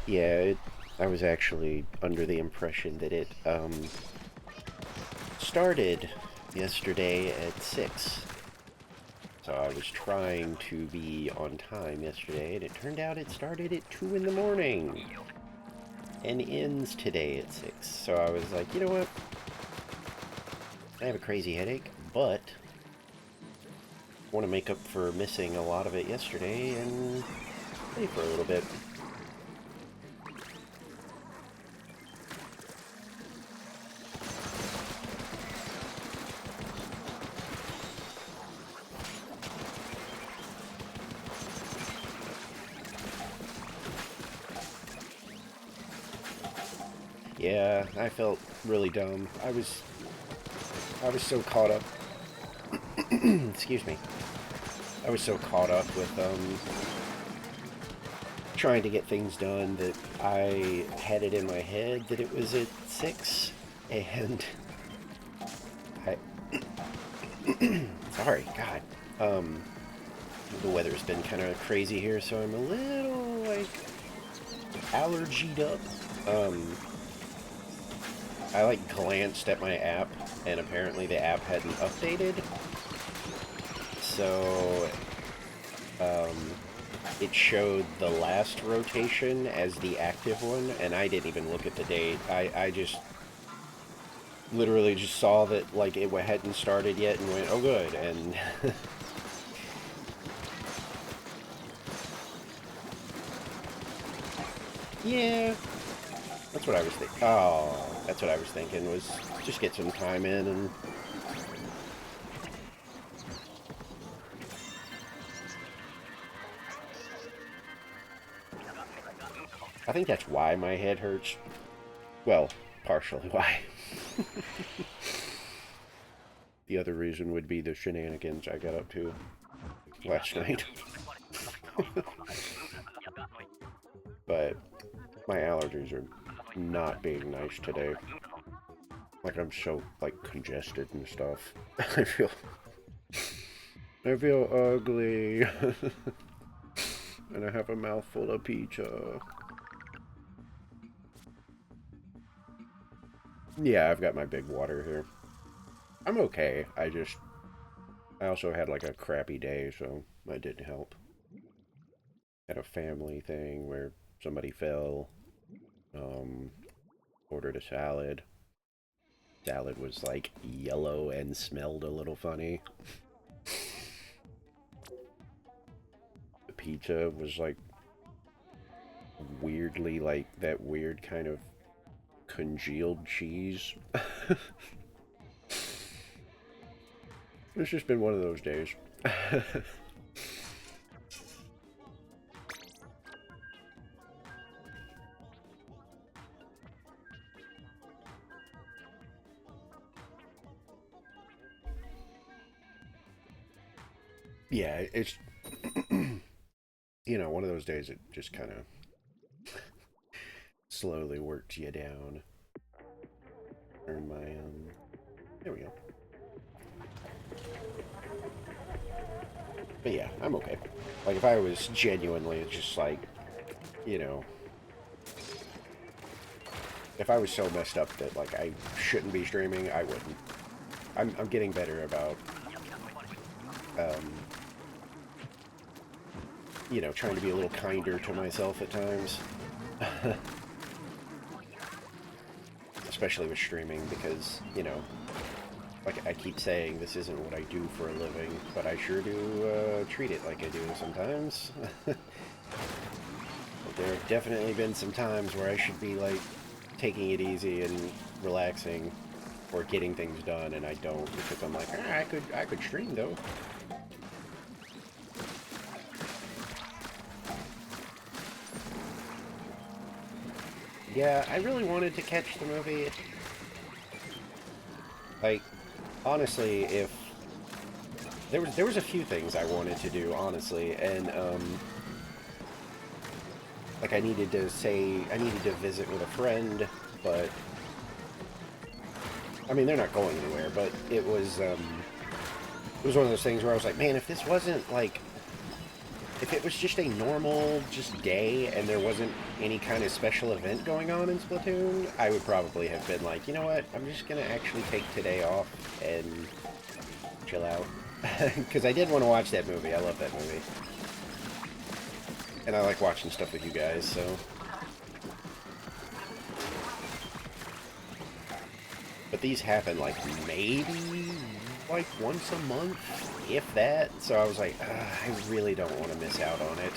Yeah, I was actually under the impression that it started yesterday at 6. So I was trying to be on time yesterday, and it turned out it started at 2 in the morning and ends today at 6. So I was like, you know what? I have a crazy headache, but I want to make up for missing a lot of it yesterday and play for a little bit. Yeah, I felt really dumb. I was so caught up. Excuse me. I was so caught up with trying to get things done that I had it in my head that it was at 6, and I sorry, God. The weather's been kind of crazy here, so I'm a little like allergied up. I like glanced at my app, and apparently the app hadn't updated. So, it showed the last rotation as the active one, and I didn't even look at the date. I just literally just saw that, like, it hadn't started yet and went, oh good, and yeah, that's what I was thinking. Oh, that's what I was thinking, was just get some time in and... I think that's why my head hurts. Well, partially why. The other reason would be the shenanigans I got up to last night. But my allergies are not being nice today. Like, I'm so, like, congested and stuff. I feel ugly. And I have a mouthful of pizza. Yeah, I've got my big water here. I'm okay. I also had like a crappy day, so that didn't help. Had a family thing where somebody fell. Ordered a salad. Salad was like yellow and smelled a little funny. The pizza was like weirdly like that weird kind of congealed cheese. It's just been one of those days. Yeah, it's you know, one of those days that just kind of slowly works you down. Turn my there we go. But yeah, I'm okay. Like, if I was genuinely just like, you know, if I was so messed up that like I shouldn't be streaming, I wouldn't. I'm getting better about you know, trying to be a little kinder to myself at times. Especially with streaming, because, you know, like I keep saying, this isn't what I do for a living, but I sure do treat it like I do sometimes. But there have definitely been some times where I should be, like, taking it easy and relaxing or getting things done, and I don't, because I'm like, ah, I could stream, though. Yeah, I really wanted to catch the movie. Like, honestly, if... There was a few things I wanted to do, honestly, and, like, I needed to visit with a friend, but... I mean, they're not going anywhere, but it was one of those things where I was like, man, if this wasn't, like... If it was just a normal, just day, and there wasn't any kind of special event going on in Splatoon, I would probably have been like, you know what, I'm just gonna actually take today off and chill out. Because I did want to watch that movie. I love that movie. And I like watching stuff with you guys, so... But these happen, like, maybe, like, once a month, if that. So I was like, I really don't want to miss out on it.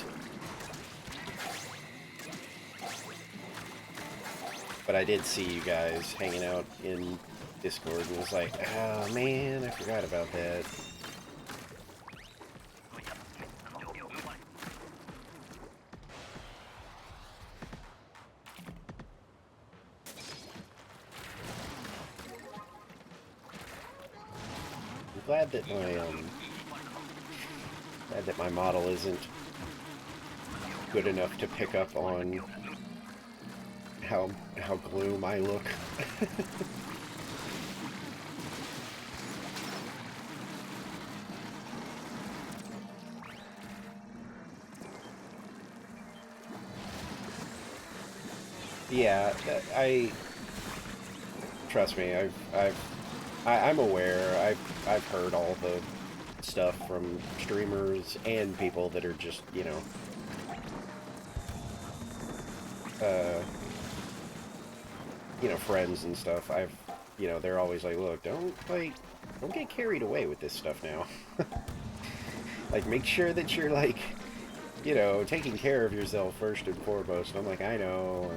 But I did see you guys hanging out in Discord and was like, oh man, I forgot about that. I'm glad that my model isn't good enough to pick up on how gloom I look. Yeah, trust me, I'm aware. I've heard all the stuff from streamers and people that are just, uh, friends and stuff. They're always like, look, don't get carried away with this stuff now. Like, make sure that you're, like, taking care of yourself first and foremost. And I'm like, I know.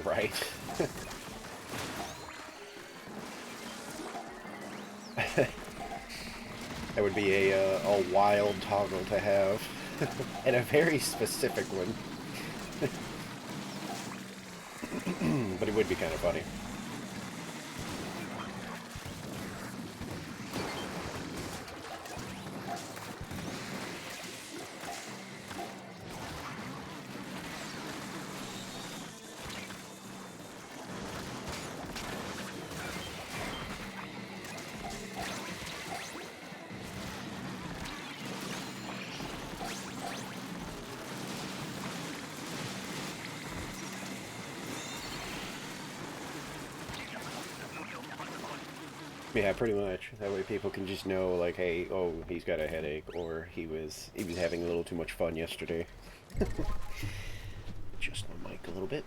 Right. That would be a wild toggle to have. And a very specific one. But it would be kind of funny. Yeah, pretty much. That way people can just know, like, hey, oh, he's got a headache, or he was having a little too much fun yesterday. Adjust my mic a little bit.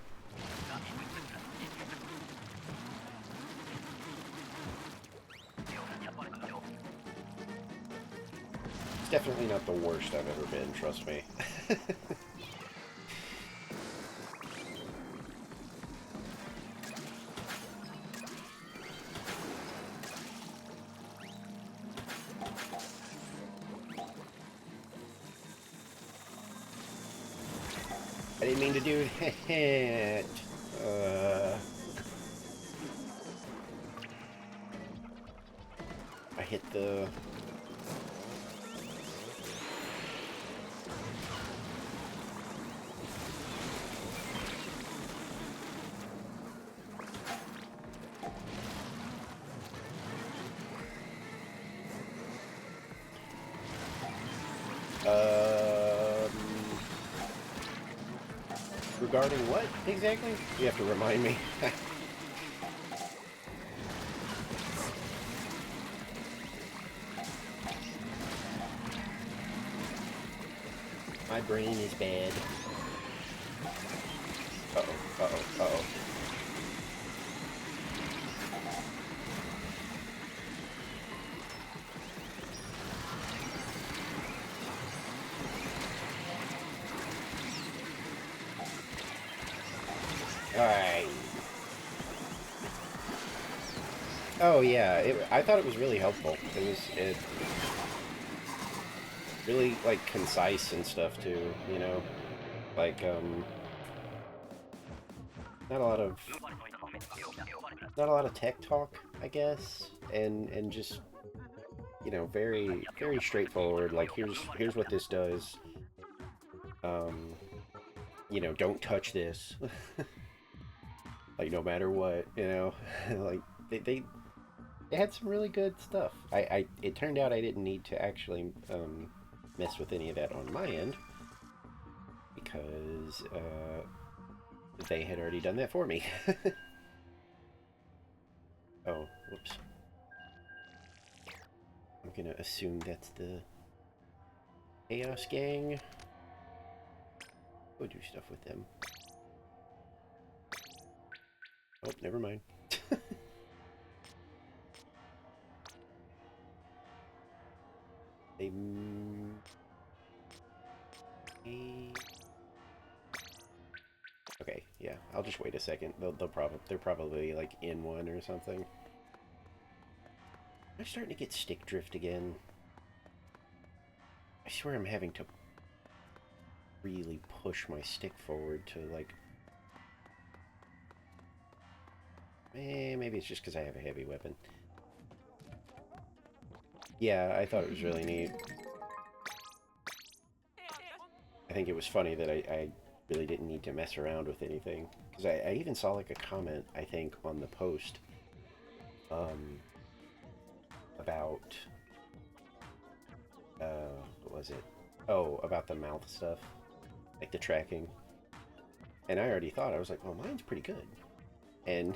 It's definitely not the worst I've ever been, trust me. I didn't mean to do it. I hit the... Regarding what, exactly? You have to remind me. My brain is bad. Uh-oh, uh-oh, uh-oh. Alright. Oh yeah, I thought it was really helpful. It really, like, concise and stuff too, Like, not a lot of tech talk, I guess, and just, very, very straightforward. Like, here's what this does. Don't touch this. Like, no matter what, like, they had some really good stuff. It turned out I didn't need to actually mess with any of that on my end, because they had already done that for me. Oh, whoops. I'm gonna assume that's the Chaos Gang. Go do stuff with them. Oh, never mind. They... Okay, yeah, I'll just wait a second. They're probably like in one or something. I'm starting to get stick drift again. I swear I'm having to really push my stick forward to like... maybe it's just because I have a heavy weapon. Yeah, I thought it was really neat. I think it was funny that I really didn't need to mess around with anything. Because I even saw like a comment, I think, on the post about... what was it? Oh, about the mouth stuff. Like the tracking. And I already thought, I was like, well, mine's pretty good. And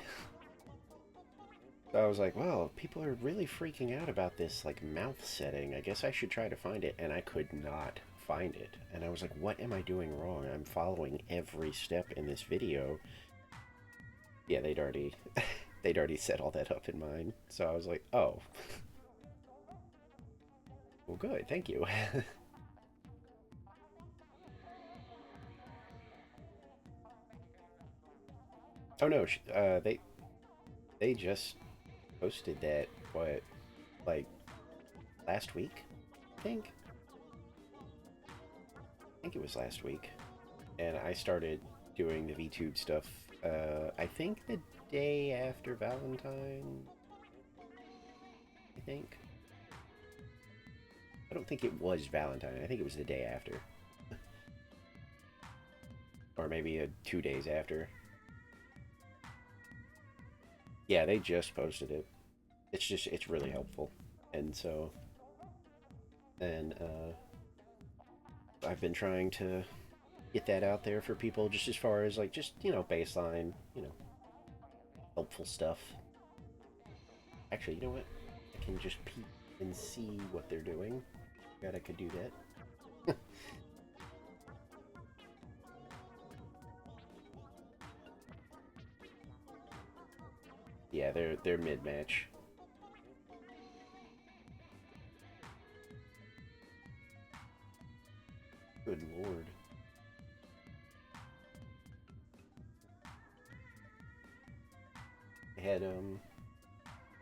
I was like, wow, people are really freaking out about this, like, mouth setting. I guess I should try to find it. And I could not find it. And I was like, what am I doing wrong? I'm following every step in this video. Yeah, they'd already they'd already set all that up in mine. So I was like, oh. Well, good, thank you. Oh no, they just posted that, what, like, last week, I think? I think it was last week. And I started doing the VTube stuff, I think the day after Valentine, I think. I don't think it was Valentine, I think it was the day after. Or maybe 2 days after. Yeah, they just posted it. It's really helpful. And so, and I've been trying to get that out there for people just as far as like, just, baseline, helpful stuff. Actually, you know what? I can just peek and see what they're doing. God, I could do that. Yeah, they're mid-match. Good lord. They had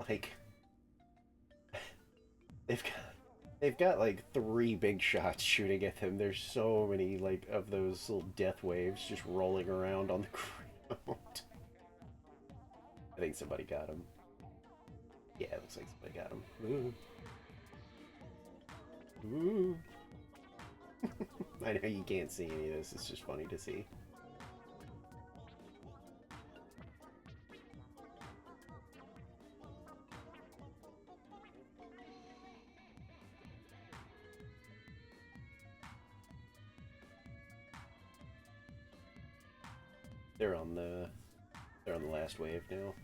like they've got like 3 big shots shooting at them. There's so many like of those little death waves just rolling around on the ground. I think somebody got him. Yeah, it looks like somebody got him. Ooh. Ooh. I know you can't see any of this, it's just funny to see. They're on the last wave now.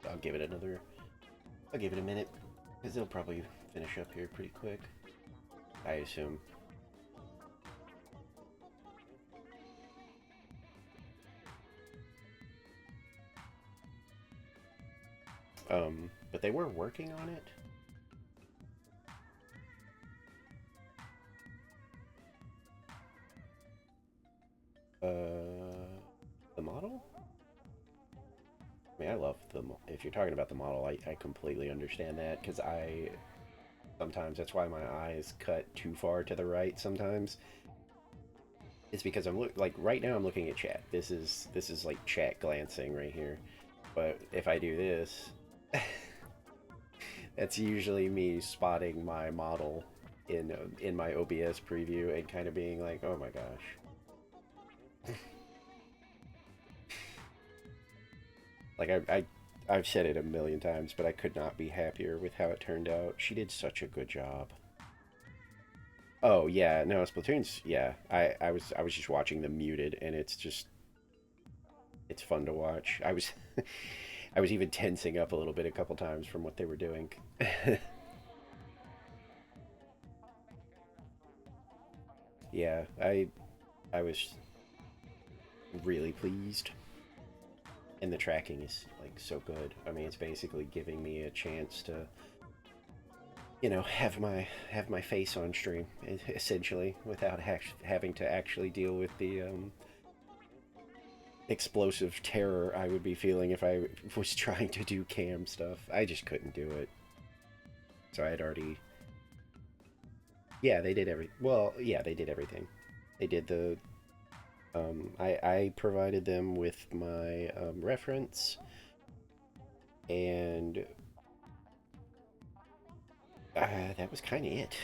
I'll give it a minute, because they'll probably finish up here pretty quick, I assume. But they were working on it. The model? I mean, I love if you're talking about the model, I completely understand that, because sometimes that's why my eyes cut too far to the right sometimes. It's because like right now I'm looking at chat. This is like chat glancing right here. But if I do this, That's usually me spotting my model in my OBS preview and kind of being like, "Oh my gosh." Like I've said it a million times, but I could not be happier with how it turned out. She did such a good job. Oh yeah, no, Splatoon's yeah. I was just watching them muted, and it's fun to watch. I was I was even tensing up a little bit a couple times from what they were doing. Yeah, I was really pleased, and the tracking is like so good. I mean, it's basically giving me a chance to have my face on stream essentially without having to actually deal with the explosive terror I would be feeling if I was trying to do cam stuff. I just couldn't do it. So I had already. Yeah, they did every. Well, yeah, they did everything. They did the. I provided them with my reference, and that was kind of it.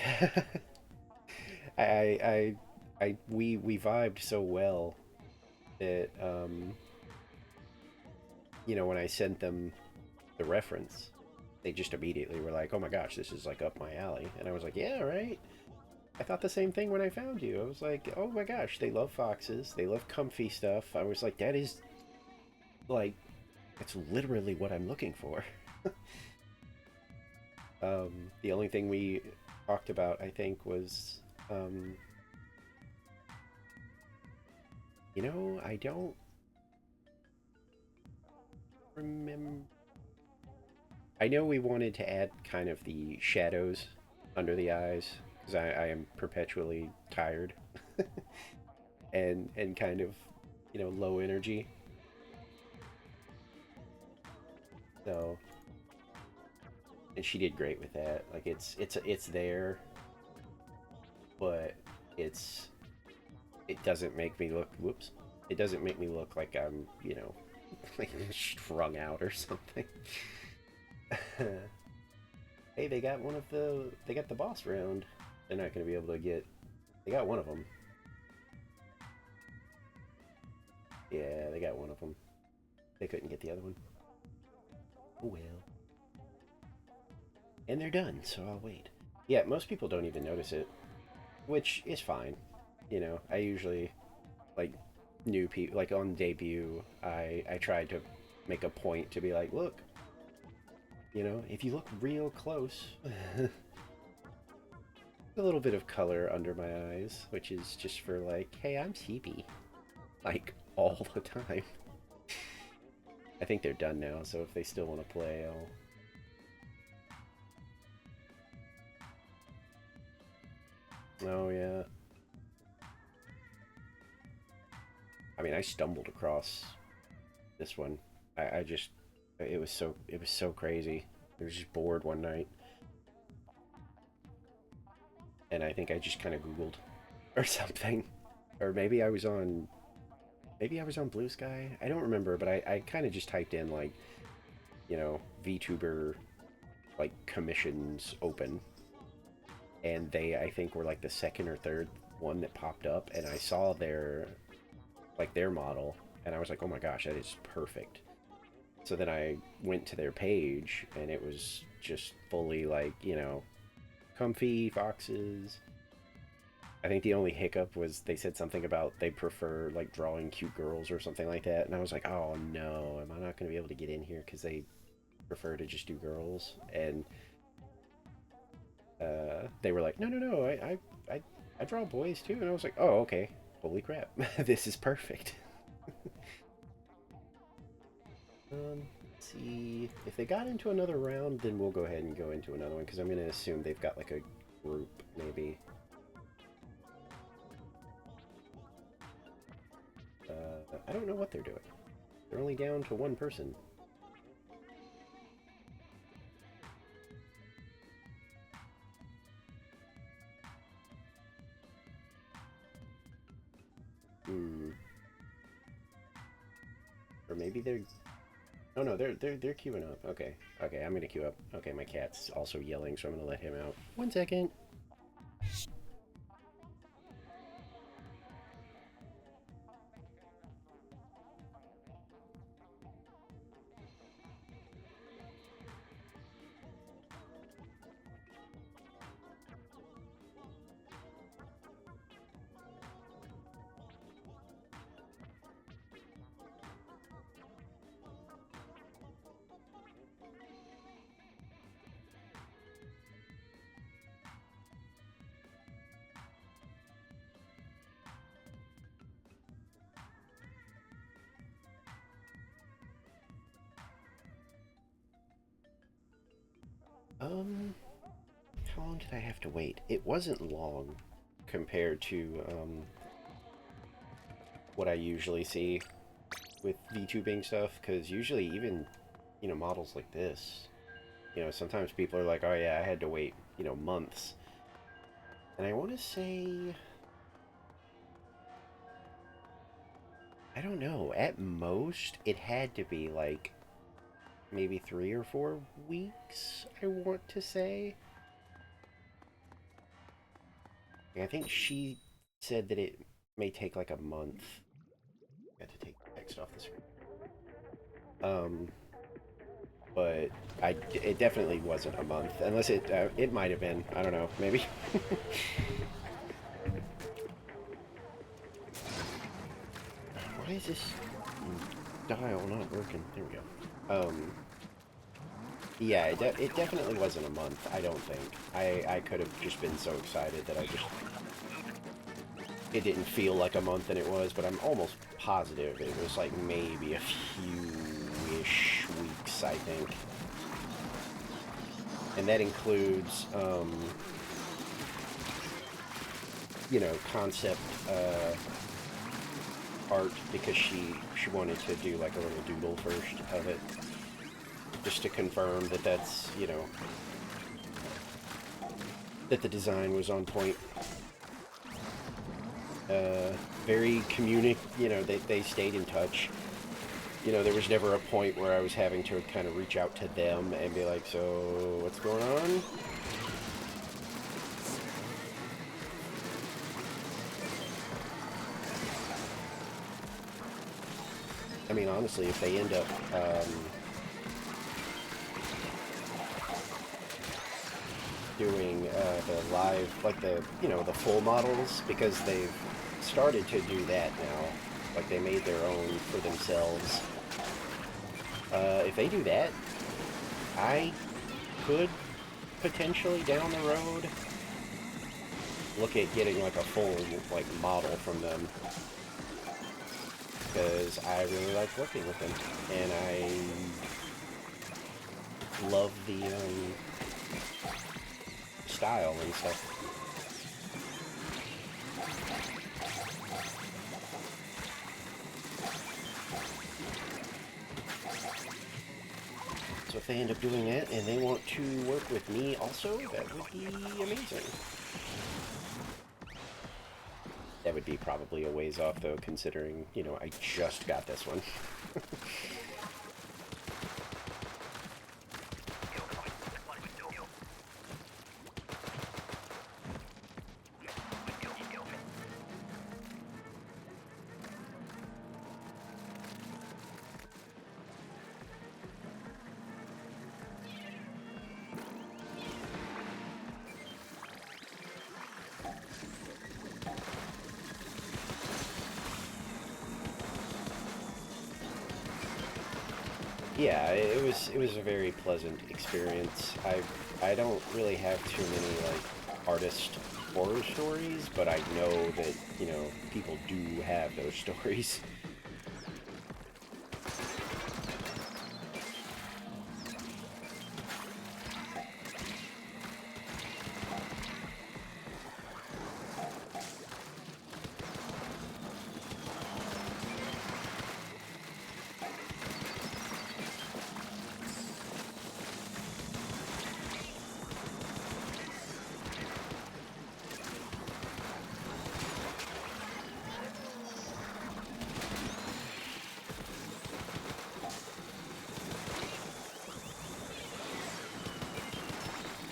I, I, we vibed so well that when I sent them the reference, they just immediately were like, "Oh my gosh, this is like up my alley," and I was like, "Yeah, right." I thought the same thing when I found you. I was like, "Oh my gosh, they love foxes. They love comfy stuff." I was like, "That is like, that's literally what I'm looking for." The only thing we talked about, I think, was, um, I don't remember. I know we wanted to add kind of the shadows under the eyes because I am perpetually tired and kind of low energy. So and she did great with that. Like it's there, but it's it doesn't make me look. Whoops. It doesn't make me look like I'm like strung out or something. Hey, they got the boss round. They're not going to be able to get. They got one of them. Yeah, they got one of them. They couldn't get the other one. Oh well. And they're done, so I'll wait. Yeah, most people don't even notice it, which is fine. I usually like new people like on debut. I tried to make a point to be like, look, if you look real close, a little bit of color under my eyes, which is just for like, hey, I'm sleepy, like all the time. I think they're done now, so if they still want to play, I'll. Oh yeah. I mean, I stumbled across this one. I just it was so crazy. I was just bored one night, and I think I just kind of Googled or something, or maybe I was on Blue Sky. I don't remember, but I kind of just typed in like VTuber like commissions open, and they I think were like the second or third one that popped up, and I saw their model, and I was like, oh my gosh, that is perfect. So then I went to their page, and it was just fully like comfy foxes. I think the only hiccup was they said something about they prefer like drawing cute girls or something like that, and I was like, oh no, am I not going to be able to get in here because they prefer to just do girls? And they were like, no, no, no, I draw boys too, and I was like, oh okay, holy crap, this is perfect. Let's see if they got into another round, then we'll go ahead and go into another one because I'm going to assume they've got like a group maybe. I don't know what they're doing. They're only down to one person. Hmm. Or maybe they're. Oh no, they're queuing up. Okay, okay, I'm gonna queue up. Okay, my cat's also yelling, so I'm gonna let him out. 1 second. Um, how long did I have to wait? It wasn't long compared to what I usually see with VTubing stuff, because usually even, models like this, sometimes people are like, oh yeah, I had to wait, months. And I want to say, I don't know, at most, it had to be like maybe 3 or 4 weeks, I want to say. I think she said that it may take like a month. Got to take text off the screen. But it definitely wasn't a month, unless it might have been. I don't know, maybe. Why is this dial not working? There we go. Yeah, it definitely wasn't a month. I don't think. I could have just been so excited that it didn't feel like a month, and it was, but I'm almost positive it was like maybe a few-ish weeks, I think. And that includes, concept art, because she wanted to do like a little doodle first of it, just to confirm that that's, that the design was on point. Very they stayed in touch. There was never a point where I was having to kind of reach out to them and be like, so what's going on? I mean, honestly, if they end up doing the live, like the full models, because they've started to do that now. Like, they made their own for themselves. If they do that, I could potentially down the road look at getting like a full like model from them, because I really like working with them, and I love the style and stuff. So if they end up doing that and they want to work with me also, that would be amazing. That would be probably a ways off though, considering, I just got this one. Yeah, it was a very pleasant experience. I don't really have too many like artist horror stories, but I know that, people do have those stories.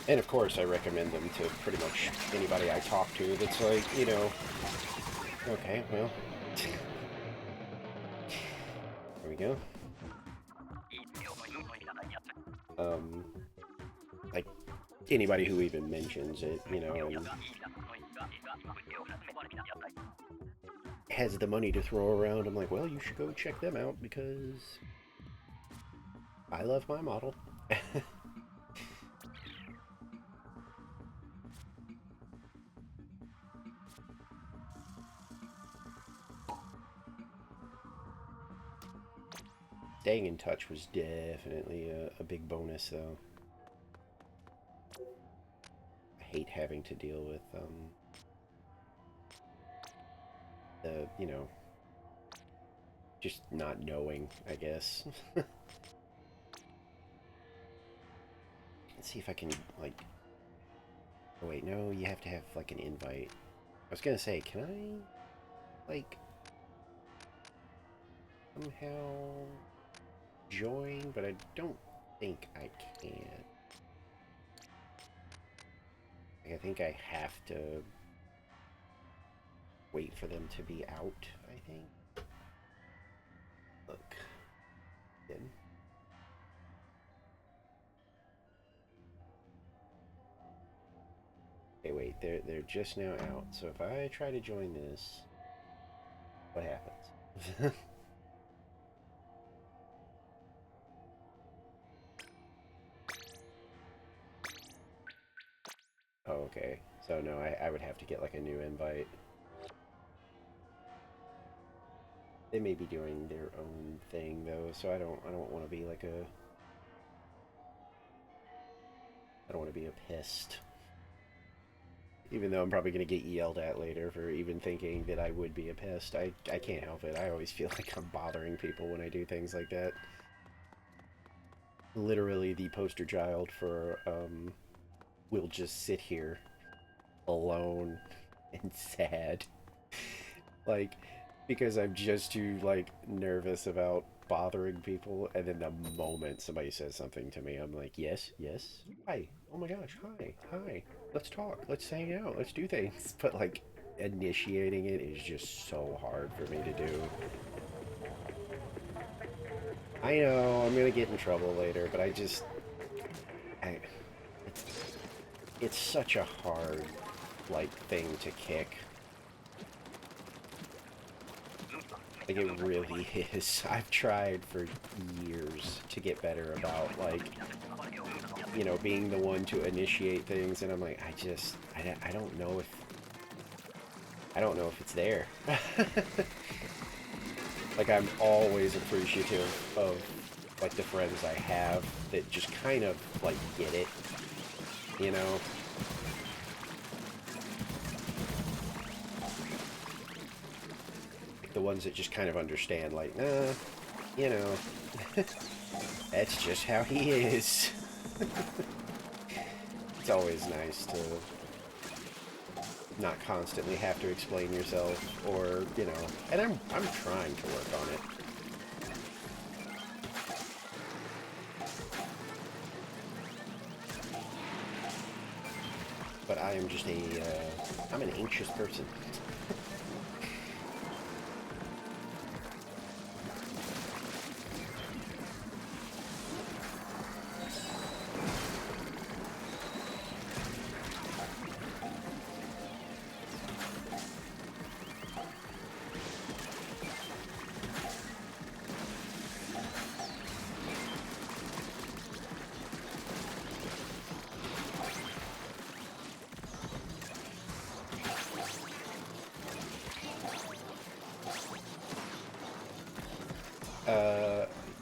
And of course, I recommend them to pretty much anybody I talk to that's like, you know, okay, well, there we go. Um, like, anybody who even mentions it, you know, and has the money to throw around, I'm like, well, you should go check them out because I love my model. Staying in touch was definitely a big bonus, though. I hate having to deal with the, you know, just not knowing, I guess. Let's see if I can, like... Oh, wait, no, you have to have, like, an invite. I was gonna say, can I, like, somehow join? But I don't think I can. Like, I think I have to wait for them to be out, I think. Look. Then. Okay, wait, they're just now out. So if I try to join this, what happens? Oh, okay. So no, I would have to get like a new invite. They may be doing their own thing though, so I don't want to be like a I don't want to be a pest. Even though I'm probably going to get yelled at later for even thinking that I would be a pest. I can't help it. I always feel like I'm bothering people when I do things like that. Literally the poster child for we'll just sit here alone and sad. Like, because I'm just too, like, nervous about bothering people, and then the moment somebody says something to me, I'm like, yes, yes, hi, oh my gosh, hi, hi, let's talk, let's hang out, let's do things. But, like, initiating it is just so hard for me to do. I know, I'm gonna get in trouble later, but I, it's such a hard, like, thing to kick. Like, it really is. I've tried for years to get better about, like, you know, being the one to initiate things, and I'm like, I don't know if, I don't know if it's there. Like, I'm always appreciative of, like, the friends I have that just kind of, like, get it, you know? The ones that just kind of understand, like, nah, you know, that's just how he is. It's always nice to not constantly have to explain yourself, or, you know, and I'm trying to work on it. But I am just I'm an anxious person.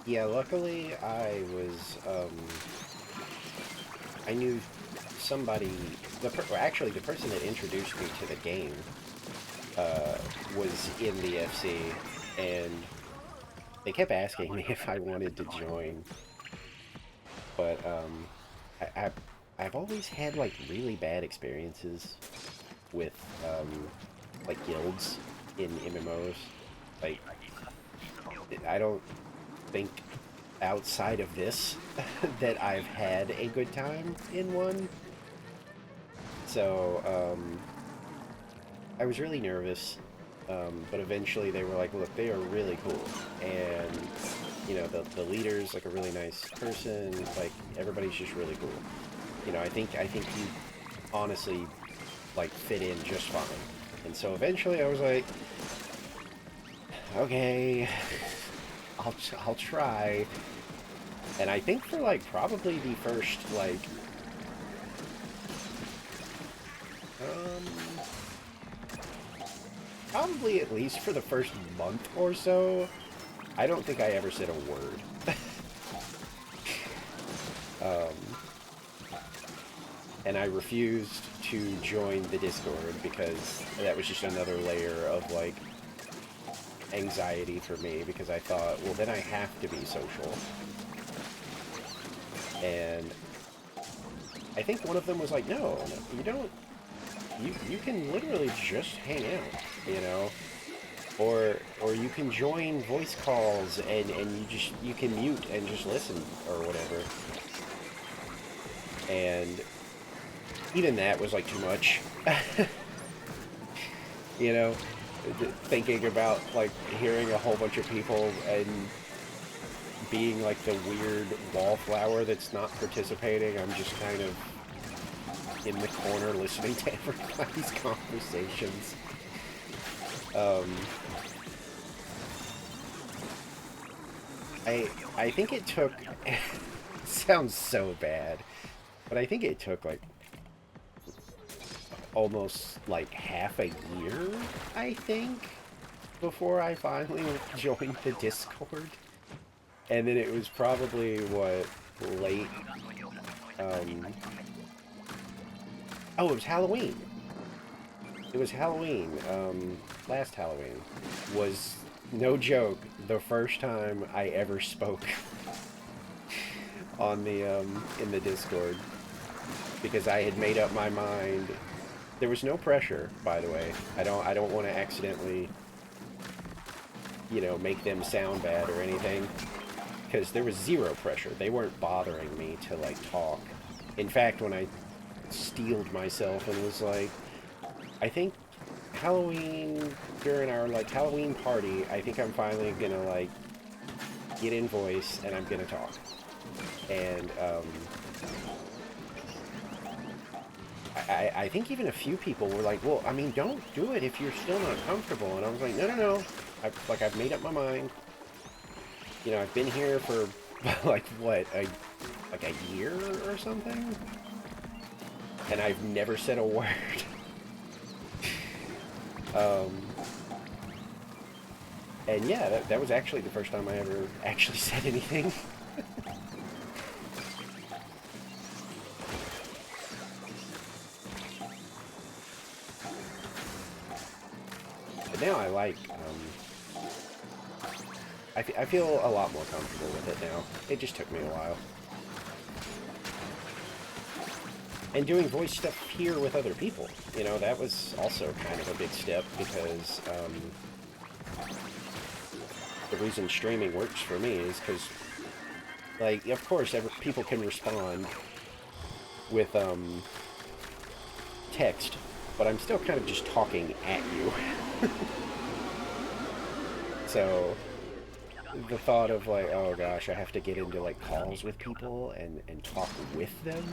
Yeah, luckily I knew somebody, actually the person that introduced me to the game, was in the FC, and they kept asking me if I wanted to join, but, I, I, I've always had, like, really bad experiences with, like, guilds in MMOs. Like, I don't think outside of this that I've had a good time in one. So, I was really nervous, but eventually they were like, look, they are really cool. And, you know, the leader's like a really nice person. Like, everybody's just really cool. You know, I think you honestly, like, fit in just fine. And so eventually I was like, okay, I'll try. And I think for, like, probably the first, like, probably at least for the first month or so, I don't think I ever said a word. And I refused to join the Discord because that was just another layer of, like, anxiety for me, because I thought, well, then I have to be social. And I think one of them was like, no, you don't. You can literally just hang out, you know? Or you can join voice calls and you can mute and just listen or whatever. And even that was like too much. You know, thinking about like hearing a whole bunch of people and being like the weird wallflower that's not participating. I'm just kind of in the corner listening to everybody's conversations. I think it took, it sounds so bad, but I think it took like almost like half a year, I think, before I finally joined the Discord. And then it was probably, what, late, oh, it was Halloween. It was Halloween, last Halloween was, no joke, the first time I ever spoke on the, in the Discord, because I had made up my mind. There was no pressure, by the way. I don't want to accidentally, you know, make them sound bad or anything, because there was zero pressure. They weren't bothering me to, like, talk. In fact, when I steeled myself and was like, I think Halloween, during our, like, Halloween party, I think I'm finally gonna, like, get in voice and I'm gonna talk. And, I think even a few people were like, well, I mean, don't do it if you're still not comfortable. And I was like, no. I've made up my mind. You know, I've been here for, like, what, like a year or something? And I've never said a word. And yeah, that was actually the first time I ever actually said anything. But now I like, I feel a lot more comfortable with it now. It just took me a while. And doing voice stuff here with other people, you know, that was also kind of a big step, because the reason streaming works for me is because, like, of course, people can respond with text, but I'm still kind of just talking at you. So the thought of, like, oh gosh, I have to get into, like, calls with people and talk with them.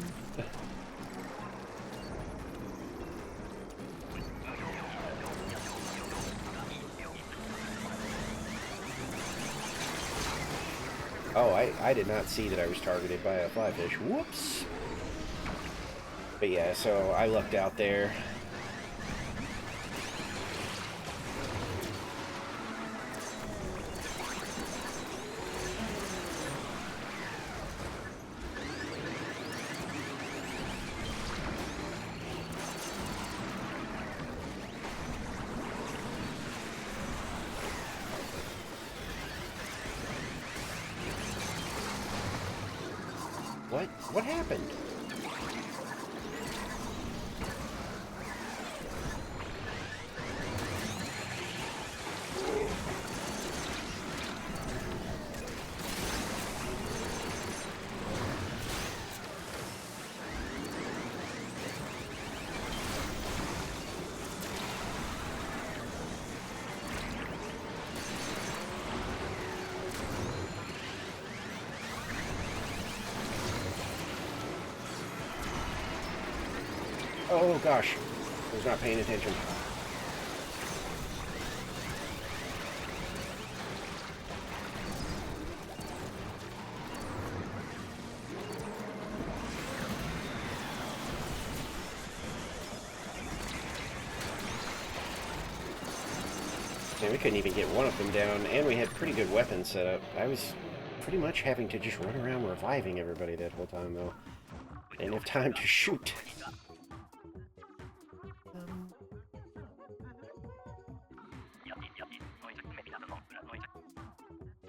Oh, I did not see that I was targeted by a flyfish. Whoops. But yeah, so I lucked out there. What happened? Oh gosh, I was not paying attention. Man, we couldn't even get one of them down, and we had pretty good weapons set up. I was pretty much having to just run around reviving everybody that whole time, though. Didn't have time to shoot.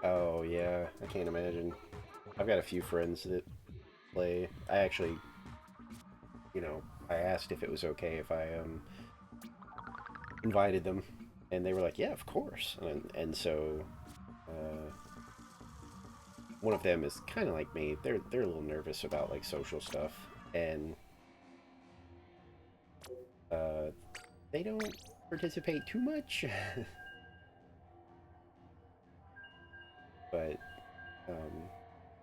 Oh, yeah, I can't imagine. I've got a few friends that play. I actually, I asked if it was okay if I invited them, and they were like, yeah, of course. And so one of them is kind of like me. They're a little nervous about like social stuff, and they don't participate too much. But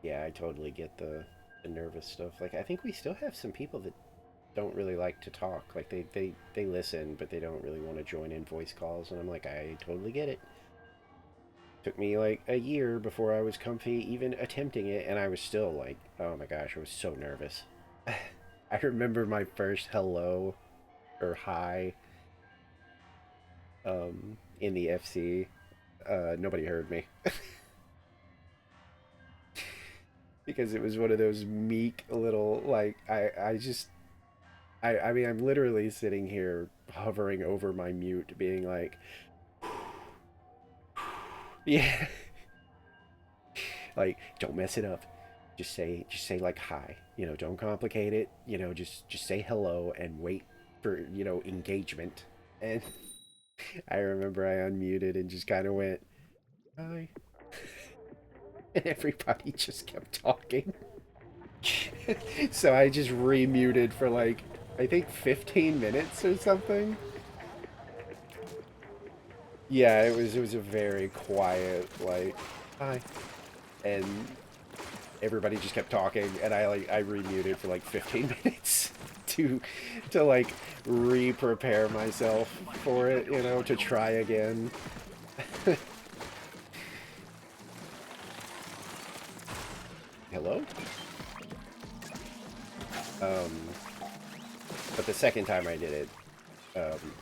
yeah, I totally get the nervous stuff. Like, I think we still have some people that don't really like to talk. Like, they listen, but they don't really want to join in voice calls. And I'm like, I totally get it. Took me like a year before I was comfy even attempting it, and I was still like, oh my gosh, I was so nervous. I remember my first hello or hi in the FC. Nobody heard me. Because it was one of those meek little, like, I mean, I'm literally sitting here hovering over my mute being like, yeah, like, don't mess it up. Just say like hi, don't complicate it, just say hello and wait for, engagement. And I remember I unmuted and just kind of went, hi. And everybody just kept talking. So I just remuted for like, I think 15 minutes or something. Yeah, it was a very quiet, like, hi. And everybody just kept talking, and I remuted for like 15 minutes to like re-prepare myself for it, to try again. Hello? But the second time I did it,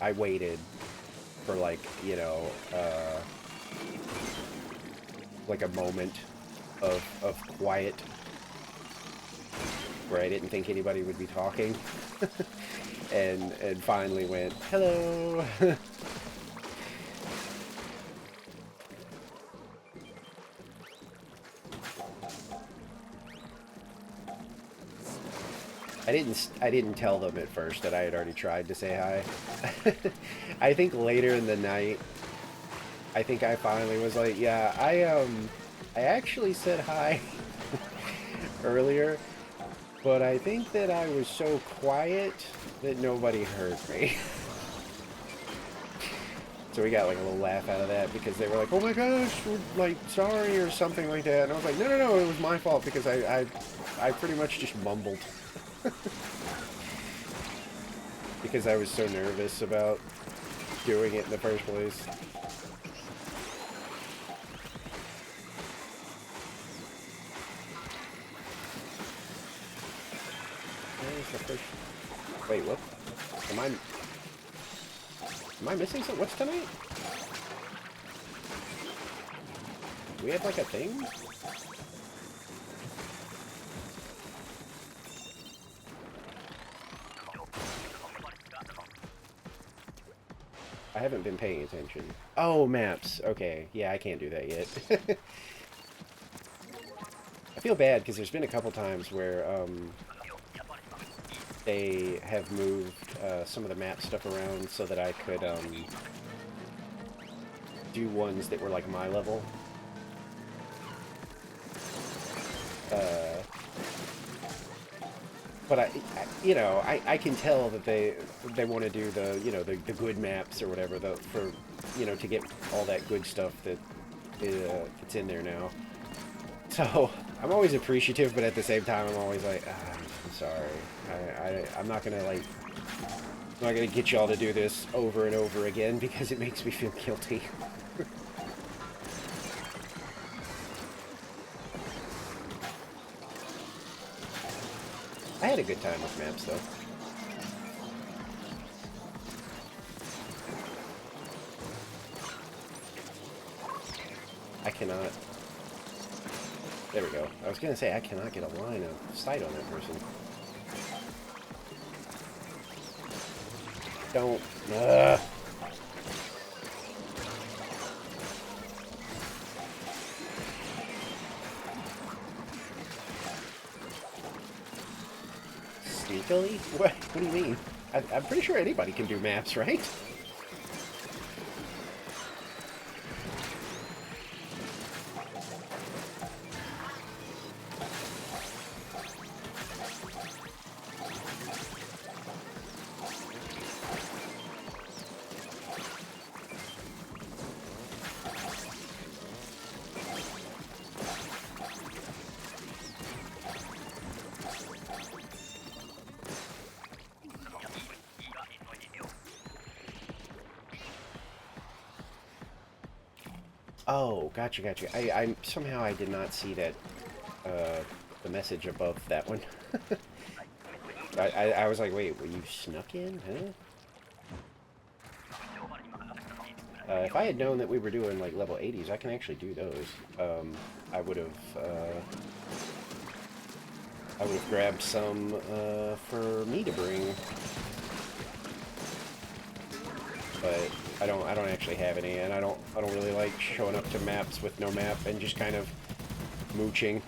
I waited for like, like a moment of quiet where I didn't think anybody would be talking. and finally went, hello. I didn't tell them at first that I had already tried to say hi. I think later in the night, I think I finally was like, yeah, I actually said hi earlier, but I think that I was so quiet that nobody heard me. So we got like a little laugh out of that because they were like, oh my gosh, we're like sorry or something like that. And I was like, no, it was my fault because I pretty much just mumbled. Because I was so nervous about doing it in the first place. Where's the first... Wait, what? Am I missing something? What's tonight? Do we have like a thing? I haven't been paying attention. Oh, maps. Okay. Yeah, I can't do that yet. I feel bad because there's been a couple times where they have moved some of the map stuff around so that I could do ones that were like my level. But I can tell that they want to do the good maps or whatever for to get all that good stuff that's in there now. So I'm always appreciative, but at the same time I'm always like, I'm sorry. I'm not gonna, like... I'm not gonna get y'all to do this over and over again because it makes me feel guilty. I had a good time with maps, though. I cannot... There we go. I was gonna say, I cannot get a line of sight on that person. Don't... Sneakily? What do you mean? I'm pretty sure anybody can do maps, right? Oh, gotcha. Somehow I did not see that, the message above that one. I was like, wait, were you snuck in, huh? If I had known that we were doing, like, level 80s, I can actually do those. I would have grabbed some, for me to bring. But I don't actually have any, and I don't really like showing up to maps with no map and just kind of mooching.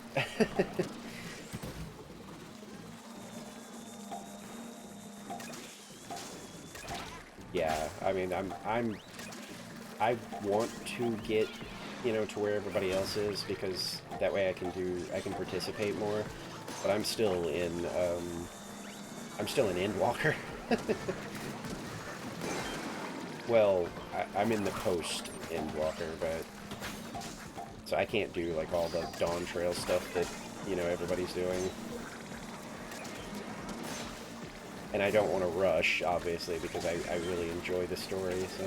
Yeah, I mean, I want to get, you know, to where everybody else is, because that way I can participate more. But I'm still in Endwalker. Well, I'm in the post Endwalker, but so I can't do like all the Dawn Trail stuff that, you know, everybody's doing. And I don't want to rush, obviously, because I really enjoy the story, so...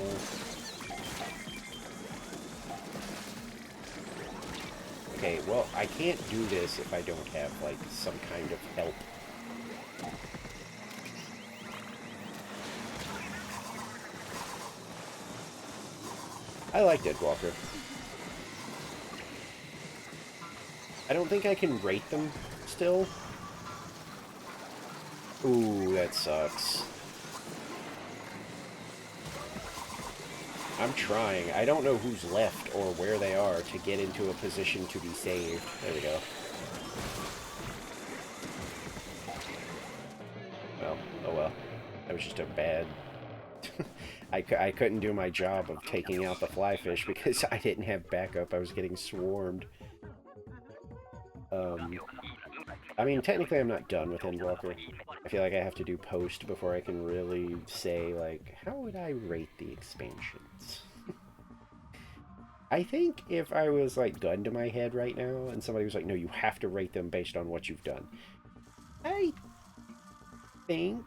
Okay, well, I can't do this if I don't have, like, some kind of help. I like Deadwalker. I don't think I can rate them still. Ooh, that sucks. I'm trying. I don't know who's left or where they are to get into a position to be saved. There we go. Well, oh well. That was just a bad... I couldn't do my job of taking out the flyfish because I didn't have backup. I was getting swarmed. I mean, technically I'm not done with Endwalker. I feel like I have to do post before I can really say, like, how would I rate the expansions? I think if I was, like, gun to my head right now, and somebody was like, no, you have to rate them based on what you've done, I think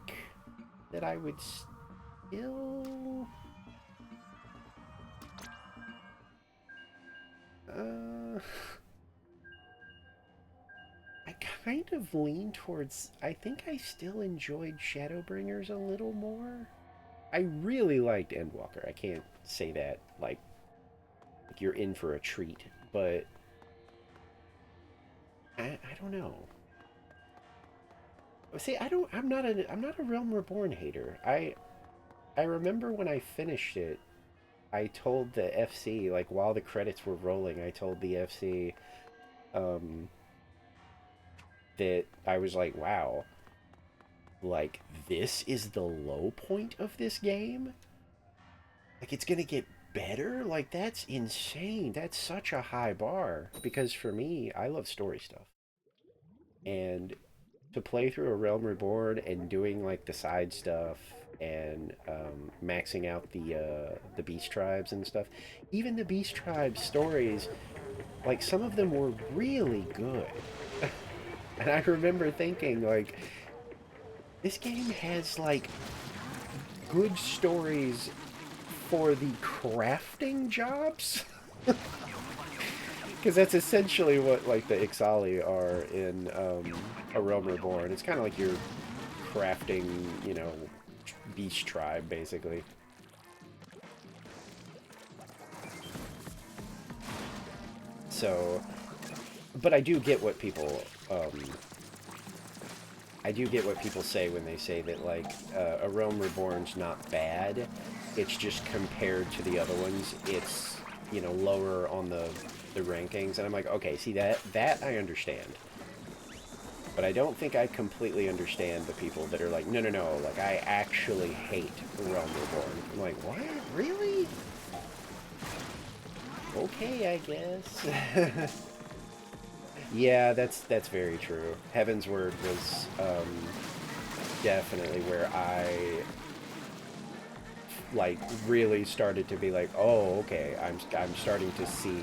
that I would still... I kind of lean towards... I think I still enjoyed Shadowbringers a little more. I really liked Endwalker. I can't say that, like you're in for a treat, but... I don't know. See, I'm not a Realm Reborn hater. I remember when I finished it, I told the FC, like, while the credits were rolling, I told the FC, that I was like, wow, like, this is the low point of this game? Like, it's gonna get better? Like, that's insane. That's such a high bar. Because for me, I love story stuff. And to play through a Realm Reborn and doing, like, the side stuff and maxing out the Beast Tribes and stuff, even the Beast Tribes stories, like, some of them were really good. And I remember thinking, like, this game has, like, good stories for the crafting jobs. Because that's essentially what, like, the Ixali are in A Realm Reborn. It's kind of like you're crafting, you know, beast tribe, basically. So, but I do get what people, I do get what people say when they say that, like, A Realm Reborn's not bad. It's just compared to the other ones, it's, you know, lower on the rankings. And I'm like, okay, see, that I understand. But I don't think I completely understand the people that are like, no, no, no, like, I actually hate Realm Reborn. I'm like, what? Really? Okay, I guess. Yeah, that's very true. Heaven's Word was definitely where I like really started to be like, oh, okay, I'm starting to see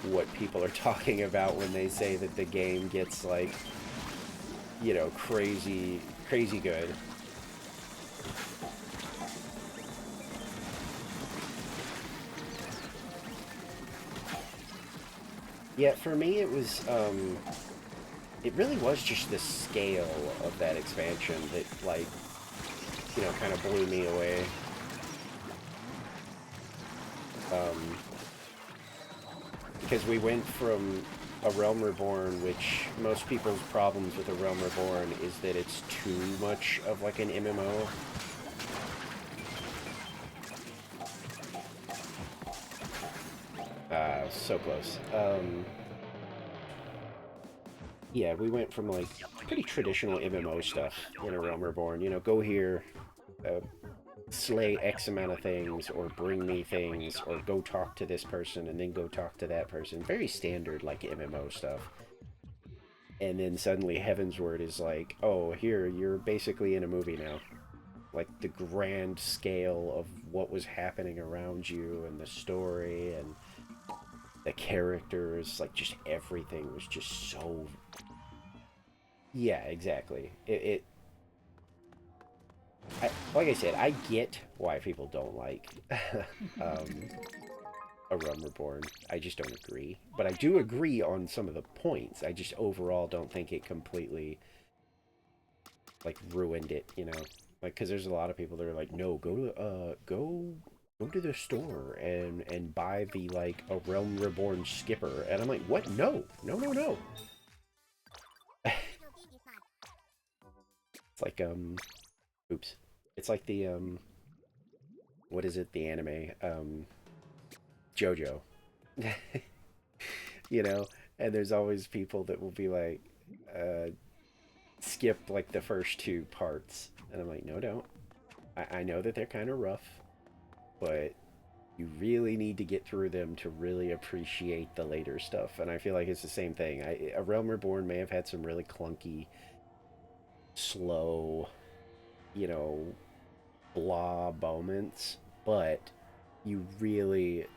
what people are talking about when they say that the game gets, like, you know, crazy good. Yeah, for me it was it really was just the scale of that expansion that, like, you know, kind of blew me away. Because we went from A Realm Reborn, which most people's problems with A Realm Reborn is that it's too much of, like, an MMO. So close. Yeah, we went from, like, pretty traditional MMO stuff in A Realm Reborn. You know, go here, uh, slay X amount of things, or bring me things, or go talk to this person, and then go talk to that person. Very standard, like, MMO stuff. And then suddenly Heaven's Word is like, oh, here, you're basically in a movie now. Like, the grand scale of what was happening around you, and the story, and the characters, like, just everything was just so... Yeah, exactly. Like I said, I get why people don't like um, A Realm Reborn. I just don't agree. But I do agree on some of the points. I just overall don't think it completely, like, ruined it, you know? Like, because there's a lot of people that are like, no, go to the store and buy the, like, A Realm Reborn skipper. And I'm like, what? No, no, no, no. It's like, oops. It's like the, what is it? The anime, JoJo. You know? And there's always people that will be like, uh, skip, like, the first two parts. And I'm like, no, don't. I know that they're kind of rough, but you really need to get through them to really appreciate the later stuff. And I feel like it's the same thing. A Realm Reborn may have had some really clunky, slow, you know, blah moments, but you really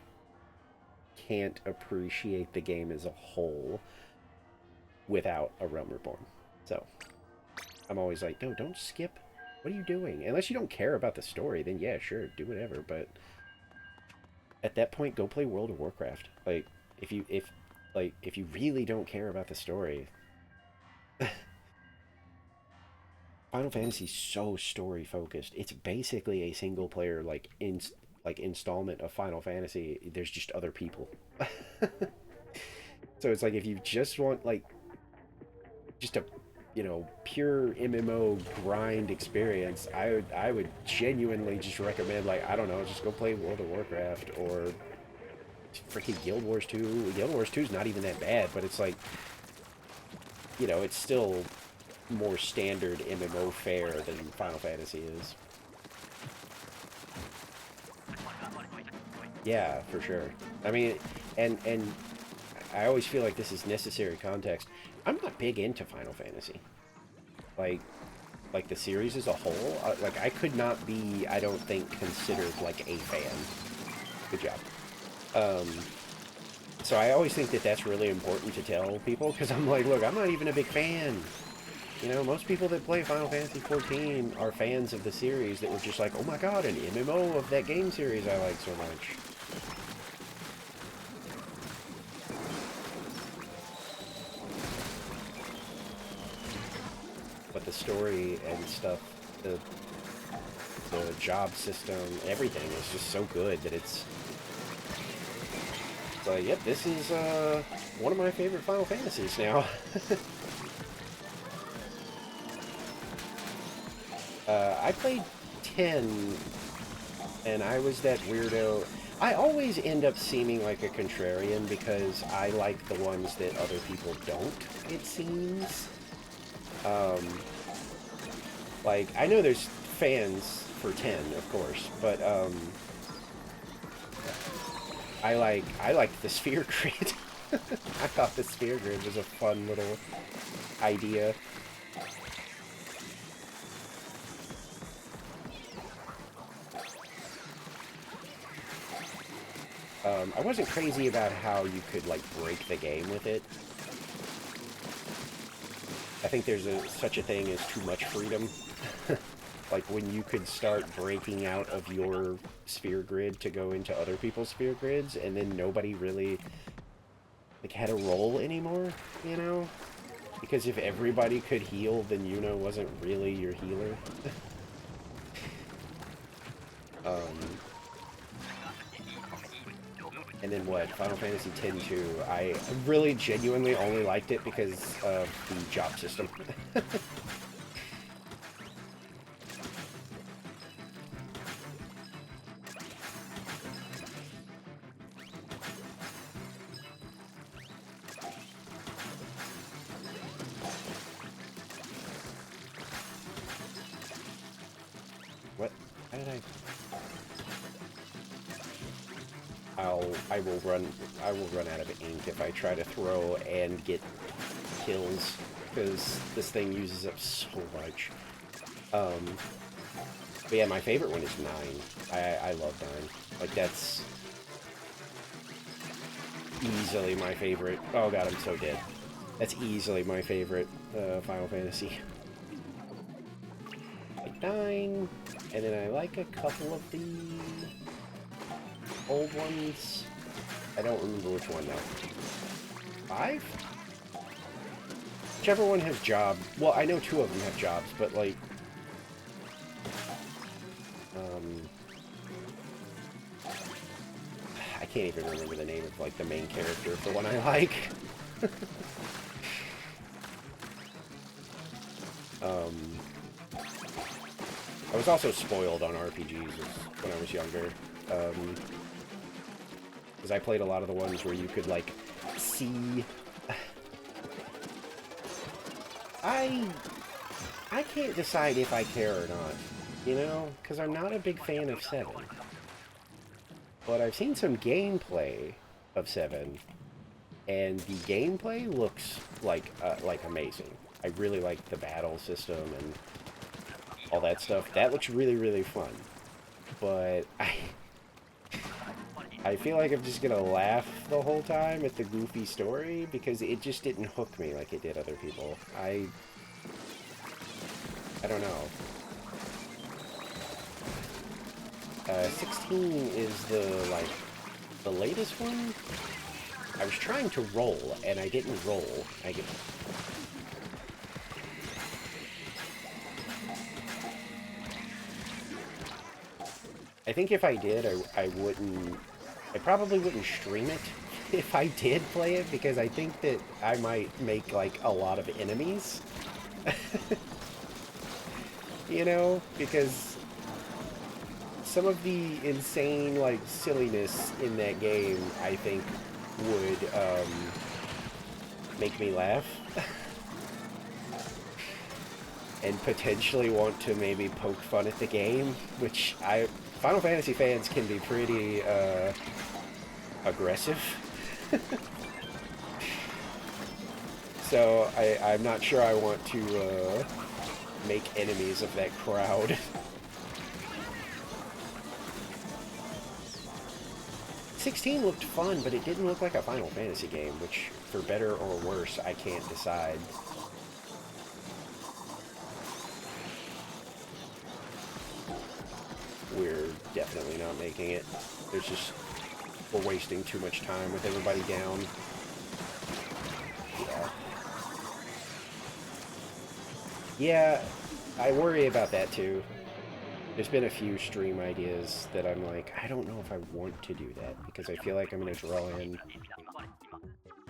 can't appreciate the game as a whole without A Realm Reborn. So I'm always like, no, don't skip. What are you doing? Unless you don't care about the story, then yeah, sure, do whatever. But at that point, go play World of Warcraft. Like, if you really don't care about the story, Final Fantasy's so story focused. It's basically a single player, like installment of Final Fantasy. There's just other people. So it's like, if you just want, like, just a, you know, pure MMO grind experience, I would genuinely just recommend, like, I don't know, just go play World of Warcraft or freaking Guild Wars 2. Guild Wars 2 is not even that bad, but it's like, you know, it's still more standard MMO fare than Final Fantasy is. Yeah, for sure. I mean, and I always feel like this is necessary context. I'm not big into Final Fantasy. Like, like the series as a whole. Like, I could not be, I don't think, considered, like, a fan. Good job. Um, so I always think that that's really important to tell people, because I'm like, look, I'm not even a big fan. You know, most people that play Final Fantasy XIV are fans of the series that were just like, oh my god, an MMO of that game series I like so much. But the story and stuff, the job system, everything is just so good that it's like, yep, this is one of my favorite Final Fantasies now. I played 10, and I was that weirdo. I always end up seeming like a contrarian because I like the ones that other people don't, it seems. Like, I know there's fans for 10, of course, but, I liked the sphere grid. I thought the sphere grid was a fun little idea. I wasn't crazy about how you could, like, break the game with it. I think there's such a thing as too much freedom. Like, when you could start breaking out of your sphere grid to go into other people's sphere grids, and then nobody really, like, had a role anymore, you know? Because if everybody could heal, then Yuna wasn't really your healer. And then what? Final Fantasy X-2. I really genuinely only liked it because of the job system. What? How did I will run out of ink if I try to throw and get kills, because this thing uses up so much. But yeah, my favorite one is 9. I love 9. Like, that's easily my favorite. Oh god, I'm so dead. That's easily my favorite Final Fantasy. Like 9, and then I like a couple of the old ones. I don't remember which one now. 5? Whichever one has job. Well, I know 2 of them have jobs, but like, I can't even remember the name of like the main character for one I like. I was also spoiled on RPGs when I was younger. Because I played a lot of the ones where you could, like, see... I can't decide if I care or not, you know? Because I'm not a big fan of 7. But I've seen some gameplay of 7, and the gameplay looks like amazing. I really like the battle system and all that stuff. That looks really, really fun. But I feel like I'm just gonna laugh the whole time at the goofy story because it just didn't hook me like it did other people. I don't know. 16 is the latest one. I was trying to roll and I didn't roll. I think if I did, I probably wouldn't stream it if I did play it, because I think that I might make, like, a lot of enemies. You know? Because some of the insane, like, silliness in that game, I think, would, make me laugh. And potentially want to maybe poke fun at the game, which Final Fantasy fans can be pretty, aggressive. So, I'm not sure I want to, make enemies of that crowd. 16 looked fun, but it didn't look like a Final Fantasy game, which, for better or worse, I can't decide. we're definitely not making it. There's just, we're wasting too much time with everybody down. Yeah, I worry about that too. There's been a few stream ideas that I'm like, I don't know if I want to do that, because I feel like I'm going to draw in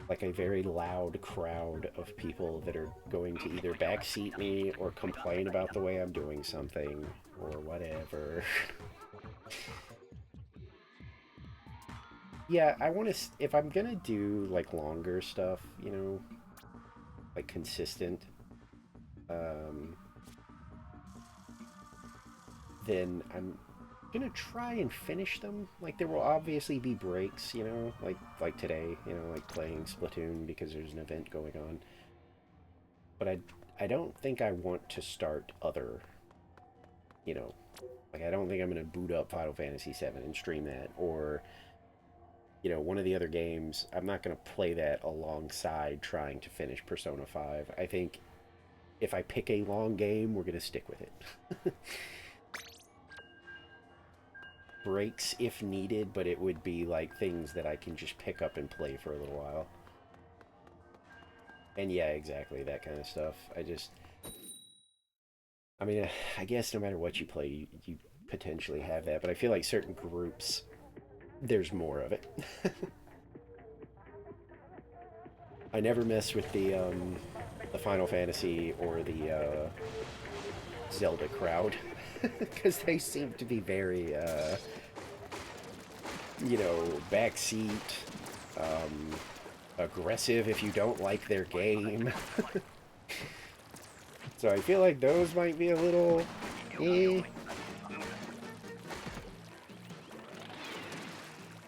like a very loud crowd of people that are going to either backseat me or complain about the way I'm doing something or whatever. Yeah, I want to, if I'm going to do like longer stuff, you know, like consistent, then I'm gonna try and finish them. Like, there will obviously be breaks, you know, like today, you know, like playing Splatoon because there's an event going on. But I don't think I want to start other, you know, like I don't think I'm gonna boot up Final Fantasy VII and stream that, or you know, one of the other games. I'm not gonna play that alongside trying to finish Persona 5. I think if I pick a long game, we're gonna stick with it. Breaks if needed, but it would be like things that I can just pick up and play for a little while. And yeah, exactly, that kind of stuff. I mean, I guess no matter what you play, you potentially have that, but I feel like certain groups, there's more of it. I never mess with the Final Fantasy or the Zelda crowd, because they seem to be very, you know, backseat, aggressive if you don't like their game. So I feel like those might be a little, eh.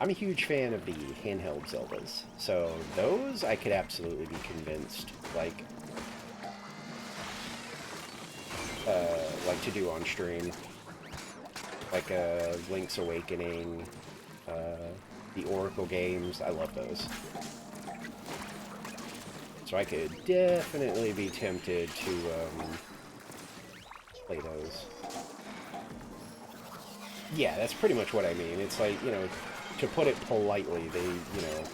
I'm a huge fan of the handheld Zeldas, so those I could absolutely be convinced, like to do on stream, like Link's Awakening, the Oracle games. I love those, so I could definitely be tempted to play those. Yeah, that's pretty much what I mean. It's like, you know, to put it politely, they, you know,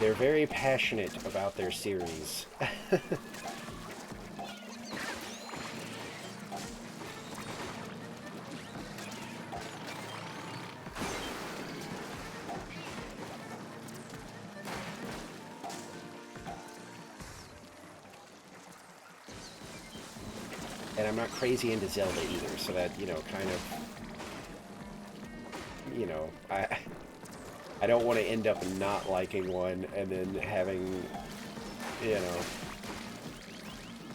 they're very passionate about their series. And I'm not crazy into Zelda either, so that, you know, kind of, you know, I don't want to end up not liking one and then having, you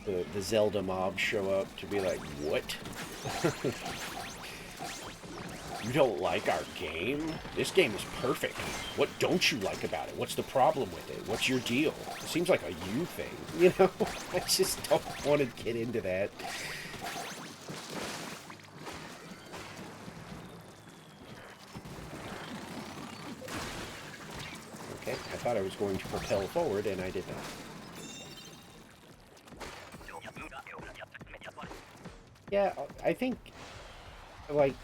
know, the Zelda mob show up to be like, what? You don't like our game? This game is perfect. What don't you like about it? What's the problem with it? What's your deal? It seems like a you thing, you know? I just don't want to get into that. Okay, I thought I was going to propel forward, and I did not. Yeah, I think, like,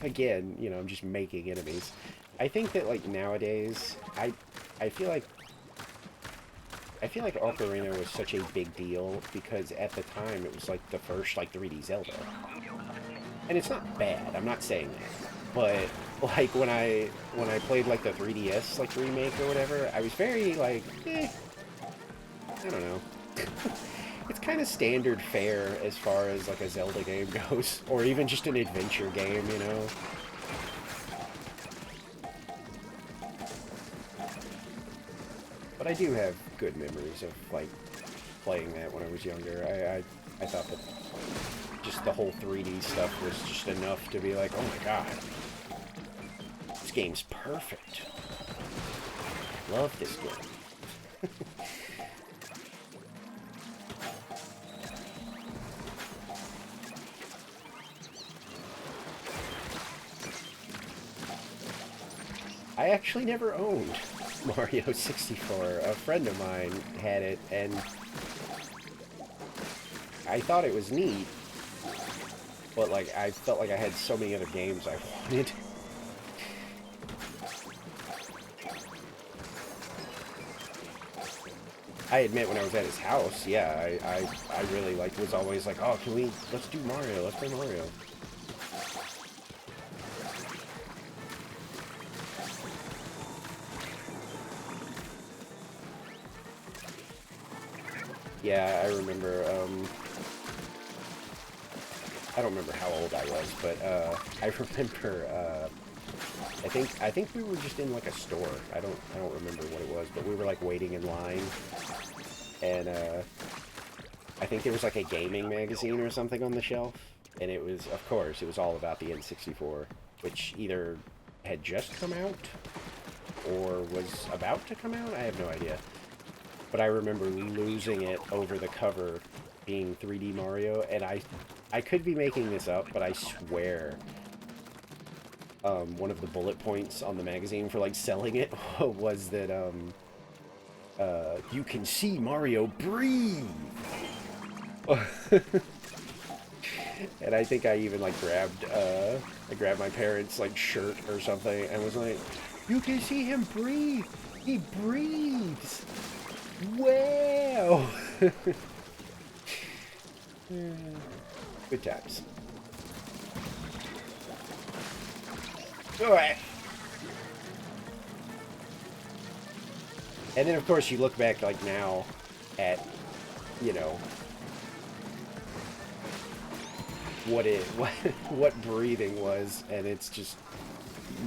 again, you know, I'm just making enemies. I think that, like, nowadays, I feel like Ocarina was such a big deal because at the time it was like the first like 3D Zelda. And it's not bad, I'm not saying that. But like when I played like the 3DS like remake or whatever, I was very like, I don't know. It's kind of standard fare as far as like a Zelda game goes, or even just an adventure game, you know. But I do have good memories of like playing that when I was younger. I thought that just the whole 3D stuff was just enough to be like, oh my god, this game's perfect. Love this game. I actually never owned Mario 64. A friend of mine had it, and I thought it was neat, But, like, I felt like I had so many other games I wanted. I admit, when I was at his house, yeah, I really, like, was always like, oh, let's do Mario, let's play Mario. Yeah, I remember, I don't remember how old I was, but, I remember, I think we were just in, like, a store. I don't remember what it was, but we were, like, waiting in line, and, I think there was, like, a gaming magazine or something on the shelf, and it was, of course, it was all about the N64, which either had just come out, or was about to come out? I have no idea. But I remember losing it over the cover being 3D Mario, and I could be making this up, but I swear one of the bullet points on the magazine for, like, selling it was that, you can see Mario breathe! And I think I even, like, I grabbed my parents', like, shirt or something and was like, you can see him breathe! He breathes! Wow! Good times. Alright. And then, of course, you look back, like, now at, you know, what breathing was, and it's just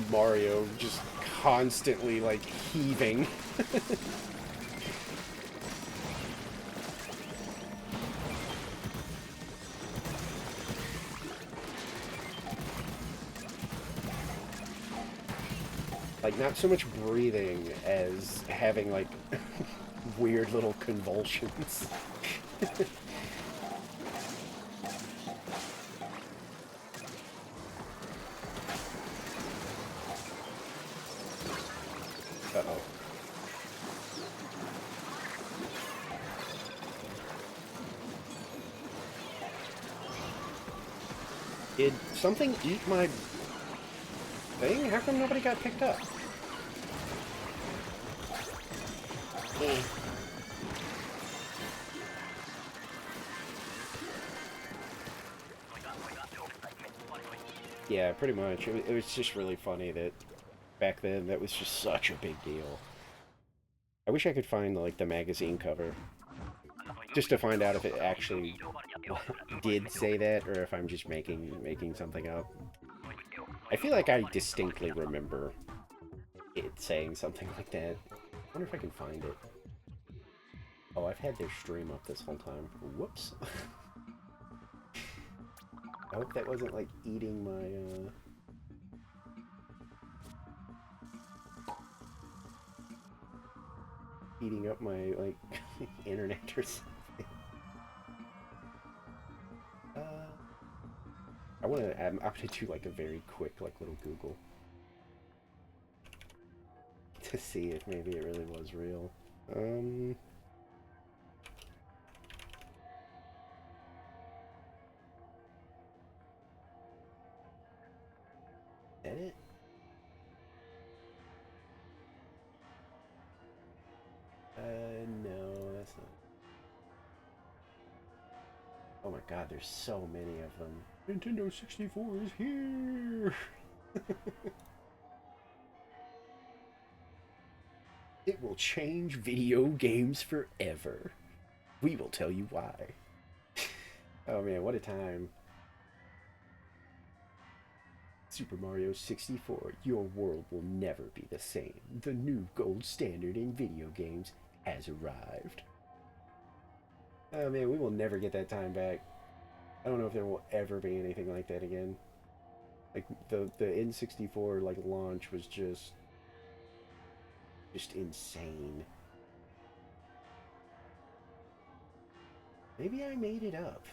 Mario just constantly, like, heaving. Like, not so much breathing as having, like, weird little convulsions. Uh-oh. Did something eat my thing? How come nobody got picked up? Yeah, pretty much. It was just really funny that back then that was just such a big deal. I wish I could find, like, the magazine cover just to find out if it actually did say that or if I'm just making something up. I feel like I distinctly remember it saying something like that. I wonder if I can find it. Oh, I've had their stream up this whole time. Whoops. I hope that wasn't, like, eating my, eating up my, like, internet or something. I'm gonna do, like, a very quick, like, little Google to see if maybe it really was real. Is that it? No, that's not. Oh my god, there's so many of them. Nintendo 64 is here! It will change video games forever. We will tell you why. Oh man, what a time. Super Mario 64, your world will never be the same. The new gold standard in video games has arrived. Oh man, we will never get that time back. I don't know if there will ever be anything like that again. Like, the N64, like, launch was just insane. Maybe I made it up.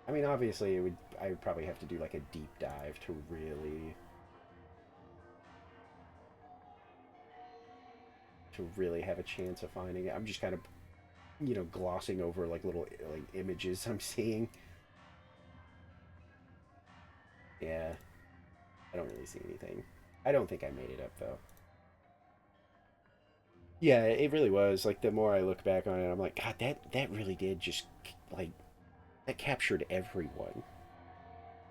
I mean, obviously, I would probably have to do, like, a deep dive to really have a chance of finding it. I'm just kind of, you know, glossing over, like, little, like, images I'm seeing. Yeah, I don't really see anything. I don't think I made it up though. Yeah, it really was. Like the more I look back on it, I'm like, God, that really did just like that captured everyone.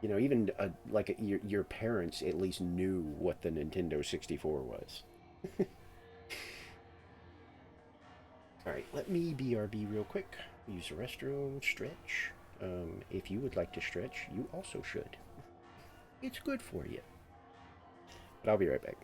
You know, even like your parents at least knew what the Nintendo 64 was. All right, let me BRB real quick. Use the restroom, stretch. If you would like to stretch, you also should. It's good for you. But I'll be right back.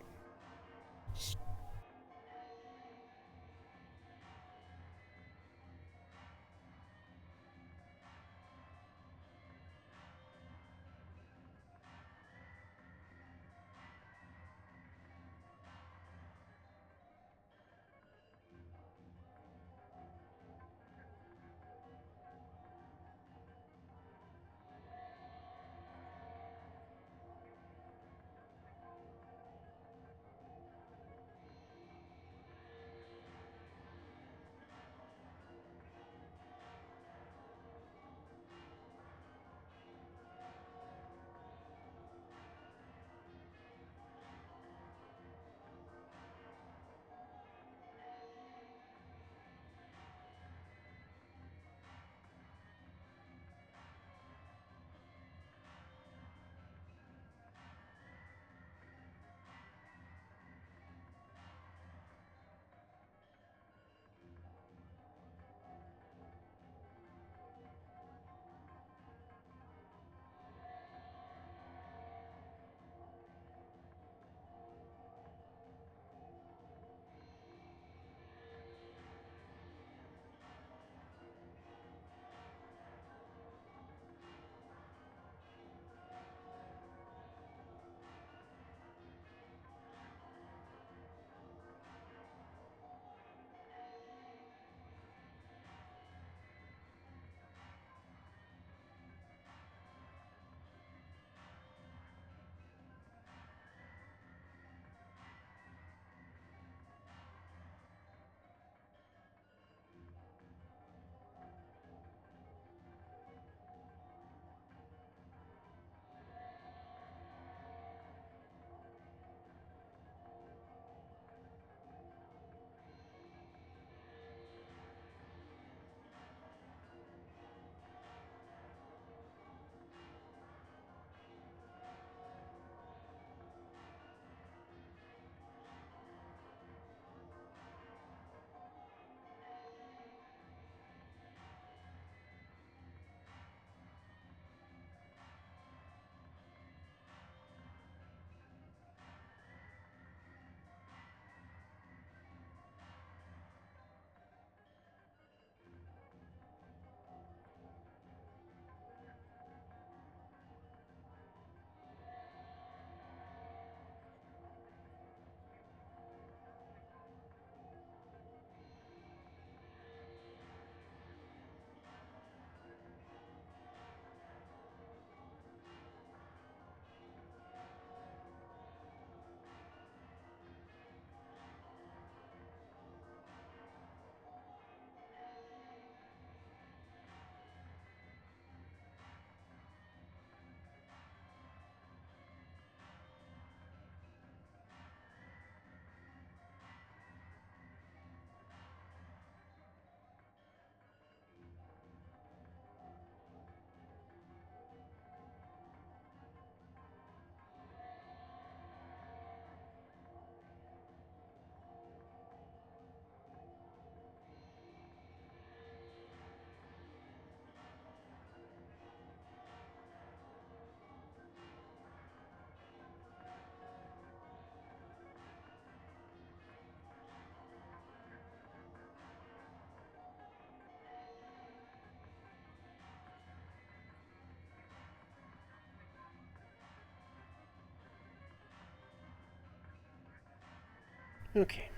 Okay,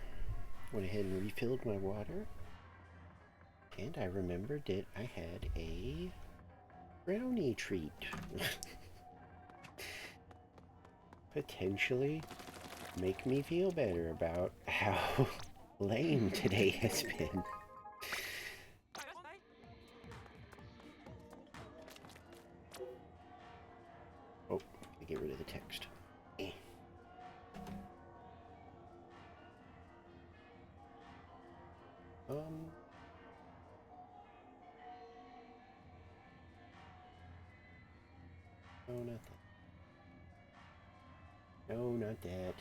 went ahead and refilled my water, and I remembered that I had a brownie treat. Potentially make me feel better about how lame today has been. Oh, get rid of the text. Eh. Um. No, not that. No, not that.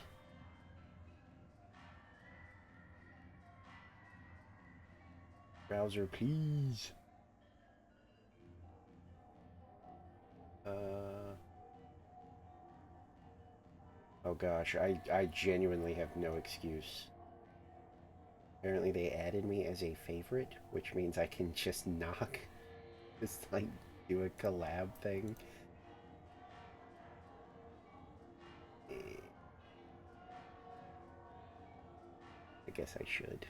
Browser, please. Oh gosh, I genuinely have no excuse. Apparently they added me as a favorite, which means I can just knock. Just like do a collab thing. Eh, I guess I should.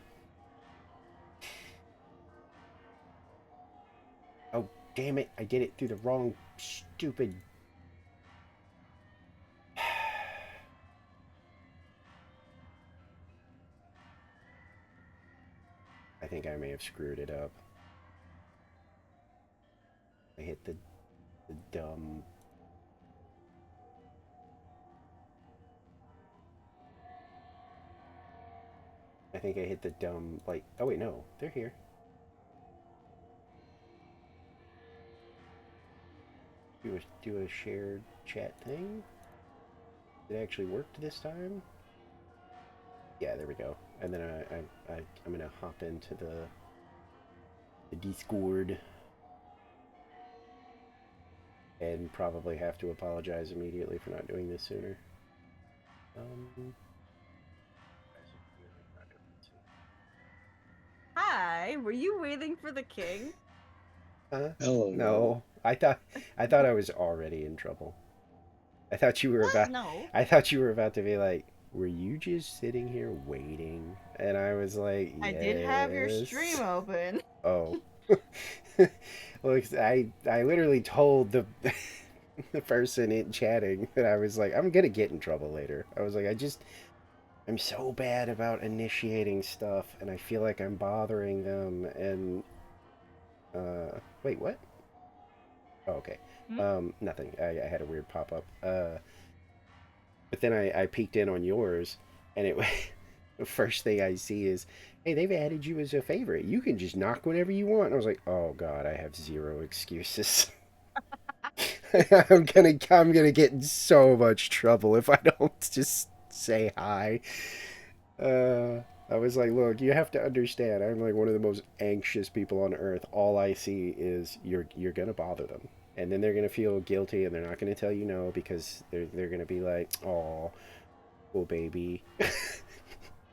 Oh, damn it. I did it through the wrong stupid... I think I may have screwed it up. I hit the dumb... I think I hit the dumb, like... Oh, wait, no. They're here. Do a shared chat thing? It actually worked this time? Yeah, there we go. And then I'm gonna hop into the Discord and probably have to apologize immediately for not doing this sooner. Hi, were you waiting for the king? No, I thought I was already in trouble. I thought you were What? about No. I thought you were about to be like, were you just sitting here waiting? And I was like, I did have your yes. stream open. Oh. Look, I literally told the the person in chatting that I was like, I'm gonna get in trouble later. I was like, I'm so bad about initiating stuff, and I feel like I'm bothering them. And wait, what? Oh, okay. Hmm? Nothing. I had a weird pop up. But then I peeked in on yours, and it the first thing I see is, hey, they've added you as a favorite. You can just knock whenever you want. And I was like, oh god, I have zero excuses. I'm gonna get in so much trouble if I don't just say hi. I was like, look, you have to understand. I'm like one of the most anxious people on earth. All I see is you're gonna bother them, and then they're gonna feel guilty, and they're not gonna tell you no because they're gonna be like, oh, oh baby.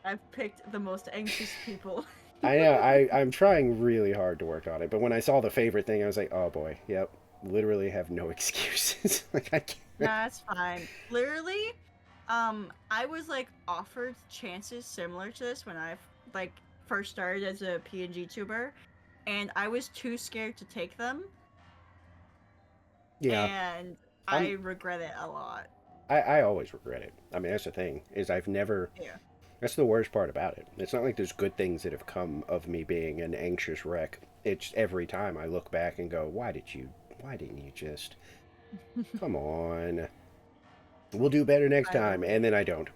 I've picked the most anxious people. I know. I'm trying really hard to work on it, but when I saw the favorite thing, I was like, oh boy, yep. Literally have no excuses. Like I can't. That's fine. Literally, I was like offered chances similar to this when I like first started as a PNG tuber, and I was too scared to take them, Yeah, and I I'm. regret it a lot. I always regret it. I mean, that's the thing is I've never. Yeah. That's the worst part about it. It's not like there's good things that have come of me being an anxious wreck. It's every time I look back and go, why didn't you just, come on. We'll do better next By the time. way, And then I don't.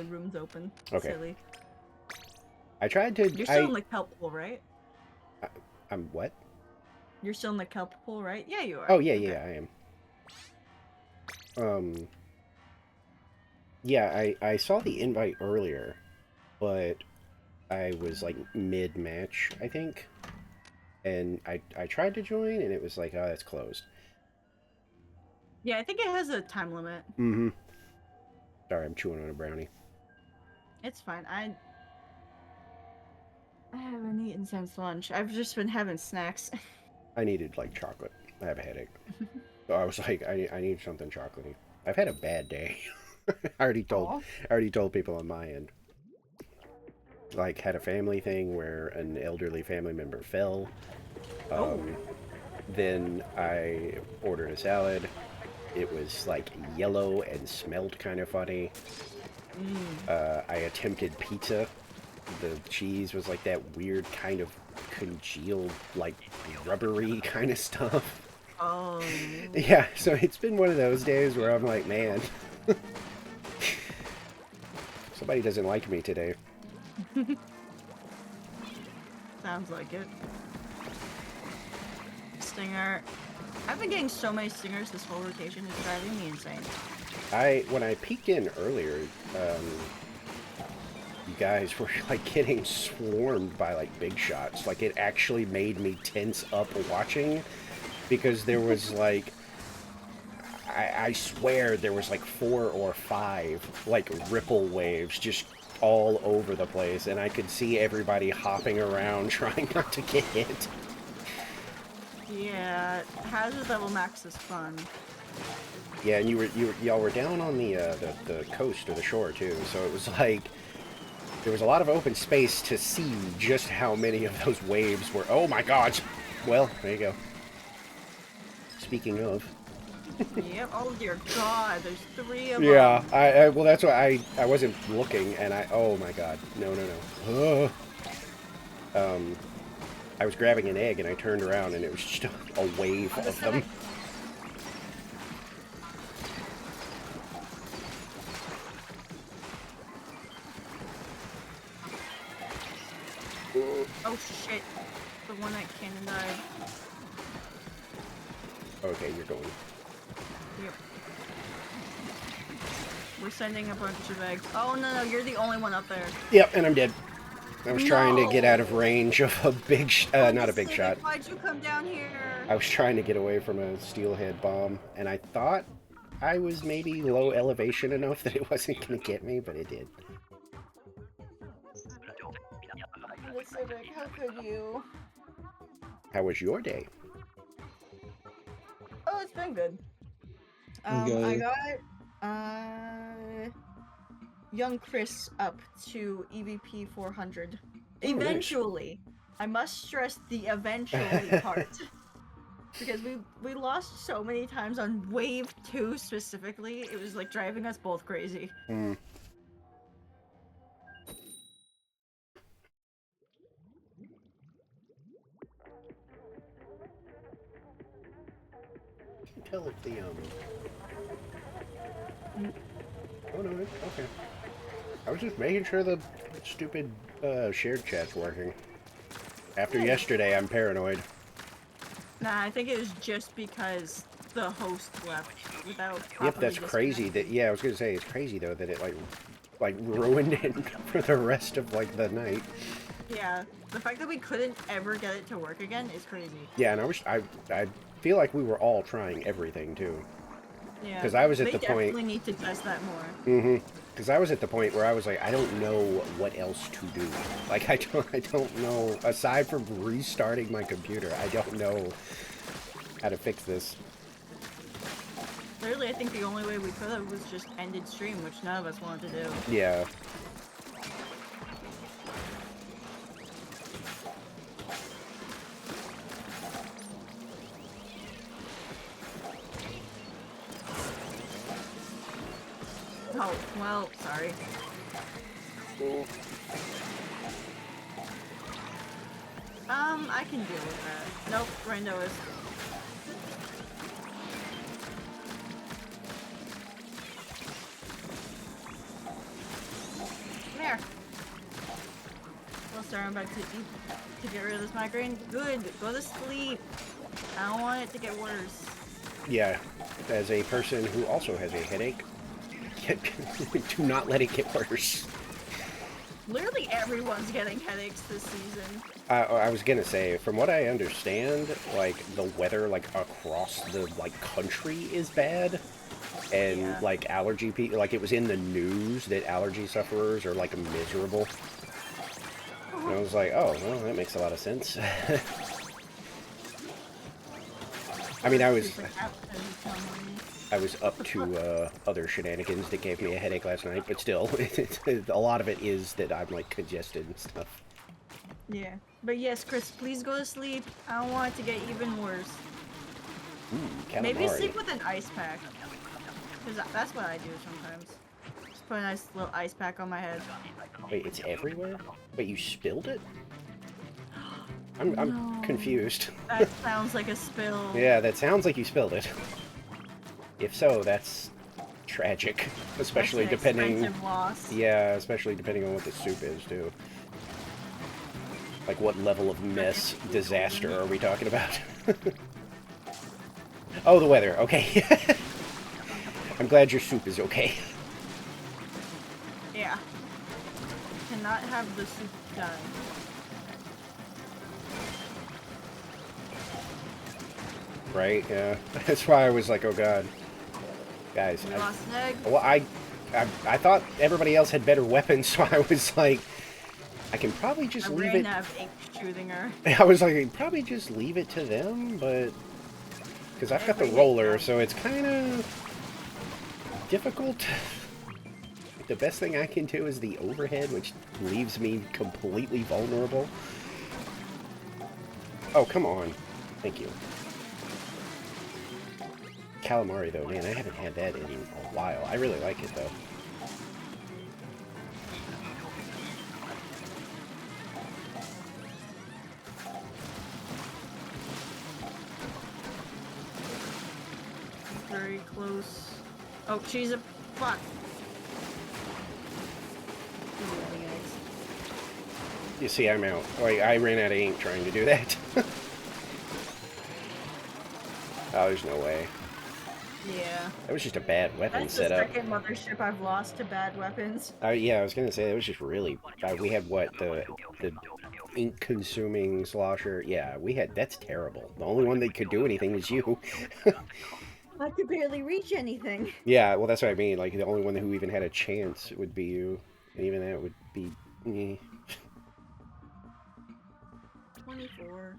room's open. Okay. Silly. I tried to, You're still in the kelp pool, right? I, I'm what? You're still in the kelp pool, right? Yeah, you are. Oh, yeah, Okay. yeah, I am. Yeah, I saw the invite earlier, but I was like mid-match, I think. And I tried to join, and it was like, oh, that's closed. Yeah, I think it has a time limit. Mm-hmm. Sorry, I'm chewing on a brownie. It's fine. I haven't eaten since lunch. I've just been having snacks. I needed like chocolate. I have a headache. So I was like, I need something chocolatey. I've had a bad day. Aw. I already told people on my end. Like had a family thing where an elderly family member fell. Oh. Then I ordered a salad. It was like yellow and smelled kind of funny. I attempted pizza. The cheese was like that weird kind of congealed, like rubbery kind of stuff. Oh. Yeah, so it's been one of those days where I'm like, man, somebody doesn't like me today. Sounds like it. Stinger. I've been getting so many stingers this whole rotation, it's driving me insane. When I peeked in earlier, you guys were like getting swarmed by like big shots. Like it actually made me tense up watching because there was like, I swear there was like 4 or 5 like ripple waves just all over the place, and I could see everybody hopping around trying not to get hit. Yeah, hazard level max is fun. Yeah, and y'all were down on the coast or the shore too, so it was like there was a lot of open space to see just how many of those waves were. Oh my God! Well, there you go. Speaking of. Yep. Oh dear God, there's 3 of Yeah, them. well, that's why I wasn't looking, and oh my God, no. I was grabbing an egg, and I turned around, and it was just a wave of them. Oh shit, the one that cannon died. Okay, you're going. Yep. We're sending a bunch of eggs. Oh no, you're the only one up there. Yep, and I'm dead. I was trying to get out of No! range of a big, not a big shot. Why'd you come down here? I was trying to get away from a steelhead bomb, and I thought I was maybe low elevation enough that it wasn't going to get me, but it did. The Civic, how could you? How was your day? Oh, it's been good. Okay. I got young Chris up to EVP 400. Oh, Eventually. Nice. I must stress the eventually part. Because we lost so many times on wave 2 specifically, it was like driving us both crazy. Hmm. Tell if the Oh no, okay. I was just making sure the stupid shared chat's working. After yesterday, I'm paranoid. Nah, I think it was just because the host left without. Yep, that's crazy. That yeah, I was gonna say it's crazy though that it like ruined it for the rest of like the night. Yeah, the fact that we couldn't ever get it to work again is crazy. Yeah, and I feel like we were all trying everything too. Yeah, because I was at the point. They definitely need to test that more. Mm-hmm. Because I was at the point where I was like, I don't know what else to do. Like I don't know, aside from restarting my computer, I don't know how to fix this. Literally, I think the only way we could have was just ended stream, which none of us wanted to do. Yeah. Oh, well, sorry. Cool. I can deal with that. Nope, Rando is. Come here. Well, sorry, I'm about to get rid of this migraine. Good, go to sleep. I don't want it to get worse. Yeah, as a person who also has a headache, do not let it get worse. Literally everyone's getting headaches this season. I was gonna say, from what I understand, like the weather like across the like country is bad, and Yeah. like allergy people, like it was in the news that allergy sufferers are like miserable. And I was like, oh, well, that makes a lot of sense. I mean, I was up to other shenanigans that gave me a headache last night, but still, a lot of it is that I'm like congested and stuff. Yeah, but yes, Chris, please go to sleep. I don't want it to get even worse. Calamari. Maybe sleep with an ice pack, because that's what I do sometimes. Just put a nice little ice pack on my head. Wait, it's everywhere? Wait, you spilled it? I'm confused. That sounds like a spill. Yeah, that sounds like you spilled it. If so, that's tragic. Especially That's an depending... expensive loss. Yeah, especially depending on what the soup is, too. Like, what level of mess disaster are we talking about? Oh, the weather. Okay. I'm glad your soup is okay. Yeah. Cannot have the soup done. Right? Yeah. That's why I was like, oh god. Guys. We lost an egg. Well, I thought everybody else had better weapons, so I was like, I can probably just leave it. I ran out of ink shooting her. I was like, I can probably just leave it to them, but... Because I've got the roller, so it's kind of difficult. The best thing I can do is the overhead, which leaves me completely vulnerable. Oh, come on. Thank you. Calamari, though, man, I haven't had that in a while. I really like it, though. Very close. Oh, she's a... Fuck. You see, I'm out. Like, I ran out of ink trying to do that. Oh, there's no way. Yeah. That was just a bad weapon That's the setup. second mothership I've lost to bad weapons. Yeah, I was gonna say, that was just really... we had, what, the ink-consuming slosher? Yeah, we had... That's terrible. The only one that could do anything was you. I could barely reach anything. Yeah, well, that's what I mean. Like, the only one who even had a chance would be you. And even that would be... 24.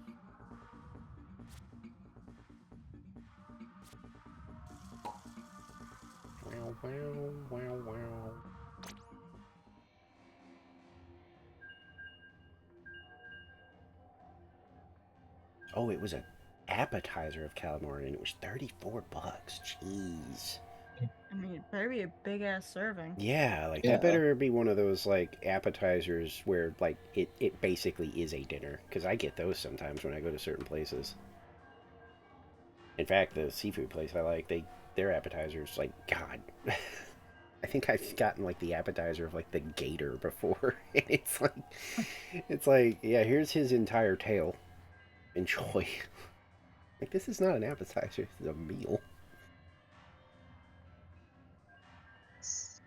Wow, wow, wow, wow. Oh, it was an appetizer of calamari, and it was $34. Jeez. I mean, it better be a big-ass serving. Yeah, like, Yeah. that better be one of those, like, appetizers where, like, it basically is a dinner. Because I get those sometimes when I go to certain places. In fact, the seafood place I like, their appetizers, like, God. I think I've gotten, like, the appetizer of, like, the gator before. And it's like, yeah, here's his entire tail. Enjoy. Like, this is not an appetizer, this is a meal.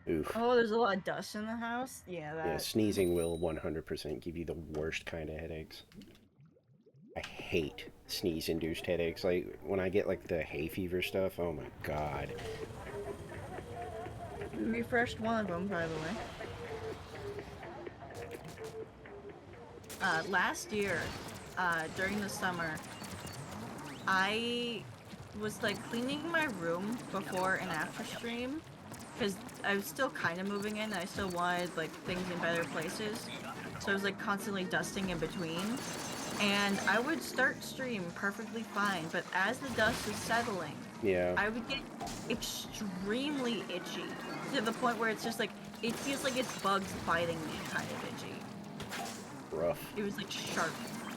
Oof. Oh, there's a lot of dust in the house? Yeah, that... Yeah, sneezing will 100% give you the worst kind of headaches. I hate sneeze-induced headaches. Like, when I get, like, the hay fever stuff, oh my god. We refreshed one of them, by the way. Last year, during the summer, I was, like, cleaning my room before and after stream. Because I was still kind of moving in, and I still wanted, like, things in better places. So I was, like, constantly dusting in between. And I would start stream perfectly fine, but as the dust was settling, Yeah. I would get extremely itchy. To the point where it's just, like, it feels like it's bugs biting me kind of itchy. Rough. It was, like, sharp.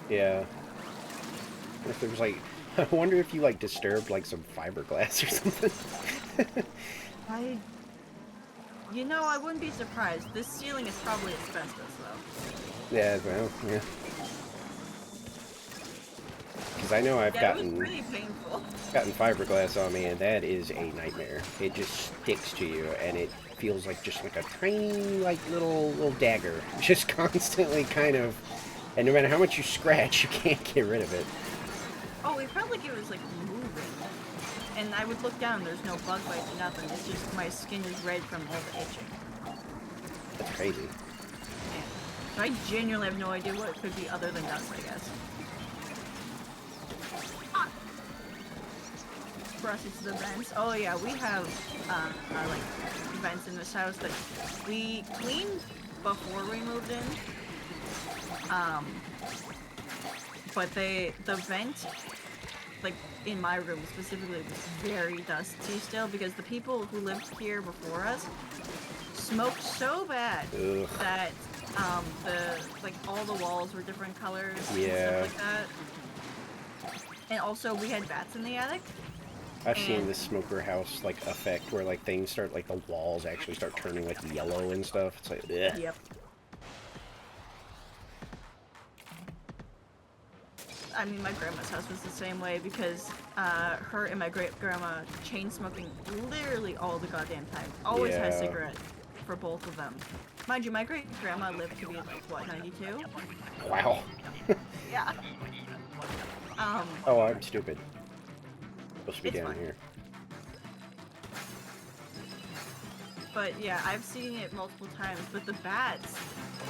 Yeah. If there was, like... I wonder if you, like, disturbed, like, some fiberglass or something. You know, I wouldn't be surprised. This ceiling is probably asbestos, though. Yeah, well, yeah. Because I know I've It was pretty painful. gotten fiberglass on me, and that is a nightmare. It just sticks to you, and it feels like just like a tiny, like, little dagger. Just constantly kind of... And no matter how much you scratch, you can't get rid of it. Oh, it felt like it was, like, moving. And I would look down, there's no bug bites or nothing. It's just my skin is red from all the itching. That's crazy. Yeah. So I genuinely have no idea what it could be other than dust, I guess. For us, it's the vents. Oh yeah, we have, like, vents in this house that we cleaned before we moved in. But the vent, like, in my room specifically, was very dusty still because the people who lived here before us smoked so bad Ugh. that like all the walls were different colors and Yeah. stuff like that. And also we had bats in the attic. I've seen the smoker house like effect where like things start like the walls actually start turning like yellow and stuff. It's like ugh. Yep. I mean, my grandma's house was the same way because her and my great-grandma chain smoking literally all the goddamn time. Always had a Yeah. cigarette for both of them. Mind you, my great-grandma lived to be like, what, 92? Wow. Yeah. Oh, I'm stupid. Supposed to be It's down fine. here. But yeah, I've seen it multiple times. But the bats,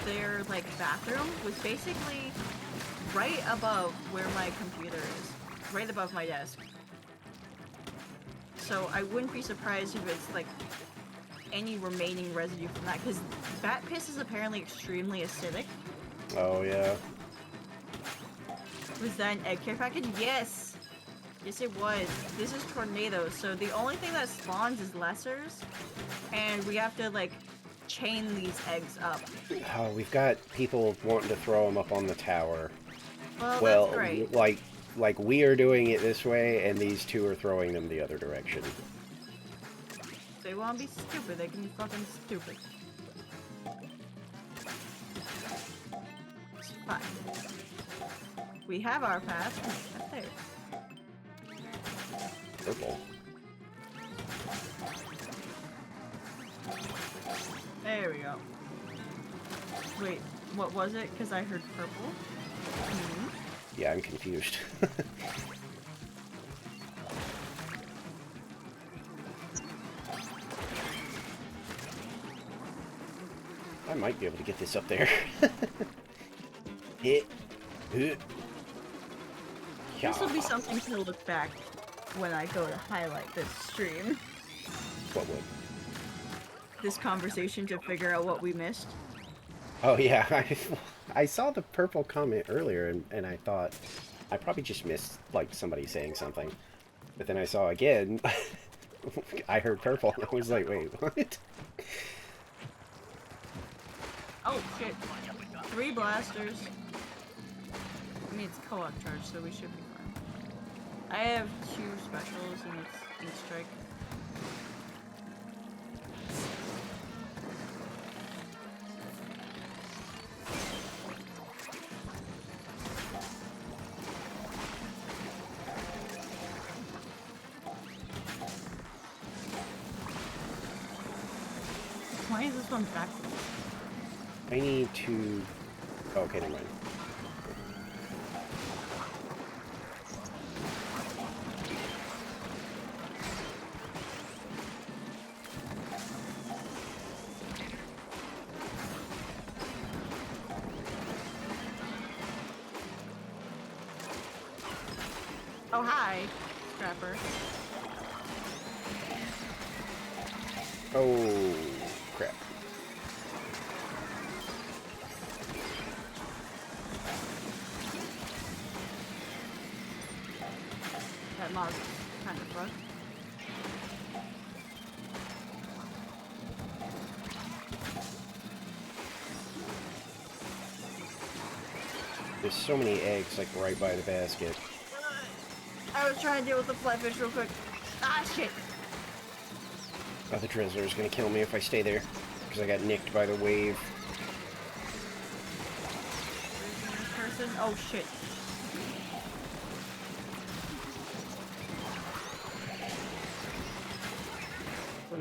their like bathroom was basically right above where my computer is, right above my desk. So I wouldn't be surprised if it's like any remaining residue from that, because bat piss is apparently extremely acidic. Oh yeah. Was that an egg care package? Yes! Yes, it was. This is tornadoes, so the only thing that spawns is lessers, and we have to, like, chain these eggs up. Oh, we've got people wanting to throw them up on the tower. Well, that's great. like we are doing it this way, and these two are throwing them the other direction. If they want to be stupid, they can be fucking stupid. It's fine. We have our path. Up there. Purple. There we go. Wait, what was it? Because I heard purple. Yeah, I'm confused. I might be able to get this up there. Hit. Hit. This will be something to look back when I go to highlight this stream. What would? This conversation to figure out what we missed. Oh yeah, I saw the purple comment earlier and I thought I probably just missed like somebody saying something. But then I saw again, I heard purple and I was like, wait, what? Oh shit. 3 blasters. I mean, it's co-op charge, so we should be fine. I have 2 specials and it's ink strike. Why is this one backwards? I need to... Oh, okay, never mind. Oh, hi, Scrapper. Oh, crap. That mod's kind of fucked. There's so many eggs like right by the basket. I was trying to deal with the flatfish real quick. Ah, shit! Oh, the drizzler's gonna kill me if I stay there. Because I got nicked by the wave. Person? Oh, shit.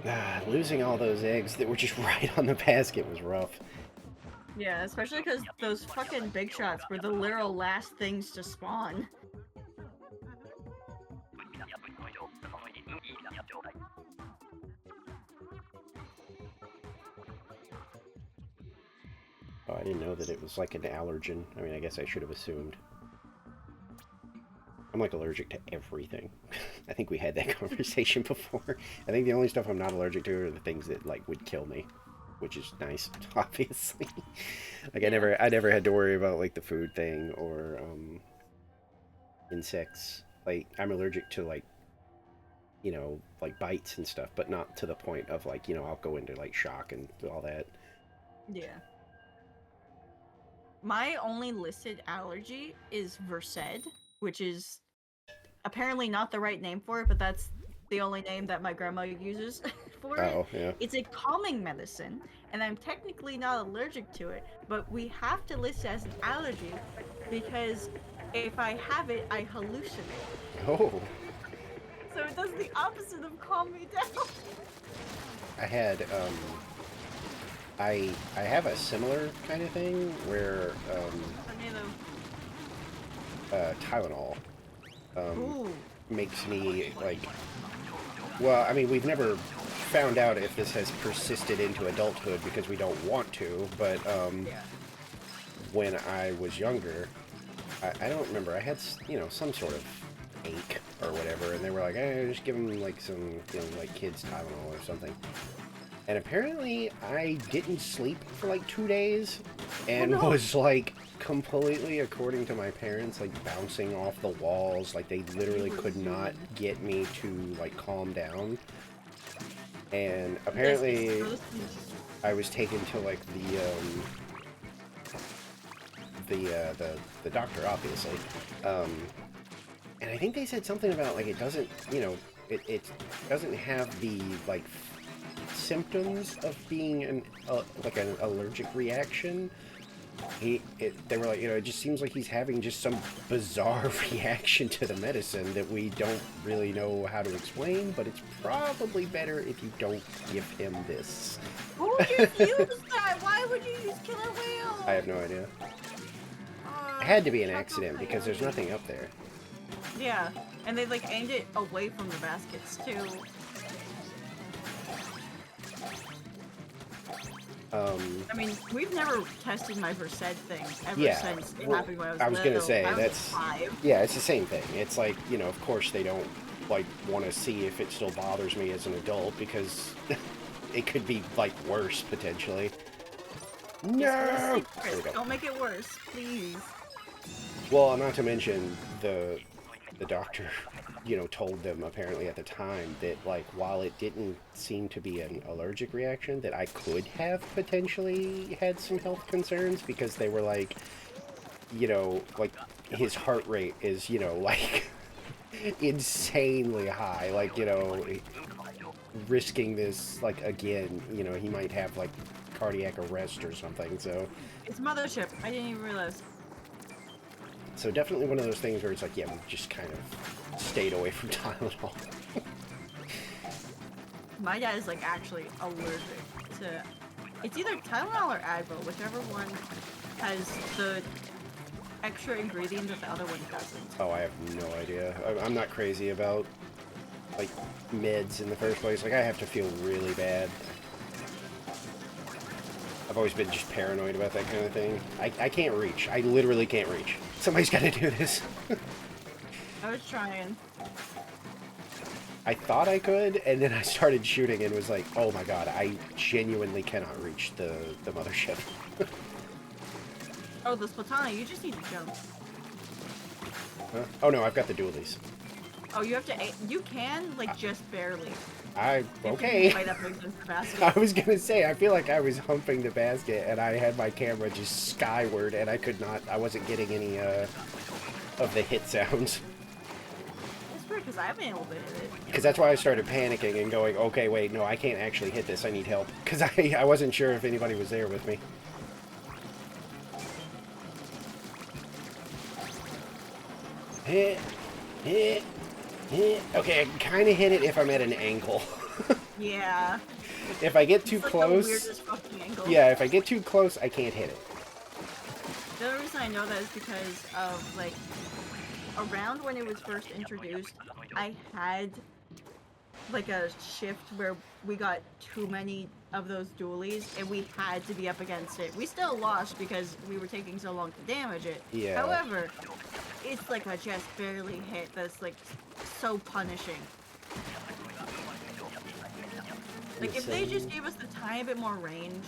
Ah, losing all those eggs that were just right on the basket was rough. Yeah, especially because those fucking big shots were the literal last things to spawn. Oh, I didn't know that it was like an allergen. I mean, I guess I should have assumed. I'm like allergic to everything. I think we had that conversation before. I think the only stuff I'm not allergic to are the things that like would kill me, which is nice, obviously. Like I never had to worry about like the food thing or insects. Like I'm allergic to like, you know, like bites and stuff, but not to the point of like, you know, I'll go into like shock and all that. Yeah. my only listed allergy is Versed, which is apparently not the right name for it, but that's the only name that my grandma uses for it. Oh, yeah. It's a calming medicine, and I'm technically not allergic to it, but we have to list it as an allergy because if I have it, I hallucinate. Oh, So it does the opposite of calm me down. I had, I have a similar kind of thing where, Tylenol, Ooh. makes me, like, well, I mean, we've never found out if this has persisted into adulthood because we don't want to, but, Yeah. when I was younger, I don't remember, I had, you know, some sort of ache or whatever, and they were like, just give them, like, some, you know, like, kids Tylenol or something. And apparently, I didn't sleep for, like, 2 days, and was, like, completely, according to my parents, like, bouncing off the walls, like, they literally could not get me to, like, calm down. And apparently, I was taken to, like, the doctor, obviously, and I think they said something about, like, it doesn't, you know, it doesn't have the, like, symptoms of being like an allergic reaction. They were like, you know, it just seems like he's having just some bizarre reaction to the medicine that we don't really know how to explain, but it's probably better if you don't give him this. Who just used that? Why would you use killer whale? I have no idea. It had to be an accident because there's nothing up there. Yeah, and they like aimed it away from the baskets too. I mean, we've never tested my Versed thing ever since it happened when I was little. I was gonna say, I was that's 5. Yeah, it's the same thing. It's like, you know, of course they don't, like, want to see if it still bothers me as an adult because it could be, like, worse, potentially. No! There we go. Don't make it worse, please. Well, not to mention, the doctor, you know, told them apparently at the time that, like, while it didn't seem to be an allergic reaction, that I could have potentially had some health concerns because they were like, you know, like, his heart rate is, you know, like, insanely high. Like, you know, risking this, like, again, you know, he might have, like, cardiac arrest or something, so... It's mothership. I didn't even realize. So definitely one of those things where it's like, yeah, we've just kind of stayed away from Tylenol. My dad is, like, actually allergic to... It's either Tylenol or Advil, whichever one has the extra ingredient that the other one doesn't. Oh, I have no idea. I'm not crazy about, like, meds in the first place. Like, I have to feel really bad. I've always been just paranoid about that kind of thing. I can't reach. I literally can't reach. Somebody's got to do this. I was trying. I thought I could, and then I started shooting and was like, oh my god, I genuinely cannot reach the mothership. Oh, the Splatana, you just need to jump. Huh? Oh no, I've got the dualies. Oh, you have to... You can, like, just barely. Okay. Right up against the basket. I was gonna say, I feel like I was humping the basket and I had my camera just skyward and I wasn't getting any of the hit sounds. It's weird because I haven't been able to hit it. Because that's why I started panicking and going, okay, wait, no, I can't actually hit this, I need help. Because I wasn't sure if anybody was there with me. Hit, hit, hit. Okay, I can kind of hit it if I'm at an angle. Yeah. If I get too It's like close... the weirdest fucking angle. Yeah, if I get too close, I can't hit it. The only reason I know that is because of, like, around when it was first introduced, I had, like, a shift where we got too many of those dualies, and we had to be up against it. We still lost because we were taking so long to damage it. Yeah. However, it's like a just barely hit that's, like, so punishing. Like, if they just gave us a tiny bit more range,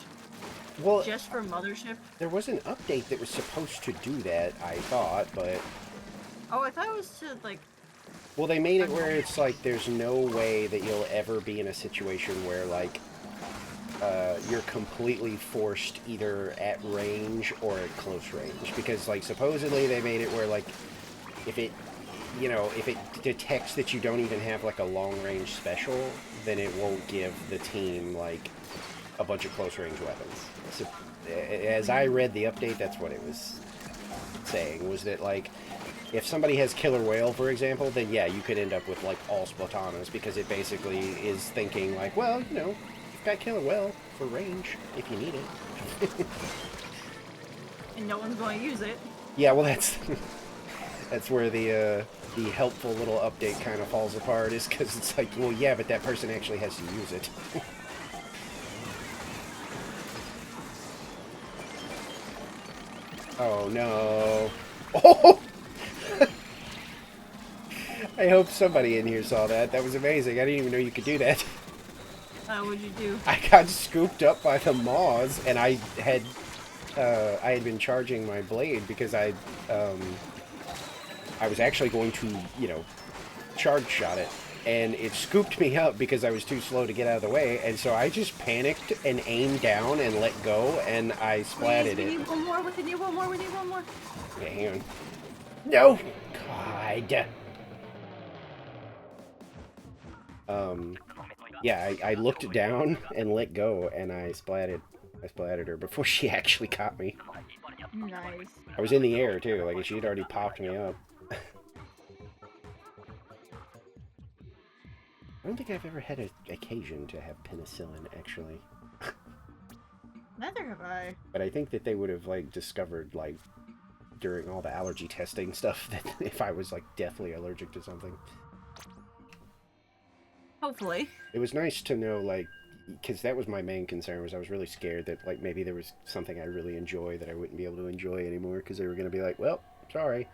well, just for Mothership. There was an update that was supposed to do that, I thought, but... Oh, I thought it was to, like... Well, they made it where it's like, there's no way that you'll ever be in a situation where, like, you're completely forced either at range or at close range, because like supposedly they made it where like if it if it detects that you don't even have like a long range special, then it won't give the team like a bunch of close range weapons. So, as I read the update, that's what it was saying, was that like if somebody has Killer Whale, for example, then yeah, you could end up with like all Splatanas, because it basically is thinking like, well, you've got Killer Whale for range if you need it. And no one's going to use it. Yeah, well, that's where the helpful little update kind of falls apart, is because it's like, well, yeah, but that person actually has to use it. Oh no! Oh! I hope somebody in here saw that. That was amazing. I didn't even know you could do that. What'd you do? I got scooped up by the maws, and I had been charging my blade because I was actually going to, charge shot it, and it scooped me up because I was too slow to get out of the way, and so I just panicked and aimed down and let go, and I splatted Please, it. we need one more, we need one more, we need one more. Yeah, hang on. No! God. Yeah, I looked down and let go, and I splatted her before she actually caught me. Nice. I was in the air, too, like she had already popped me up. I don't think I've ever had an occasion to have penicillin, actually. Neither have I. But I think that they would have, like, discovered, like, during all the allergy testing stuff, that if I was, like, deathly allergic to something. Hopefully. It was nice to know, like, because that was my main concern, was I was really scared that, like, maybe there was something I really enjoy that I wouldn't be able to enjoy anymore, because they were going to be like, well, sorry.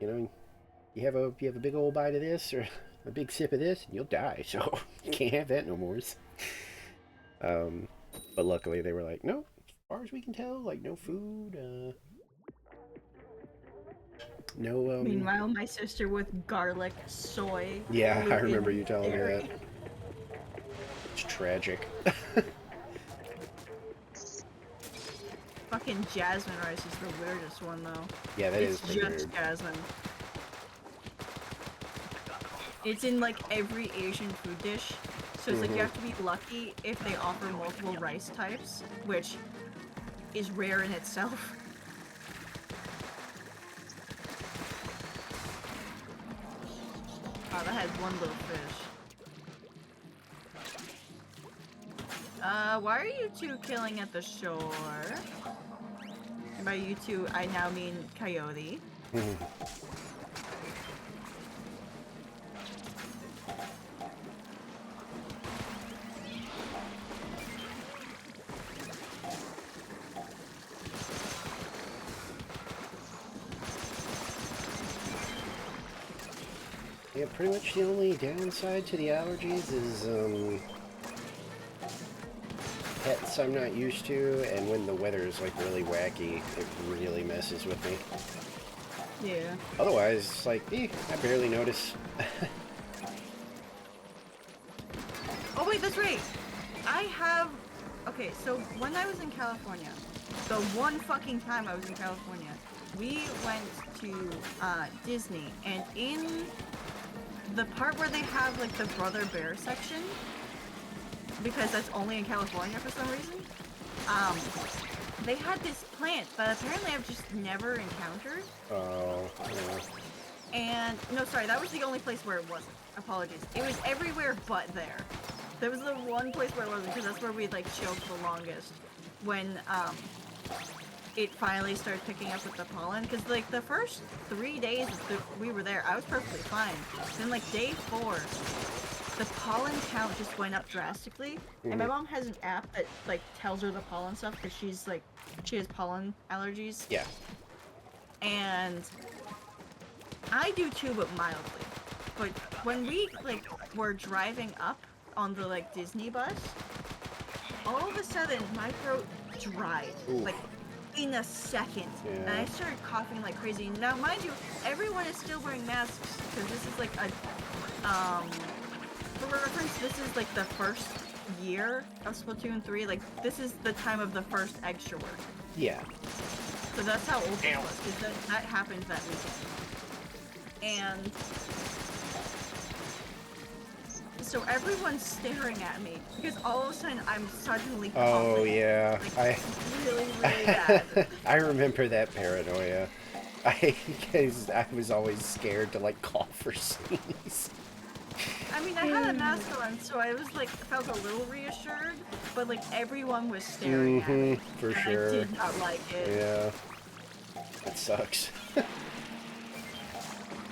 You have a big old bite of this, or a big sip of this, and you'll die, so you can't have that no more. But luckily they were like, no, as far as we can tell, like, no food, no, Meanwhile, my sister with garlic, soy. Yeah, I gluten, remember you telling me dairy. that. It's tragic. Fucking jasmine rice is the weirdest one, though. Yeah, that is It's pretty just weird. jasmine. It's in like every Asian food dish, so it's like you have to be lucky if they offer multiple rice types, which is rare in itself. Oh, that has one little fish. Why are you two killing at the shore? And by you two, I now mean Coyote. Yeah, pretty much the only downside to the allergies is, pets I'm not used to, and when the weather is, like, really wacky, it really messes with me. Yeah. Otherwise, it's like, I barely notice. Oh wait, that's right. Okay, so when I was in California, the one fucking time I was in California, we went to Disney, and in the part where they have like the Brother Bear section, because that's only in California for some reason, they had this plant that apparently I've just never encountered. Oh, yeah. And no, sorry, that was the only place where it wasn't. Apologies. It was everywhere but there. There was the one place where it wasn't, because that's where we like chilled the longest. When it finally started picking up with the pollen, because like the first 3 days we were there, I was perfectly fine. Then like day 4, the pollen count just went up drastically. And my mom has an app that like tells her the pollen stuff, because she has pollen allergies. Yeah. And I do too, but mildly. But when we like were driving up on the like Disney bus, all of a sudden my throat dried. Ooh. Like in a second. Yeah. And I started coughing like crazy. Now mind you, everyone is still wearing masks, because this is like a for reference, this is like the first year of Splatoon 3, like, this is the time of the first extra work. Yeah. So that's how old it was, because that happened that weekend. And so everyone's staring at me, because all of a sudden I'm suddenly Oh, coughing. yeah. Like, really, really bad. I remember that paranoia. Because I was always scared to, like, cough or sneeze. I mean, I had a mask on, so I was, like, felt a little reassured, but, like, everyone was staring at me. For and sure. I did not like it. Yeah. That sucks.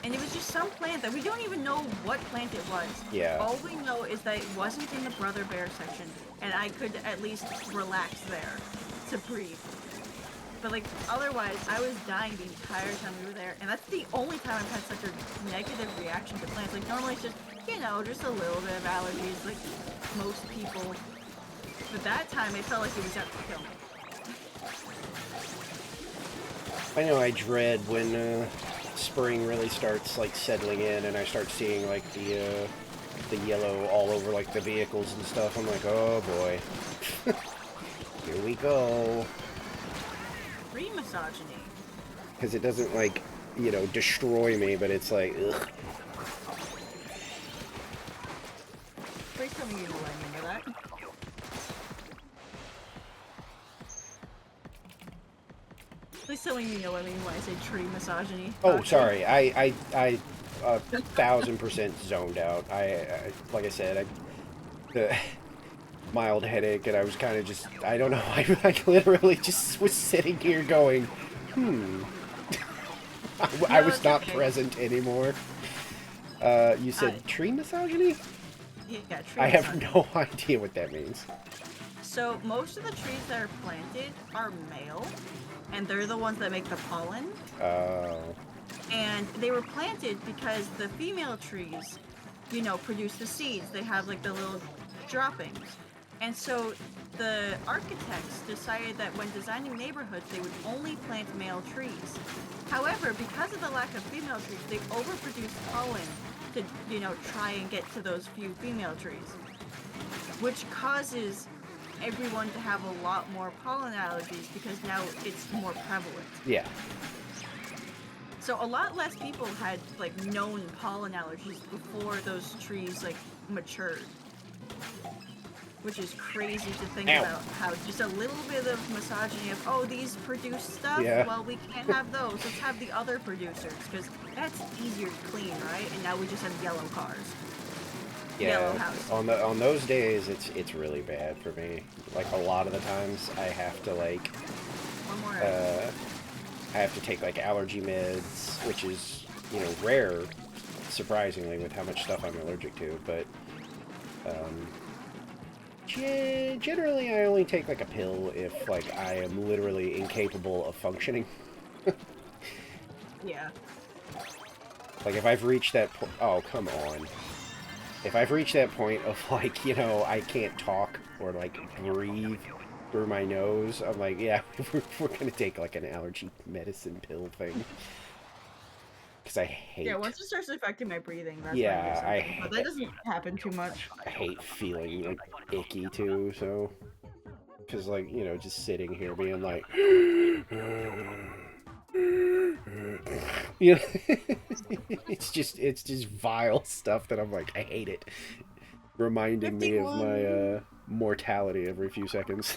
And it was just some plant that we don't even know what plant it was. Yeah. All we know is that it wasn't in the Brother Bear section, and I could at least relax there to breathe. But, like, otherwise, I was dying the entire time we were there, and that's the only time I've had such a negative reaction to plants. Like, normally it's just, you know, just a little bit of allergies, like most people. But that time, it felt like it was out to kill me. I know I dread when spring really starts like settling in, and I start seeing like the yellow all over like the vehicles and stuff. I'm like, oh boy, here we go. Free misogyny. Because it doesn't like, you know, destroy me, but it's like, ugh. Please tell me you know what I mean by that. Please tell me you know what I mean when I say tree misogyny. Oh, sorry. I 1000% zoned out. I like I said, the mild headache, and I was kind of just, I don't know, I literally just was sitting here going, I was not present anymore. You said tree misogyny? Yeah, tree I have misogyny. no idea what that means. So most of the trees that are planted are male, and they're the ones that make the pollen. Oh. And they were planted because the female trees, you know, produce the seeds. They have like the little droppings. And so the architects decided that when designing neighborhoods, they would only plant male trees. However, because of the lack of female trees, they overproduced pollen to, you know, try and get to those few female trees, which causes everyone to have a lot more pollen allergies because now it's more prevalent. Yeah. So a lot less people had like known pollen allergies before those trees like matured. Which is crazy to think about, how just a little bit of misogyny of, oh, these produce stuff, well, we can't have those, let's have the other producers, because that's easier to clean, right? And now we just have yellow cars. Yeah, yellow houses. on those days, it's really bad for me. Like, a lot of the times, I have to, like, One more. I have to take, like, allergy meds, which is, you know, rare, surprisingly, with how much stuff I'm allergic to, but, generally, I only take, like, a pill if, like, I am literally incapable of functioning. Yeah. Like, if I've reached that point... Oh, come on. If I've reached that point of, like, you know, I can't talk or, like, breathe through my nose, I'm like, yeah, we're gonna take, like, an allergy medicine pill thing. Because I hate... Yeah, once it starts affecting my breathing, that's yeah, when I do something. But that doesn't happen too much. I hate feeling, like, icky, too, so... Because, like, you know, just sitting here being like... You know, it's just vile stuff that I'm like, I hate it. Reminding 51. Me of my mortality every few seconds.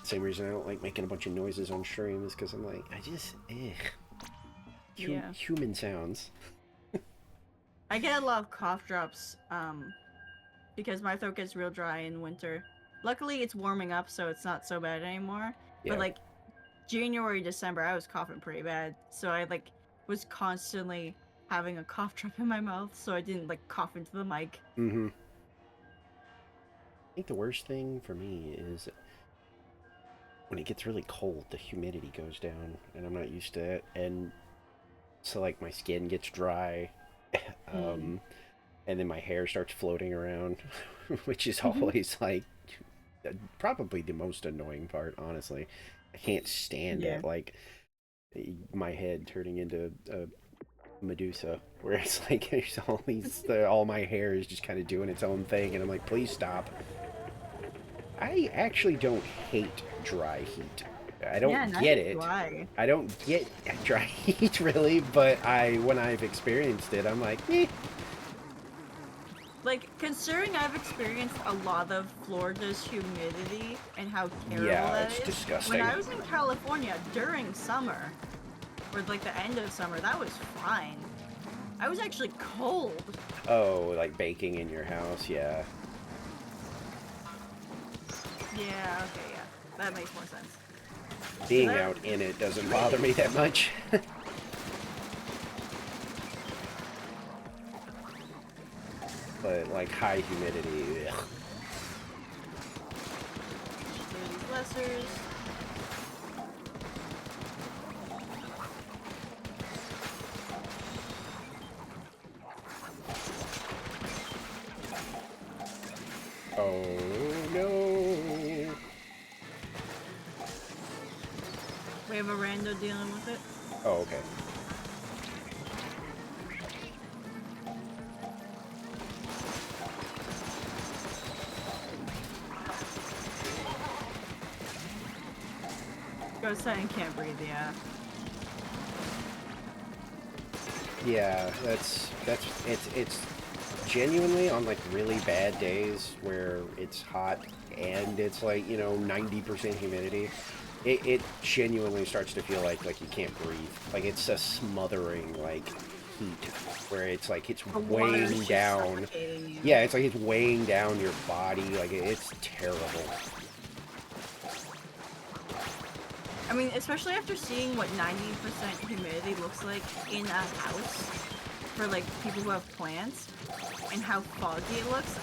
Same reason I don't like making a bunch of noises on stream is because I'm like, I just, human sounds. I get a lot of cough drops, because my throat gets real dry in winter. Luckily, it's warming up, so it's not so bad anymore. Yeah. But, like, January, December, I was coughing pretty bad. So I, like, was constantly having a cough drop in my mouth, so I didn't, like, cough into the mic. Mm-hmm. I think the worst thing for me is when it gets really cold, the humidity goes down, and I'm not used to it. And so, like, my skin gets dry, and then my hair starts floating around, which is always, like, probably the most annoying part, honestly. I can't stand it. Like, my head turning into a Medusa, where it's like there's all these, all my hair is just kind of doing its own thing, and I'm like, please stop. I actually don't hate dry heat. I don't Yeah, get neither it. do I. I don't get dry heat really, but when I've experienced it, I'm like, eh. Like, considering I've experienced a lot of Florida's humidity and how terrible Yeah, that it's is. disgusting. When I was in California during summer, or like the end of summer, that was fine. I was actually cold. Oh, like baking in your house, yeah. Yeah, okay, yeah. That makes more sense. Being That- out in it doesn't bother me that much. But like high humidity, ugh. There are these lessers. Oh no. We have a rando dealing with it. Oh, okay. Ghost Titan can't breathe, yeah. Yeah, it's genuinely on like really bad days where it's hot and it's like, 90% humidity. It genuinely starts to feel like you can't breathe. Like it's a smothering like heat where it's like it's The water's weighing just down. suffocating you. Yeah, it's like it's weighing down your body. Like it's terrible. I mean, especially after seeing what 90% humidity looks like in a house for like people who have plants and how foggy it looks.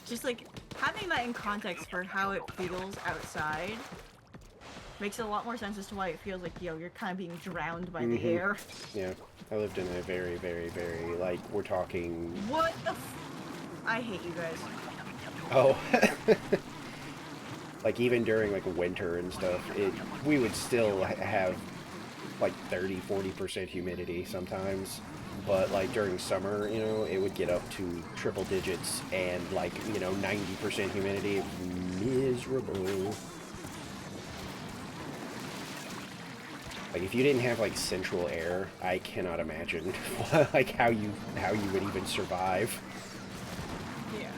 Just like having that in context for how it feels outside makes a lot more sense as to why it feels like, yo, you're kind of being drowned by the air. Yeah, I lived in a very, very, very, like, we're talking... What the I hate you guys. Oh. Like, even during, like, winter and stuff, we would still have, like, 30-40% humidity sometimes. But, like, during summer, it would get up to triple digits and, like, 90% humidity. Miserable. Like, if you didn't have, like, central air, I cannot imagine, like, how you would even survive. Yeah.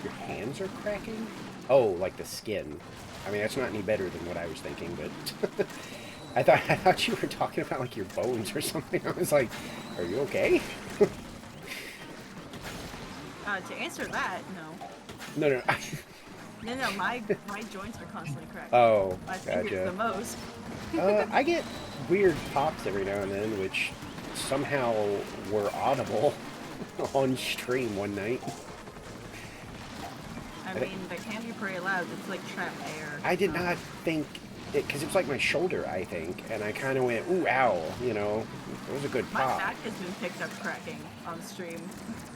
Your hands are cracking? Oh, like the skin. I mean, that's not any better than what I was thinking, but... I thought you were talking about, like, your bones or something. I was like, are you okay? To answer that, no. No. No, my joints are constantly cracking. Oh, My fingers gotcha. the most. I get weird pops every now and then, which somehow were audible on stream one night. I mean, they can't be pretty loud. It's like trapped air. I did not think it, because it was like my shoulder, I think, and I kind of went, ooh, ow, it was a good My pop. back has been picked up cracking on stream.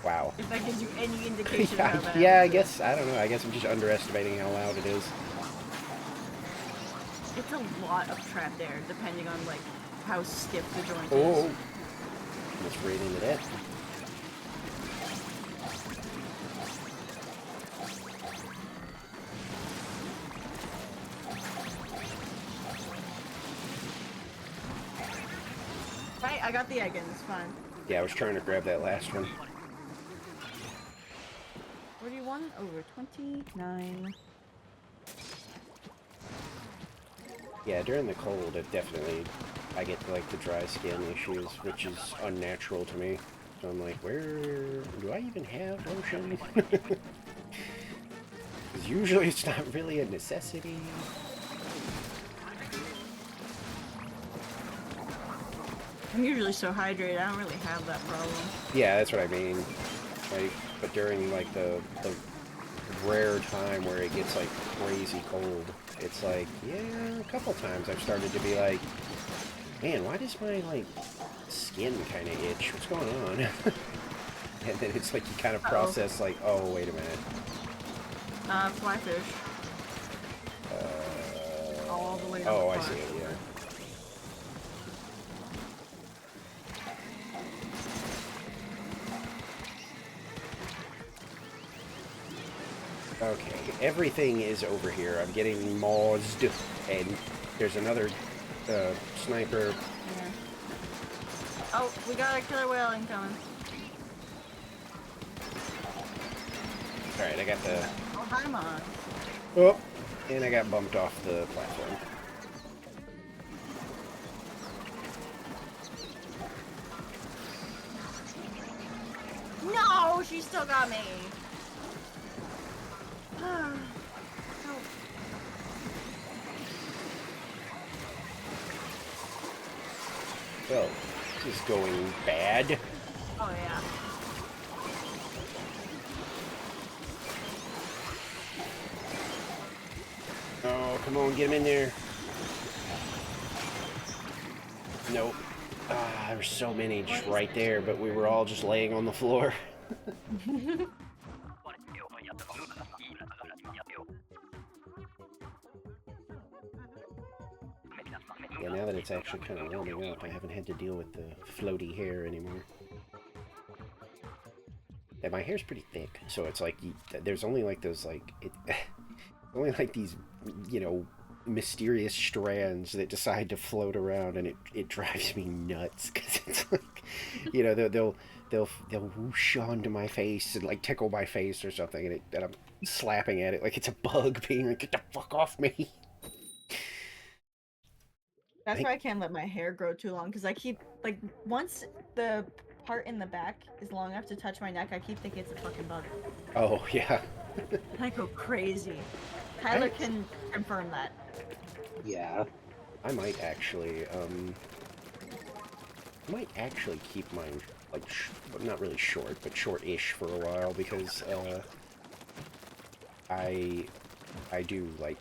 Wow. If that gives you any indication of how that Yeah, I is. guess, I don't know, I guess I'm just underestimating how loud it is. It's a lot of trapped air, depending on, like, how stiff the joint Oh, is. let's read into that. Right, I got the egg in, it's fine. Yeah, I was trying to grab that last one. 41 over 29. Yeah, during the cold, it definitely, I get like the dry skin issues, which is unnatural to me. So I'm like, where do I even have lotion? Because usually it's not really a necessity. I'm usually so hydrated, I don't really have that problem. Yeah, that's what I mean. Like, but during like the rare time where it gets like crazy cold, it's like, yeah, a couple times I've started to be like, man, why does my like skin kind of itch? What's going on? And then it's like you kind of process like, oh, wait a minute. Flyfish. wait on Oh, the I car. see it, yeah. Okay, everything is over here. I'm getting maused, and there's another sniper. Yeah. Oh, we got a killer whale incoming. Alright, I got the... Oh, hi, Mons. Oh, and I got bumped off the platform. No, she still got me. Well, this is going bad. Oh yeah. Oh, come on, get him in there. Nope. Ah, there were so many just right there, but we were all just laying on the floor. Yeah, now that it's actually kind of warming up, I haven't had to deal with the floaty hair anymore. And my hair's pretty thick, so it's like, there's only like those, like, only like these, you know, mysterious strands that decide to float around, and it drives me nuts, because it's like, you know, they'll whoosh onto my face and like tickle my face or something, and I'm slapping at it like it's a bug, being like, get the fuck off me. That's why I can't let my hair grow too long, because I keep, like, once the part in the back is long enough to touch my neck, I keep thinking it's a fucking bug. Oh, yeah. I go crazy. Tyler can confirm that. Yeah. I might actually keep mine, like, not really short, but short-ish for a while, because, I do, like,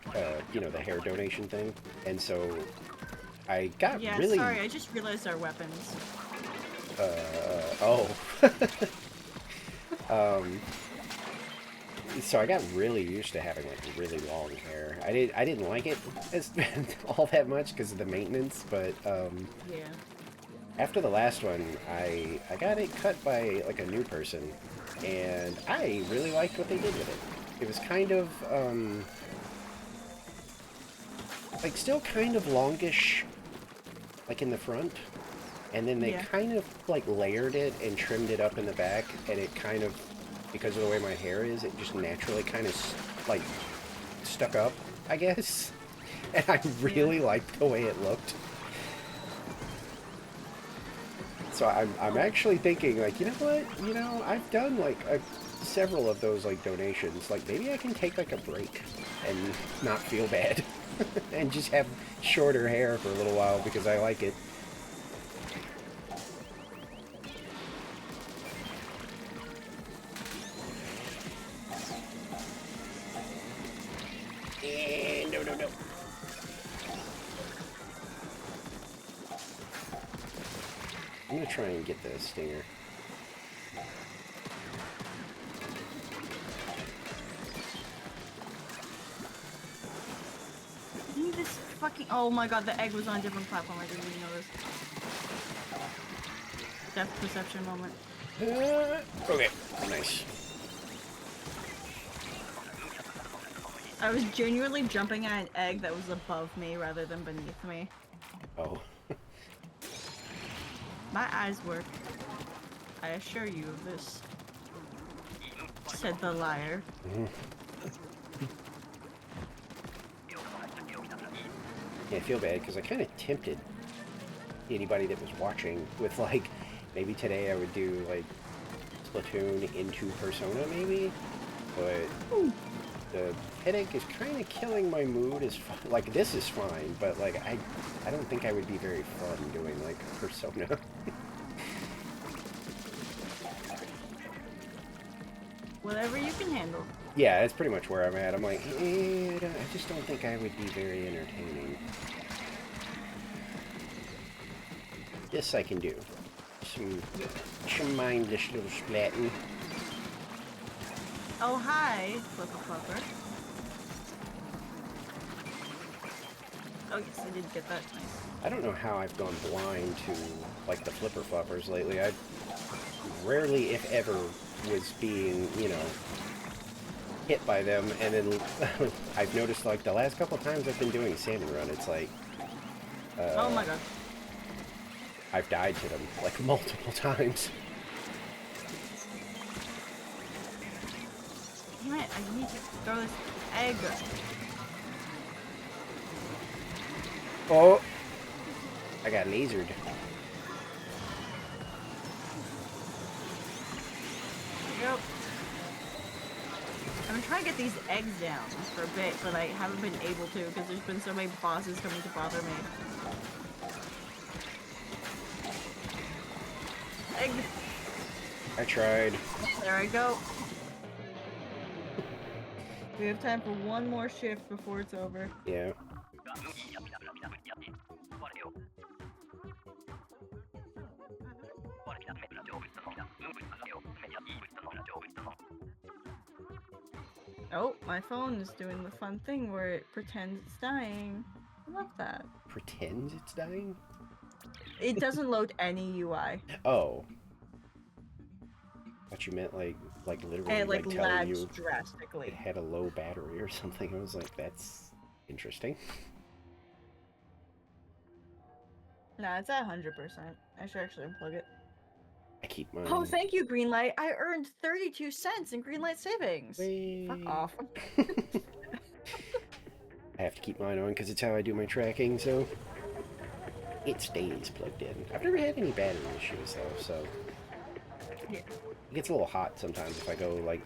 you know, the hair donation thing, and so I got Yeah, really... sorry, I just realized our weapons. Oh. So I got really used to having, like, really long hair. I didn't like it as all that much because of the maintenance, but, Yeah. after the last one, I got it cut by, like, a new person, and I really liked what they did with it. It was kind of, like, still kind of longish, like, in the front, and then they kind of, like, layered it and trimmed it up in the back, and it kind of, because of the way my hair is, it just naturally kind of, like, stuck up, I guess, and I really liked the way it looked. So I'm actually thinking, like, you know what, you know, I've done, like, several of those, like, donations, like, maybe I can take, like, a break and not feel bad, and just have shorter hair for a little while, because I like it. No, no, no. I'm gonna try and get the stinger. This fucking... Oh my god, the egg was on a different platform. I didn't even notice. Depth perception moment. Okay, nice. I was genuinely jumping at an egg that was above me rather than beneath me. Oh. My eyes work. I assure you of this. Said the liar. Yeah, I feel bad, because I kind of tempted anybody that was watching with, like, maybe today I would do, like, Splatoon into Persona, maybe? But the headache is kind of killing my mood. Like, this is fine, but, like, I don't think I would be very fun doing, like, Persona. Whatever you can handle. Yeah, that's pretty much where I'm at. I'm like, I just don't think I would be very entertaining. This I can do. Some mindless little splatting. Oh, hi, Flipper Flopper. Oh yes, I did get that. Nice. I don't know how I've gone blind to, like, the flipper floppers lately. I rarely, if ever, was being, you know, hit by them, and then I've noticed, like, the last couple times I've been doing Salmon Run, it's like, Oh my god. I've died to them, like, multiple times. Damn it, I need to throw this egg. Oh! I got lasered. Yep. I've been trying to get these eggs down for a bit, but I haven't been able to because there's been so many bosses coming to bother me. Egg! I tried. There I go. We have time for one more shift before it's over. Yeah. Oh, my phone is doing the fun thing where it pretends it's dying. I love that. Pretends it's dying? It doesn't load any UI. Oh. Thought you meant, like literally, And it like telling lags you it drastically. had a low battery or something. I was like, that's interesting. Nah, it's at 100%. I should actually unplug it. I keep mine. Oh, thank you, Greenlight. I earned 32 cents in Greenlight savings. Fuck off. I have to keep mine on because it's how I do my tracking, so it stays plugged in. I've never had any battery issues though, so Yeah. it gets a little hot sometimes if I go, like,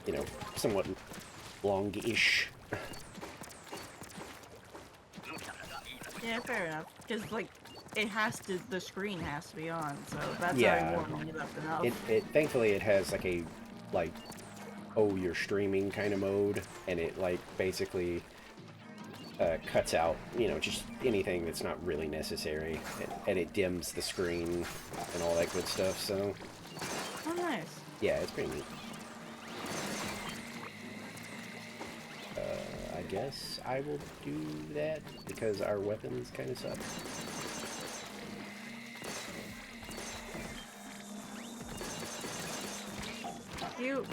you know, somewhat long-ish. Yeah, fair enough. Because, like, it has to, the screen has to be on, so that's Yeah. already warming it up enough. Thankfully it has, like, a, like, oh, you're streaming kind of mode, and it, like, basically cuts out, you know, just anything that's not really necessary, and it dims the screen and all that good stuff, so Oh, nice. yeah, it's pretty neat. I guess I will do that because our weapons kind of suck. You.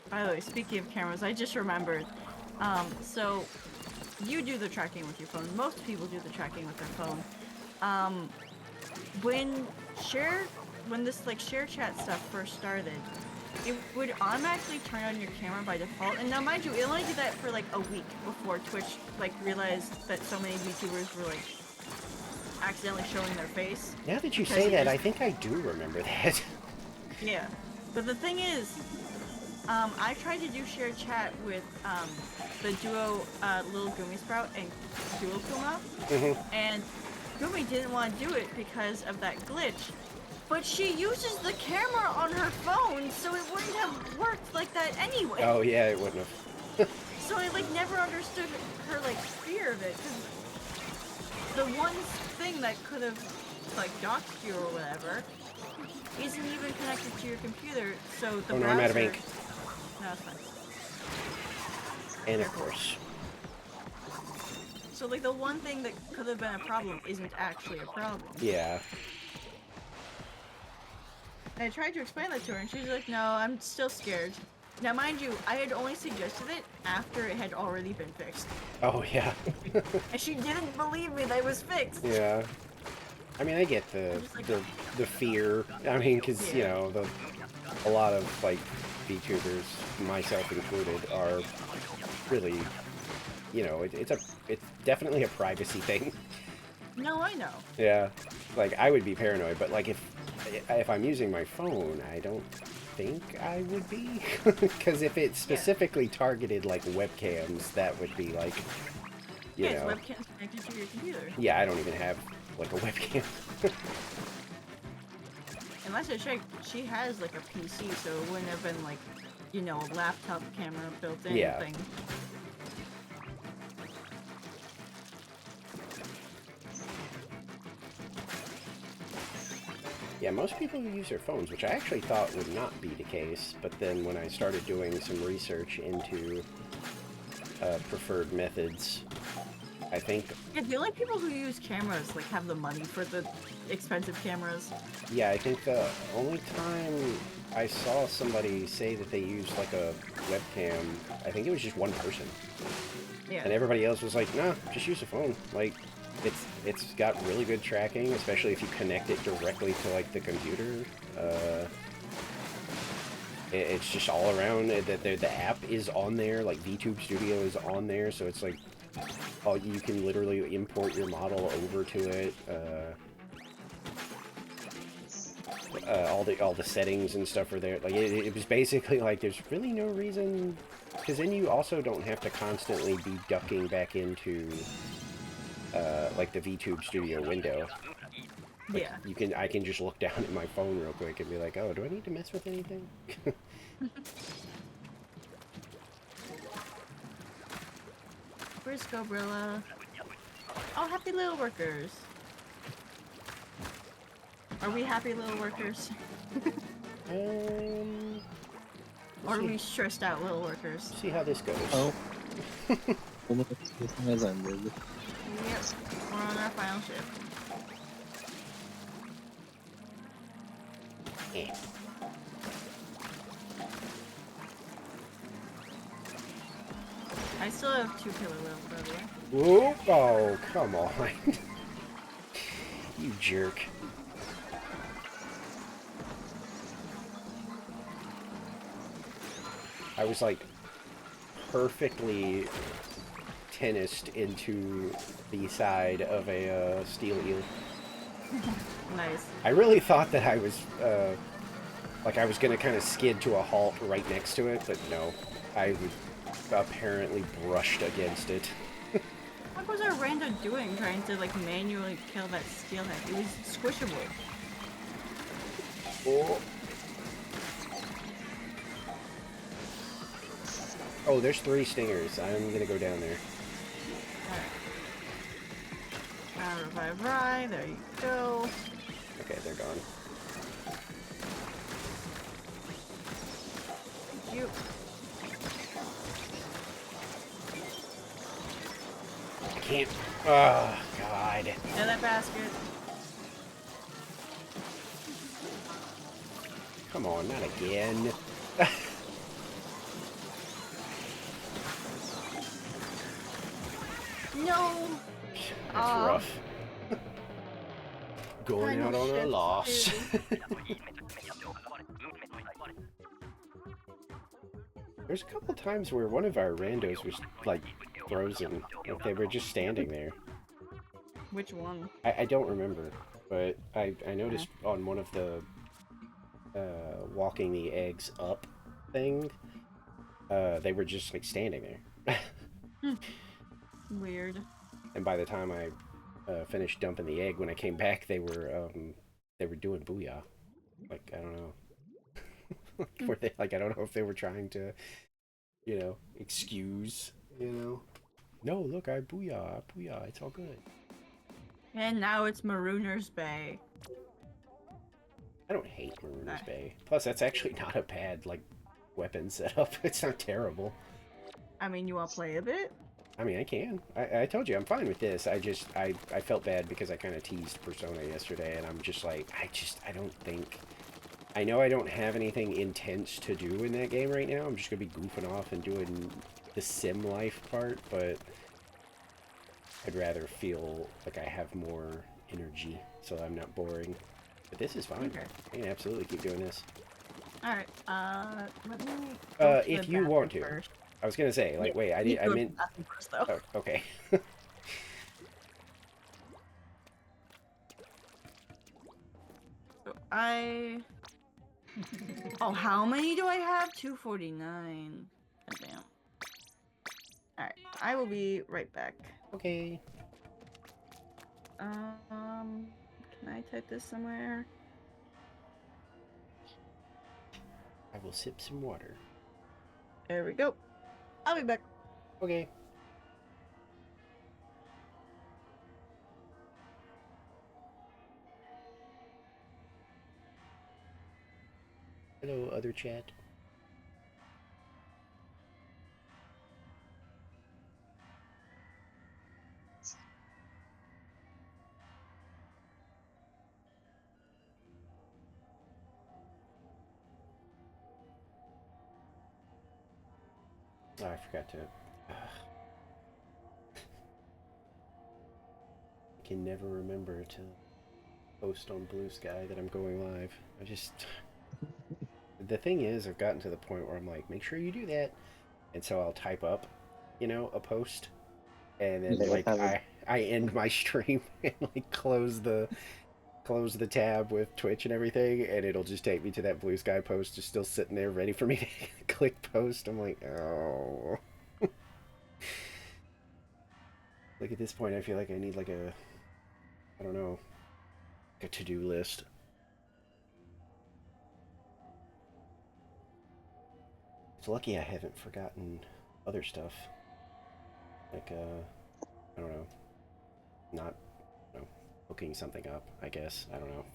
By the way, speaking of cameras, I just remembered. So you do the tracking with your phone. Most people do the tracking with their phone. When this like share chat stuff first started, it would automatically turn on your camera by default. And now, mind you, it only did that for like a week before Twitch like realized that so many YouTubers were like accidentally showing their face. Now that you say that, I think I do remember that. Yeah, but the thing is, I tried to do shared chat with the duo Little Gumi Sprout and Duo Kuma, and Gumi didn't want to do it because of that glitch. But she uses the camera on her phone, so it wouldn't have worked like that anyway. Oh yeah, it wouldn't have. So I like never understood her like fear of it, because the one thing that could have like doxed you or whatever isn't even connected to your computer, so the Oh no, browser... I'm out of ink. No, it's fine. And of course. So like the one thing that could have been a problem isn't actually a problem. Yeah. And I tried to explain that to her, and she's like, no, I'm still scared. Now, mind you, I had only suggested it after it had already been fixed. Oh yeah. And she didn't believe me that it was fixed. Yeah. I mean, I get the fear. I mean, because you know, a lot of like VTubers, myself included, are really, you know, it's definitely a privacy thing. No, I know. Yeah. Like I would be paranoid, but like if I'm using my phone, I don't think I would be, because if it's specifically targeted like webcams, that would be like, you know. Webcams connected to your computer. Yeah, I don't even have like a webcam. Unless I checked, she has like a PC, so it wouldn't have been like, you know, a laptop camera built in thing. Yeah, most people use their phones, which I actually thought would not be the case, but then when I started doing some research into preferred methods. I think. Yeah, the only people who use cameras like have the money for the expensive cameras. Yeah, I think the only time I saw somebody say that they used like a webcam, I think it was just one person. Yeah. And everybody else was like, nah, just use a phone. Like, it's got really good tracking, especially if you connect it directly to like the computer. It's just all around. The app is on there, like VTube Studio is on there, so it's like, oh, you can literally import your model over to it. All the settings and stuff are there. Like it was basically like there's really no reason, because then you also don't have to constantly be ducking back into like the VTube Studio window. Like, Yeah. I can just look down at my phone real quick and be like, oh, do I need to mess with anything? Where's Gobrilla? Oh, happy little workers. Are we happy little workers? Or are we stressed out little workers? See how this goes. Oh. Almost has ended. Yep. We're on our final shift. Yeah. I still have 2 killer left, by the way. Whoa! Oh, come on. You jerk. I was like perfectly tennised into the side of a steel eel. Nice. I really thought that I was like I was gonna kind of skid to a halt right next to it, but no, I apparently brushed against it. What was our rando doing trying to like manually kill that steelhead? It was squishable. Oh. Oh, there's 3 stingers. I'm gonna go down there. Alright. Revive Rye, there you go. Okay, they're gone. Thank you. I can't. Oh, God. Yeah, that basket. Come on, not again. No! That's rough. Going out on a loss. There's a couple times where one of our randos was like frozen. Like they were just standing there. Which one? I don't remember, but I noticed on one of the walking the eggs up thing, they were just like standing there. Weird. And by the time I finished dumping the egg, when I came back, they were doing booyah. Like I don't know. Were they like I don't know if they were trying to, excuse, No, look, I booyah, booyah. It's all good. And now it's Marooner's Bay. I don't hate Marooner's Bay. Plus, that's actually not a bad like weapon setup. It's not terrible. I mean, you want to play a bit? I mean, I can. I told you I'm fine with this. I felt bad because I kind of teased Persona yesterday, and I'm just like, I don't think. I know I don't have anything intense to do in that game right now. I'm just gonna be goofing off and doing the sim life part, but I'd rather feel like I have more energy, so I'm not boring. But this is fine. Okay. I can absolutely keep doing this. Alright, let me If you want to. first. I was gonna say, like, wait, I meant. First, though. Oh, okay. So Oh, how many do I have? 249. Damn. Alright, I will be right back. Okay. Can I type this somewhere? I will sip some water. There we go. I'll be back. Okay. Hello, other chat. Oh, I forgot to. I can never remember to post on Blue Sky that I'm going live. I just. The thing is, I've gotten to the point where I'm like, make sure you do that. And so I'll type up, a post. And then, Yeah, like, I end my stream and, like, close the tab with Twitch and everything, and it'll just take me to that Blue Sky post just still sitting there ready for me to click post. I'm like, oh. Like, at this point, I feel like I need, like, I don't know, like a to-do list. It's lucky I haven't forgotten other stuff. Like, I don't know, not, hooking something up, I guess. I don't know.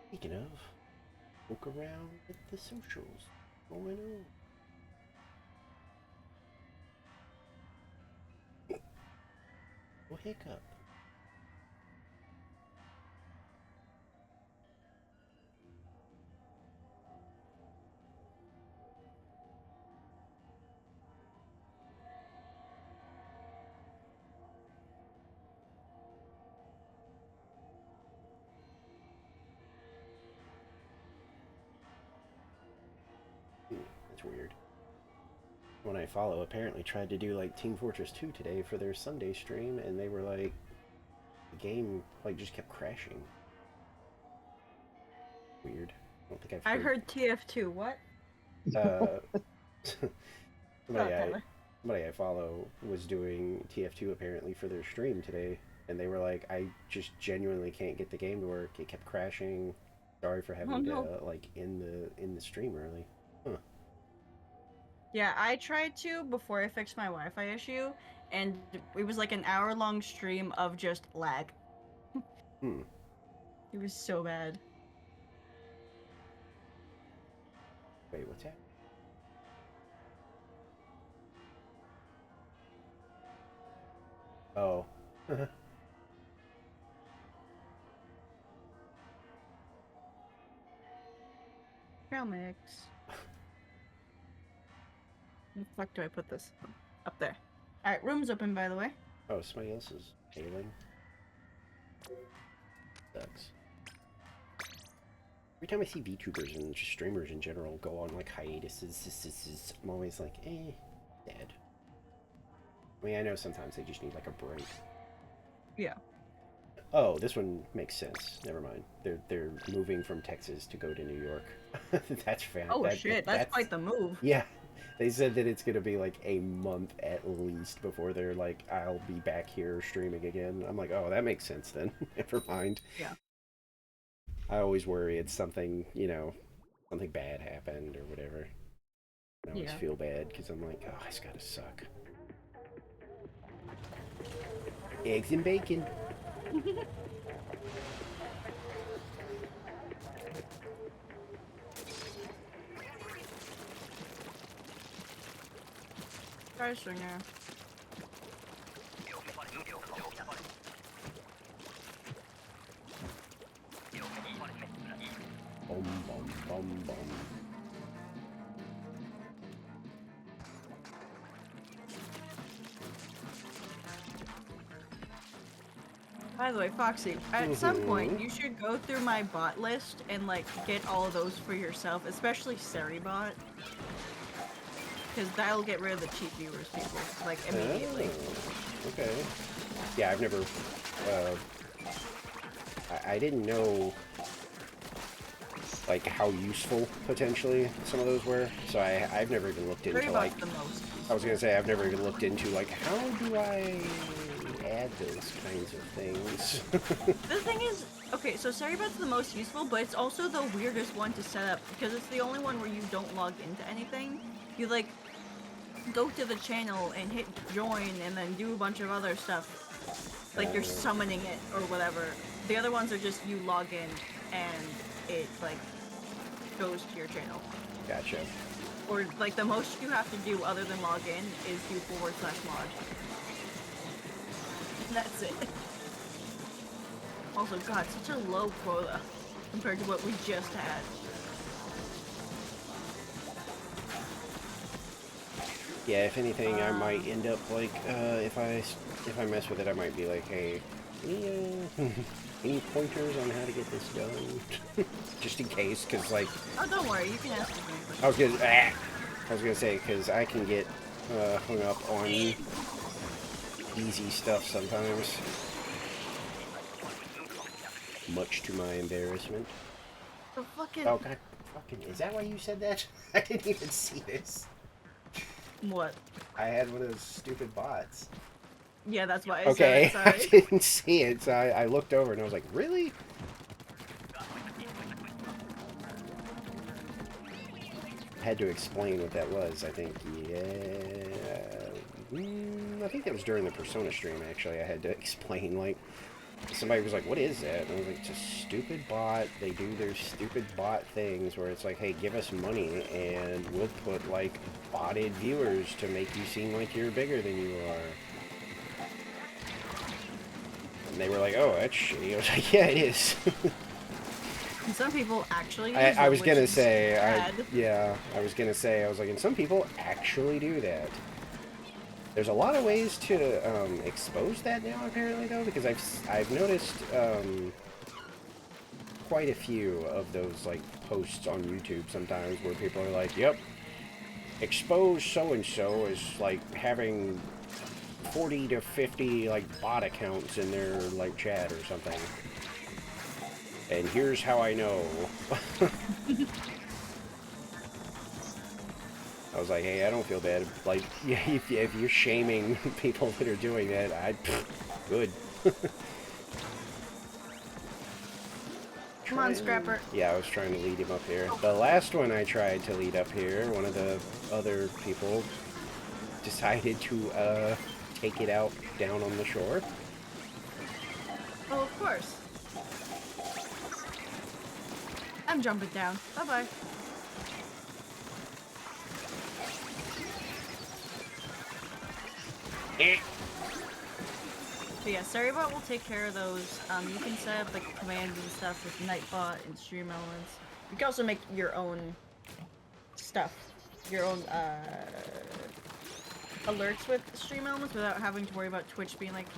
Speaking of, look around at the socials going on. Oh, hiccup. That's weird. One I follow apparently tried to do like Team Fortress 2 today for their Sunday stream, and they were like, the game like just kept crashing. Weird. I don't think I've I heard. heard TF2. What? Uh, Oh, somebody I Tyler. somebody I follow was doing TF2 apparently for their stream today, and they were like, I just genuinely can't get the game to work. It kept crashing. Sorry for Oh having no. to like in the stream early. Huh. Yeah, I tried to before I fixed my Wi-Fi issue, and it was like an hour-long stream of just lag. Hmm. It was so bad. Wait, what's that? Oh. Trail mix. Where the fuck do I put this? Up there. Alright, room's open, by the way. Oh, somebody else is failing. Sucks. Every time I see VTubers and just streamers in general go on like hiatuses, I'm always like, dead. I mean, I know sometimes they just need like a break. Yeah. Oh, this one makes sense. Never mind. They're moving from Texas to go to New York. That's fan. Oh shit, that's quite the move. Yeah. They said that it's gonna be like a month at least before they're like, I'll be back here streaming again. I'm like, oh, that makes sense then. Never mind. Yeah. I always worry it's something, something bad happened or whatever. I always Yeah. feel bad because I'm like, oh, it's gotta suck. Eggs and bacon. Try stringer. Bum bum bum bum. By the way, Foxy, at some point you should go through my bot list and like get all of those for yourself, especially Seribot. Because that'll get rid of the cheap viewers people, like immediately. Oh, okay. Yeah, I've never. I didn't know like how useful potentially some of those were, so I've never even looked into Seribot's like. the most. I was gonna say I've never even looked into like how do I add those kinds of things. The thing is, okay, so Seribot's the most useful, but it's also the weirdest one to set up because it's the only one where you don't log into anything. You like go to the channel and hit join and then do a bunch of other stuff. Like you're summoning it or whatever. The other ones are just you log in and it like goes to your channel. Gotcha. Or like the most you have to do other than log in is do /mod. And that's it. Also, God, such a low quota compared to what we just had. Yeah, if anything, I might end up like if I mess with it, I might be like, hey, any pointers on how to get this done, just in case, because like. Oh, don't worry, you can ask me. I was gonna say because I can get hung up on easy stuff sometimes, much to my embarrassment. The fucking. Oh God, fucking! Is that why you said that? I didn't even see this. What? I had one of those stupid bots. Yeah, that's why I Okay, said it, I sorry. didn't see it, so I looked over and I was like, really? I had to explain what that was, I think. Yeah. I think that was during the Persona stream, actually. I had to explain, like, somebody was like, what is that? And I was like, it's a stupid bot. They do their stupid bot things where it's like, hey, give us money and we'll put, like, botted viewers to make you seem like you're bigger than you are. And they were like, oh, that's shitty. I was like, yeah, it is. And some people actually use I them, was which gonna is say, bad. I was gonna say, I was like, and some people actually do that. There's a lot of ways to expose that now, apparently, though, because I've noticed quite a few of those like posts on YouTube sometimes where people are like, "Yep, expose so and so as like having 40 to 50 like bot accounts in their like chat or something." And here's how I know. I was like, hey, I don't feel bad. Like, yeah, if you're shaming people that are doing that, good. Come on, Scrapper. Yeah, I was trying to lead him up here. The last one I tried to lead up here, one of the other people decided to take it out down on the shore. Oh, of course. I'm jumping down. Bye-bye. So yeah, Storybot will take care of those. You can set up like commands and stuff with Nightbot and Stream Elements. You can also make your own stuff, your own alerts with Stream Elements without having to worry about Twitch being like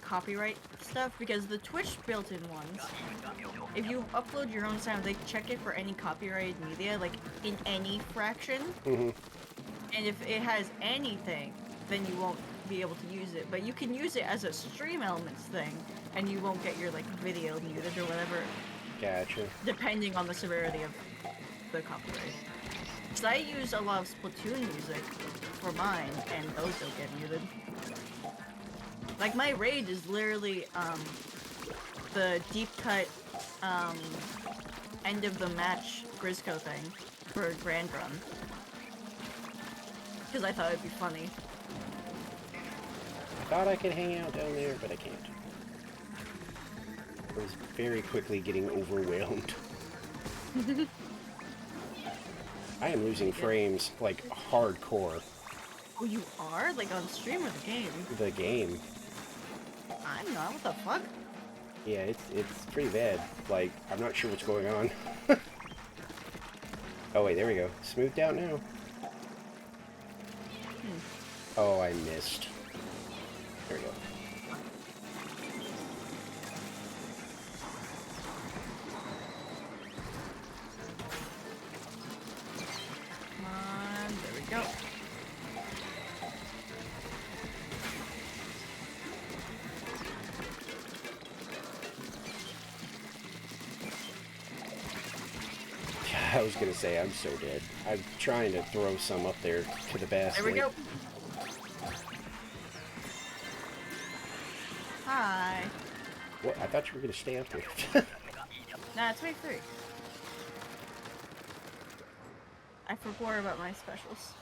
copyright stuff. Because the Twitch built-in ones, if you upload your own sound, they check it for any copyrighted media, like in any fraction. Mm-hmm. And if it has anything, then you won't be able to use it. But you can use it as a Stream Elements thing, and you won't get your like video muted or whatever. Gotcha. Depending on the severity of the copyright. Because I use a lot of Splatoon music for mine, and those don't get muted. Like my raid is literally the deep cut end of the match Grisco thing for Grand Run. Because I thought it'd be funny. Thought I could hang out down there, but I can't. I was very quickly getting overwhelmed. I am losing frames, like, hardcore. Oh, you are? Like on stream or the game? The game. I'm not. What the fuck? Yeah, it's pretty bad. Like, I'm not sure what's going on. Oh, wait, there we go. Smoothed out now. Oh, I missed. There we go. Come on. There we go. I was gonna say, I'm so dead. I'm trying to throw some up there to the basket. There we go. Hi. What? I thought you were gonna stay up here. Nah, it's wave 3. I forgot about my specials.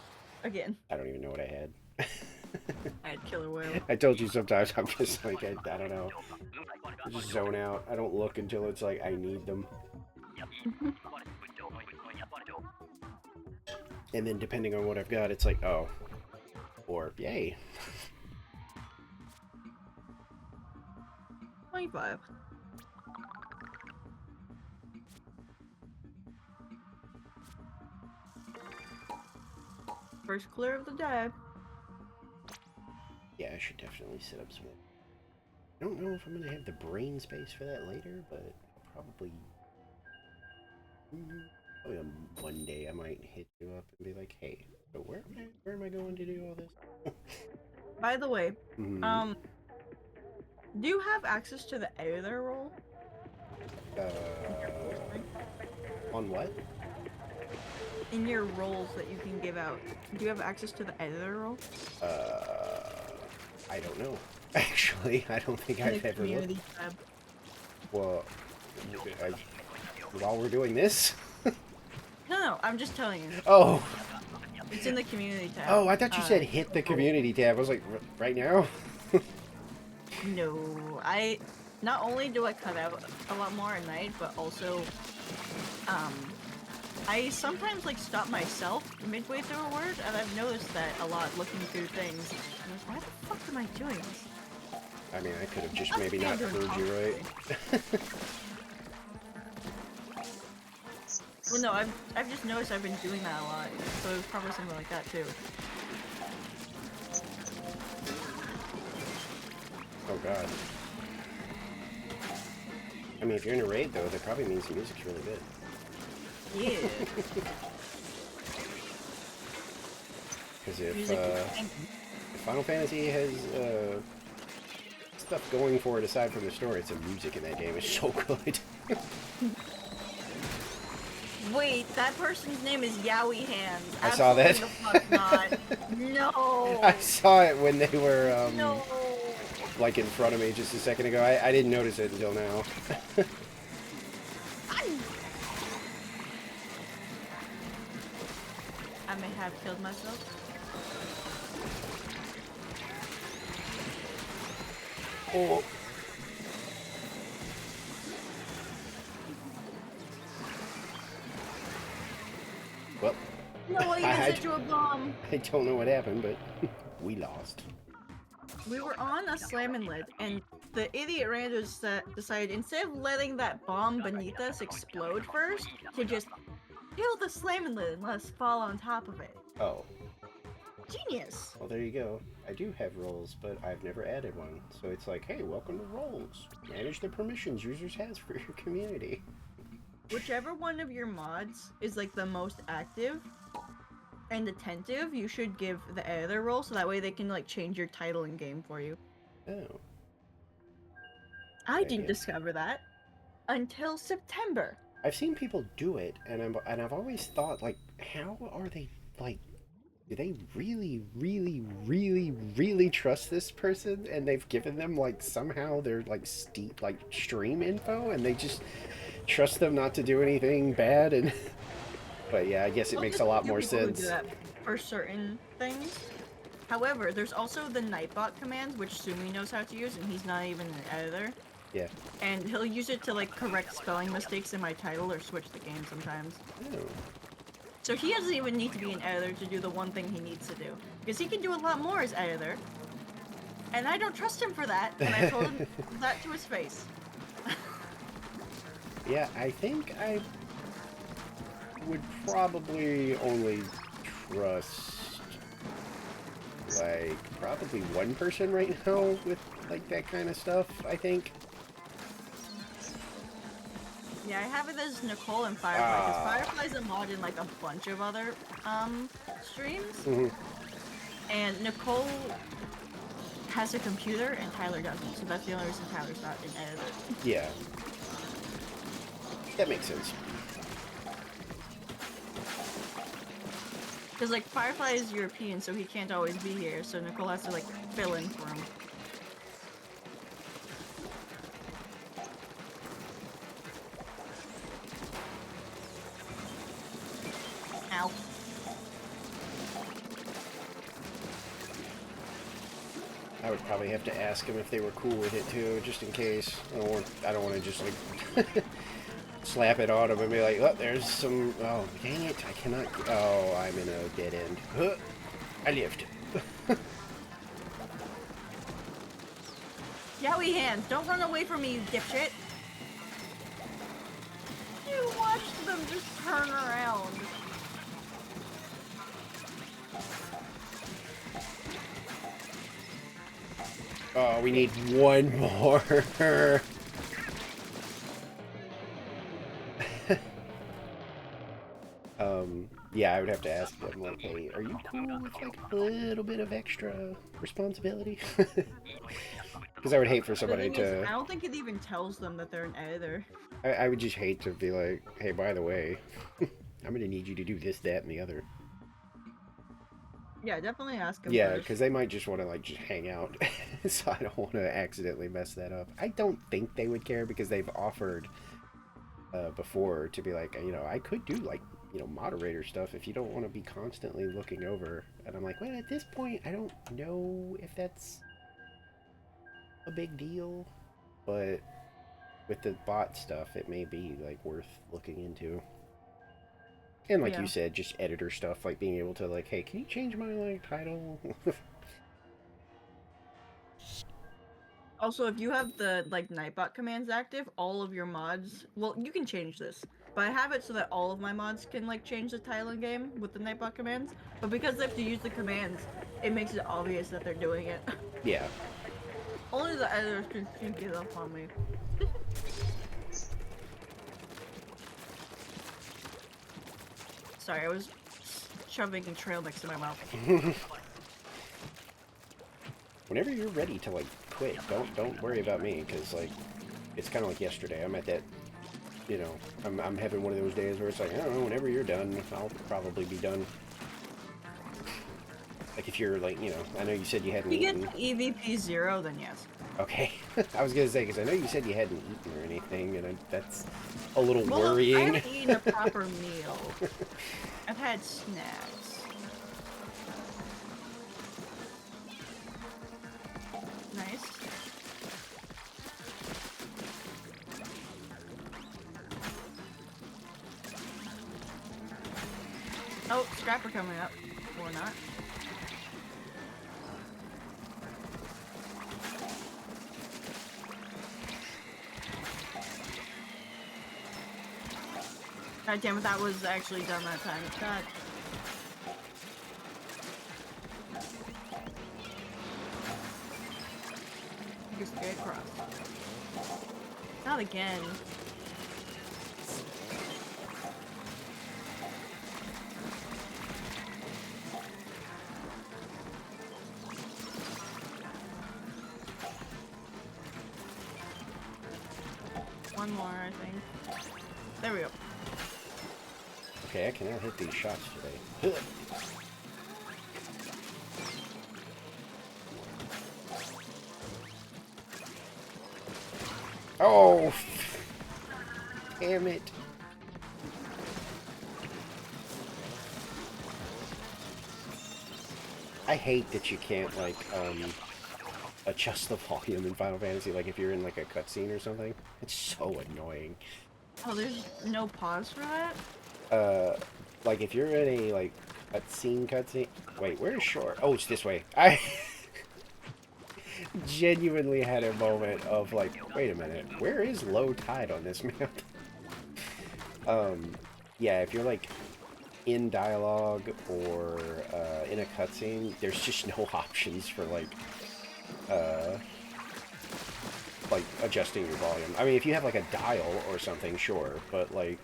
Again. I don't even know what I had. I had Killer Whale. I told you sometimes I'm just like, I don't know. I just zone out. I don't look until it's like I need them. And then depending on what I've got, it's like, oh, or yay. 25. First clear of the day. Yeah, I should definitely set up some. I don't know if I'm gonna have the brain space for that later, but probably. Probably on Monday, I might hit you up and be like, "Hey, so where am I going to do all this?" By the way, Mm-hmm. do you have access to the editor role? On what? In your roles that you can give out, do you have access to the editor role? I don't know. Actually, I don't think In I've the ever looked. community tab. Well, while we're doing this. No, I'm just telling you. Oh. It's in the community tab. Oh, I thought you said hit the community tab. I was like, right now? No, not only do I cut out a lot more at night, but also, I sometimes like stop myself midway through a word, and I've noticed that a lot looking through things. And I was, why the fuck am I doing this? I mean, I could have just maybe not heard you right. Well, no, I've just noticed I've been doing that a lot, so it was probably something like that too. Oh god. I mean, if you're in a raid though, that probably means the music's really good. Yeah. Because if Final Fantasy has stuff going for it aside from the story, it's the music in that game is so good. Wait, that person's name is Yowie Hands. I saw that. The fuck not. No. I saw it when they were No. like in front of me just a second ago. I didn't notice it until now. I may have killed myself. Oh. Well, No, I even sent you a bomb. I don't know what happened, but we lost. We were on a slamming lid, and the idiot randos decided instead of letting that bomb beneath us explode first, to just kill the slamming lid and let us fall on top of it. Oh. Genius. Well, there you go. I do have roles, but I've never added one. So it's like, hey, welcome to roles. Manage the permissions users has for your community. Whichever one of your mods is like the most active and attentive, you should give the editor role so that way they can like change your title in game for you. Oh. I didn't discover that until September. I've seen people do it, and I've always thought, like, how are they, like, do they really, really, really, really trust this person? And they've given them, like, somehow their, like, stream info, and they just trust them not to do anything bad, and... But yeah, I guess it makes a lot more sense. Do that for certain things. However, there's also the Nightbot command, which Sumi knows how to use, and he's not even an editor. Yeah. And he'll use it to, like, correct spelling mistakes in my title or switch the game sometimes. Oh. So he doesn't even need to be an editor to do the one thing he needs to do. Because he can do a lot more as editor. And I don't trust him for that, and I told him that to his face. Yeah, I think I would probably only trust, like, probably one person right now with, like, that kind of stuff, I think. Yeah, I have it as Nicole and Firefly, because Firefly's a mod in, like, a bunch of other, streams. Mm-hmm. And Nicole has a computer, and Tyler doesn't, so that's the only reason Tyler's not an editor. Yeah. That makes sense. Because, like, Firefly is European, so he can't always be here, so Nicole has to, like, fill in for him. Ow. I would probably have to ask them if they were cool with it too, just in case. I don't want to just like slap it on him and be like, oh, there's some... Oh, dang it, I cannot... Oh, I'm in a dead end. Huh, I lived. Yowie hands, don't run away from me, you dipshit. You watched them just turn around. Oh, we need one more. Yeah, I would have to ask them, like, hey, are you cool with, like, a little bit of extra responsibility? Because I would hate for somebody to... I don't think it even tells them that they're an editor. I would just hate to be like, hey, by the way, I'm going to need you to do this, that, and the other. Yeah, definitely ask them Yeah, first. because they might just want to, like, just hang out. So I don't want to accidentally mess that up. I don't think they would care because they've offered before to be like, you know, I could do, like, you know, moderator stuff if you don't want to be constantly looking over. And I'm like, well, at this point, I don't know if that's a big deal. But with the bot stuff, it may be, like, worth looking into. And like you said, just editor stuff, like being able to, like, hey, can you change my, like, title? Also, if you have the, like, Nightbot commands active, all of your mods... Well, you can change this. But I have it so that all of my mods can, like, change the title in game with the Nightbot commands. But because they have to use the commands, it makes it obvious that they're doing it. Yeah. Only the editors can sneak it up on me. Sorry, I was shoving a trail mix in my mouth. Whenever you're ready to, like, quit, don't worry about me, because, like, it's kind of like yesterday. I'm at that, you know, I'm having one of those days where it's like, I don't know, whenever you're done, I'll probably be done. Like, if you're, like, you know, I know you said you hadn't eaten. If you get to EVP 0, then yes. Okay. I was gonna say, because I know you said you hadn't eaten or anything, and that's a little Well, worrying. I haven't eaten a proper meal. I've had snacks. Nice. Oh, scrapper coming up. Or not. God damn it, that was actually done that time. God. Just get across. Not again. One more, I think. There we go. Okay, I cannot hit these shots today. Oh! Damn it. I hate that you can't, like, adjust the volume in Final Fantasy, like, if you're in, like, a cutscene or something. It's so annoying. Oh, there's no pause for that? Like, if you're in a, like, cutscene... Wait, where's Shore? Oh, it's this way. I genuinely had a moment of, like, wait a minute, where is low tide on this map? Yeah, if you're, like, in dialogue or, in a cutscene, there's just no options for, like, adjusting your volume. I mean, if you have, like, a dial or something, sure, but, like,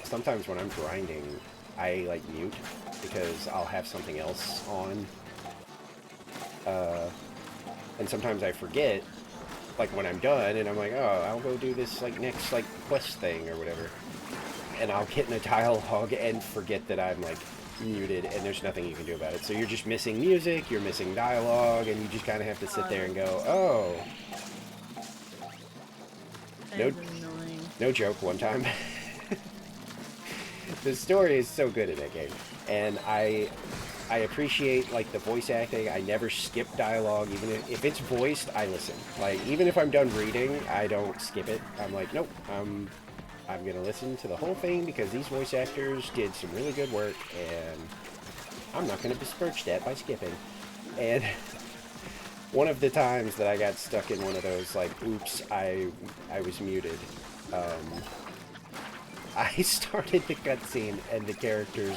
sometimes when I'm grinding, I, like, mute, because I'll have something else on, and sometimes I forget, like, when I'm done, and I'm like, oh, I'll go do this, like, next, like, quest thing, or whatever, and I'll get in a dialogue and forget that I'm, like, muted, and there's nothing you can do about it. So you're just missing music, you're missing dialogue, and you just kind of have to sit there and go, oh. No joke, one time. The story is so good in that game, and I appreciate, like, the voice acting. I never skip dialogue, even if it's voiced, I listen. Like, even if I'm done reading, I don't skip it. I'm like, nope, I'm I'm gonna listen to the whole thing because these voice actors did some really good work, and I'm not gonna besmirch that by skipping. And one of the times that I got stuck in one of those, like, oops, I was muted. I started the cutscene and the characters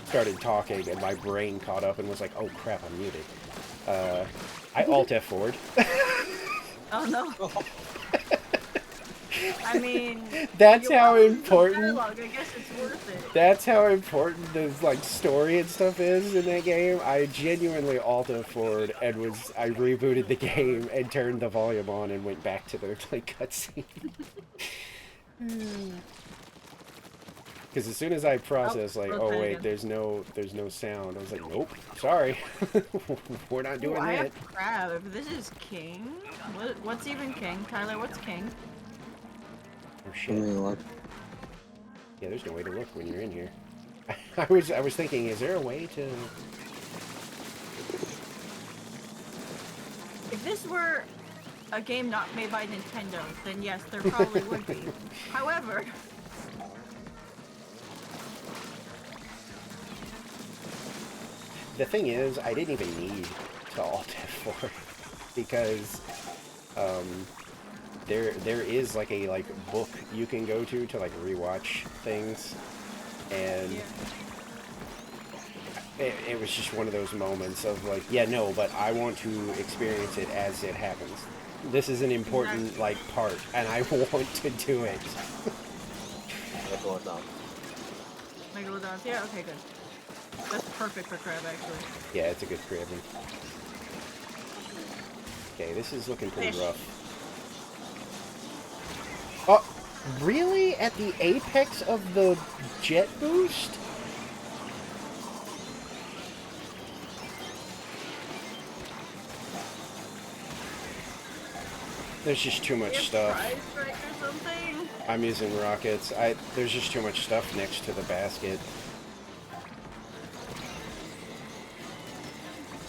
started talking, and my brain caught up and was like, "Oh crap, I'm muted." I Alt F4'd. Oh no. I mean, That's you how want important. dialogue, I guess it's worth it. That's how important the like story and stuff is in that game. I genuinely Alt F4'd and I rebooted the game and turned the volume on and went back to the like cutscene. Because as soon as I processed, like, oh wait, there's no sound, I was like, nope, sorry, we're not doing I that. have crab. If this is king, what's even king? Tyler, what's king? Oh shit. Yeah, there's no way to look when you're in here. I was thinking, is there a way to? If this were a game not made by Nintendo, then yes, there probably would be. However. The thing is, I didn't even need to Alt F4 because there is like a book you can go to like rewatch things, and it was just one of those moments of like, yeah, no, but I want to experience it as it happens. This is an important like part, and I want to do it. Megalodons, yeah, okay, good. That's perfect for crab, actually. Yeah, it's a good crabbing. Okay, this is looking pretty rough. Oh, really? At the apex of the jet boost? There's just too much stuff. Or something? I'm using rockets. There's just too much stuff next to the basket.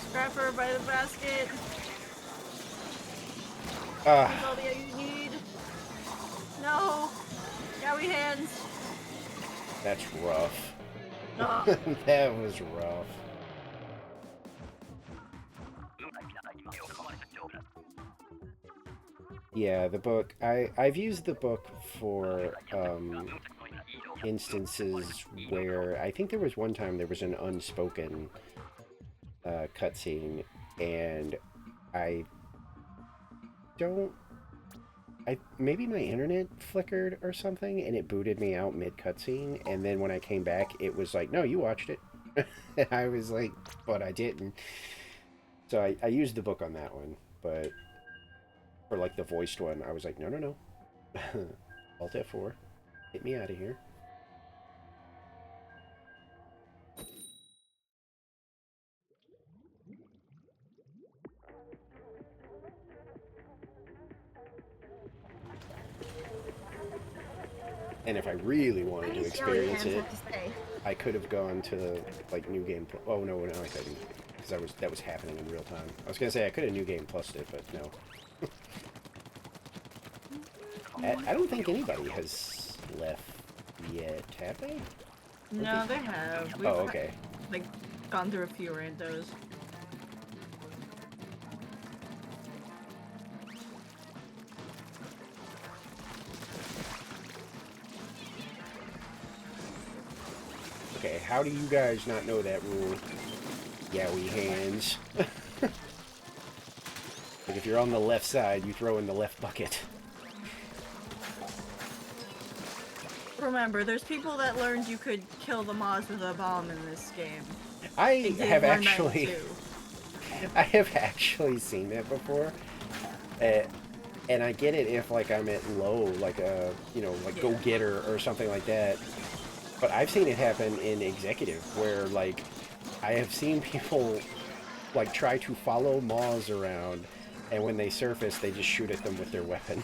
Scrapper by the basket. That's all the you need. No. Yowie hands. That's rough. Oh. That was rough. Yeah, the book. I've used the book for instances where I think there was one time there was an unspoken cutscene, and maybe my internet flickered or something, and it booted me out mid cutscene, and then when I came back, it was like, no, you watched it. And I was like, but I didn't. So I used the book on that one, but for like the voiced one, I was like, no. Alt F4, get me out of here. And if I really wanted to experience it, I could have gone to like New Game. Oh no, I couldn't, because that was happening in real time. I was gonna say I could have New Game Plused it, but no. I don't think anybody has left yet, have they? No, they have. We've okay. Like gone through a few randos. Okay, how do you guys not know that rule? Yowie hands. Like if you're on the left side, you throw in the left bucket. Remember, there's people that learned you could kill the Moz with a bomb in this game. I have actually seen that before. And I get it if like I'm at low, like a, go getter or something like that. But I've seen it happen in executive where like I have seen people like try to follow Moz around, and when they surface, they just shoot at them with their weapon.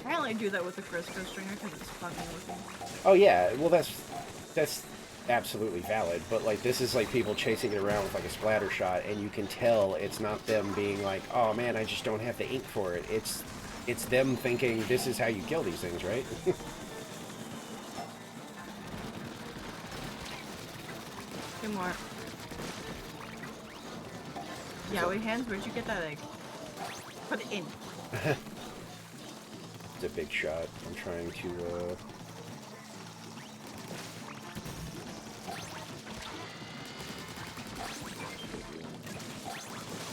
I only do that with the Crisco stringer because it's fucking looking. Oh yeah, well that's absolutely valid, but like this is like people chasing it around with like a splatter shot, and you can tell it's not them being like, oh man, I just don't have the ink for it. It's them thinking this is how you kill these things, right? Yowie hands, where'd you get that egg? Put it in. It's a big shot. I'm trying to,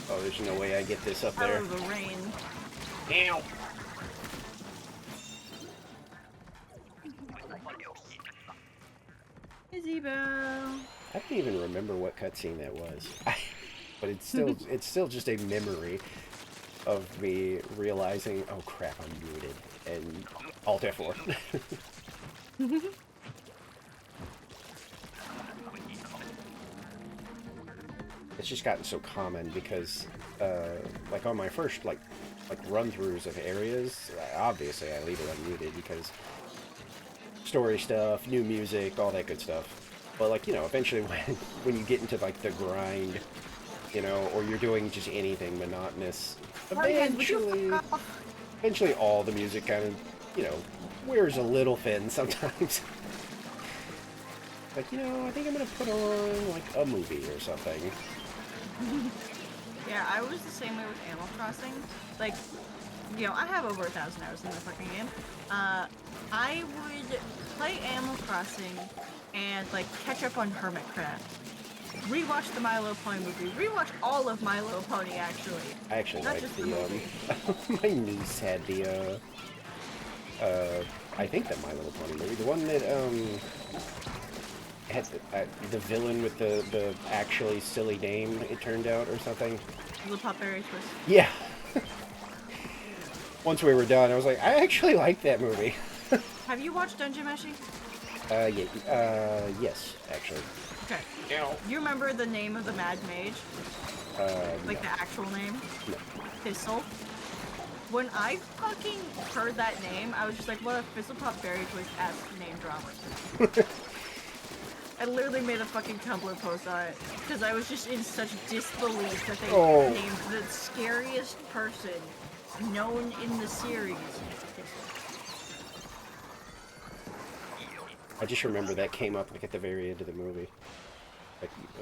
Oh, there's no way I get this up Out there. of the rain. Ow! Izzy Bell. I don't even remember what cutscene that was. But it's still just a memory of me realizing, oh crap, I'm muted, and Alt F4. It's just gotten so common because, like on my first like run-throughs of areas, obviously I leave it unmuted because story stuff, new music, all that good stuff. But like, you know, eventually when you get into like the grind, you know, or you're doing just anything monotonous, eventually all the music kind of, you know, wears a little thin sometimes. Like, you know, I think I'm gonna put on like a movie or something. Yeah, I was the same way with Animal Crossing. Like, you know, I have over 1,000 hours in the fucking game. I would play Animal Crossing and like catch up on Hermitcraft. Rewatch the My Little Pony movie. Rewatch all of My Little Pony, actually. I actually Not like just the, the movie. my niece had the, I think that My Little Pony movie, the one that, had the villain with the actually silly name, it turned out, or something. Little Pop Berry Twist. Yeah. Once we were done, I was like, I actually like that movie. Have you watched Dungeon Meshi? Yeah, yes, actually. Okay. Ow. You remember the name of the Mad Mage? Like No. the actual name? No. Thistle? When I fucking heard that name, I was just like, what a Fizzlepop Berry Twist-esque name drama. I literally made a fucking Tumblr post on it, because I was just in such disbelief that they named the scariest person known in the series. I just remember that came up like at the very end of the movie.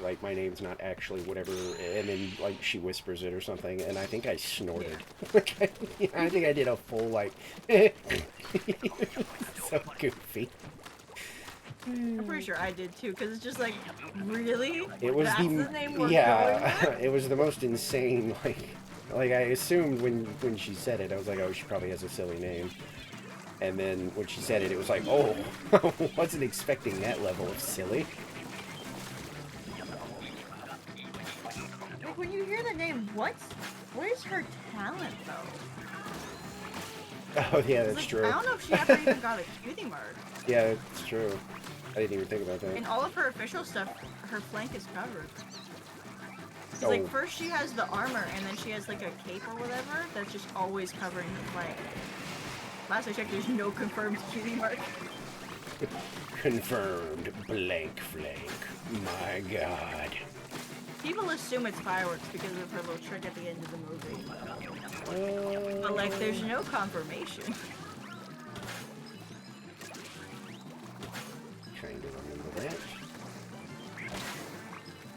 Like my name's not actually whatever, and then like she whispers it or something, and I think I snorted. Like I think I did a full like, so goofy. I'm pretty sure I did too, because it's just like, really? It was That's the name we're going yeah, with? it was the most insane. Like I assumed when she said it, I was like, oh, she probably has a silly name. And then when she said it, it was like, oh, wasn't expecting that level of silly. Like, when you hear the name, what is her talent, though? Oh yeah, that's Like, true. I don't know if she ever even got a cutie mark. Yeah, it's true. I didn't even think about that. In all of her official stuff, her flank is covered. It's Oh. like, first she has the armor, and then she has, like, a cape or whatever that's just always covering her flank. Last I checked, there's no confirmed cutie mark. Confirmed blank flank. My god. People assume it's fireworks because of her little trick at the end of the movie. But, like, there's no confirmation. Trying to remember that.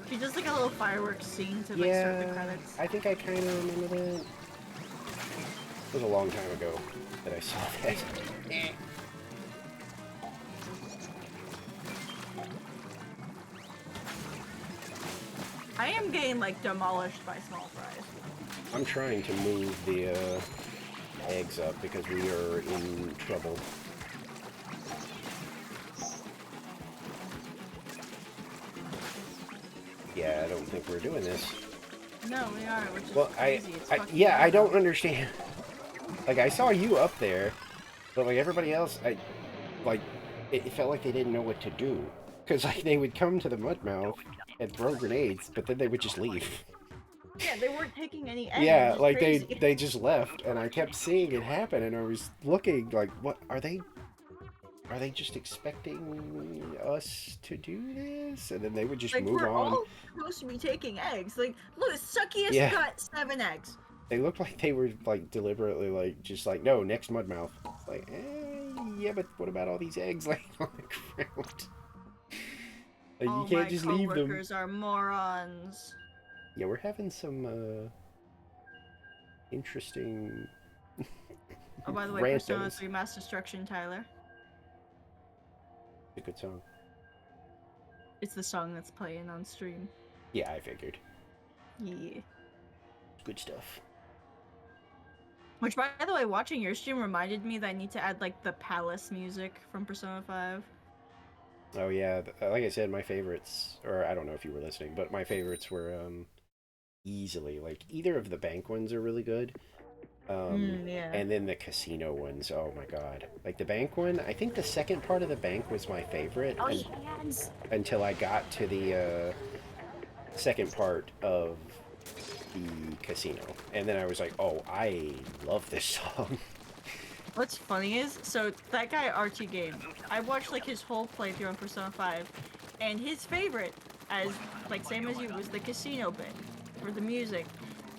She does, like, a little fireworks scene to, like, start the credits. I think I kind of remember that. It was a long time ago that I saw that. I am getting, like, demolished by small fries. I'm trying to move the eggs up because we are in trouble. Yeah, I don't think we're doing this. No, we are, which is Well, crazy. It's fucking yeah, I random. don't understand. Like, I saw you up there, but like everybody else, it felt like they didn't know what to do. Because like they would come to the mud mouth and throw grenades, but then they would just leave. Yeah, they weren't taking any eggs. Yeah, which is like crazy. they just left, and I kept seeing it happen, and I was looking like, what are they? Are they just expecting us to do this? And then they would just Like, move we're on. all supposed to be taking eggs. Like, look, Suckiest Yeah. got 7 eggs. They looked like they were like deliberately like just like no next mud mouth. Like yeah, but what about all these eggs laying on the ground? Like, All you can't my just leave them. coworkers are morons. Yeah, we're having some interesting Oh, by the way, Persona randos. 3 Mass Destruction, Tyler. A good song. It's the song that's playing on stream. Yeah, I figured. Yeah. Good stuff. Which, by the way, watching your stream reminded me that I need to add, like, the palace music from Persona 5. Oh yeah, like I said, my favorites, or I don't know if you were listening, but my favorites were easily like either of the bank ones are really good. Yeah. And then the casino ones, oh my god. Like the bank one, I think the second part of the bank was my favorite Oh, yes! until I got to the second part of the casino. And then I was like, oh, I love this song. What's funny is, so that guy RT Game, I watched like his whole playthrough on Persona 5, and his favorite, as like same as you, was the casino bit for the music.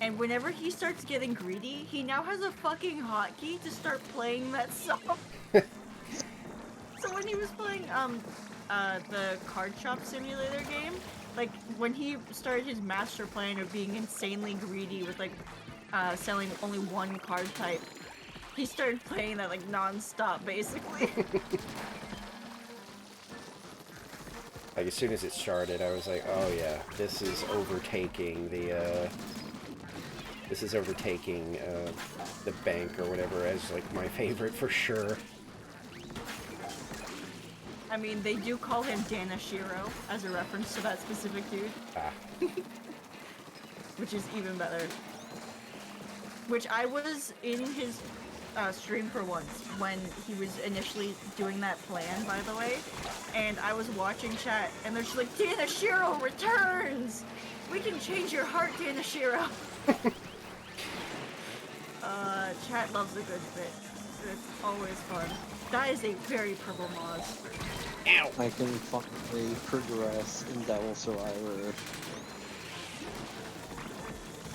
And whenever he starts getting greedy, he now has a fucking hotkey to start playing that song. So when he was playing the card shop simulator game, like when he started his master plan of being insanely greedy with like selling only one card type, he started playing that like non-stop basically. Like as soon as it started, I was like, oh yeah, this is overtaking the the bank or whatever as like my favorite for sure. I mean, they do call him Danashiro as a reference to that specific dude. Ah. Which is even better. Which I was in his stream for once when he was initially doing that plan, by the way. And I was watching chat, and they're just like, Danashiro returns! We can change your heart, Danashiro! Chat loves a good bit. It's always fun. That is a very purple Moz. Ow! I can finally progress in Devil Survivor.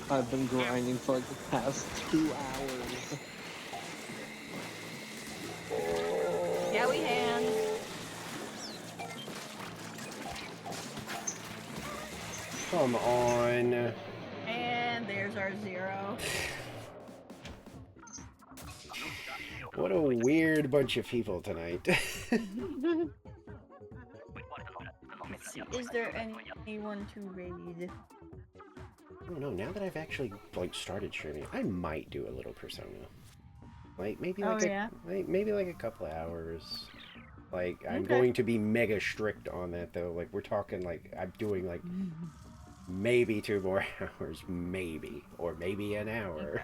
I've been grinding for like the past 2 hours. Yeah, we hand. Come on. And there's our 0. What a weird bunch of people tonight. Let's see, is there anyone to raid? I don't know, now that I've actually like started streaming, I might do a little Persona. Like maybe like maybe like a couple of hours. Like I'm going to be mega strict on that though. Like we're talking like I'm doing like maybe 2 more hours, maybe, or maybe an hour.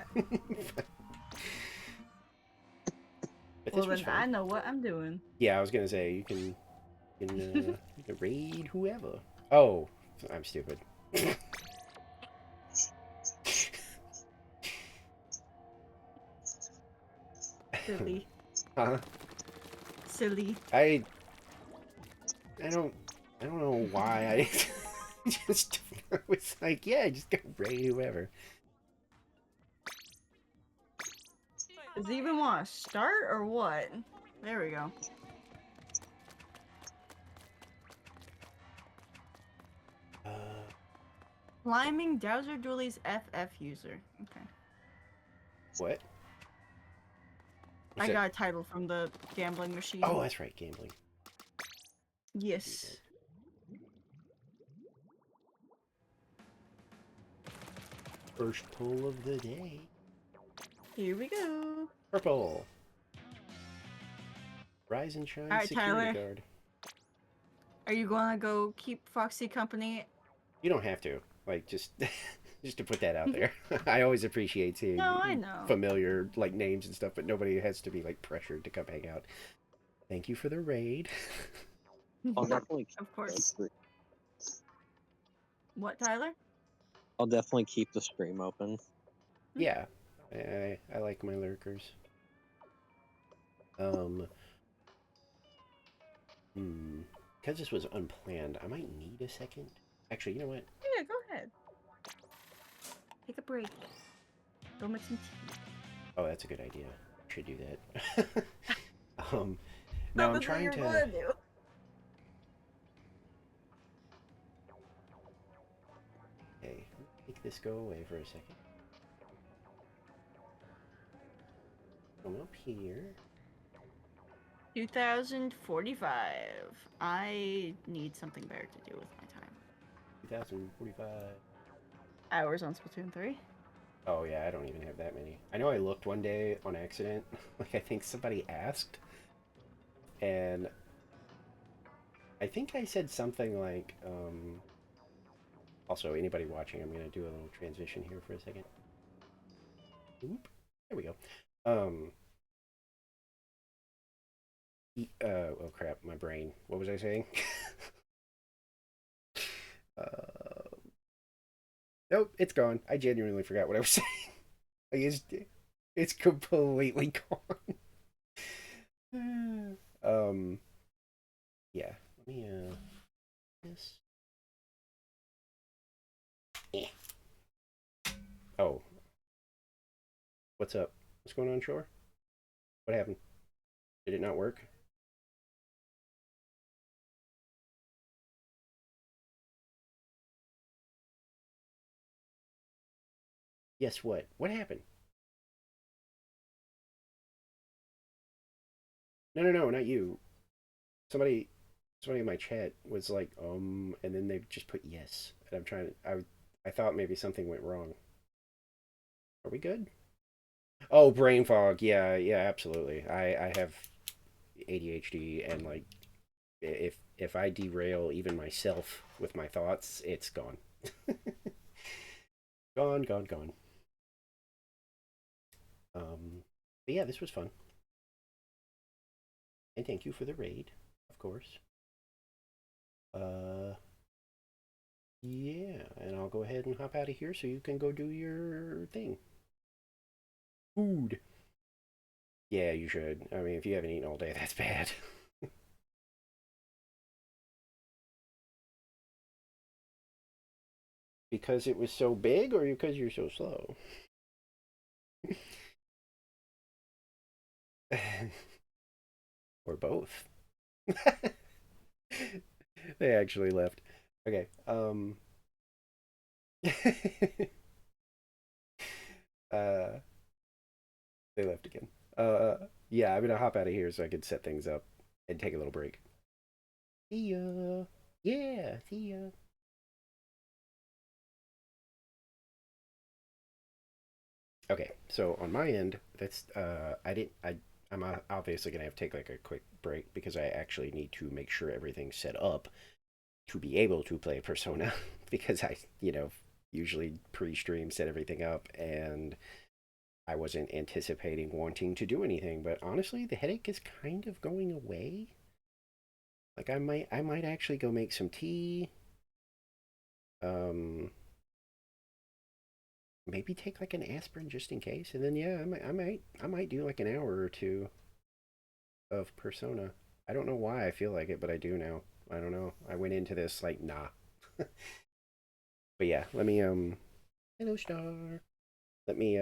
But Well, then I know what I'm doing. Yeah, I was gonna say you can raid whoever. Oh, I'm stupid. Silly. Huh? Silly. I don't know why I just was like, yeah, just go raid whoever. Does he even want to start or what? There we go. Climbing Dowser Dooley's FF user. Okay. What? I got a title from the gambling machine. Oh, that's right, gambling. Yes. First pull of the day. Here we go. Purple. Rise and shine. All right, security Tyler. guard. Are you gonna go keep Foxy company? You don't have to. Like, just just to put that out there. I always appreciate seeing I know. familiar like names and stuff, but nobody has to be like pressured to come hang out. Thank you for the raid. I'll definitely keep Of course. What, Tyler? I'll definitely keep the stream open. Yeah, I like my lurkers. Because this was unplanned, I might need a second. Actually, you know what? Yeah, go ahead. Take a break. Go make some tea. Oh, that's a good idea. Should do that. Now I'm trying to. Okay, take this go away for a second. Come up here. 2045. I need something better to do with my time. 2045. Hours on Splatoon 3. Oh yeah, I don't even have that many. I know I looked one day on accident. Like I think somebody asked. And I think I said something like, also anybody watching, I'm gonna do a little transition here for a second. Oop, there we go. Oh crap, my brain. What was I saying? Nope, it's gone. I genuinely forgot what I was saying. Like it's completely gone. Yeah. Let me this. Eh. Oh. What's up? What's going on, Shore? What happened? Did it not work? Yes, what? What happened? No, not you. Somebody somebody in my chat was like, and then they just put yes. And I'm trying to I thought maybe something went wrong. Are we good? Oh, brain fog. Yeah, yeah, absolutely. I have ADHD and like if I derail even myself with my thoughts, it's gone. Gone, gone, gone. But yeah, this was fun. And thank you for the raid, of course. Yeah, and I'll go ahead and hop out of here so you can go do your thing. Food. Yeah, you should. I mean, if you haven't eaten all day, that's bad. Because it was so big or because you're so slow? Or both. They actually left. Okay. uh they left again. Yeah, I'm gonna hop out of here so I can set things up and take a little break. See ya. Yeah, see ya. Okay, so on my end, that's I'm obviously gonna have to take like a quick break because I actually need to make sure everything's set up to be able to play Persona because I, usually pre-stream set everything up and I wasn't anticipating wanting to do anything, but honestly, the headache is kind of going away. Like I might actually go make some tea. Um Maybe take like an aspirin just in case and then yeah, I might do like an hour or two of Persona. I don't know why I feel like it, but I do now. I don't know. I went into this like nah. But yeah, let me hello star. Let me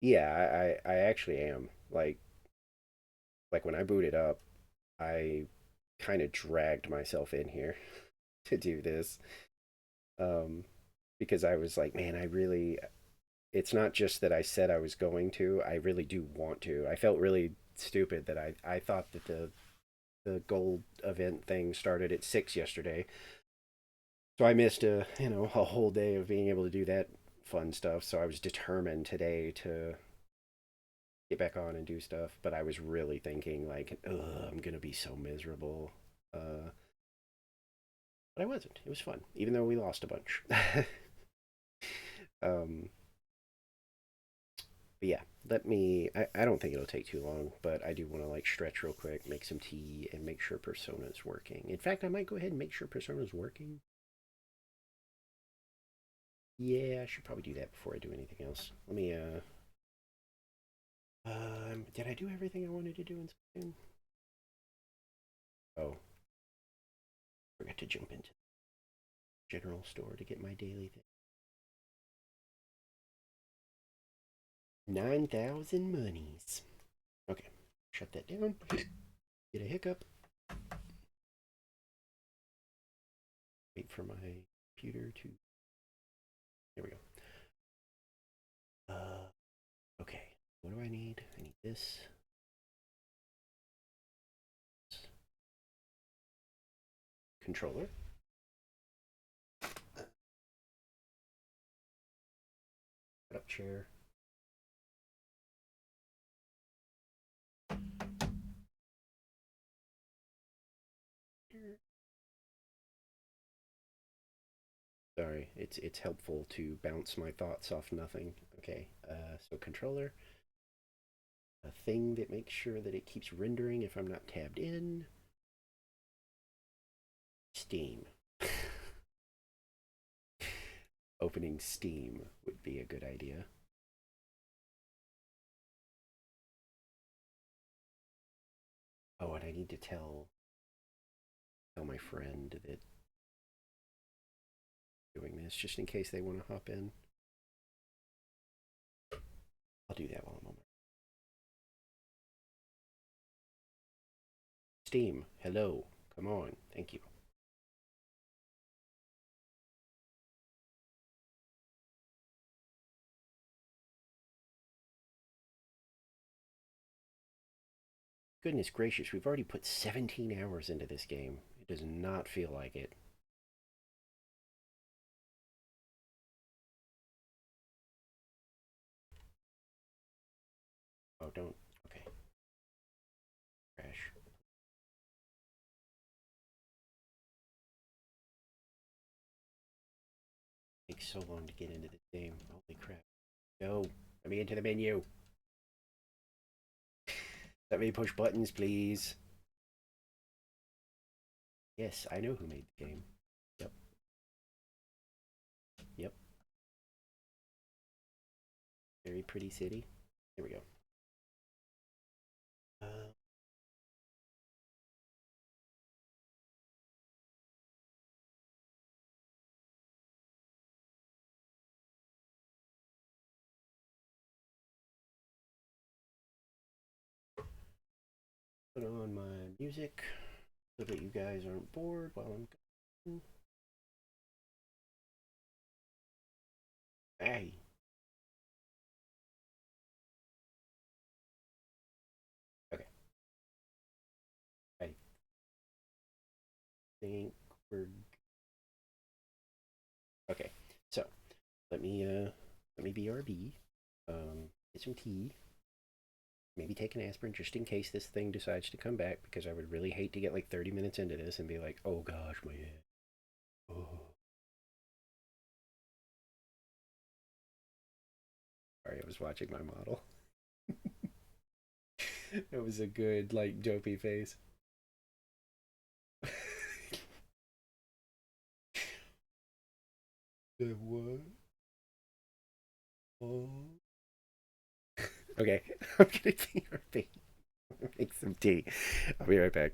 yeah, I actually am. Like when I booted up, I kind of dragged myself in here to do this. Um because I was like, man, I really it's not just that I said I was going to, I really do want to. I felt really stupid that I thought that the gold event thing started at 6 yesterday. So I missed a whole day of being able to do that fun stuff. So I was determined today to get back on and do stuff, but I was really thinking like, ugh, I'm gonna be so miserable. But I wasn't. It was fun, even though we lost a bunch. um, but yeah, let me. I don't think it'll take too long, but I do want to like stretch real quick, make some tea, and make sure Persona's working. In fact, I might go ahead and make sure Persona's working. Yeah, I should probably do that before I do anything else. Let me. Did I do everything I wanted to do in Splatoon? Oh, forgot to jump into the general store to get my daily thing. 9,000 monies. Okay, shut that down. Get a hiccup. Wait for my computer to I need? I need this. Controller. Put up chair. Sorry, it's helpful to bounce my thoughts off nothing. Okay, so controller, a thing that makes sure that it keeps rendering if I'm not tabbed in. Steam. Opening Steam would be a good idea. Oh, and I need to tell my friend that doing this just in case they want to hop in. I'll do that while I'm on. Steam, hello. Come on. Thank you. Goodness gracious, we've already put 17 hours into this game. It does not feel like it. Oh, don't. Okay. Crash. Takes so long to get into this game. Holy crap. No. Let me into the menu. Let me push buttons, please. Yes, I know who made the game. Yep. Yep. Very pretty city. Here we go. Put on my music so that you guys aren't bored while I'm going. Hey. Okay. I think we're okay. So let me BRB. Get some tea. Maybe take an aspirin just in case this thing decides to come back, because I would really hate to get like 30 minutes into this and be like, oh gosh, my head. Oh. Sorry, I was watching my model. It was a good, like, dopey face. The what? Oh. Okay, I'm gonna BRB. Make some tea. I'll be right back.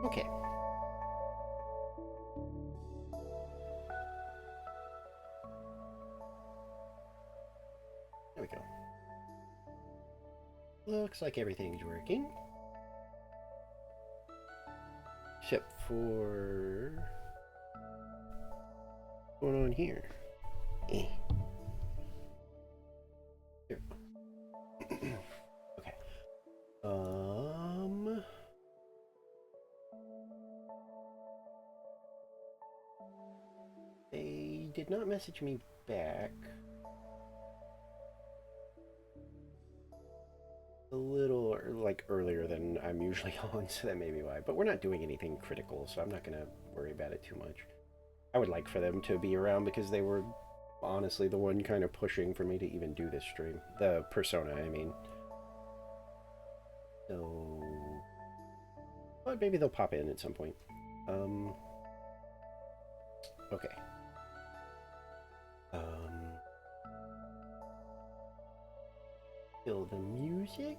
Okay. There we go. Looks like everything's working. Except for... what's going on here? Eh. Here. Okay. did not message me back. A little, like, earlier than I'm usually on, so that may be why. But we're not doing anything critical, so I'm not going to worry about it too much. I would like for them to be around because they were honestly the one kind of pushing for me to even do this stream. The persona, I mean. So... But maybe they'll pop in at some point. Okay. Kill the music.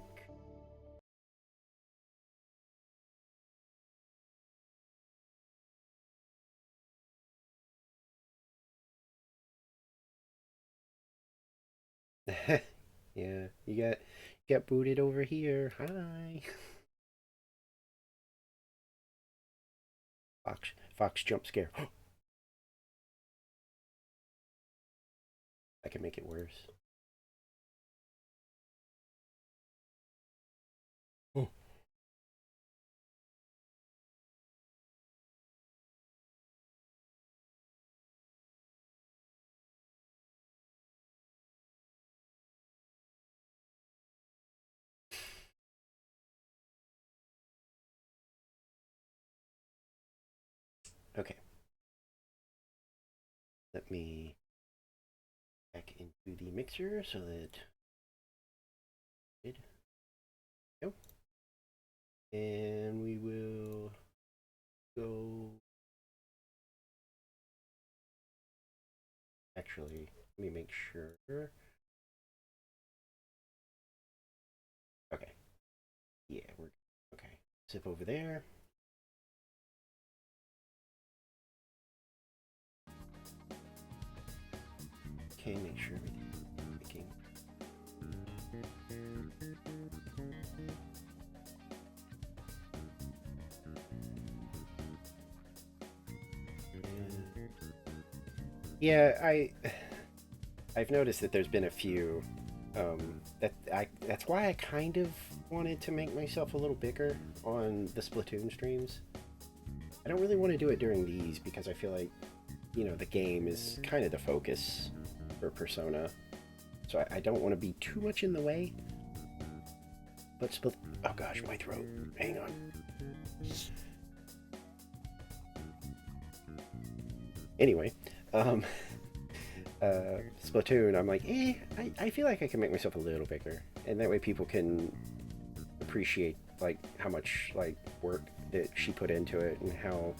Yeah, you got booted over here. Hi. Fox jump scare. I can make it worse. Oh. Okay. Let me back into the mixer so that it go. And we will go. Actually, let me make sure. Okay. Yeah, we're okay. Zip over there. Okay, make sure everything's working. Yeah, I've noticed that there's been a few that's why I kind of wanted to make myself a little bigger on the Splatoon streams. I don't really want to do it during these because I feel like, you know, the game is kind of the focus for Persona. So I don't want to be too much in the way. But oh gosh, my throat. Hang on. Anyway, Splatoon, I'm like, I feel like I can make myself a little bigger, and that way people can appreciate like how much like work that she put into it and how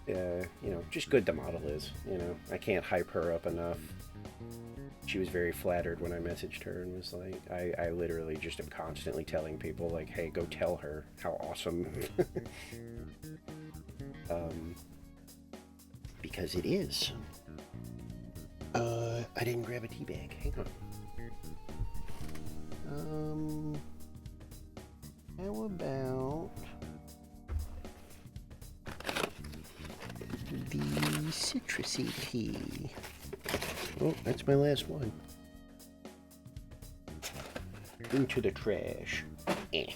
you know, just good the model is. You know, I can't hype her up enough. She was very flattered when I messaged her and was like, I literally just am constantly telling people like, hey, go tell her how awesome because it is. I didn't grab a tea bag. Hang on. How about the citrusy tea? Oh, that's my last one. Into the trash. Eh.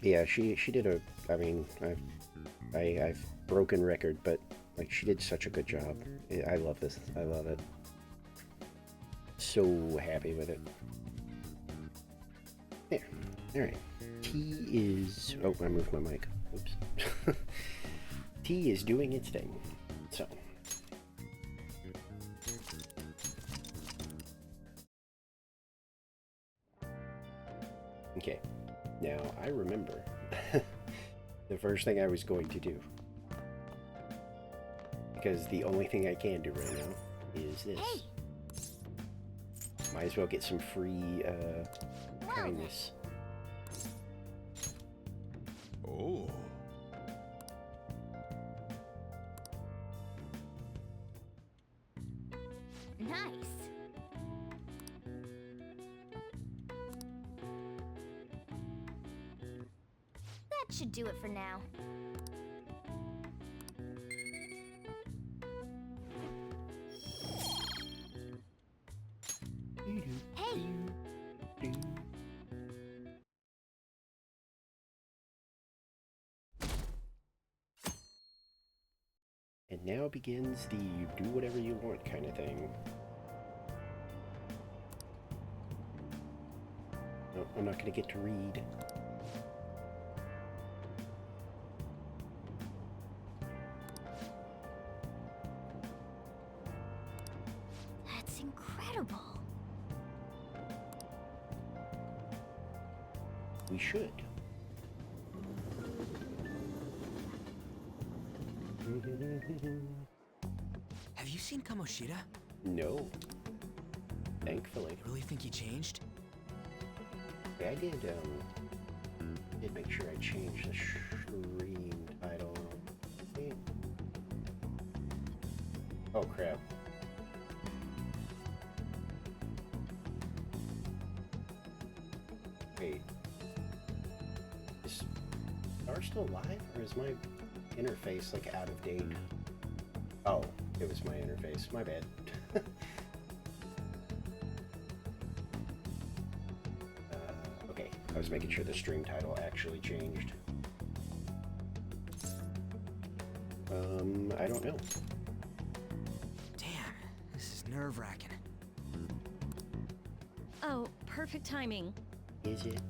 Yeah, she did a. I mean, I've broken record, but like she did such a good job. I love this. I love it. So happy with it. There. All right. Tea is. Oh, I moved my mic. Oops. Tea is doing its thing. So. Okay. Now, I remember the first thing I was going to do. Because the only thing I can do right now is this. Hey. Might as well get some free kindness. Oh. Nice. That should do it for now. Hey! And now begins the you do whatever you want kind of thing. No, I'm not going to get to read. That's incredible. We should. Have you seen Kamoshida? No. Thankfully. You really think he changed? Yeah, I did make sure I changed the stream title. Oh crap. Wait. Is Star still live, or is my interface like out of date? Oh, it was my interface. My bad. Okay, I was making sure the stream title actually changed. I don't know. Damn, this is nerve-wracking. Oh, perfect timing. Is it?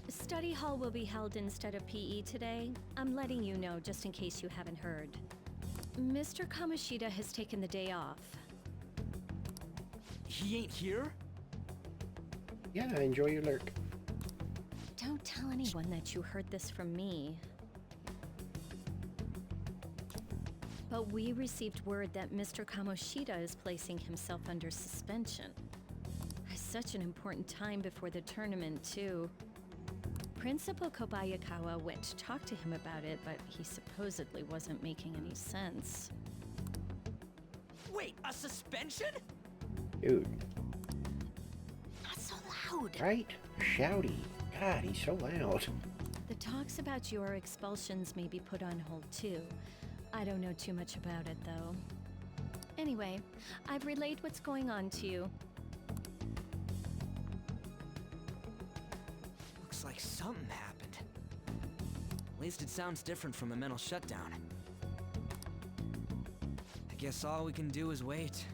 Study hall will be held instead of PE today. I'm letting you know just in case you haven't heard. Mr. Kamoshida has taken the day off. He ain't here? Yeah, enjoy your lurk. Don't tell anyone that you heard this from me. But we received word that Mr. Kamoshida is placing himself under suspension. Such an important time before the tournament, too. Principal Kobayakawa went to talk to him about it, but he supposedly wasn't making any sense. Wait, a suspension? Dude, Not so loud. right? Shouty. God, he's so loud. The talks about your expulsions may be put on hold, too. I don't know too much about it, though. Anyway, I've relayed what's going on to you. Looks like something happened. At least it sounds different from a mental shutdown. I guess all we can do is wait.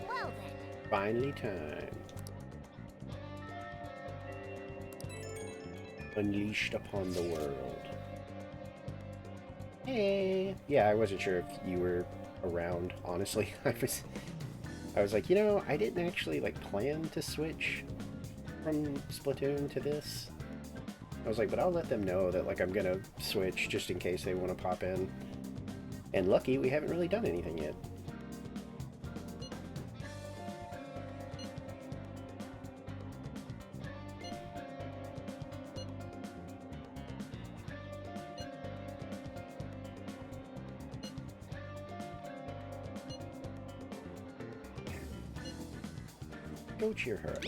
Well then. Finally time. Unleashed upon the world. Hey. Yeah, I wasn't sure if you were around, honestly. I was like, you know, I didn't actually like plan to switch from Splatoon to this. I was like, but I'll let them know that like I'm gonna switch just in case they want to pop in. And lucky we haven't really done anything yet. Go cheer her up.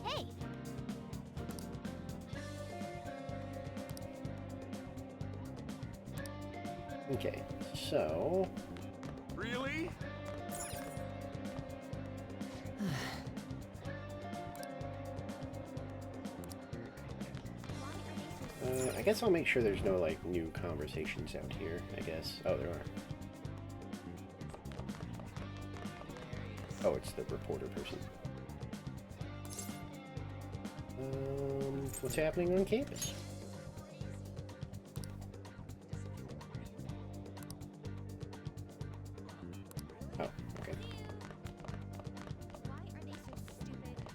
Hey, Okay, so Really? I guess I'll make sure there's no like new conversations out here, I guess. Oh, there are. Oh, it's the reporter person. What's happening on campus? Oh, okay. why are they so stupid?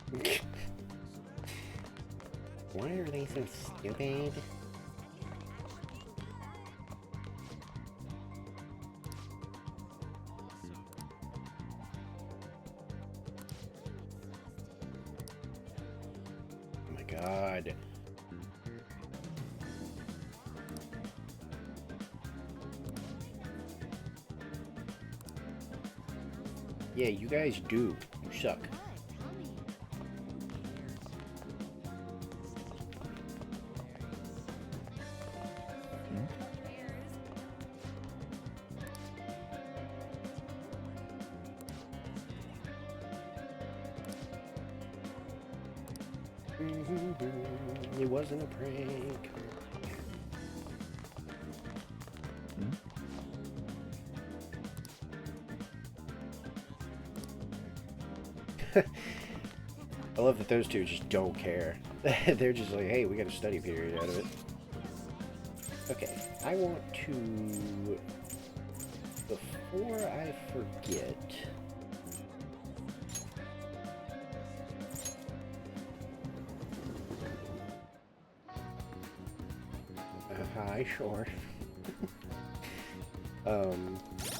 Why are they so stupid? Oh my god. Yeah, you guys do. You suck. It wasn't a prank. I love that those two just don't care. They're just like, hey, we got a study period out of it. Okay, I want to, before I forget, hi, sure.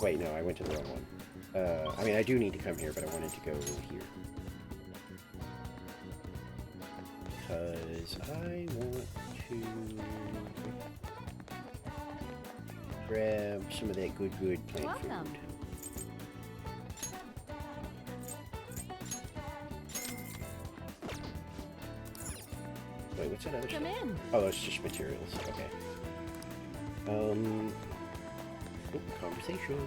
Wait, no, I went to the wrong one. I mean, I do need to come here, but I wanted to go here. Because I want to grab some of that good plant Welcome. food. Wait, what's that other Come stuff? in. Oh, it's just materials. Okay. Oh, conversation.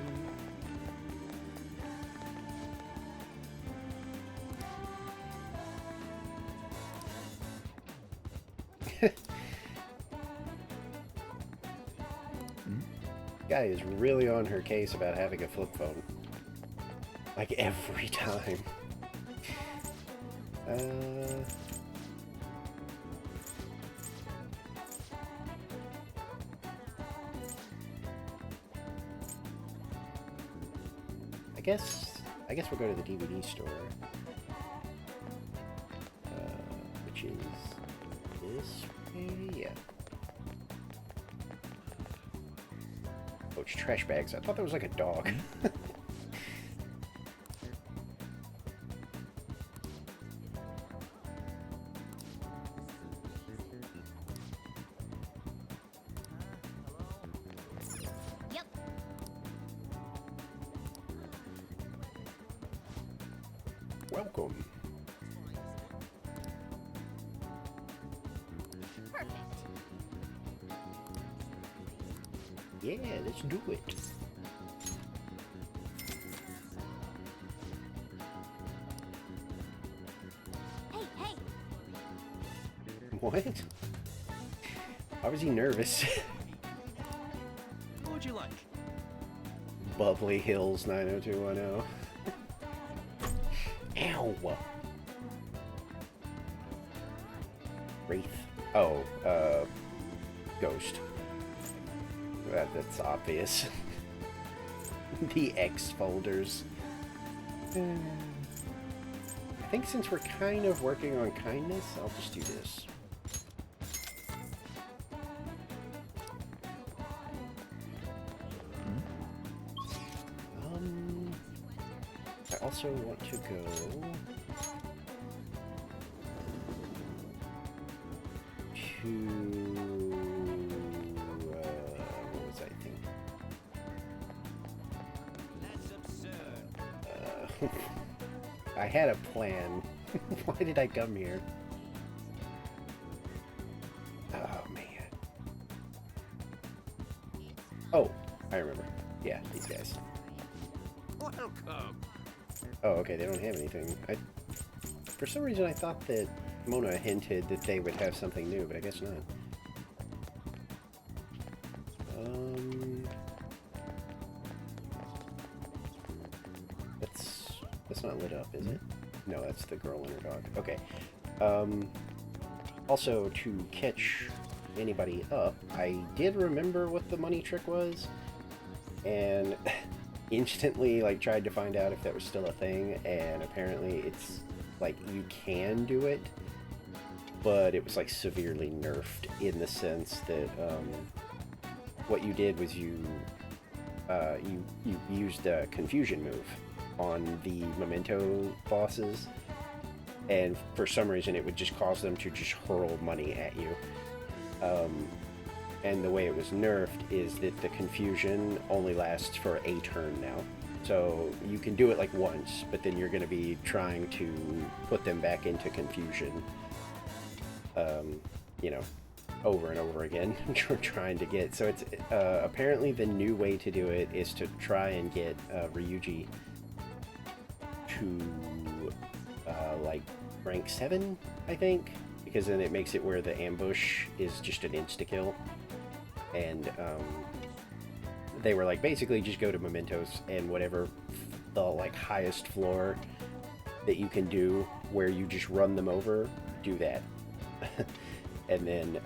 Guy is really on her case about having a flip phone. Like every time. I guess we'll go to the DVD store. Which is this way? Yeah. Oh, it's trash bags. I thought that was like a dog. Yep. Welcome. Perfect. Yeah, let's do it. Hey. What? Why was he nervous? What would you like? Bubbly Hills 90210. Ow! Wraith. Oh, Ghost. That's obvious. The X folders. I think since we're kind of working on kindness, I'll just do this. I also want to go to what was I thinking? I had a plan. Why did I come here? Oh man. Oh, I remember. Yeah, these guys. Welcome. Oh, okay, they don't have anything. For some reason I thought that Mona hinted that they would have something new, but I guess not. That's not lit up, is it? No, that's the girl and her dog. Okay. Also, to catch anybody up, I did remember what the money trick was, and instantly like tried to find out if that was still a thing, and apparently it's like you can do it, but it was like severely nerfed in the sense that what you did was you used the confusion move on the memento bosses, and for some reason it would just cause them to just hurl money at you. And the way it was nerfed is that the confusion only lasts for a turn now. So you can do it like once, but then you're going to be trying to put them back into confusion, you know, over and over again, trying to get. So it's apparently the new way to do it is to try and get Ryuji to like rank 7, I think, because then it makes it where the ambush is just an insta-kill. And they were like, basically just go to Mementos and whatever the like highest floor that you can do where you just run them over, do that. And then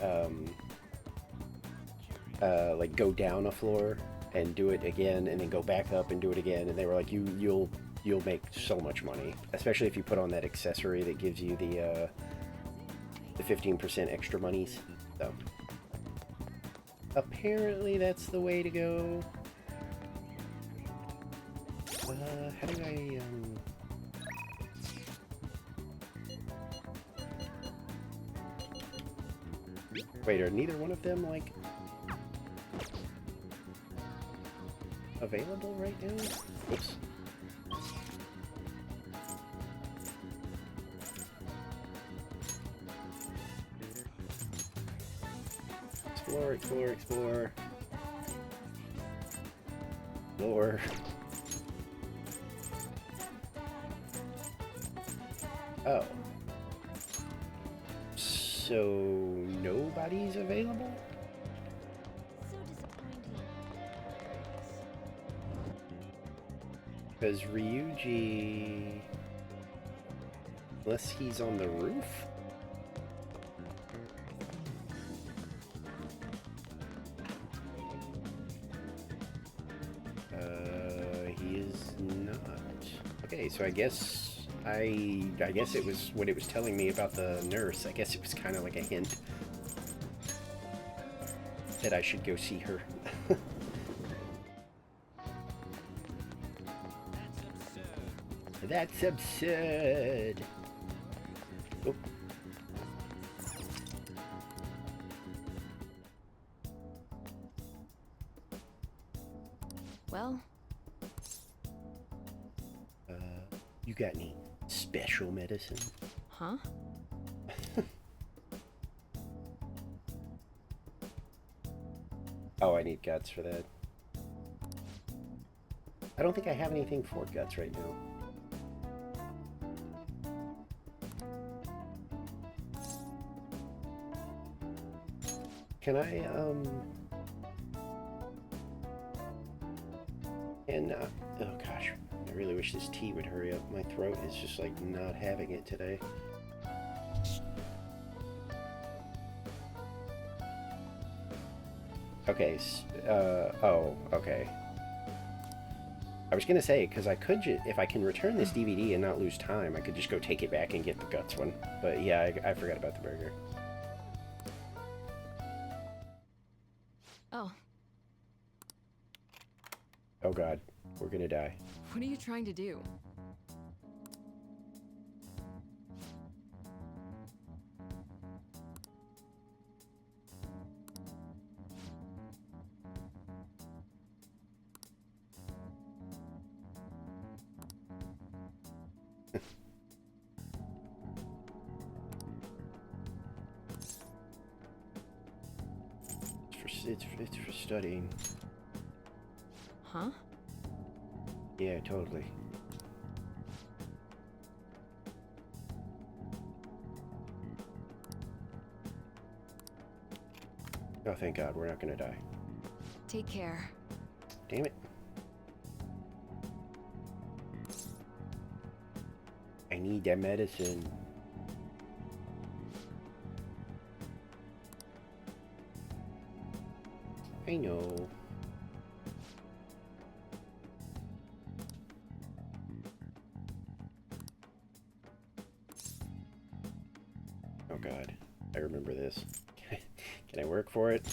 like go down a floor and do it again, and then go back up and do it again. And they were like, you'll make so much money, especially if you put on that accessory that gives you the 15% extra monies. So apparently that's the way to go. How do I wait, are neither one of them like available right now? Oops. Explore, explore, explore. Explore. Oh. So nobody's available? So disappointing. Because Ryuji, unless he's on the roof? He is not. Okay, so I guess it was what it was telling me about the nurse. I guess it was kind of like a hint that I should go see her. That's absurd. Oh. Well, You got any special medicine? huh? Oh, I need guts for that. I don't think I have anything for guts right now. Can I, oh gosh, I really wish this tea would hurry up. My throat is just like not having it today. Okay, oh, okay. I was gonna say, because I could if I can return this DVD and not lose time, I could just go take it back and get the guts one. But yeah, I forgot about the burger. Oh, Oh god, we're gonna die. what are you trying to do? It's for studying. Huh? Yeah, totally. Oh, thank God, we're not gonna die. Take care. Damn it. I need that medicine. I know. Oh God, I remember this. Can I work for it?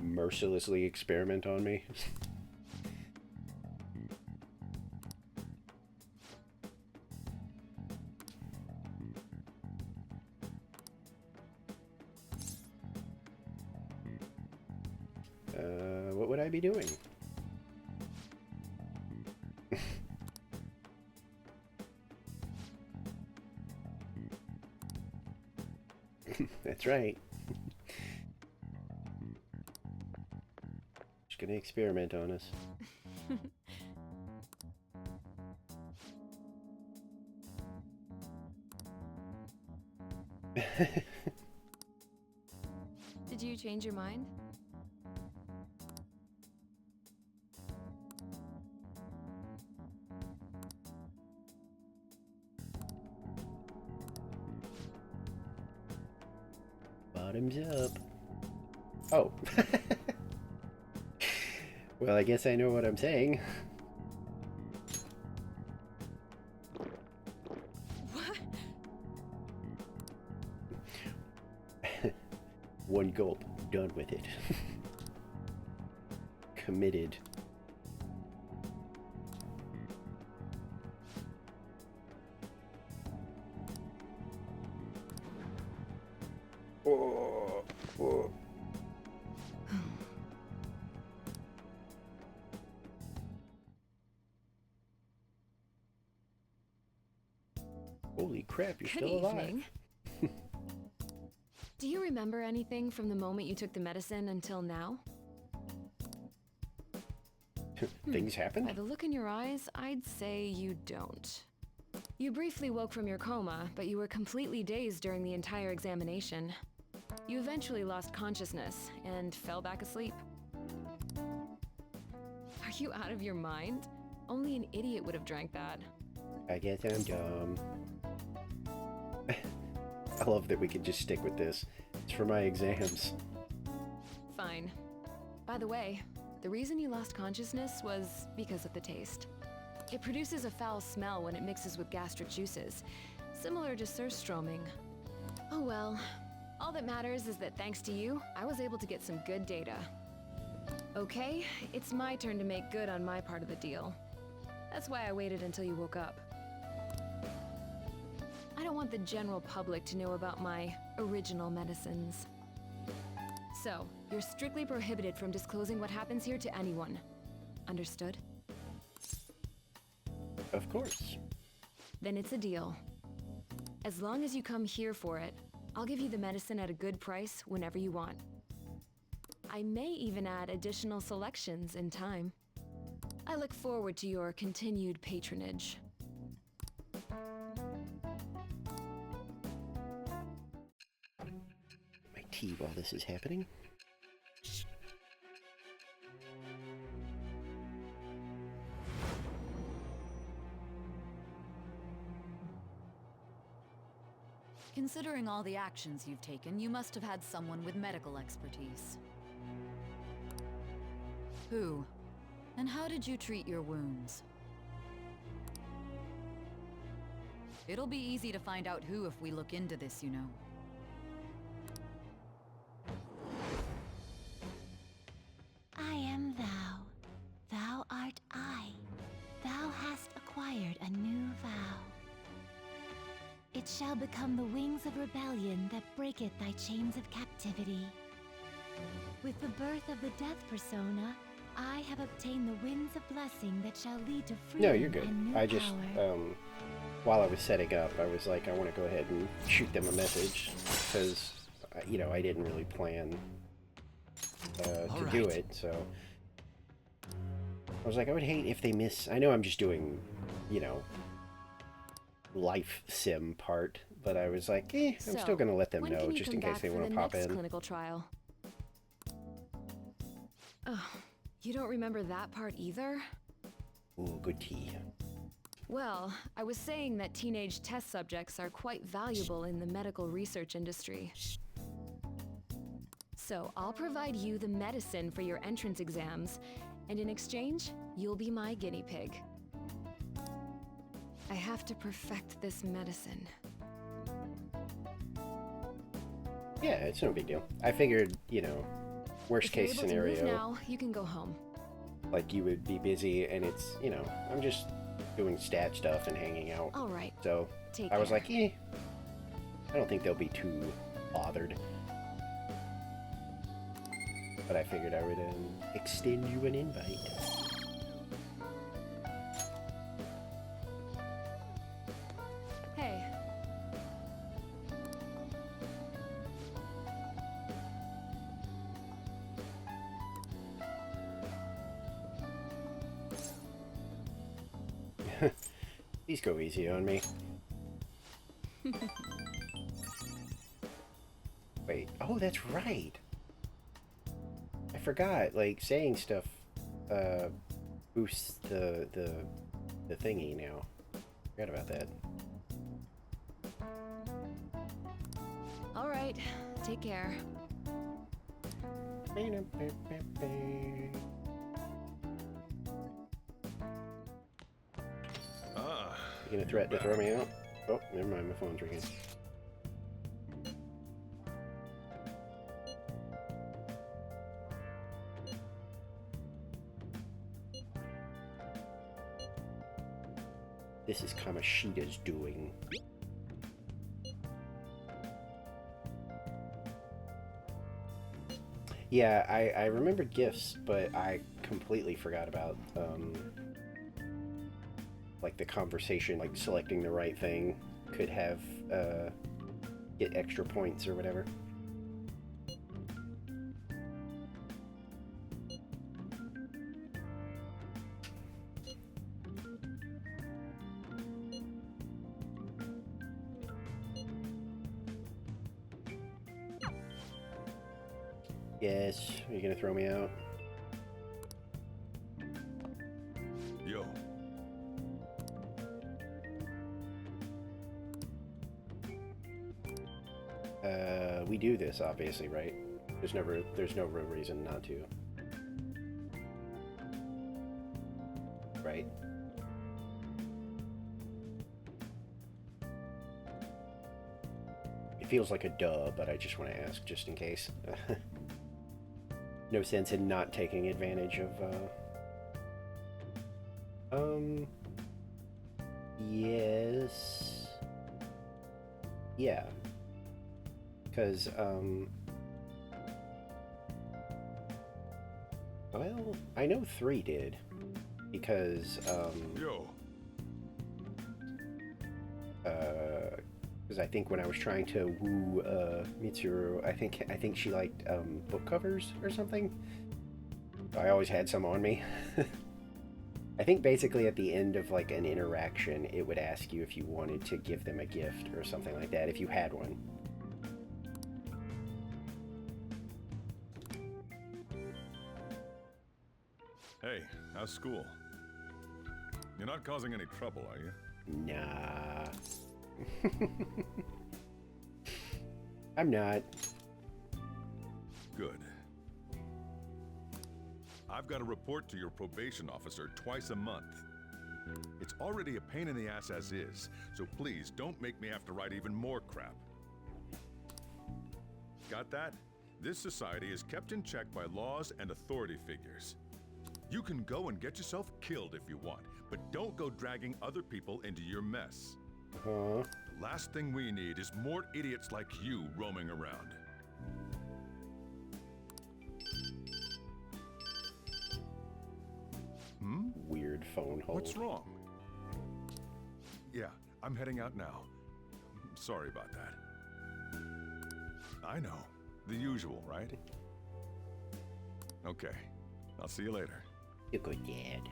Mercilessly experiment on me. What would I be doing? That's right. Just gonna experiment on us. Did you change your mind? Bottoms up. Oh. Well, I guess I know what I'm saying. What? One gulp, done with it. Committed. Oh, oh. Holy crap, you're Good still alive. evening. Do you remember anything from the moment you took the medicine until now? Things By happen? the look in your eyes, I'd say you don't. You briefly woke from your coma, but you were completely dazed during the entire examination. You eventually lost consciousness and fell back asleep. Are you out of your mind? Only an idiot would have drank that. I guess I'm dumb. I love that we can just stick with this. It's for my exams. Fine. By the way, the reason you lost consciousness was because of the taste. It produces a foul smell when it mixes with gastric juices, similar to surströmming. Oh well. All that matters is that thanks to you, I was able to get some good data. Okay, it's my turn to make good on my part of the deal. That's why I waited until you woke up. I don't want the general public to know about my original medicines. So, you're strictly prohibited from disclosing what happens here to anyone. Understood? Of course. Then it's a deal. As long as you come here for it, I'll give you the medicine at a good price whenever you want. I may even add additional selections in time. I look forward to your continued patronage. My tea while this is happening. Considering all the actions you've taken, you must have had someone with medical expertise. Who? And how did you treat your wounds? It'll be easy to find out who if we look into this, you know. I am thou. Thou art I. Thou hast acquired a new vow. It shall become the wings of rebellion that breaketh thy chains of captivity. With the birth of the death persona, I have obtained the winds of blessing that shall lead to freedom No, you're good. and new I just, power. while I was setting up, I was like, I want to go ahead and shoot them a message, because, you know, I didn't really plan to do it, so... I was like, I would hate if they miss... I know I'm just doing, you know, life sim part, but I was like, I'm So, still going to let them when know, can you just come in case back they for want the to pop next in. clinical trial? Oh, you don't remember that part either? Ooh, good tea. Well, I was saying that teenage test subjects are quite valuable in the medical research industry. So I'll provide you the medicine for your entrance exams, and in exchange, you'll be my guinea pig. I have to perfect this medicine. Yeah, it's no big deal. I figured, you know, worst If you're case able to scenario, move now, you can go home. like you would be busy, and it's, you know, I'm just doing stat stuff and hanging out. All right, So take I was care. like, I don't think they'll be too bothered. But I figured I would extend you an invite. Hey. Please go easy on me. Wait. Oh, that's right. I forgot. Like, saying stuff boosts the thingy now. Forgot about that. All right, take care. You gonna threaten to throw me out? Oh, never mind. My phone's ringing. This is Kamoshida's doing. Yeah, I remembered gifts, but I completely forgot about, like, the conversation, like, selecting the right thing could have, get extra points or whatever. Yes, are you gonna throw me out? Yo. We do this, obviously, right? There's no real reason not to. Right? It feels like a duh, but I just want to ask just in case. No sense in not taking advantage of, yes. Yeah. Because, well, I know 3 did. Because, Yo. because I think when I was trying to woo Mitsuru, I think she liked book covers or something. I always had some on me. I think basically at the end of like an interaction, it would ask you if you wanted to give them a gift or something like that, if you had one. Hey, how's school? You're not causing any trouble, are you? Nah. I'm not. Good. I've got to report to your probation officer twice a month. It's already a pain in the ass as is, so please don't make me have to write even more crap. Got that? This society is kept in check by laws and authority figures. You can go and get yourself killed if you want, but don't go dragging other people into your mess. Last thing we need is more idiots like you roaming around. Weird phone hold. What's wrong? Yeah, I'm heading out now. Sorry about that. I know. The usual, right? Okay. I'll see you later. You're good, Dad.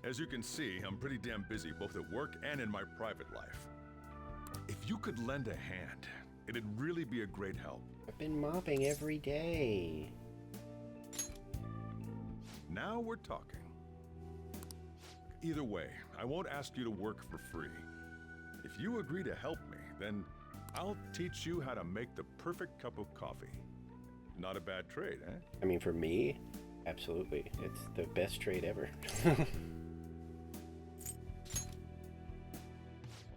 As you can see, I'm pretty damn busy both at work and in my private life. If you could lend a hand, it'd really be a great help. I've been mopping every day. Now we're talking. Either way, I won't ask you to work for free. If you agree to help me, then I'll teach you how to make the perfect cup of coffee. Not a bad trade, eh? I mean, for me, absolutely. It's the best trade ever.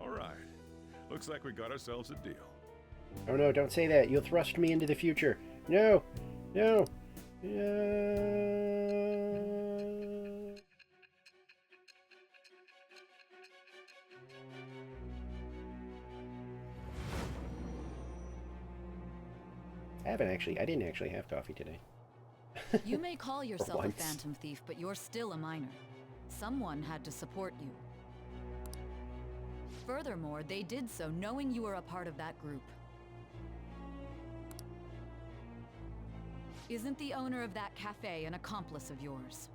All right. Looks like we got ourselves a deal. Oh no, don't say that. You'll thrust me into the future. No! No! No! I didn't actually have coffee today. You may call yourself a once. phantom thief, but you're still a minor. Someone had to support you. Furthermore, they did so knowing you were a part of that group. Isn't the owner of that cafe an accomplice of yours?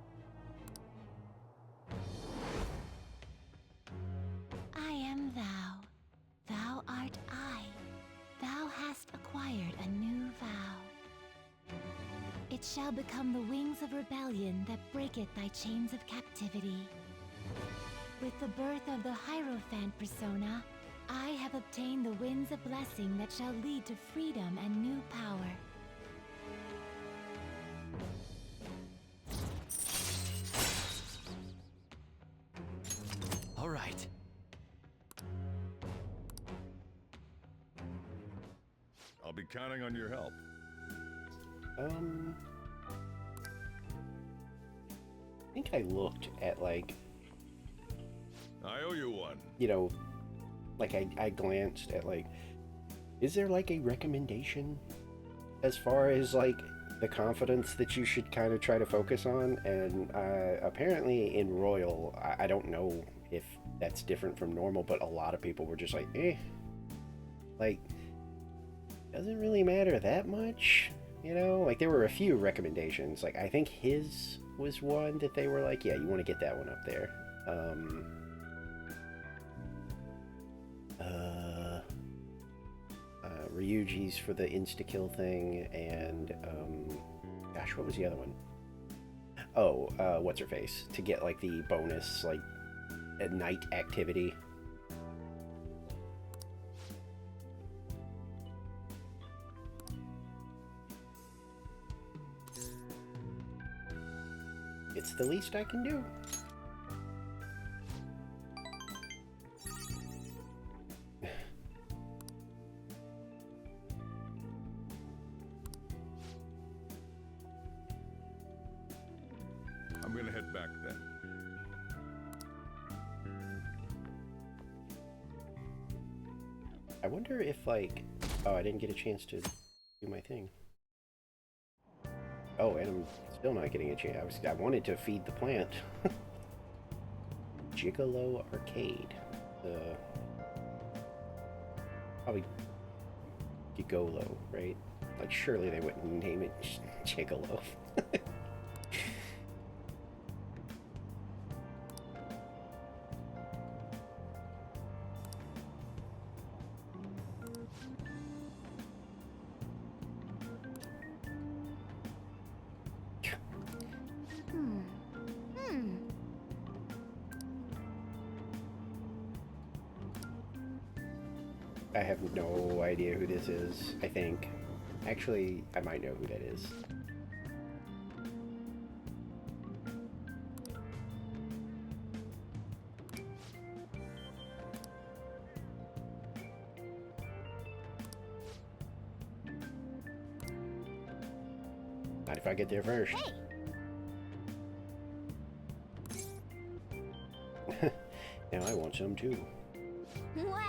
I am thou. Thou art I. Thou hast It shall become the wings of rebellion that breaketh thy chains of captivity. With the birth of the Hierophant persona, I have obtained the winds of blessing that shall lead to freedom and new power. All right. I'll be counting on your help. I think I looked at, like, I owe you one. you know, like I glanced at, like, is there like a recommendation as far as like the confidence that you should kind of try to focus on? And apparently in Royal, I don't know if that's different from normal, but a lot of people were just like, like, doesn't really matter that much, you know? Like, there were a few recommendations. Like, I think his was one that they were like, yeah, you want to get that one up there. Ryuji's for the insta-kill thing, and, gosh, what was the other one? Oh, what's-her-face, to get, like, the bonus, like, at night activity. It's the least I can do. I'm gonna head back then. I wonder if, like... Oh, I didn't get a chance to do my thing. Oh, and I'm still not getting a chance. I wanted to feed the plant. Gigolo Arcade. Probably Gigolo, right? Like, surely they wouldn't name it Gigolo. I have no idea who this is, I think. Actually, I might know who that is. Not if I get there first. Hey. Now I want some too. Wow!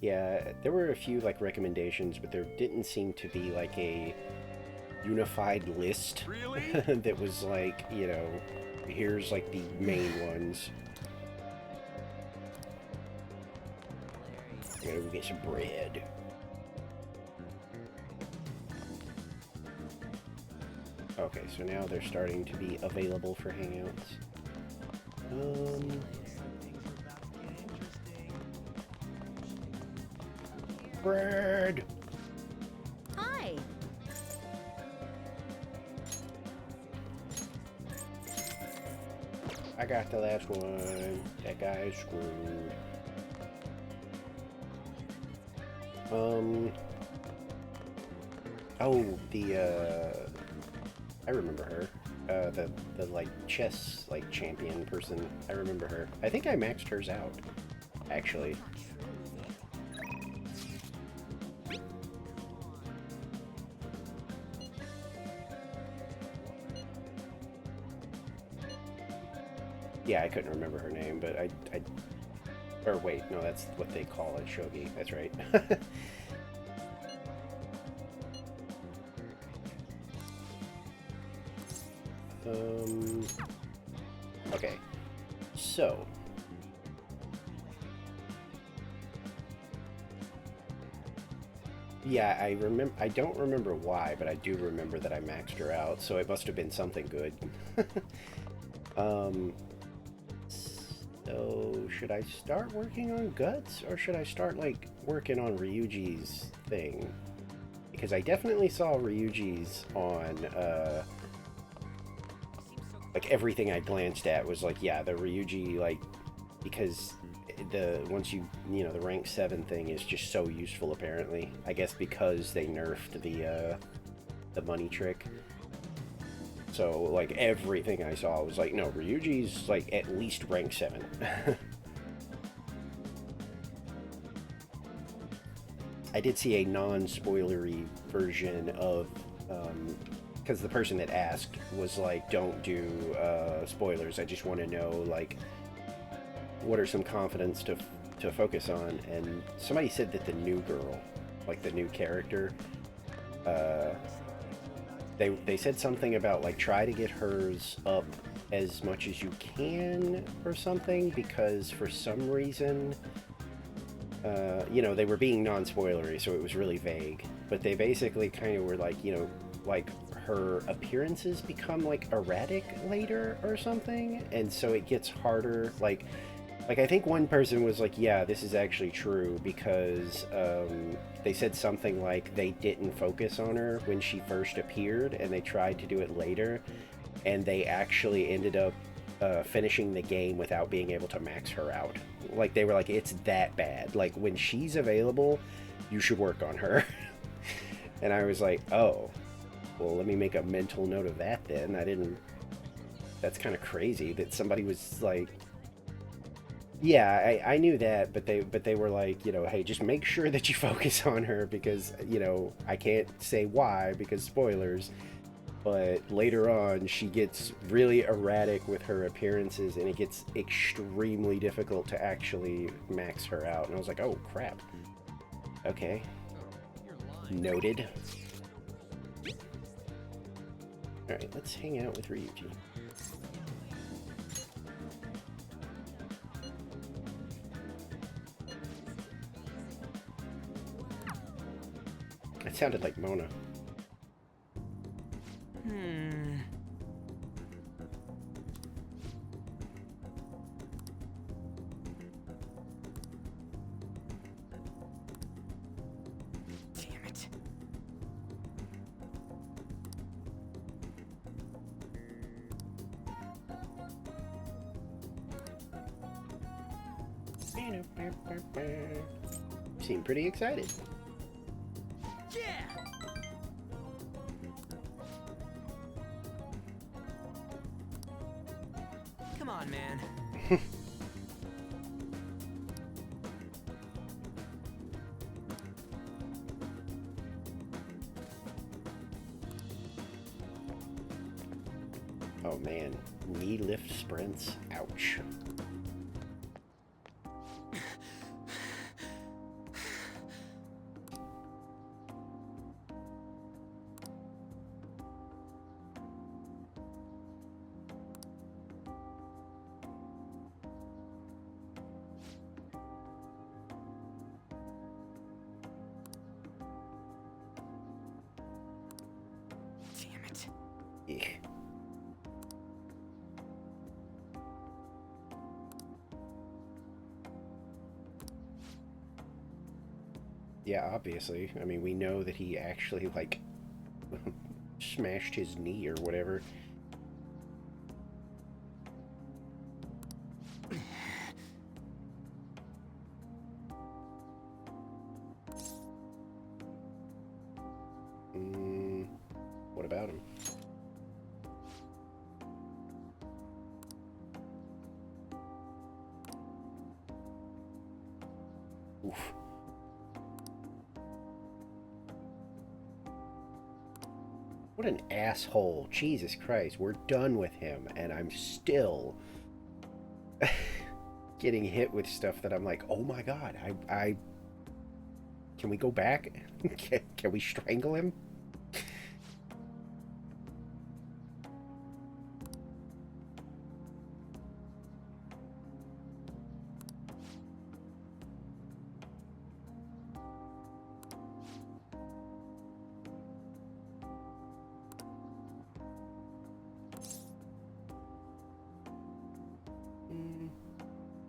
Yeah, there were a few like recommendations, but there didn't seem to be like a unified list. Really? That was like, you know, here's like the main ones. I gotta go get some bread. Okay, so now they're starting to be available for hangouts. Bread! Hi! I got the last one. That guy's screwed. Oh, I remember her. The like chess like champion person. I remember her. I think I maxed hers out, actually. Yeah, I couldn't remember her name, but I or wait, no, that's what they call it, shogi. That's right. Okay, so yeah, I don't remember why, but I do remember that I maxed her out, so it must have been something good. So, should I start working on Guts, or should I start, like, working on Ryuji's thing? Because I definitely saw Ryuji's on, like, everything I glanced at was like, yeah, the Ryuji, like, because once you know, the rank 7 thing is just so useful, apparently. I guess because they nerfed the money trick. So, like, everything I saw was like, no, Ryuji's, like, at least rank 7. I did see a non-spoilery version of, because the person that asked was like, don't do spoilers, I just want to know, like, what are some confidence to focus on, and somebody said that the new girl, like the new character, they said something about, like, try to get hers up as much as you can or something, because for some reason, you know, they were being non-spoilery, so it was really vague, but they basically kind of were like, you know, like, her appearances become, like, erratic later or something, and so it gets harder, like I think one person was like, yeah, this is actually true, because they said something like they didn't focus on her when she first appeared, and they tried to do it later, and they actually ended up finishing the game without being able to max her out. Like, they were like, it's that bad. Like, when she's available, you should work on her. And I was like, oh, well, let me make a mental note of that then. That's kind of crazy that somebody was like, yeah, I knew that, but they were like, you know, hey, just make sure that you focus on her, because, you know, I can't say why because spoilers, but later on she gets really erratic with her appearances, and it gets extremely difficult to actually max her out. And I was like, oh crap. Okay. Noted. Alright, let's hang out with Ryuji. That sounded like Mona. Damn it. Seem pretty excited. Yeah! Come on, man. Oh man, knee lift sprints. Ouch. Damn it. Eek. Yeah, obviously. I mean, we know that he actually, like, smashed his knee or whatever. What about him? Oof. What an asshole. Jesus Christ, we're done with him, and I'm still getting hit with stuff that I'm like, oh my god, I can we go back? Can we strangle him?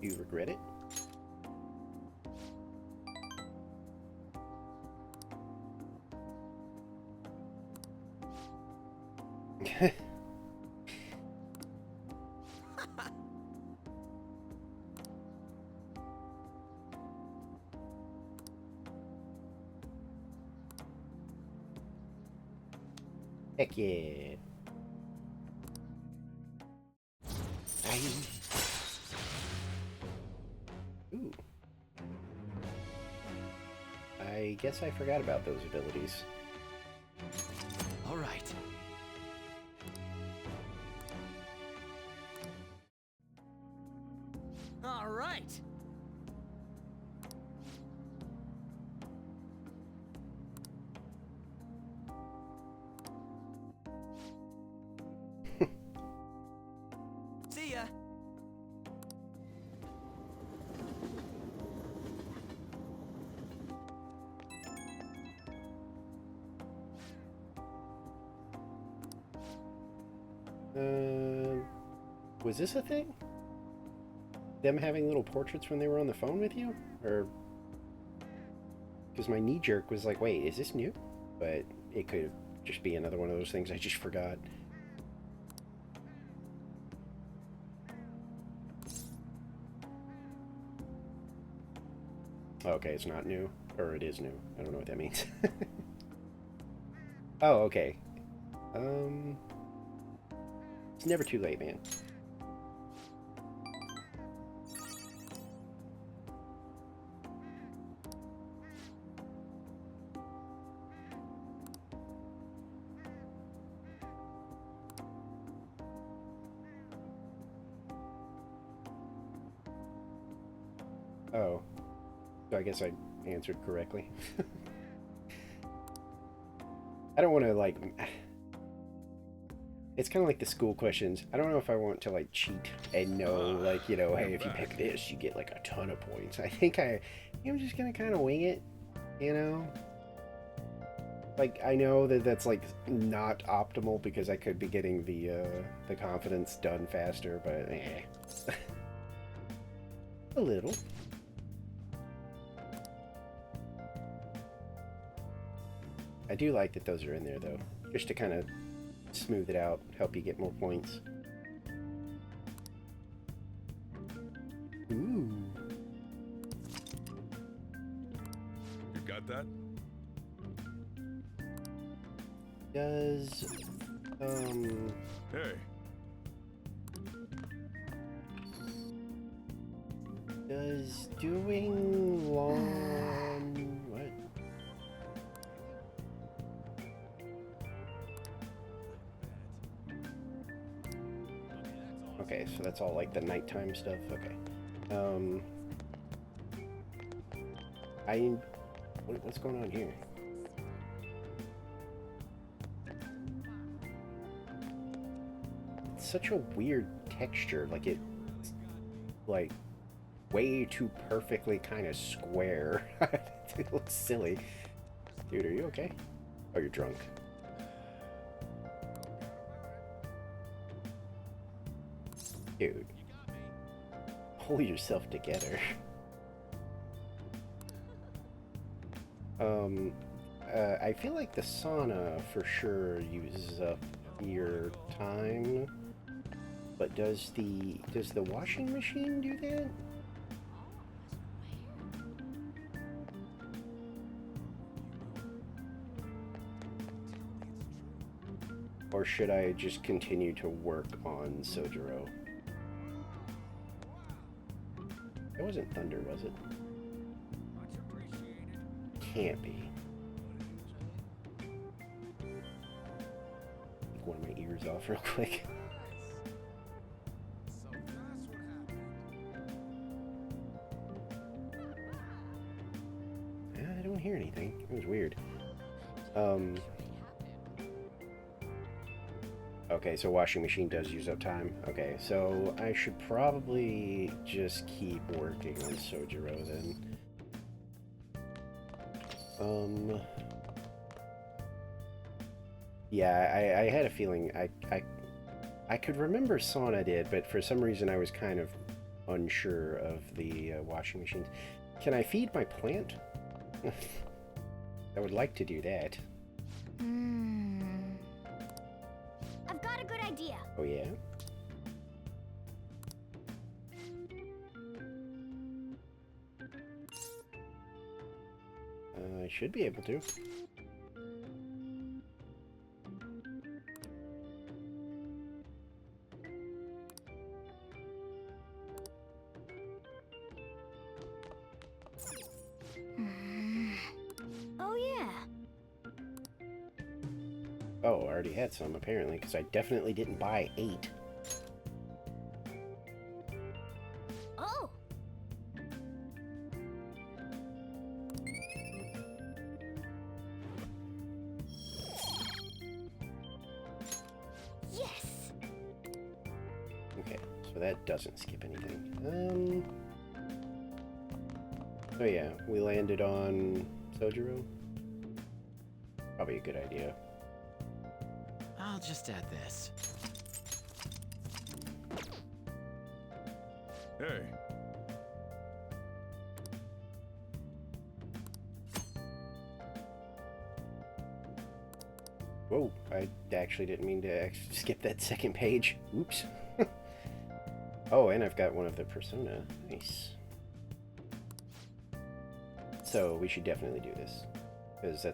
You regret it? Heck yeah. Ooh. I guess I forgot about those abilities. All right. All right. See ya. Was this a thing? Them having little portraits when they were on the phone with you? Or... Because my knee jerk was like, wait, is this new? But it could just be another one of those things I just forgot. Okay, it's not new. Or it is new. I don't know what that means. Oh, okay. It's never too late, man. Oh. So I guess I answered correctly. I don't want to, like... It's kind of like the school questions. I don't know if I want to, like, cheat and know, like, you know, hey, if you pick this, you get, like, a ton of points. I think I'm just going to kind of wing it, you know? Like, I know that that's, like, not optimal because I could be getting the confidence done faster, but, eh. A little. I do like that those are in there, though, just to kind of smooth it out, help you get more points. Ooh. You got that? Does, Hey. Does doing lawn... What? Okay, so that's all like the nighttime stuff. Okay. What's going on here? It's such a weird texture. Like it's like way too perfectly kind of square. It looks silly. Dude, are you okay? Oh, you're drunk. Dude, pull yourself together. I feel like the sauna for sure uses up your time, but does the washing machine do that? Or should I just continue to work on Sojiro? That wasn't thunder, was it? Can't be. Take one of my ears off real quick. I don't hear anything. It was weird. Okay, so washing machine does use up time. Okay, so I should probably just keep working on Sojiro then. Yeah, I had a feeling I could remember Sauna did, but for some reason I was kind of unsure of the washing machines. Can I feed my plant? I would like to do that. I've got a good idea. Oh yeah? I should be able to. Oh yeah. Oh, I already had some apparently, because I definitely didn't buy 8. Oh. Yes. Okay, so that doesn't skip anything. Oh yeah, we landed on Sojiro. Probably a good idea. I'll just add this. Hey, Whoa, I actually didn't mean to skip that second page. Oops. Oh, and I've got one of the persona. Nice. So we should definitely do this, because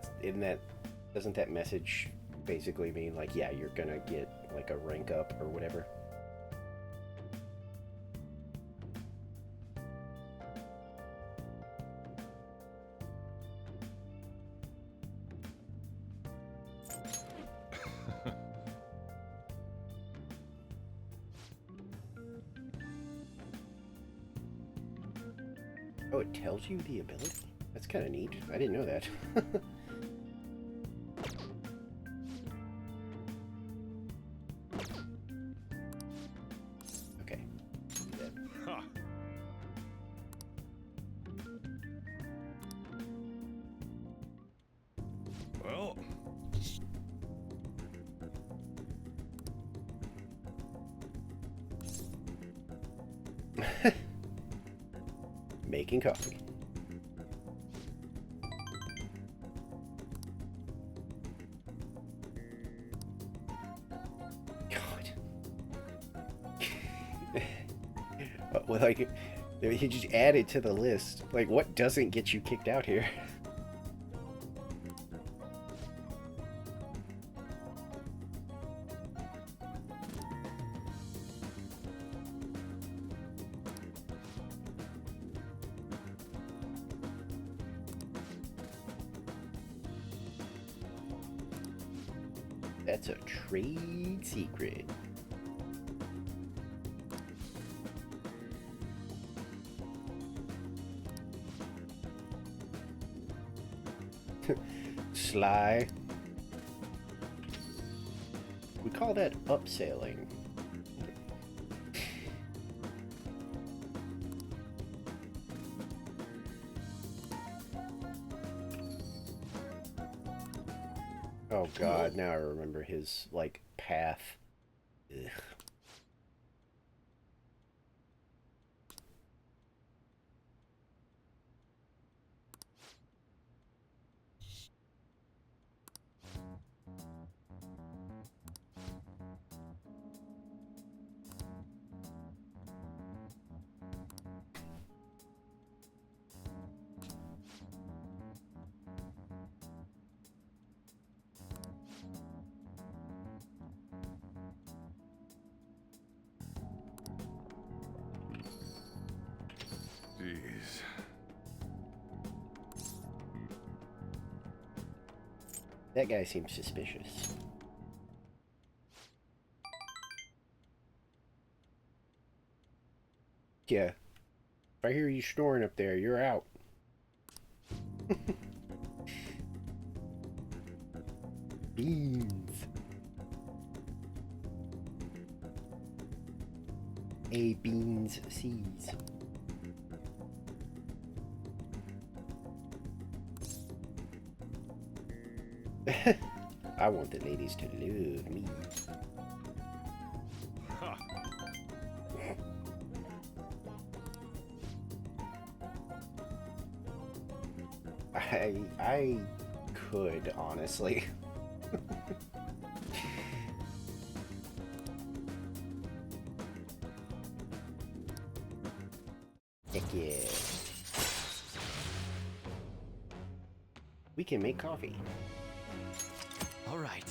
doesn't that message basically mean like, yeah, you're gonna get like a rank up or whatever? Oh, it tells you the ability? That's kind of neat. I didn't know that. Okay. ha! Well, Making coffee. God. Well, like, he just added to the list. Like, what doesn't get you kicked out here? That's a trade secret. Sly. We call that upselling. Oh god, now I remember his, like, path. Ugh. jeez. That guy seems suspicious. Yeah. If I hear you snoring up there, you're out. Beans. A, beans, C's. I want the ladies to love me. Ha! I could, honestly. Heck yeah. We can make coffee. All right.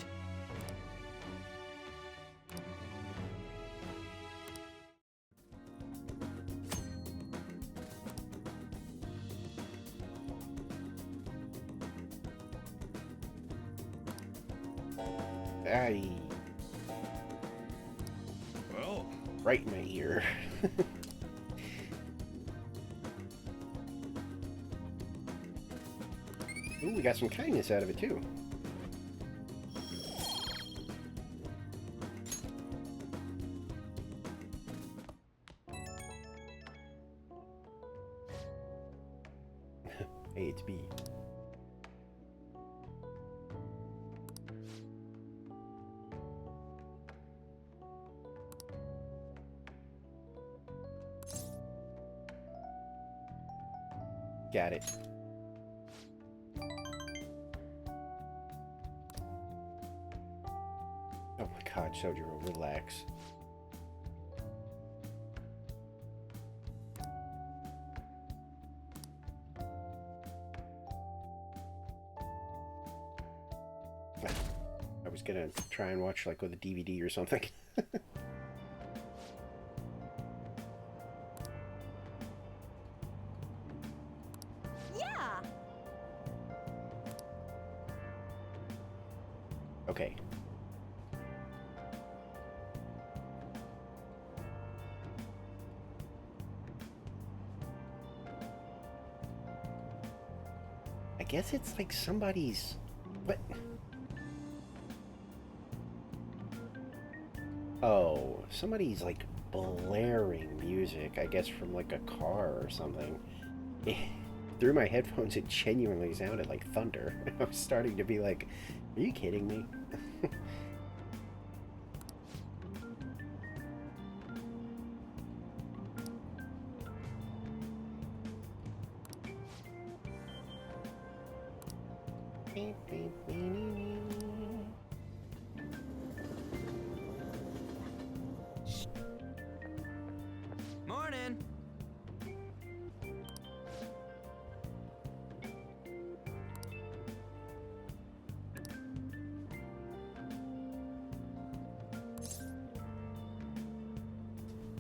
Aye. Well, Right in my ear. Ooh, we got some kindness out of it too. Hey, it's B. Got it. Oh my god, Sojiro, relax. I was gonna try and watch like with a DVD or something. Yeah! Okay. I guess it's like somebody's... What? Oh, somebody's like blaring music, I guess from like a car or something. Through my headphones, it genuinely sounded like thunder. I was starting to be like, are you kidding me? Morning.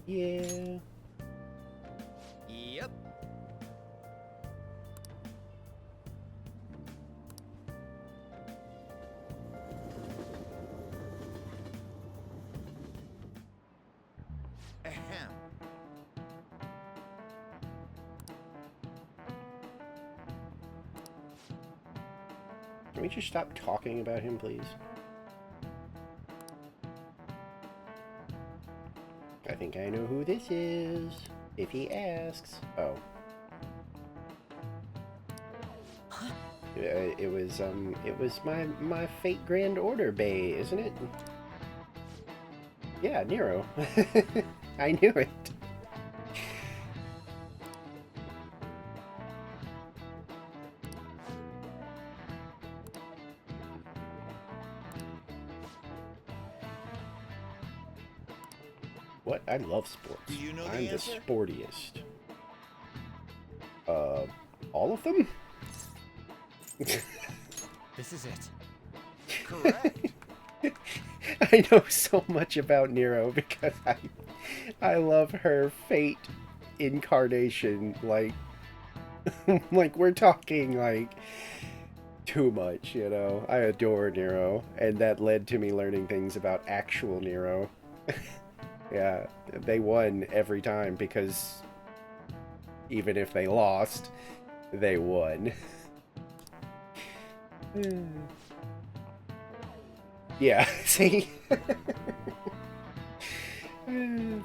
Yeah. Yep. Ahem. Can we just stop talking about him, please? I think I know who this is, if he asks. Oh. It was my Fate Grand Order Bay, isn't it? Yeah, Nero. I knew it. What? I love sports. Do you know the I'm the answer? sportiest. All of them? This is it. Correct. I know so much about Nero because I love her Fate incarnation, like like we're talking like too much, you know. I adore Nero, and that led to me learning things about actual Nero. Yeah, they won every time because even if they lost, they won. Yeah, see?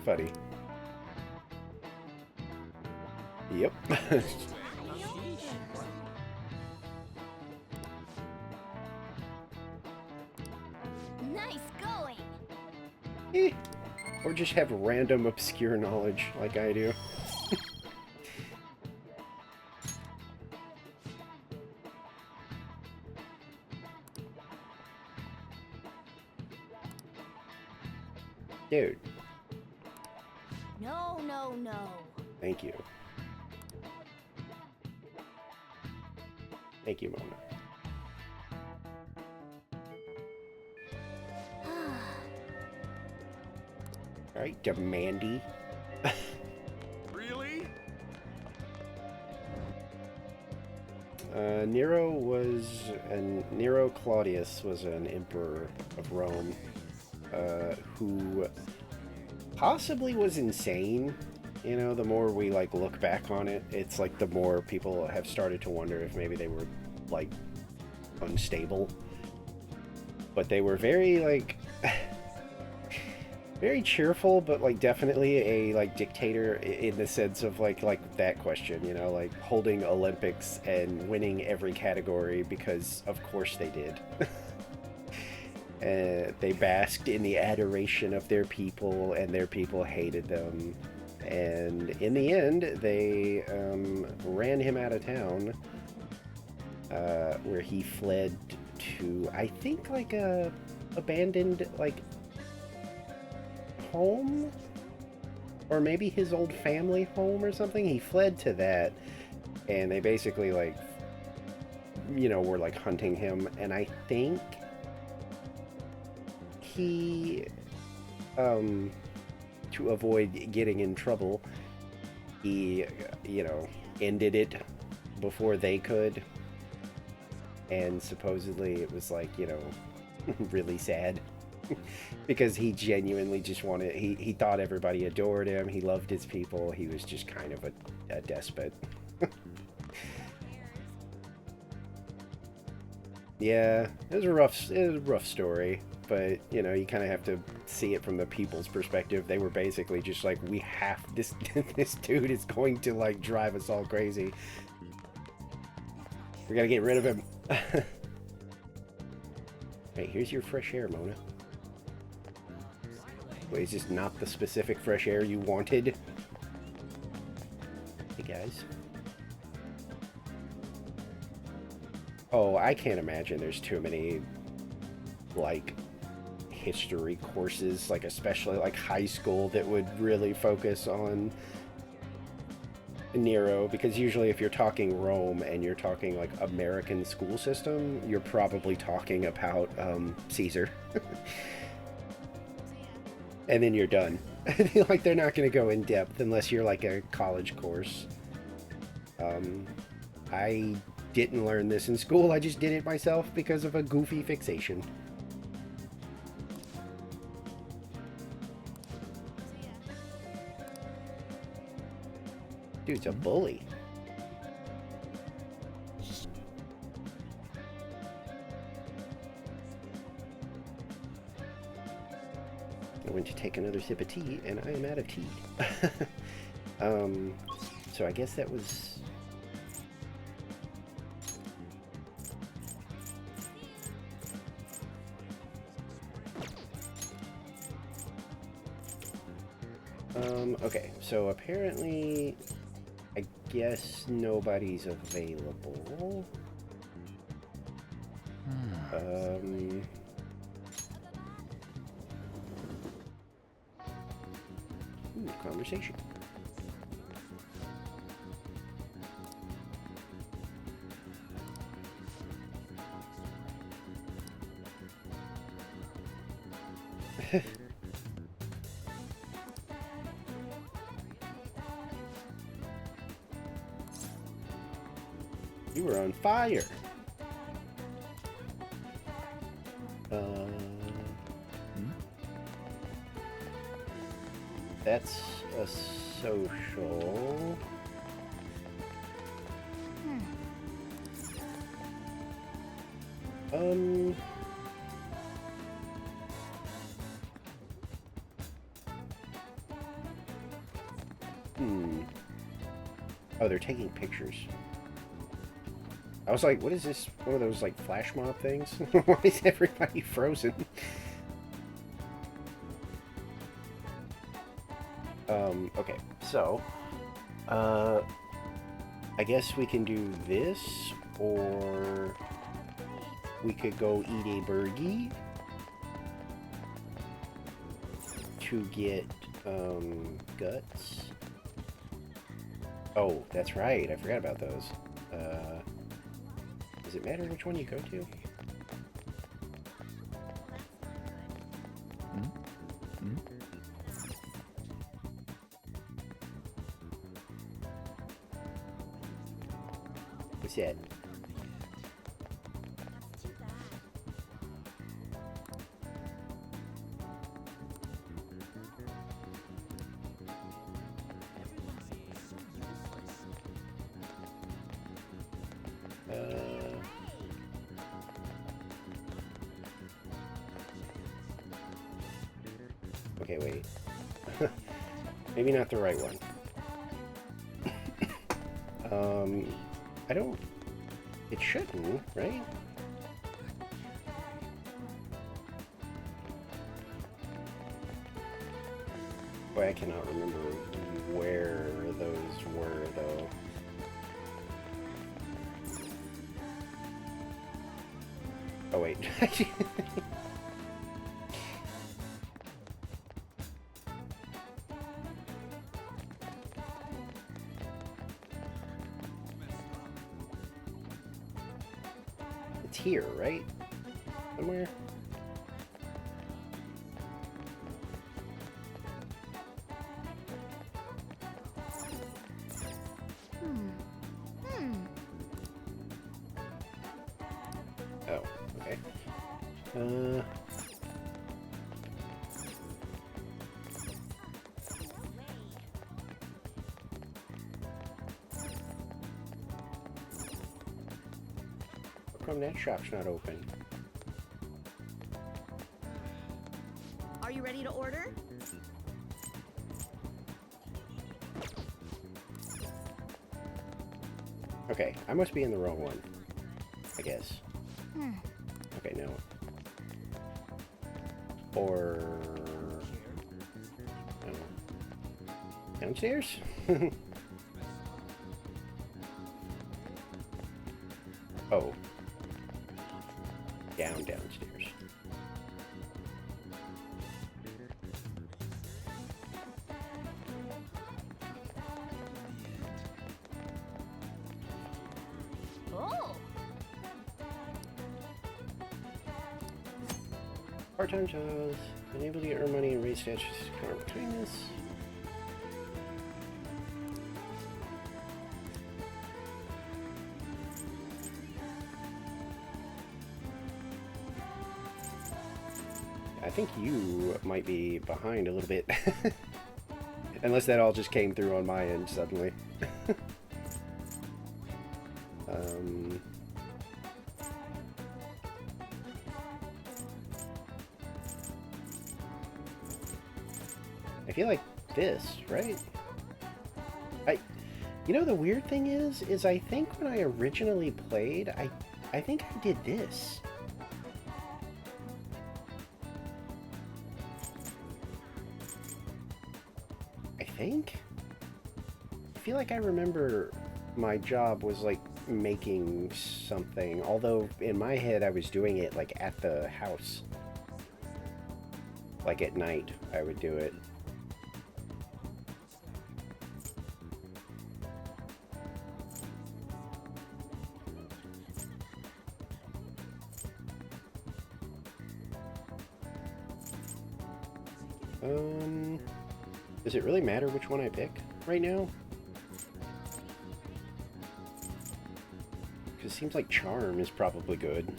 Funny. Yep. Nice going! Eh. Or just have random obscure knowledge like I do. Dude, No, no, no. thank you. Thank you, Mona. Alright, Demandy. Really? Nero Claudius was an emperor of Rome, who possibly was insane. You know, the more we like look back on it, it's like the more people have started to wonder if maybe they were like unstable. But they were very like very cheerful, but like definitely a like dictator in the sense of like that question, you know, like holding Olympics and winning every category because of course they did. They basked in the adoration of their people, and their people hated them. And in the end, they ran him out of town, where he fled to, I think, like a abandoned like home, or maybe his old family home or something. He fled to that, and they basically like, you know, were like hunting him. And I think he, to avoid getting in trouble, he, you know, ended it before they could. And supposedly it was like, you know, really sad. Because he genuinely just wanted, he thought everybody adored him, he loved his people, he was just kind of a despot. Yeah, it was a rough story, but you know, you kind of have to see it from the people's perspective. They were basically just like, we have this this dude is going to like drive us all crazy. We gotta get rid of him. Hey, here's your fresh air, Mona. Wait, is this not the specific fresh air you wanted? Hey, guys. Oh, I can't imagine there's too many, like, history courses, like, especially, like, high school that would really focus on Nero, because usually if you're talking Rome and you're talking, like, American school system, you're probably talking about, Caesar. And then you're done. Like, they're not going to go in depth unless you're like a college course. I didn't learn this in school. I just did it myself because of a goofy fixation. Dude's a bully. I went to take another sip of tea, and I am out of tea. So I guess that was... okay, so apparently, I guess nobody's available. Conversation. You were on fire. That's a social. Oh, they're taking pictures. I was like, what is this? One of those, like, flash mob things? Why is everybody frozen? Okay, so, I guess we can do this, or we could go eat a burgie to get guts. Oh, that's right. I forgot about those. Does it matter which one you go to? What's that? Okay, wait. Maybe not the right one. I don't... It shouldn't, right? Boy, I cannot remember where those were, though. Oh, wait. It's here, right? Somewhere? Oh, okay. How come that shop's not open? Are you ready to order? Okay, I must be in the wrong one, I guess. Okay, no. Or... no. Downstairs? Oh. Downstairs. Oh! Part-time jobs. Unable to earn money and raise statuses. Karma kindness. I think you might be behind a little bit. Unless that all just came through on my end suddenly. I feel like this, right? You know, the weird thing is I think when I originally played, I think I did this. I feel like I remember my job was like making something, although in my head I was doing it like at the house. Like at night I would do it. Does it really matter which one I pick right now? Because it seems like Charm is probably good.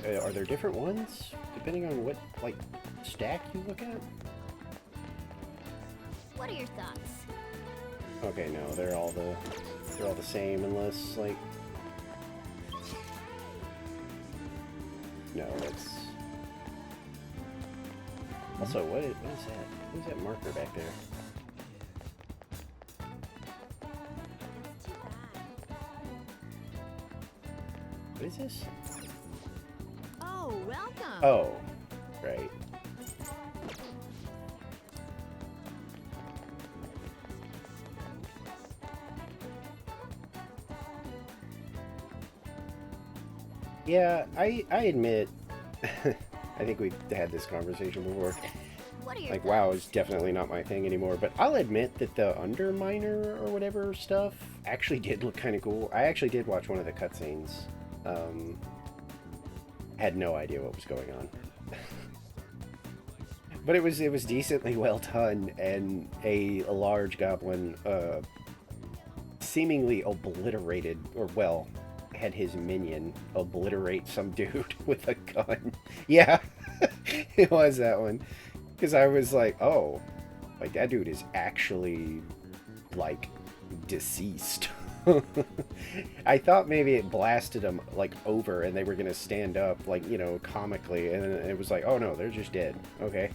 Are there different ones depending on what like stack you look at? What are your thoughts? Okay, no, they're all the same unless like no, that's also what is that? What is that marker back there? What is this? Oh, welcome. Oh, right. Yeah, I admit, I think we've had this conversation before. What are your Like, WoW is definitely not my thing anymore, but I'll admit that the Underminer or whatever stuff actually did look kind of cool. I actually did watch one of the cutscenes. Had no idea what was going on. But it was decently well done, and a large goblin seemingly obliterated, or well, had his minion obliterate some dude with a gun. Yeah, it was that one. Because I was like, oh, like that dude is actually, like, deceased. I thought maybe it blasted him, like, over and they were going to stand up, like, you know, comically. And it was like, oh no, they're just dead. Okay.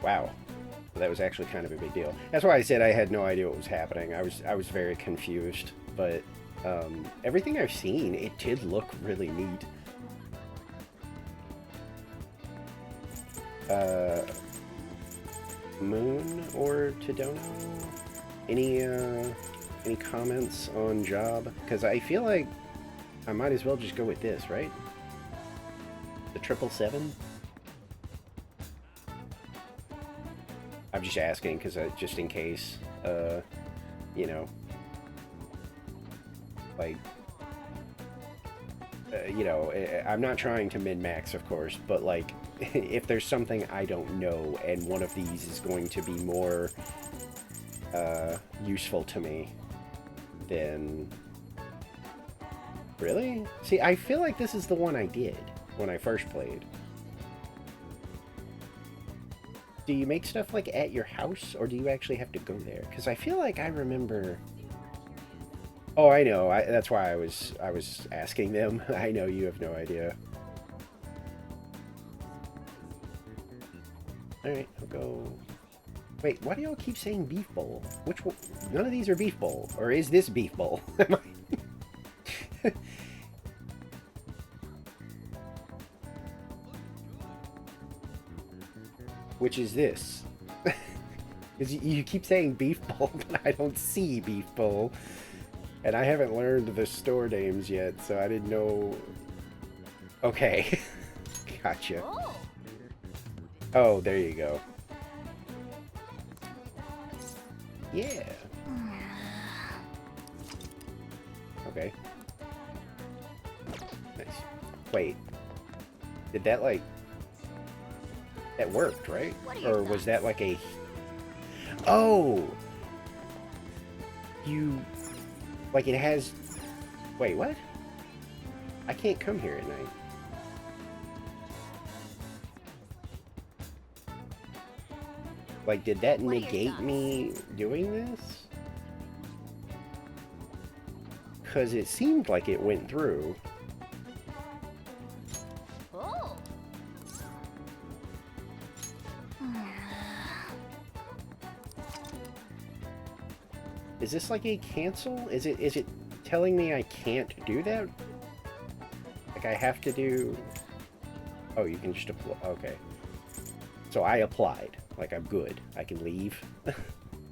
Wow. That was actually kind of a big deal. That's why I said I had no idea what was happening. I was very confused. But everything I've seen, it did look really neat. Moon or Todono? Any comments on job? Because I feel like I might as well just go with this, right? The 777? I'm just asking because just in case, you know, like, you know, I'm not trying to min-max, of course, but like, if there's something I don't know and one of these is going to be more useful to me, then really? See, I feel like this is the one I did when I first played. Do you make stuff like at your house, or do you actually have to go there? Because I feel like I remember. Oh, I know. That's why I was asking them. I know you have no idea. All right, I'll go. Wait, why do y'all keep saying beef bowl? Which one? None of these are beef bowl, or is this beef bowl? Which is this? Because you keep saying beef bowl, but I don't see beef bowl. And I haven't learned the store names yet, so I didn't know... Okay. Gotcha. Oh, there you go. Yeah. Okay. Nice. Wait. Did that, like... That worked, right? Or was that like a... Oh! You... Like it has... Wait, what? I can't come here at night. Like, did that negate me doing this? Because it seemed like it went through. Is this like a cancel? Is it telling me I can't do that? Like I have to do... Oh, you can just apply. Okay. So I applied. Like I'm good. I can leave.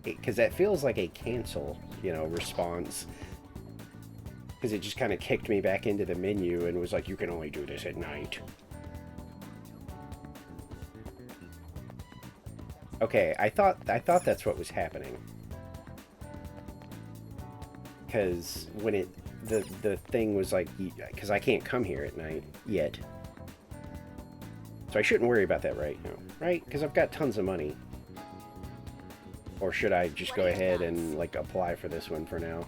Because that feels like a cancel, you know, response. Because it just kind of kicked me back into the menu and was like, you can only do this at night. Okay, I thought that's what was happening. Because when the thing was like, because I can't come here at night yet. So I shouldn't worry about that right now, right? Because I've got tons of money. Or should I just go ahead and like apply for this one for now?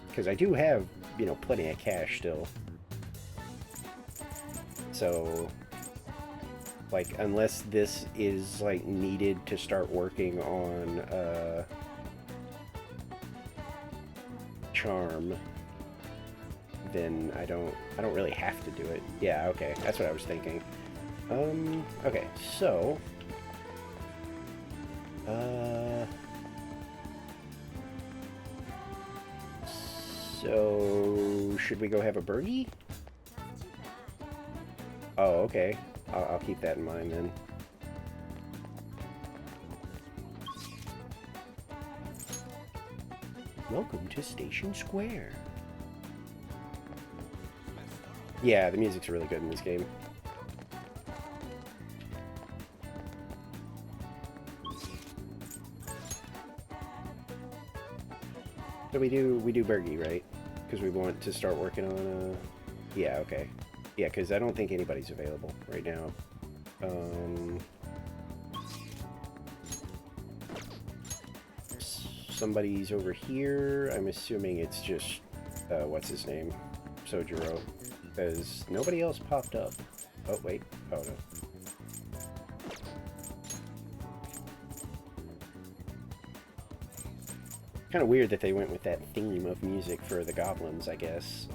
Because I do have, you know, plenty of cash still. So... Like, unless this is, like, needed to start working on, charm, then I don't really have to do it. Yeah, okay, that's what I was thinking. Okay, so... So... Should we go have a burgie? Oh, okay. I'll keep that in mind then. Welcome to Station Square. Yeah, the music's really good in this game. So we do Bergie, right? Because we want to start working on yeah, okay. Yeah, because I don't think anybody's available right now. Somebody's over here. I'm assuming it's just what's his name? Sojiro. Because nobody else popped up. Oh wait. Oh no. Kind of weird that they went with that theme of music for the goblins, I guess.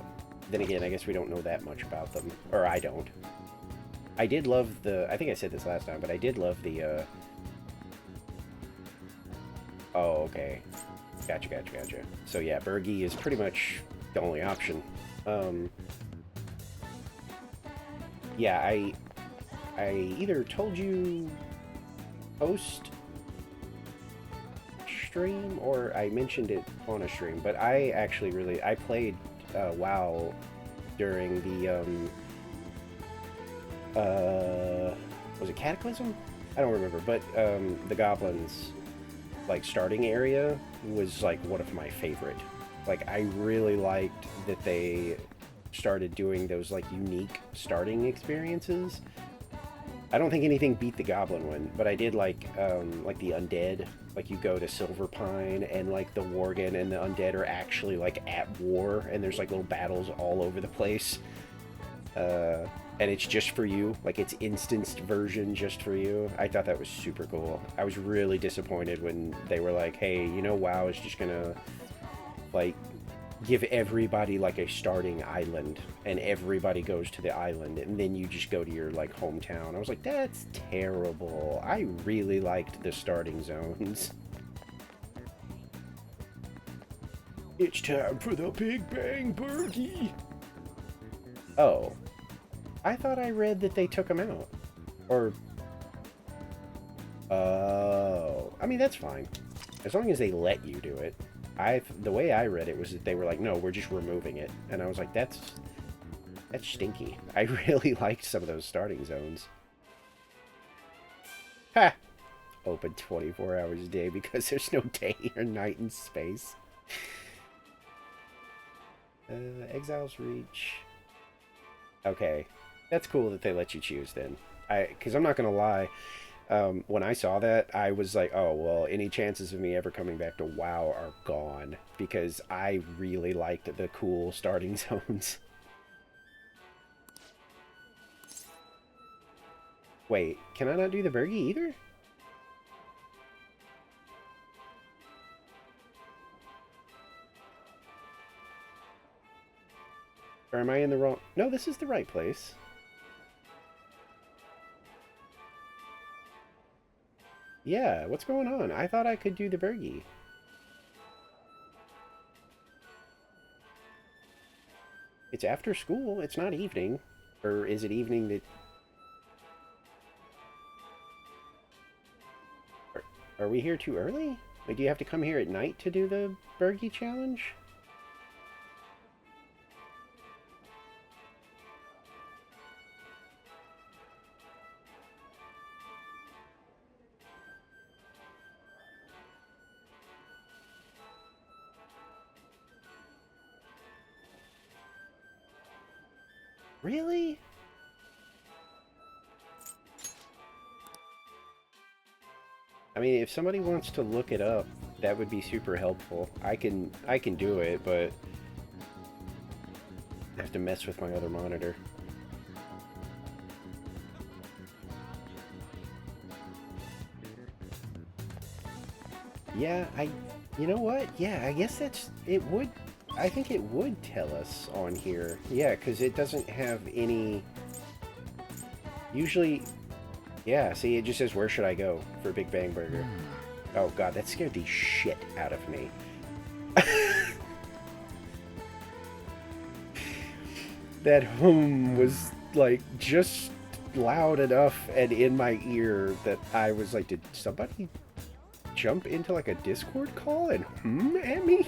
Then again, I guess we don't know that much about them. Or I don't. I did love the... I think I said this last time, but I did love the... Oh, okay. Gotcha. So yeah, Bergie is pretty much the only option. Yeah, I either told you post stream or I mentioned it on a stream, but I actually really I played WoW during the was it Cataclysm? I don't remember, but the goblins like starting area was like one of my favorite. Like I really liked that they started doing those like unique starting experiences. I don't think anything beat the goblin one, but I did like the undead. Like you go to Silver Pine and like the Worgen and the undead are actually like at war and there's like little battles all over the place. And it's just for you, like it's instanced version just for you. I thought that was super cool. I was really disappointed when they were like, hey, you know, WoW is just gonna like give everybody like a starting island and everybody goes to the island and then you just go to your like hometown. I was like, that's terrible. I really liked the starting zones. It's time for the Big Bang Bergie. Oh, I thought I read that they took them out. Or oh, I mean that's fine as long as they let you do it. The way I read it was that they were like, no, we're just removing it. And I was like, that's stinky. I really liked some of those starting zones. Ha! Open 24 hours a day because there's no day or night in space. Exiles Reach. Okay. That's cool that they let you choose then. Because I'm not going to lie. When I saw that, I was like, oh, well, any chances of me ever coming back to WoW are gone. Because I really liked the cool starting zones. Wait, can I not do the Bergie either? Or am I in the wrong... No, this is the right place. Yeah, what's going on? I thought I could do the Bergie. It's after school. It's not evening. Or is it evening that... Are we here too early? Like, do you have to come here at night to do the Bergie challenge? Really? I mean, if somebody wants to look it up, that would be super helpful. I can do it, but I have to mess with my other monitor. Yeah, you know what? Yeah, I guess it would, I think it would tell us on here. Yeah, because it doesn't have any, usually, yeah, see, it just says, where should I go for Big Bang Burger? Oh god, that scared the shit out of me. That hum was, like, just loud enough and in my ear that I was like, did somebody jump into, like, a Discord call and hum at me?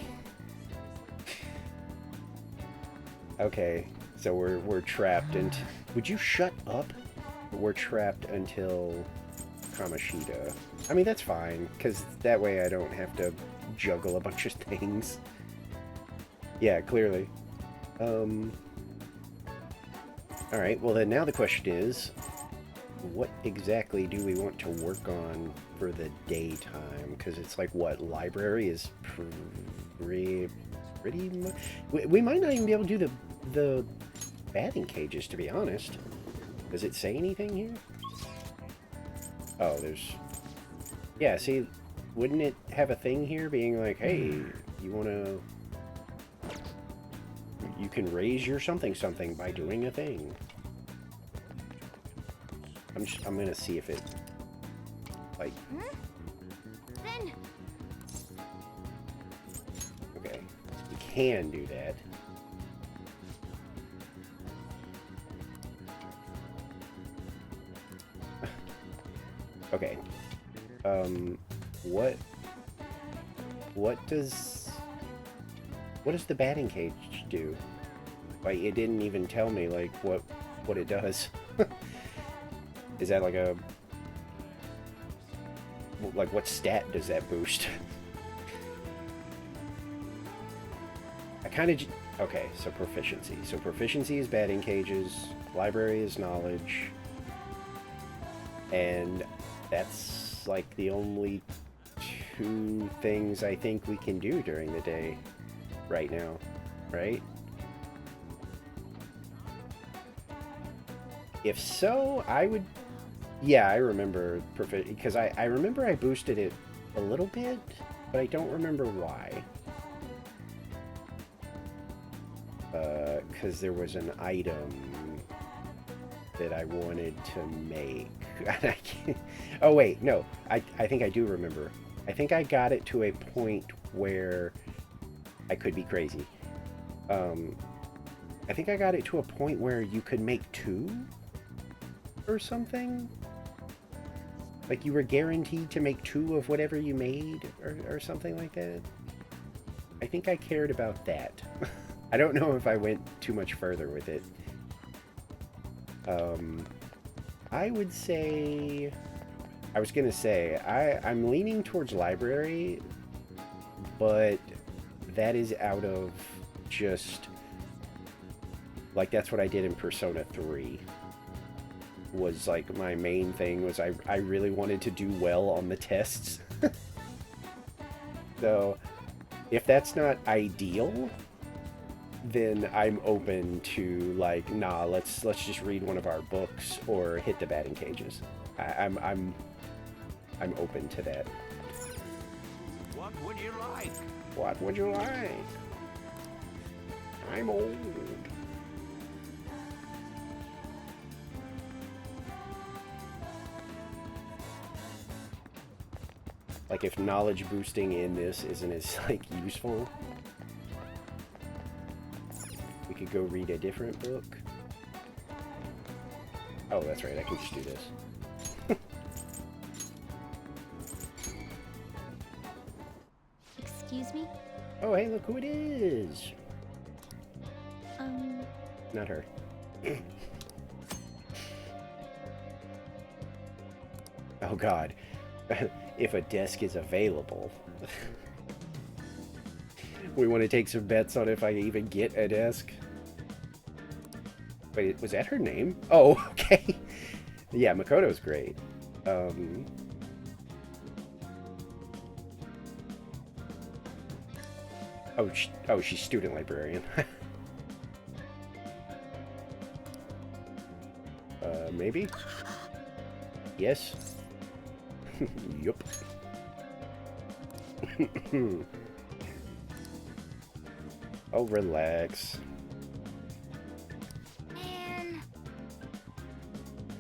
Okay, so we're trapped and would you shut up? We're trapped until Kamoshida. I mean, that's fine, because that way I don't have to juggle a bunch of things. Yeah, clearly. Alright, well then now the question is, what exactly do we want to work on for the daytime? Because it's like, what, library is pretty much... We might not even be able to do the batting cages, to be honest. Does it say anything here? Oh, there's... Yeah, see, wouldn't it have a thing here being like, hey, you want to... You can raise your something by doing a thing. I'm gonna see if it... Like... Then. Okay. You can do that. Okay. What does the batting cage do? Like, it didn't even tell me, like, what it does. Is that like a... Like, what stat does that boost? I kind of... Okay, so proficiency. So proficiency is batting cages, library is knowledge, and that's like the only two things I think we can do during the day right now, right? If so, I would... Yeah, I remember because I remember I boosted it a little bit, but I don't remember why. Because there was an item that I wanted to make. I can't... Oh wait, no, I think I do remember. I think I got it to a point where I could be crazy. I think I got it to a point where you could make 2 or something. Like you were guaranteed to make 2 of whatever you made or something like that. I think I cared about that. I don't know if I went too much further with it. I would say... I was gonna say, I'm leaning towards library, but that is out of just... Like, that's what I did in Persona 3. Was, like, my main thing was I really wanted to do well on the tests. So, if that's not ideal, then I'm open to, like, nah, let's just read one of our books or hit the batting cages. I'm open to that. What would you like? What would you like? I'm old. Like, if knowledge boosting in this isn't as, like, useful, we could go read a different book. Oh, that's right, I can just do this. Excuse me? Oh, hey, look who it is! Not her. Oh, God. If a desk is available. We want to take some bets on if I even get a desk. Wait, was that her name? Oh, okay. Yeah, Makoto's great. Oh, she's student librarian. Maybe? Yes? Yup. Oh, relax. Man.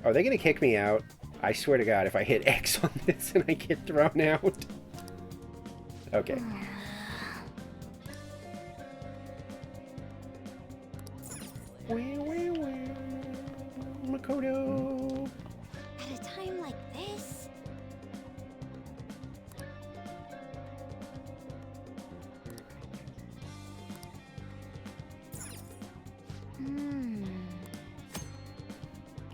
Are they gonna kick me out? I swear to God, if I hit X on this and I get thrown out. Okay. Makoto! At a time like this? You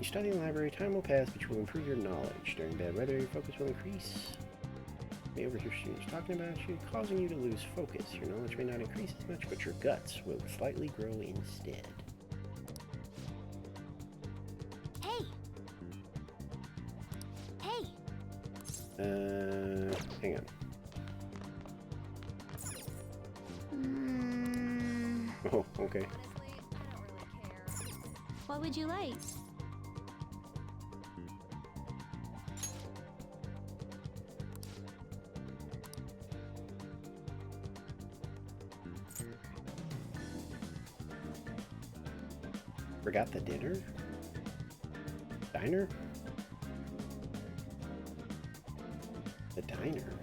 study in the library, time will pass, but you will improve your knowledge. During bad weather, your focus will increase. You may overhear students talking about you, causing you to lose focus. Your knowledge may not increase as much, but your guts will slightly grow instead. Hey! Hey! Hang on. Oh, okay. What would you like? Forgot the dinner? Diner? The diner.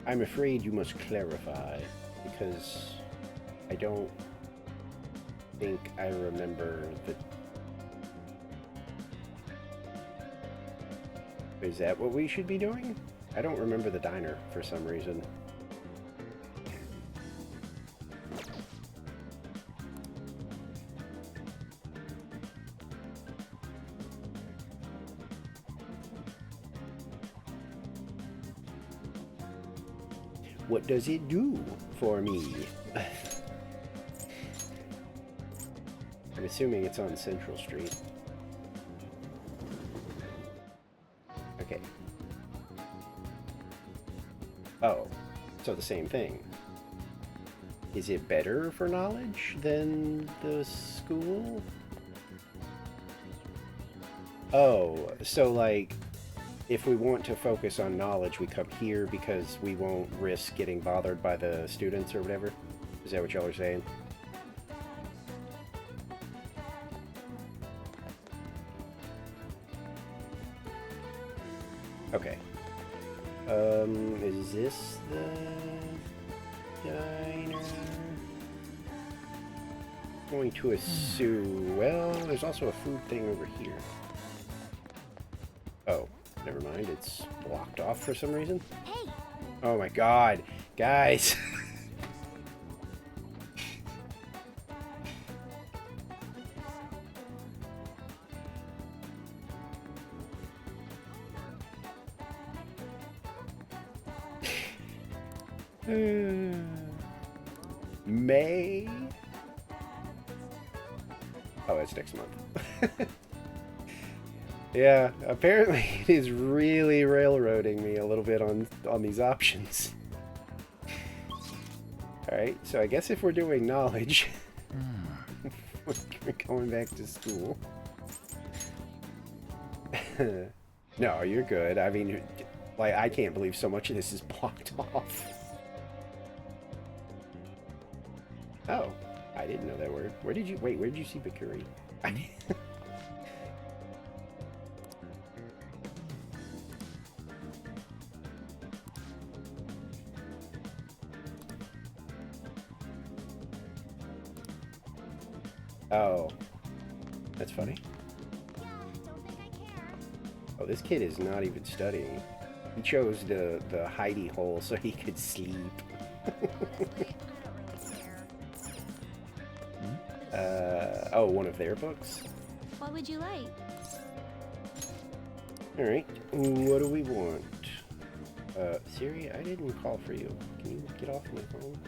I'm afraid you must clarify, because I don't think I remember the... Is that what we should be doing? I don't remember the diner for some reason. What does it do for me? I'm assuming it's on Central Street. Okay. Oh, so the same thing. Is it better for knowledge than the school? Oh, so like, if we want to focus on knowledge, we come here because we won't risk getting bothered by the students or whatever? Is that what y'all are saying? Okay. Is this the diner? Going to assume... Well, there's also a food thing over here. Oh. Never mind, it's blocked off for some reason. Hey. Oh my god, guys. May? Oh, it's next month. Yeah, apparently it is really railroading me a little bit on these options. Alright, so I guess if we're doing knowledge, we're going back to school. No, you're good. I mean, like, I can't believe so much of this is blocked off. Oh, I didn't know that word. Where did you see Bakuri? Oh, that's funny. Yeah, don't think I care. Oh, this kid is not even studying. He chose the hidey hole so he could sleep. Oh, one of their books? What would you like? Alright, what do we want? Siri, I didn't call for you. Can you get off my phone?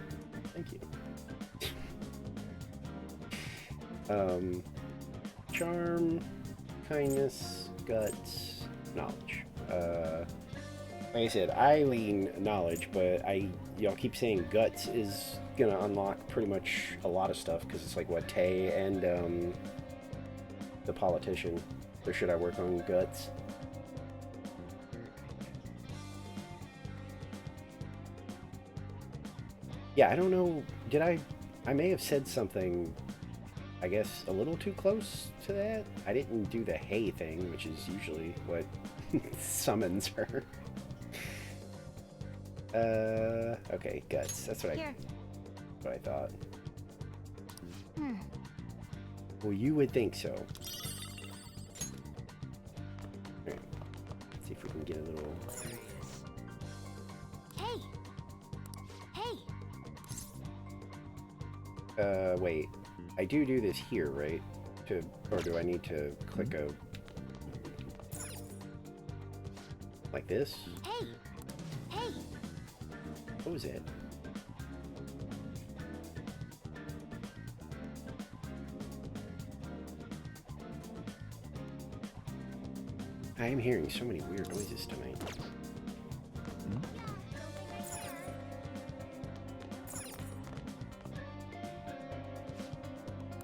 Thank you. Charm, kindness, guts, knowledge. Like I said, I lean knowledge, but y'all keep saying guts is gonna unlock pretty much a lot of stuff, because it's like, what, Tay and, the politician. Or should I work on guts? Yeah, I don't know, I may have said something, I guess, a little too close to that. I didn't do the hay thing, which is usually what summons her. Okay, guts. That's what I thought. Well, you would think so. Alright. Let's see if we can get a little... Hey! Hey! Wait. I do this here, right? Or do I need to click a... Like this? Hey! Hey! What was it? I am hearing so many weird noises tonight.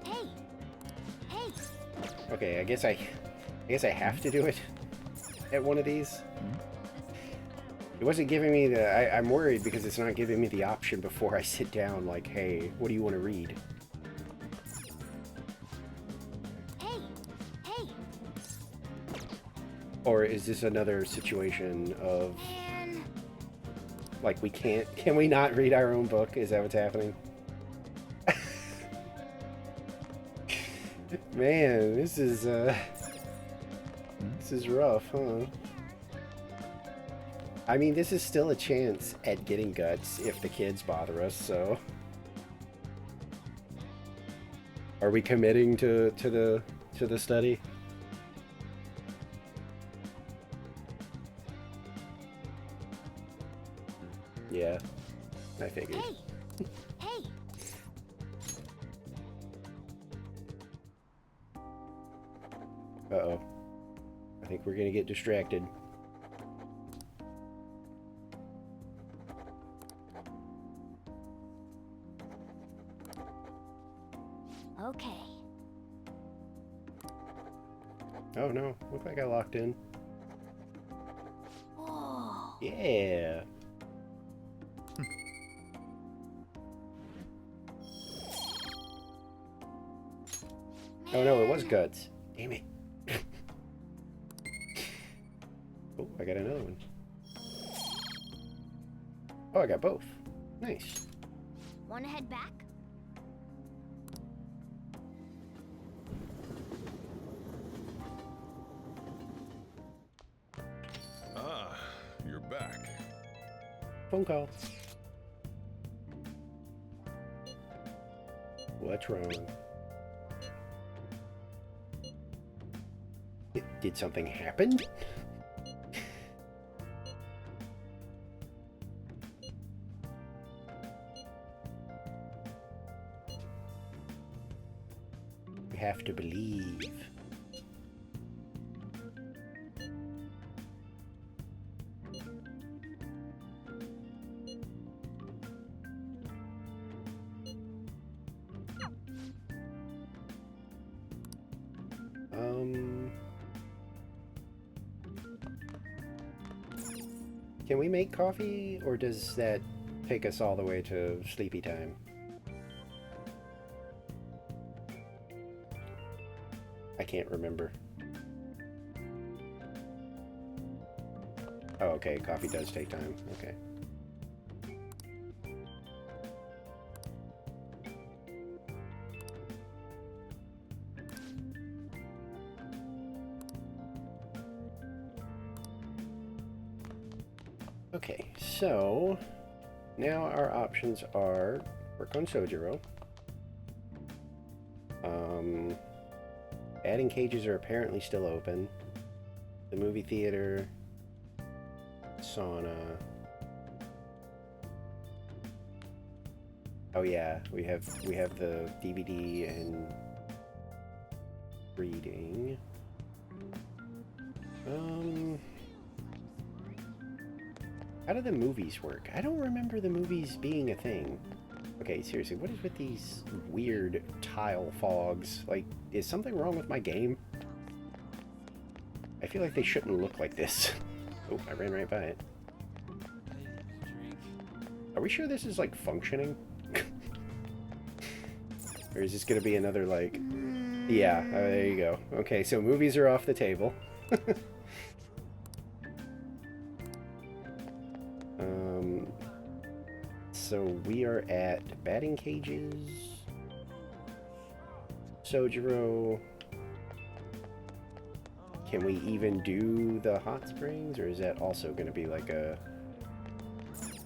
Hey! Hey! Okay, I guess I have to do it at one of these. It wasn't giving me the... I'm worried because it's not giving me the option before I sit down, like, hey, what do you want to read? Hey! Hey! Or is this another situation of... Man! Like, we can't... Can we not read our own book? Is that what's happening? Man, this is rough, huh? I mean, this is still a chance at getting guts if the kids bother us, so... Are we committing to the study? Yeah, I figured. Hey! Hey! Uh-oh. I think we're gonna get distracted. Okay. Oh no, look like I locked in. Whoa! Yeah! Oh no, it was guts. Damn it. Oh, I got another one. Oh, I got both. Nice. Wanna head back? Ah, you're back. Phone call. What's wrong? Did something happen? We have to believe. Can we make coffee, or does that take us all the way to sleepy time? I can't remember. Oh, okay, coffee does take time. Okay. Okay, so now our options are work on Sojiro. Batting cages are apparently still open. The movie theater, sauna. Oh yeah, we have the DVD and reading. How do the movies work? I don't remember the movies being a thing. Okay, seriously, what is with these weird tile fogs? Like, is something wrong with my game? I feel like they shouldn't look like this. Oh, I ran right by it. Are we sure this is, like, functioning? Or is this gonna be another, like... Yeah, there you go. Okay, so movies are off the table. So we are at batting cages, Sojiro. Can we even do the hot springs, or is that also going to be like a...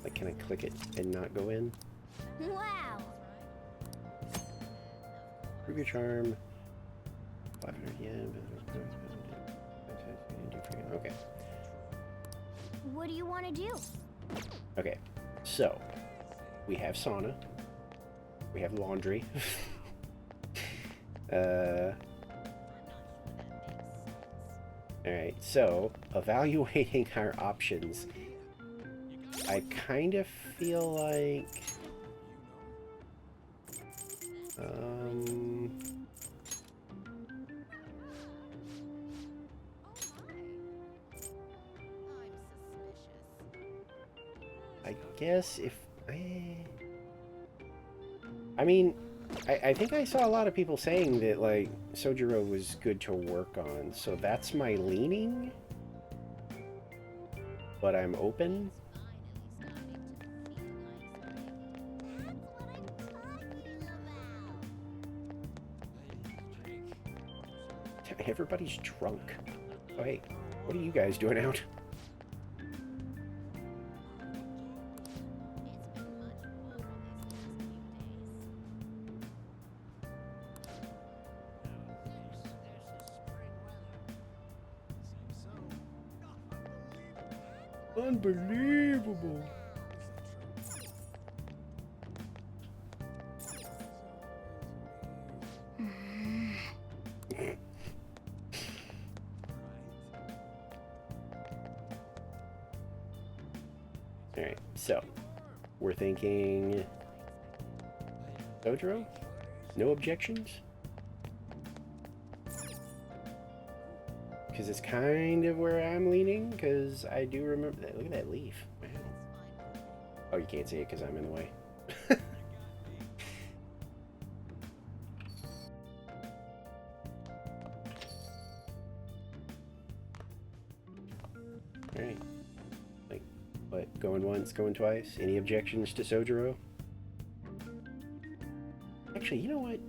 Like, can I click it and not go in? Wow! Improve your charm. 500 yen. Okay. What do you want to do? Okay. So, we have sauna. We have laundry. Alright, so, evaluating our options. I kind of feel like... I guess if... I mean, I think I saw a lot of people saying that, like, Sojiro was good to work on, so that's my leaning. But I'm open. Everybody's drunk. Oh, hey, what are you guys doing out? Unbelievable. Alright, so we're thinking Sojiro? No objections? Because it's kind of where I'm leaning, because I do remember that. Look at that leaf. Wow. Oh, you can't see it because I'm in the way. Alright. Like, what? Going once, going twice? Any objections to Sojiro? Actually, you know what?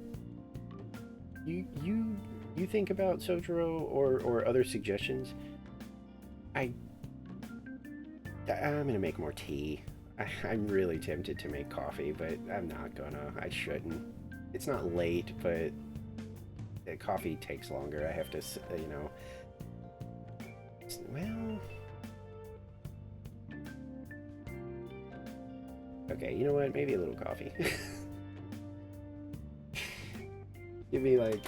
You think about Sojiro or other suggestions? I'm gonna make more tea. I'm really tempted to make coffee, but I'm not gonna. I shouldn't. It's not late, but coffee takes longer. I have to, you know. Well. Okay, you know what? Maybe a little coffee. Give me like.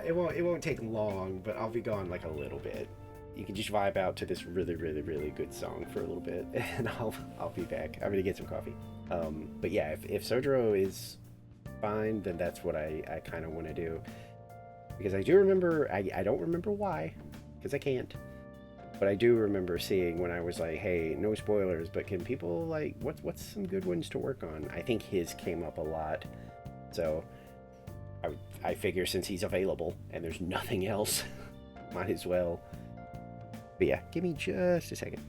It won't take long, but I'll be gone like a little bit. You can just vibe out to this really, really, really good song for a little bit, and I'll be back. I'm gonna get some coffee. But yeah, if Sojiro is fine, then that's what I kind of want to do. Because I do remember, I don't remember why, because I can't. But I do remember seeing when I was like, hey, no spoilers, but can people like, what's some good ones to work on? I think his came up a lot, so. I figure since he's available and there's nothing else, might as well. But yeah, give me just a second.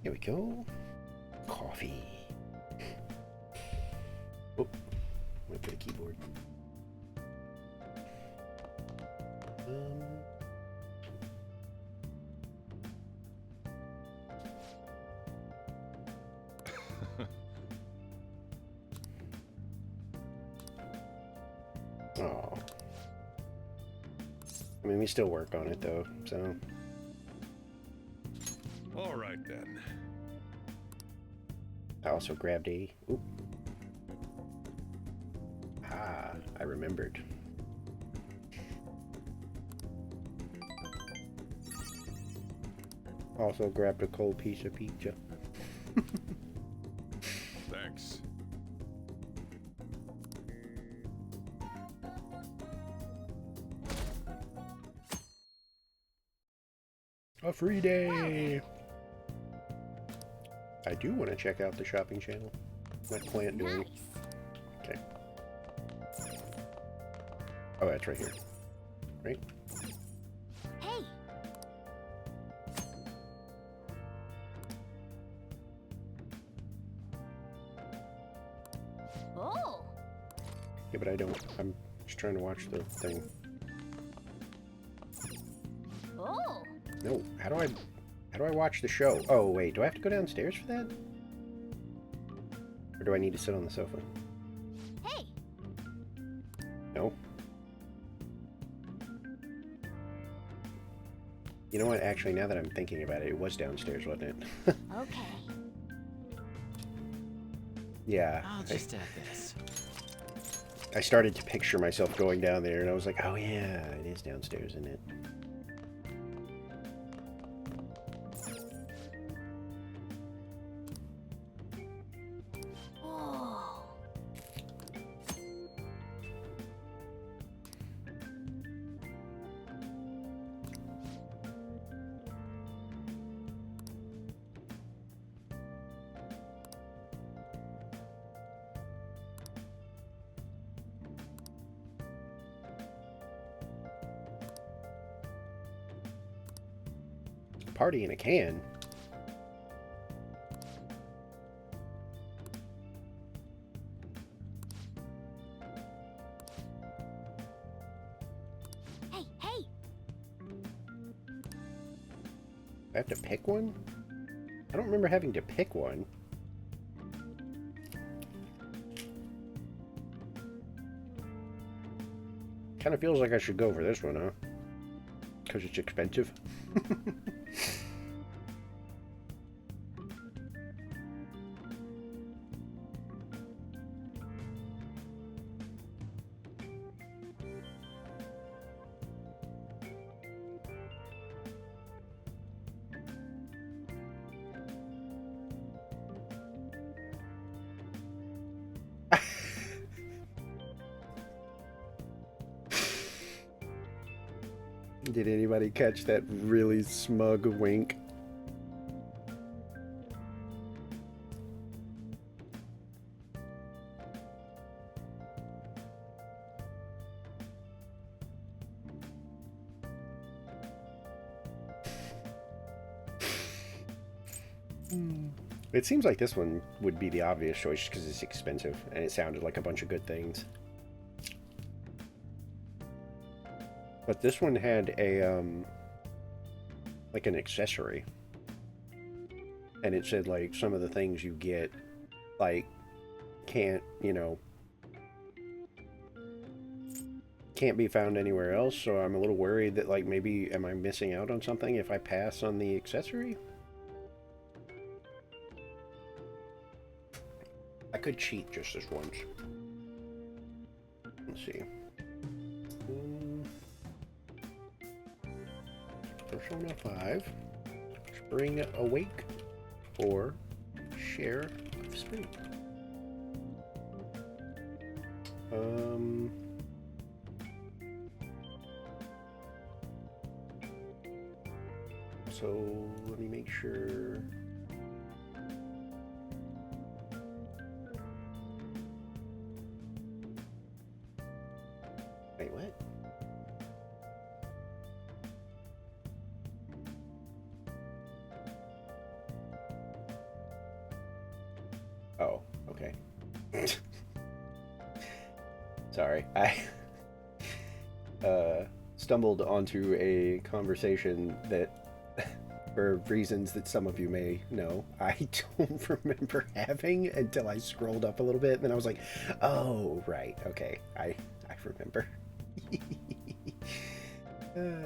Here we go. Coffee. Oh, went for the keyboard. Oh. I mean, we still work on it though, so. All right then. I also grabbed a. Oop. Ah, I remembered. Also grabbed a cold piece of pizza. Thanks. A free day! I do want to check out the shopping channel. What's Plant doing? Okay. Oh, that's right here. Right? Hey! Oh! Yeah, but I don't. I'm just trying to watch the thing. Oh! No, how do I watch the show? Oh, wait, do I have to go downstairs for that? Or do I need to sit on the sofa? Hey! No. You know what? Actually, now that I'm thinking about it, it was downstairs, wasn't it? Okay. Yeah. I'll just add this. I started to picture myself going down there, and I was like, oh yeah, it is downstairs, isn't it? Oh! Party in a can. Hey, hey! I have to pick one? I don't remember having to pick one. Kind of feels like I should go for this one, huh? Because it's expensive. Did anybody catch that really smug wink? It seems like this one would be the obvious choice because it's expensive and it sounded like a bunch of good things. But this one had a, like an accessory. And it said, like, some of the things you get, like, can't, you know, can't be found anywhere else. So I'm a little worried that, like, maybe am I missing out on something if I pass on the accessory? I could cheat just this once. Let's see. Persona 5, Spring Awake, or Share of Spring. So let me make sure. Wait, what? Oh, okay. Sorry, I stumbled onto a conversation that, for reasons that some of you may know, I don't remember having until I scrolled up a little bit, and then I was like, oh, right, okay, I remember.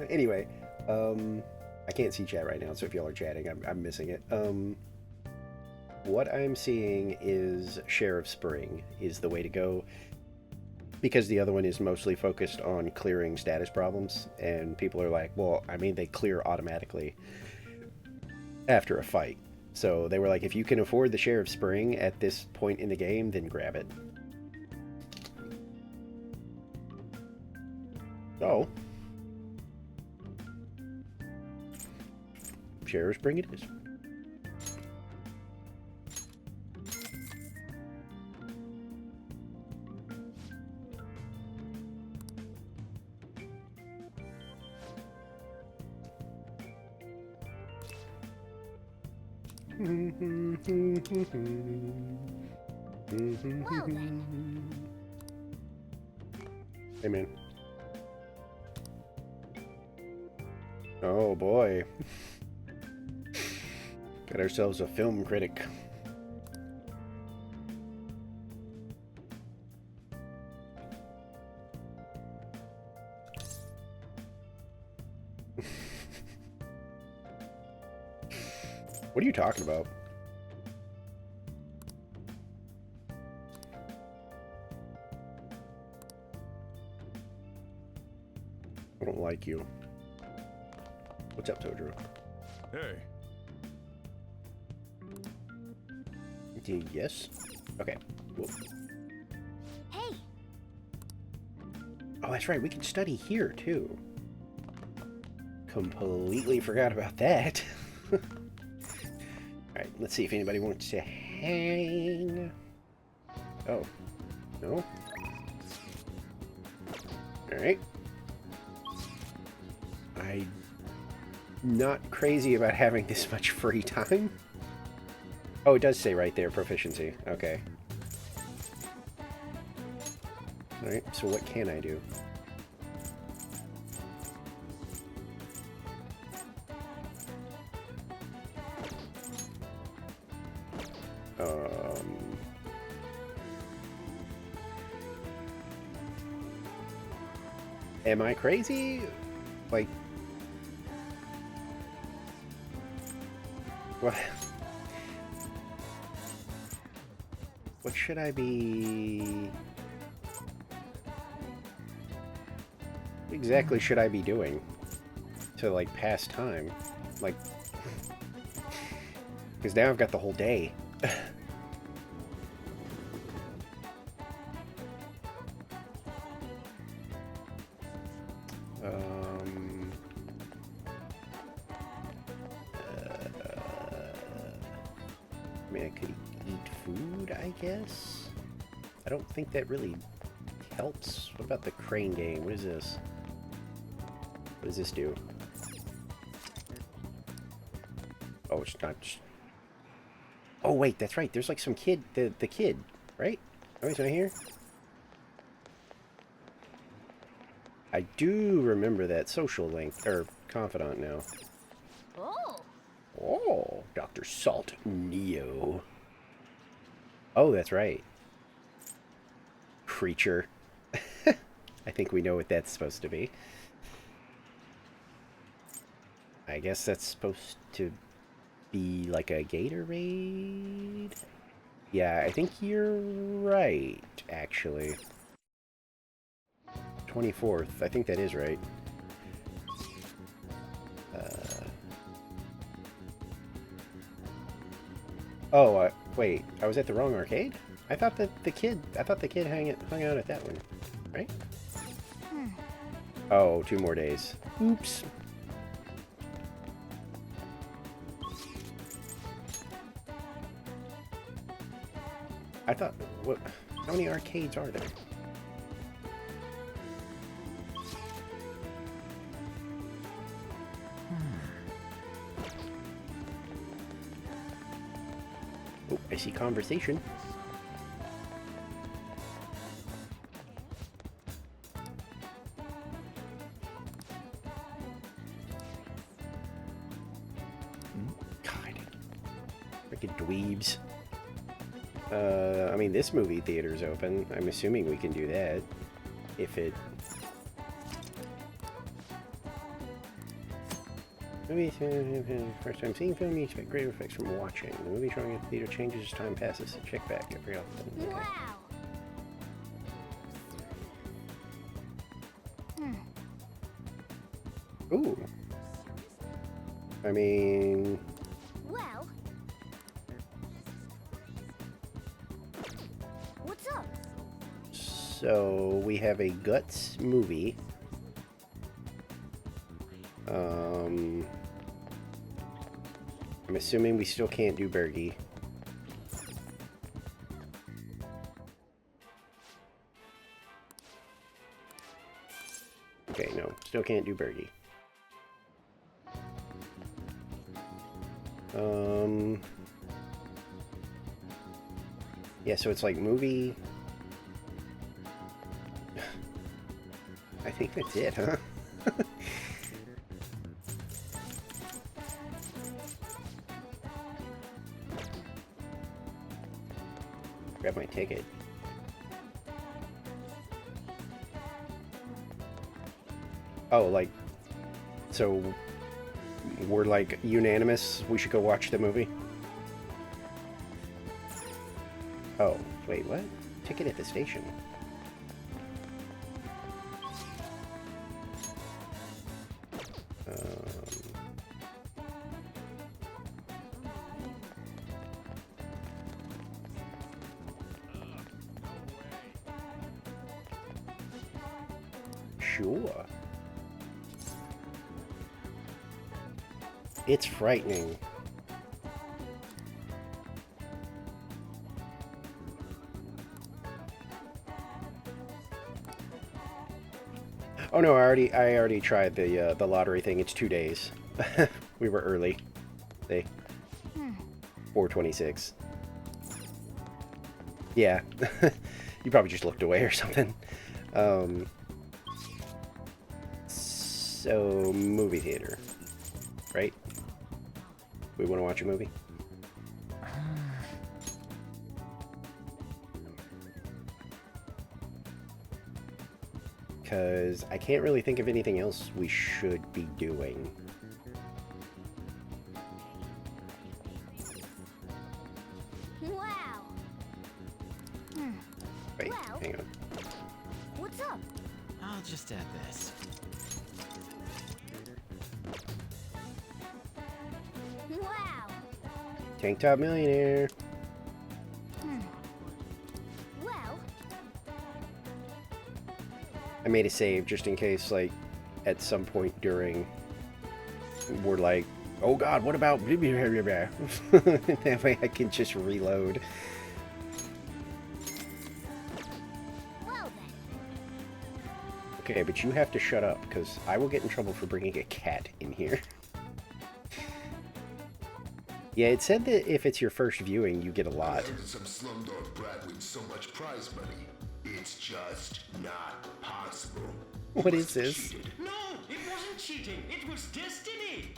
Anyway, I can't see chat right now, so if y'all are chatting, I'm missing it. What I'm seeing is Sheriff Spring is the way to go, because the other one is mostly focused on clearing status problems, and people are like, well, I mean, they clear automatically after a fight. So they were like, if you can afford the Sheriff Spring at this point in the game, then grab it. So, Sheriff Spring it is. Hey, man. Oh, boy. Got ourselves a film critic. What are you talking about? I don't like you. What's up, Todro? Hey. Yes? Okay. Whoa. Hey! Oh, that's right. We can study here, too. Completely forgot about that. Alright, let's see if anybody wants to hang. Oh. No? Alright. I'm not crazy about having this much free time. Oh, it does say right there, proficiency. Okay. Alright, so what can I do? Am I crazy? Like... What? What should I be... What exactly should I be doing to, like, pass time? Like... Because now I've got the whole day. I mean, I could eat food, I guess? I don't think that really helps. What about the crane game? What is this? What does this do? Oh, it's not... Oh, wait, that's right. There's like some kid... The kid, right? Oh, he's not here? I do remember that social link, or confidant now. Oh! Oh, Dr. Salt Neo. Oh, that's right. Creature. I think we know what that's supposed to be. I guess that's supposed to be like a Gatorade? Yeah, I think you're right, actually. 24th. I think that is right. Oh, wait. I was at the wrong arcade? I thought that the kid hung out at that one, right? Oh, 2 more days. Oops. I thought, what? How many arcades are there? Oh, I see conversation. Freaking dweebs. I mean, this movie theater's open. I'm assuming we can do that. If it... Movie, first time seeing film, you expect greater effects from watching. The movie showing at the theater changes as time passes. Check back every often. Okay. Wow. Ooh. I mean... Well. What's up? So, we have a Guts movie. I'm assuming we still can't do Bergie. Okay, no, still can't do Bergie. Yeah, so it's like movie... I think that's it, huh? Grab my ticket. Oh, like... So... We're like unanimous, we should go watch the movie? Oh, wait, what? Ticket at the station. Sure. It's frightening. Oh no, I already tried the lottery thing. It's 2 days. We were early. They 4:26. Yeah. You probably just looked away or something. So movie theater, right? We want to watch a movie? Because I can't really think of anything else we should be doing. Wow. Wait, Well, hang on. what's up? I'll just add this. Wow. Tank Top Millionaire. Well, I made a save just in case, like, at some point during, we're like, oh god, what about... That way I can just reload. well then. Okay, but you have to shut up, because I will get in trouble for bringing a cat in here. Yeah, it said that if it's your first viewing, you get a lot. Some slumdog brat wins so much prize money. It's just not possible. What is this? Cheated. No, it wasn't cheating. It was destiny.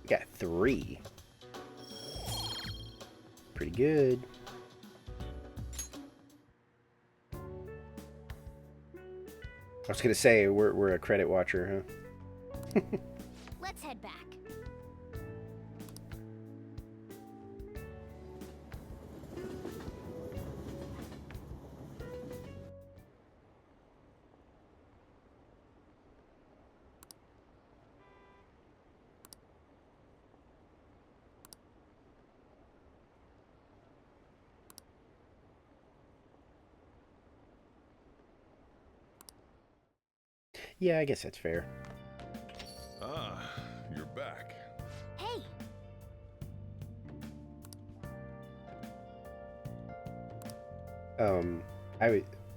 We got 3. Pretty good. I was gonna say, we're a credit watcher, huh? Let's head back. Yeah, I guess that's fair. Ah, you're back. Hey,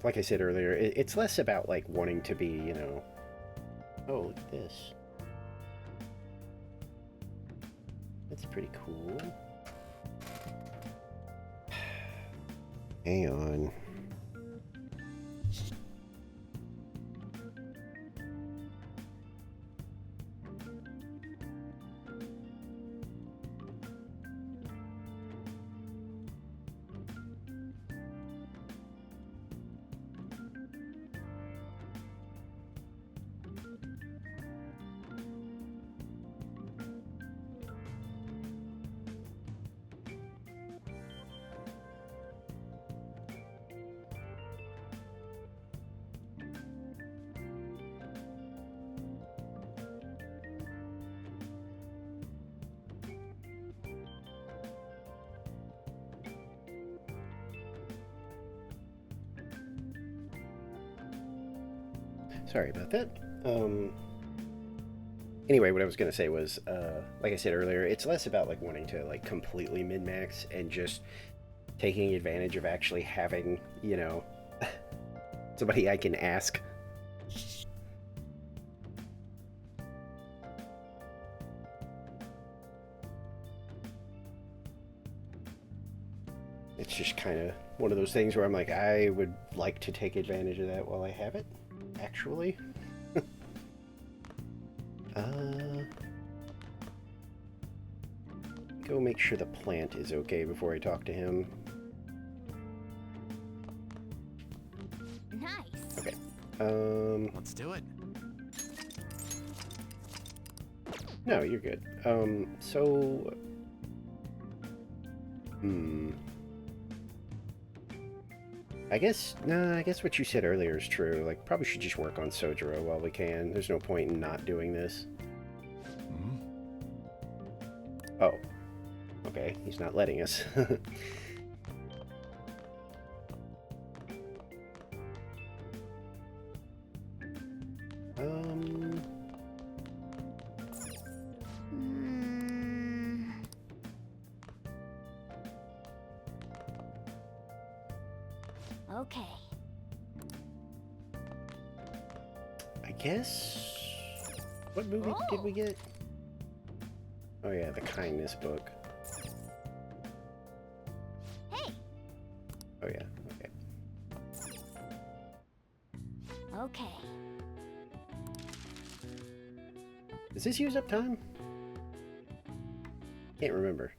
Like I said earlier, it's less about, like, wanting to be, you know... Oh, look at this. That's pretty cool. Hang on. Sorry about that. Anyway, what I was going to say was, like I said earlier, it's less about like wanting to like completely min-max and just taking advantage of actually having, you know, somebody I can ask. It's just kind of one of those things where I'm like, I would like to take advantage of that while I have it, actually. Go make sure the plant is okay before I talk to him. Nice. Okay. Let's do it. No, you're good. So... I guess what you said earlier is true. Like, probably should just work on Sojiro while we can. There's no point in not doing this. Oh. Okay, he's not letting us. Okay. I guess... What movie did we get? Oh yeah, the kindness book. Hey. Oh yeah, okay. Okay. Does this use up time? Can't remember.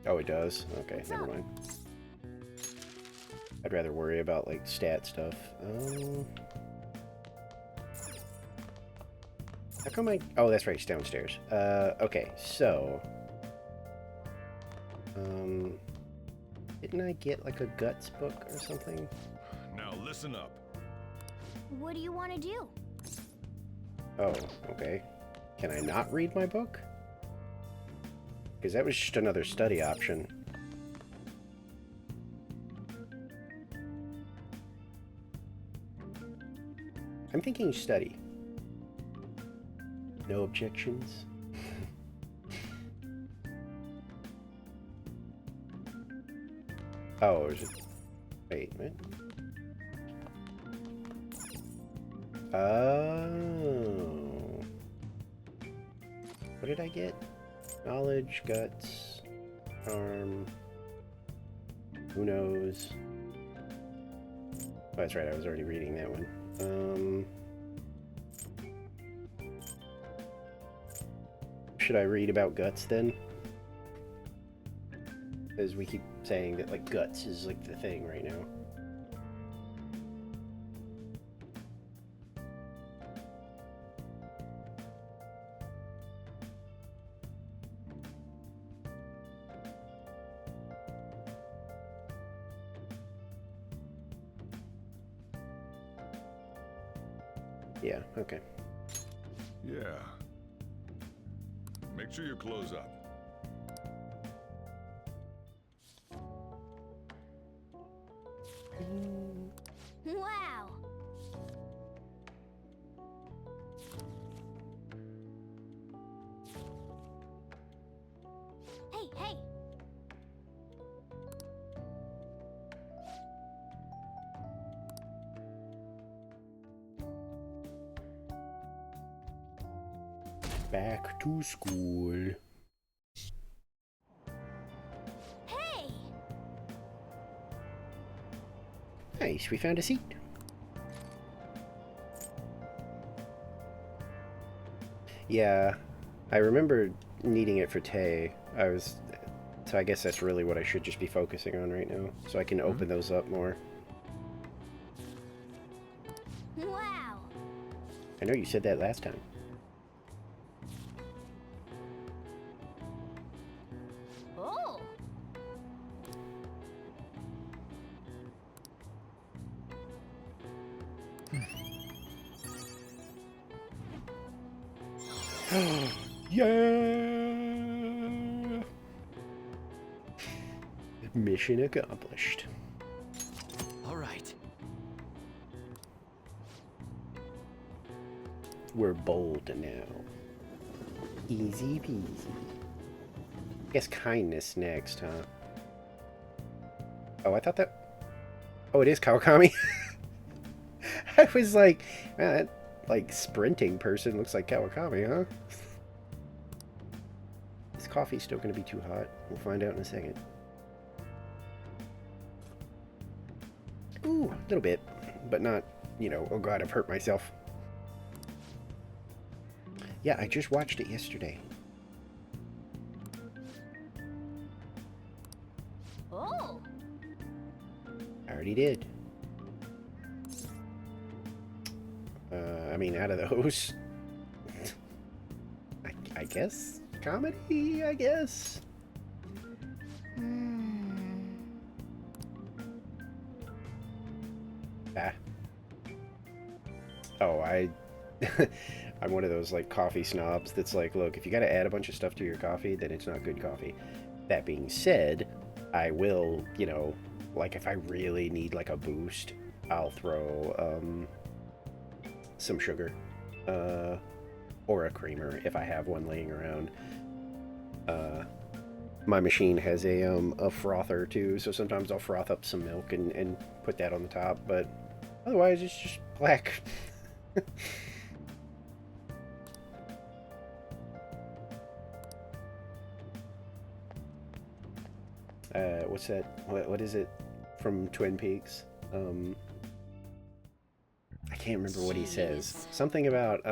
Oh, it does? Okay, never mind. I'd rather worry about, like, stat stuff. How come I... Oh, that's right, it's downstairs. Okay, so... Didn't I get, like, a Guts book or something? Now listen up. What do you want to do? Oh, okay. Can I not read my book? Because that was just another study option. I'm thinking study. No objections? Oh, is it... Wait, what? Oh. What did I get? Knowledge, guts, charm, who knows? Oh, that's right, I was already reading that one. Should I read about guts then? Because we keep saying that, like, guts is, like, the thing right now. Yeah, okay. Yeah. Make sure you close up. Wow. Hey, hey. Back to school. Hey! Nice, we found a seat. Yeah, I remember needing it for Tay. So I guess that's really what I should just be focusing on right now, so I can open those up more. Wow! I know you said that last time. Oh! Yeah! Mission accomplished. All right. We're bold now. Easy peasy. Guess kindness next, huh? Oh, I thought that... Oh, it is Kawakami? I was like, man, that, like, sprinting person looks like Kawakami, huh? This coffee's still gonna be too hot. We'll find out in a second. Ooh, a little bit. But not, you know, oh god, I've hurt myself. Yeah, I just watched it yesterday. Oh! I already did. I mean, out of those... I guess? Comedy, I guess? Ah. Oh, I'm one of those, like, coffee snobs that's like, look, if you gotta add a bunch of stuff to your coffee, then it's not good coffee. That being said, I will, you know, like, if I really need, like, a boost, I'll throw, some sugar, or a creamer if I have one laying around. My machine has a frother too, so sometimes I'll froth up some milk and put that on the top, but otherwise it's just black. What's that? What is it from Twin Peaks? I can't remember what he says. Something about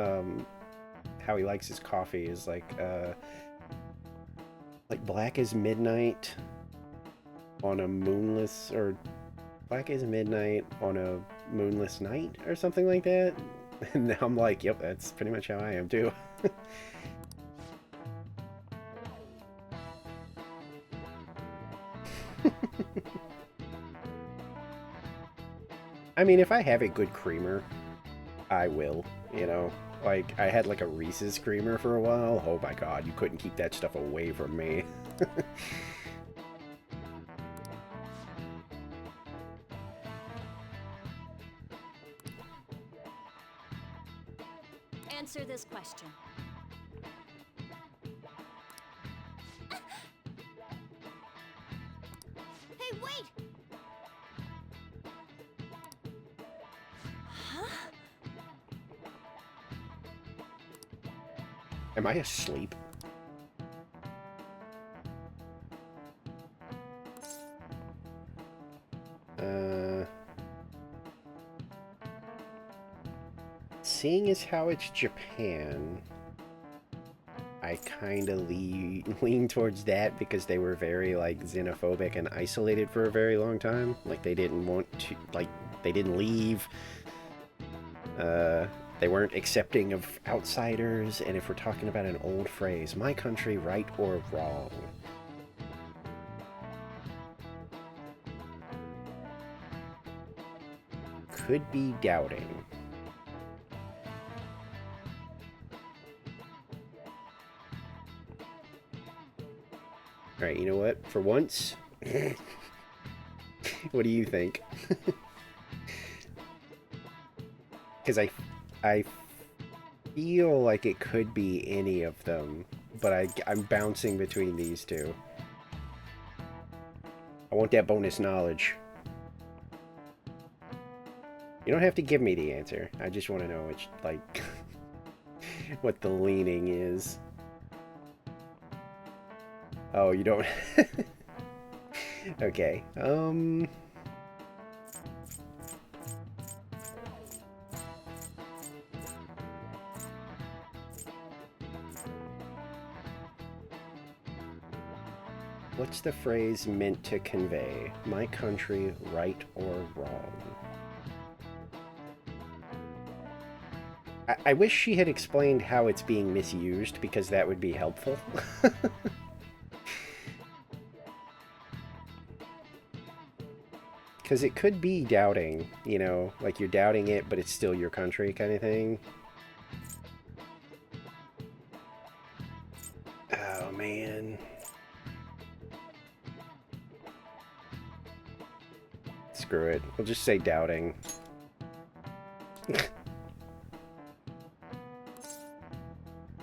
how he likes his coffee is like black as midnight on a moonless, or black as midnight on a moonless night, or something like that. And now I'm like, yep, that's pretty much how I am too. I mean, if I have a good creamer, I will, you know. Like, I had like a Reese's creamer for a while. Oh my god, you couldn't keep that stuff away from me. Answer this question. Hey, wait! Huh? Am I asleep? Seeing as how it's Japan, I kind of lean towards that because they were very, like, xenophobic and isolated for a very long time. Like, they didn't want to, like, they didn't leave. They weren't accepting of outsiders, and if we're talking about an old phrase, my country, right or wrong? Could be doubting. Alright, you know what? For once, what do you think? Because I feel like it could be any of them, but I'm bouncing between these two. I want that bonus knowledge. You don't have to give me the answer. I just want to know which, like... what the leaning is. Oh, you don't... Okay, what's the phrase meant to convey? My country, right or wrong? I wish she had explained how it's being misused, because that would be helpful. Because it could be doubting, you know, like you're doubting it, but it's still your country kind of thing. Oh, man. Screw it. We'll just say doubting.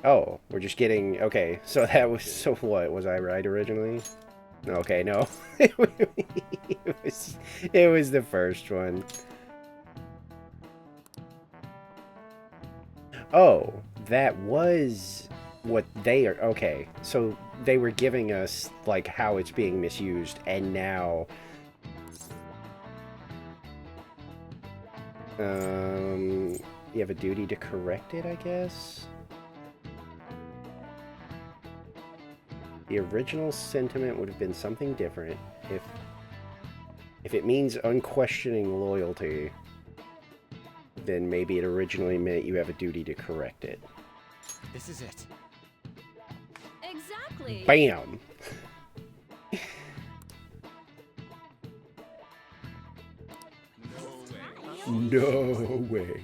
Oh, we're just getting... Okay, so that was... So what? Was I right originally? Okay, no. it was the first one. Oh, that was what they are... Okay, so they were giving us, like, how it's being misused, and now... You have a duty to correct it, I guess? The original sentiment would have been something different if it means unquestioning loyalty, then maybe it originally meant you have a duty to correct it. This is it. Exactly. Bam! No way.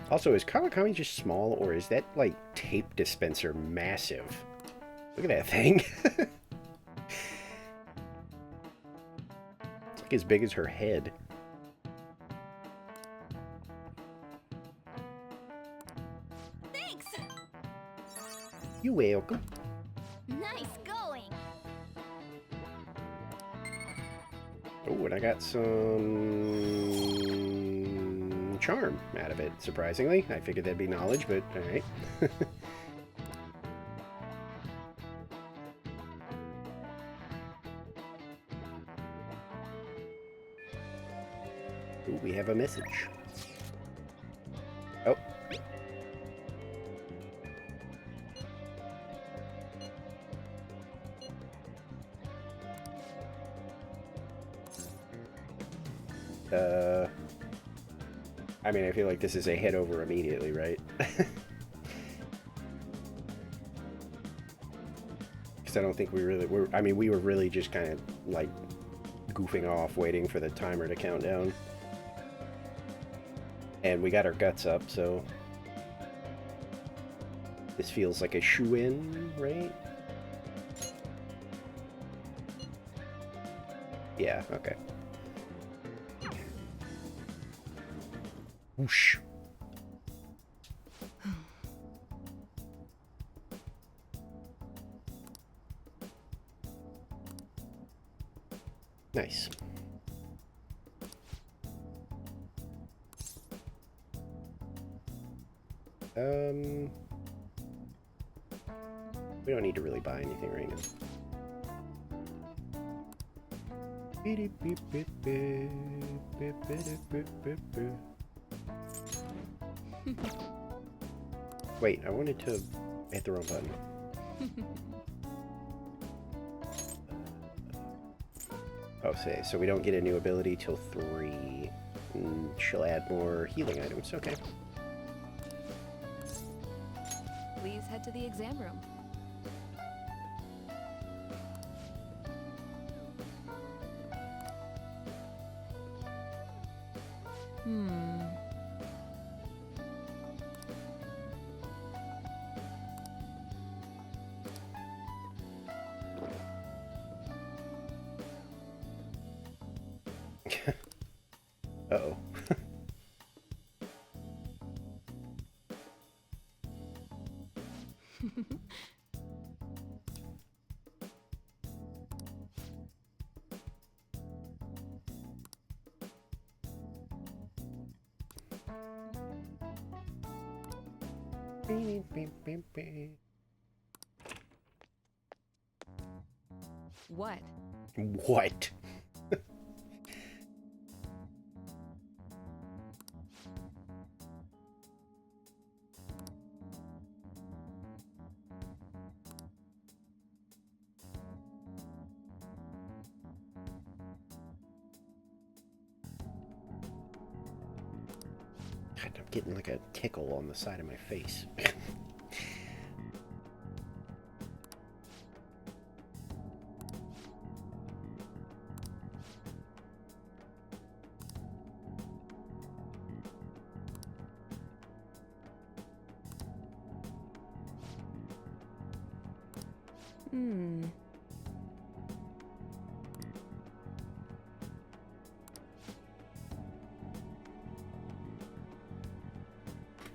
Also, is Kawakami just small, or is that, like, tape dispenser massive? Look at that thing. It's like as big as her head. Thanks! You're welcome. Nice going! Oh, and I got some charm out of it, surprisingly. I figured that'd be knowledge, but alright. Ooh, we have a message. Oh. I mean, I feel like this is a head over immediately, right? Because I don't think we really were. I mean, we were really just kind of like goofing off, waiting for the timer to count down. And we got our guts up, so this feels like a shoe-in, right? Yeah, okay. Whoosh. Nice. We don't need to really buy anything right now. Wait, I wanted to hit the wrong button. Oh, say, so we don't get a new ability till 3. She'll add more healing items, okay. Please head to the exam room. Uh-oh. What? What? God, I'm getting like a tickle on the side of my face. Hmm.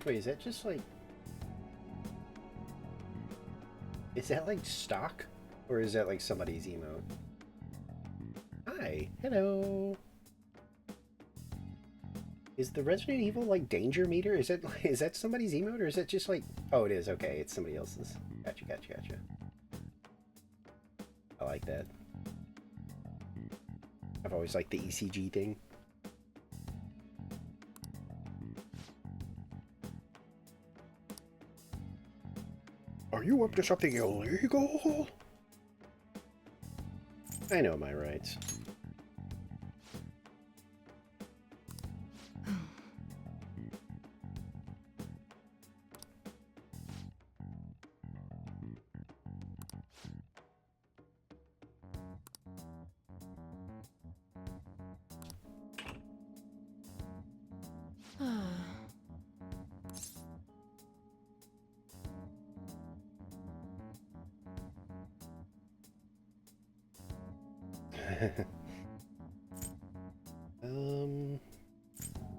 Wait, is that just like... Is that like stock? Or is that like somebody's emote? Hi, hello. Is the Resident Evil like danger meter? Is that somebody's emote or is that just like... Oh, it is. Okay, it's somebody else's. Gotcha, gotcha, gotcha. I like that. I've always liked the ECG thing. Are you up to something illegal? I know my rights.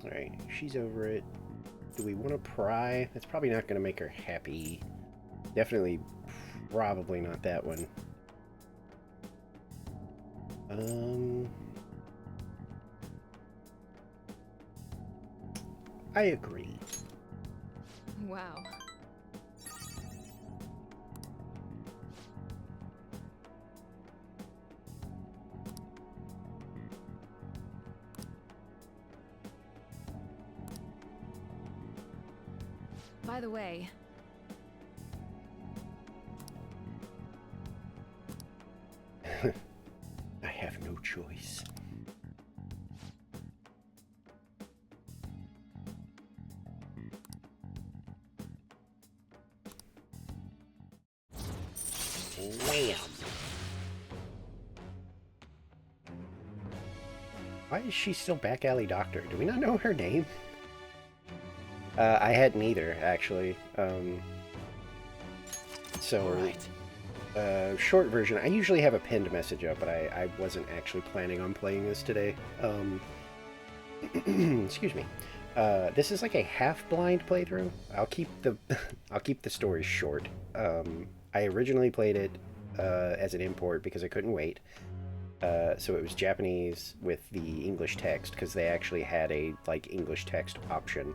Alright, she's over it. Do we want to pry? That's probably not going to make her happy. Definitely, probably not that one. I agree. Wow. By the way, I have no choice. Wham! Why is she still Back Alley Doctor? Do we not know her name? I hadn't either, actually. Short version, I usually have a pinned message up, but I wasn't actually planning on playing this today. Excuse me. This is like a half-blind playthrough. I'll keep the story short. I originally played it as an import because I couldn't wait. So it was Japanese with the English text because they actually had a like English text option.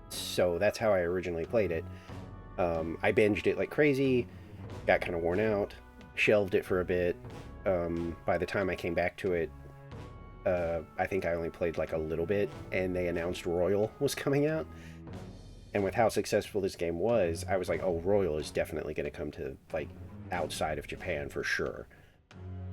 So that's how I originally played it. I binged it like crazy, got kind of worn out, shelved it for a bit. By the time I came back to it, I think I only played like a little bit, and they announced Royal was coming out. And with how successful this game was, I was like, oh, Royal is definitely going to come to like outside of Japan for sure.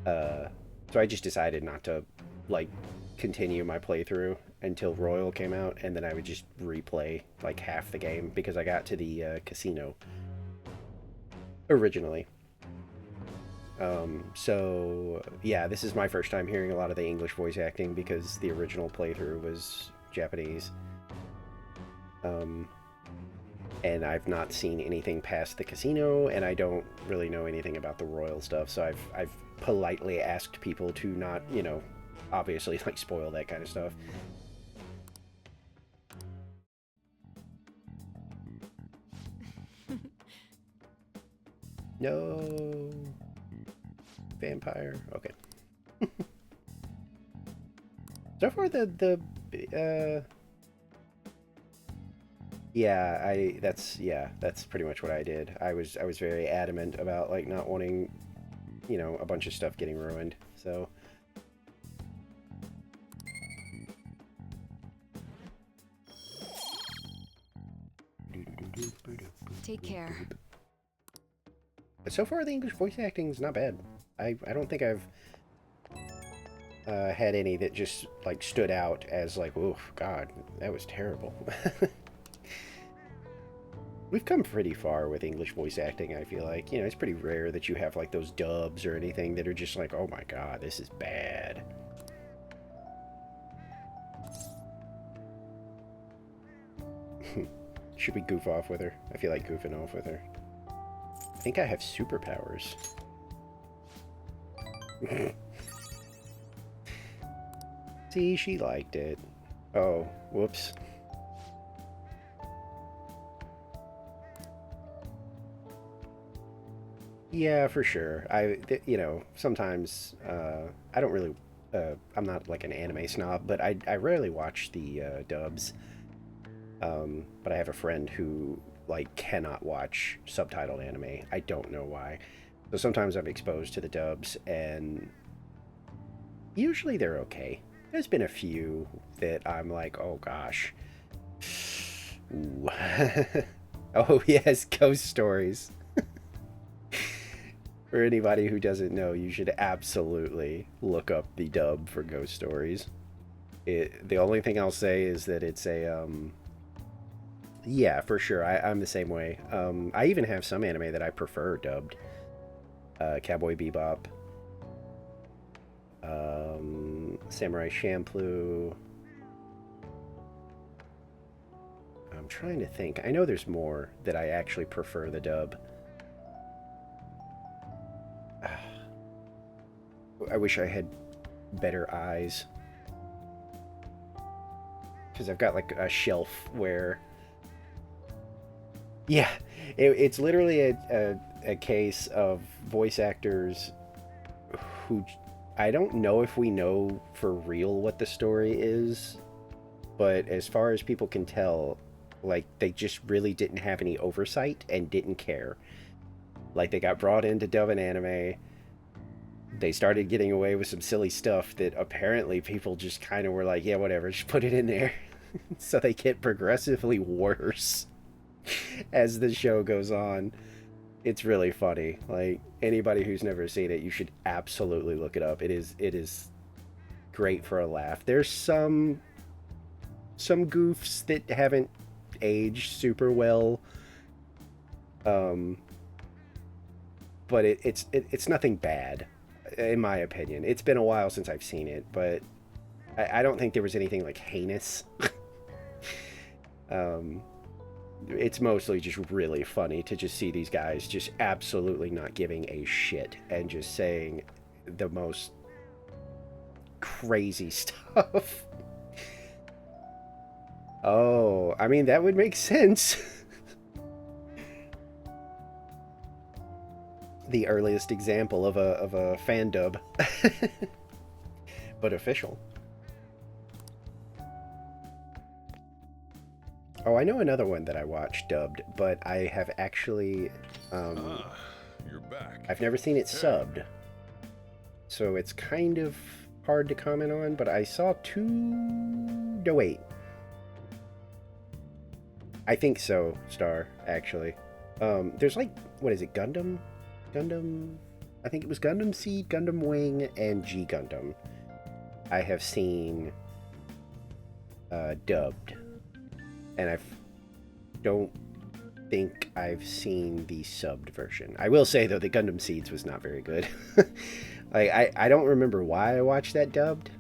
So I just decided not to like continue my playthrough until Royal came out, and then I would just replay like half the game because I got to the casino originally. So yeah, this is my first time hearing a lot of the English voice acting because the original playthrough was Japanese. And I've not seen anything past the casino, and I don't really know anything about the Royal stuff, so I've politely asked people to not, you know, obviously like spoil that kind of stuff. No. Vampire. Okay. So far Yeah, that's pretty much what I did. I was very adamant about like not wanting, you know, a bunch of stuff getting ruined. So Take care. so far the English voice acting is not bad. I don't think I've had any that just like stood out as like, oh God, that was terrible. We've come pretty far with English voice acting, I feel like. You know, it's pretty rare that you have like those dubs or anything that are just like, oh my God, this is bad. Should we goof off with her? I feel like goofing off with her. I think I have superpowers. See, she liked it. Oh, whoops. Yeah, for sure. You know, sometimes I don't really. I'm not like an anime snob, but I rarely watch the dubs. But I have a friend who like cannot watch subtitled anime. I don't know why. So sometimes I'm exposed to the dubs, and usually they're okay. There's been a few that I'm like, oh gosh. Ooh. Oh yes, ghost stories. For anybody who doesn't know, you should absolutely look up the dub for Ghost Stories. The only thing I'll say is that it's a yeah, for sure. I'm the same way. I even have some anime that I prefer dubbed. Cowboy Bebop, Samurai Champloo. I'm trying to think. I know there's more that I actually prefer the dub. I wish I had better eyes. Because I've got like a shelf where... Yeah, it's literally a case of voice actors who... I don't know if we know for real what the story is, but as far as people can tell, like, they just really didn't have any oversight and didn't care. Like, they got brought in to dub an anime. They started getting away with some silly stuff that apparently people just kind of were like, yeah, whatever, just put it in there. So they get progressively worse as the show goes on. It's really funny. Like, anybody who's never seen it, you should absolutely look it up. It is great for a laugh. There's some goofs that haven't aged super well. But it's nothing bad, in my opinion. It's been a while since I've seen it, but I don't think there was anything like heinous. It's mostly just really funny to just see these guys just absolutely not giving a shit and just saying the most crazy stuff. Oh, I mean, that would make sense. The earliest example of a fan dub. But official. Oh, I know another one that I watched dubbed, but I have actually you're back. I've never seen it subbed. So it's kind of hard to comment on, but I saw two... No, wait. I think so, Star, actually. There's like, what is it, Gundam? I think it was Gundam Seed, Gundam Wing, and G Gundam. I have seen dubbed. And I don't think I've seen the subbed version. I will say, though, the Gundam Seeds was not very good. Like, I don't remember why I watched that dubbed.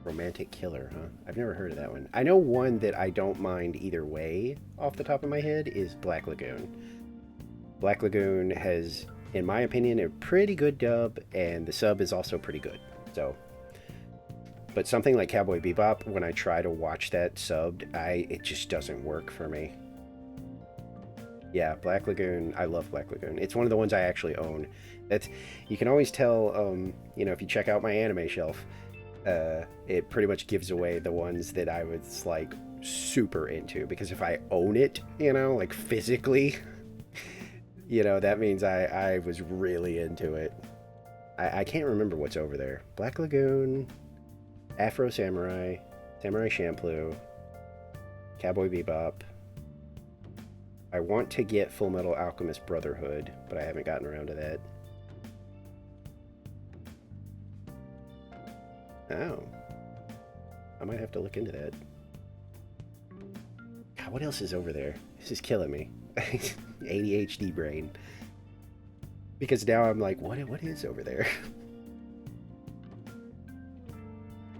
Romantic Killer, huh? I've never heard of that one. I know one that I don't mind either way, off the top of my head, is Black Lagoon. Black Lagoon has, in my opinion, a pretty good dub, and the sub is also pretty good. So... But something like Cowboy Bebop, when I try to watch that subbed, it just doesn't work for me. Yeah, Black Lagoon, I love Black Lagoon. It's one of the ones I actually own. You can always tell, you know, if you check out my anime shelf, it pretty much gives away the ones that I was, like, super into, because if I own it, you know, like physically, you know, that means I was really into it. I can't remember what's over there. Black Lagoon, Afro Samurai, Samurai Champloo, Cowboy Bebop. I want to get Full Metal Alchemist Brotherhood, but I haven't gotten around to that. Oh. I might have to look into that. God, what else is over there? This is killing me. ADHD brain. Because now I'm like, what is over there?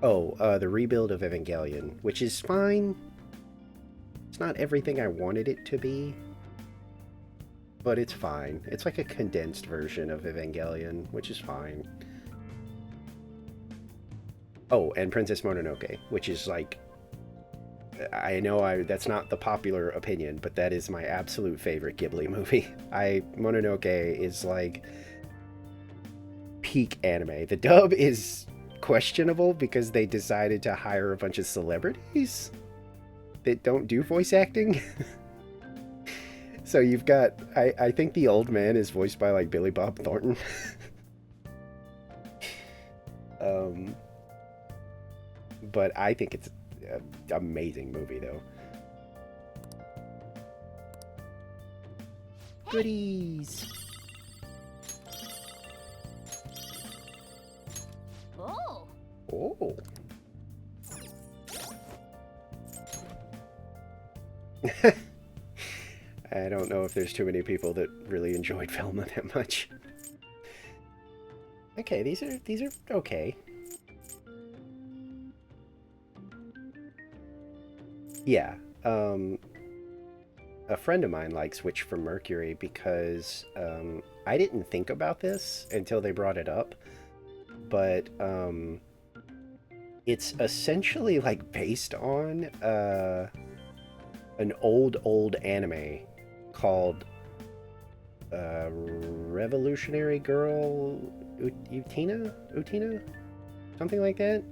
Oh, the rebuild of Evangelion, which is fine. It's not everything I wanted it to be, but it's fine. It's like a condensed version of Evangelion, which is fine. Oh, and Princess Mononoke, which is like, I know that's not the popular opinion, but that is my absolute favorite Ghibli movie. Mononoke is like peak anime. The dub is questionable because they decided to hire a bunch of celebrities that don't do voice acting. So you've got, I think the old man is voiced by like Billy Bob Thornton. But I think it's an amazing movie though. Goodies! Oh! Oh! I don't know if there's too many people that really enjoyed Velma that much. Okay, these are okay. Yeah, a friend of mine likes Witch from Mercury because I didn't think about this until they brought it up, but it's essentially like based on an old anime called Revolutionary Girl Utina? Something like that.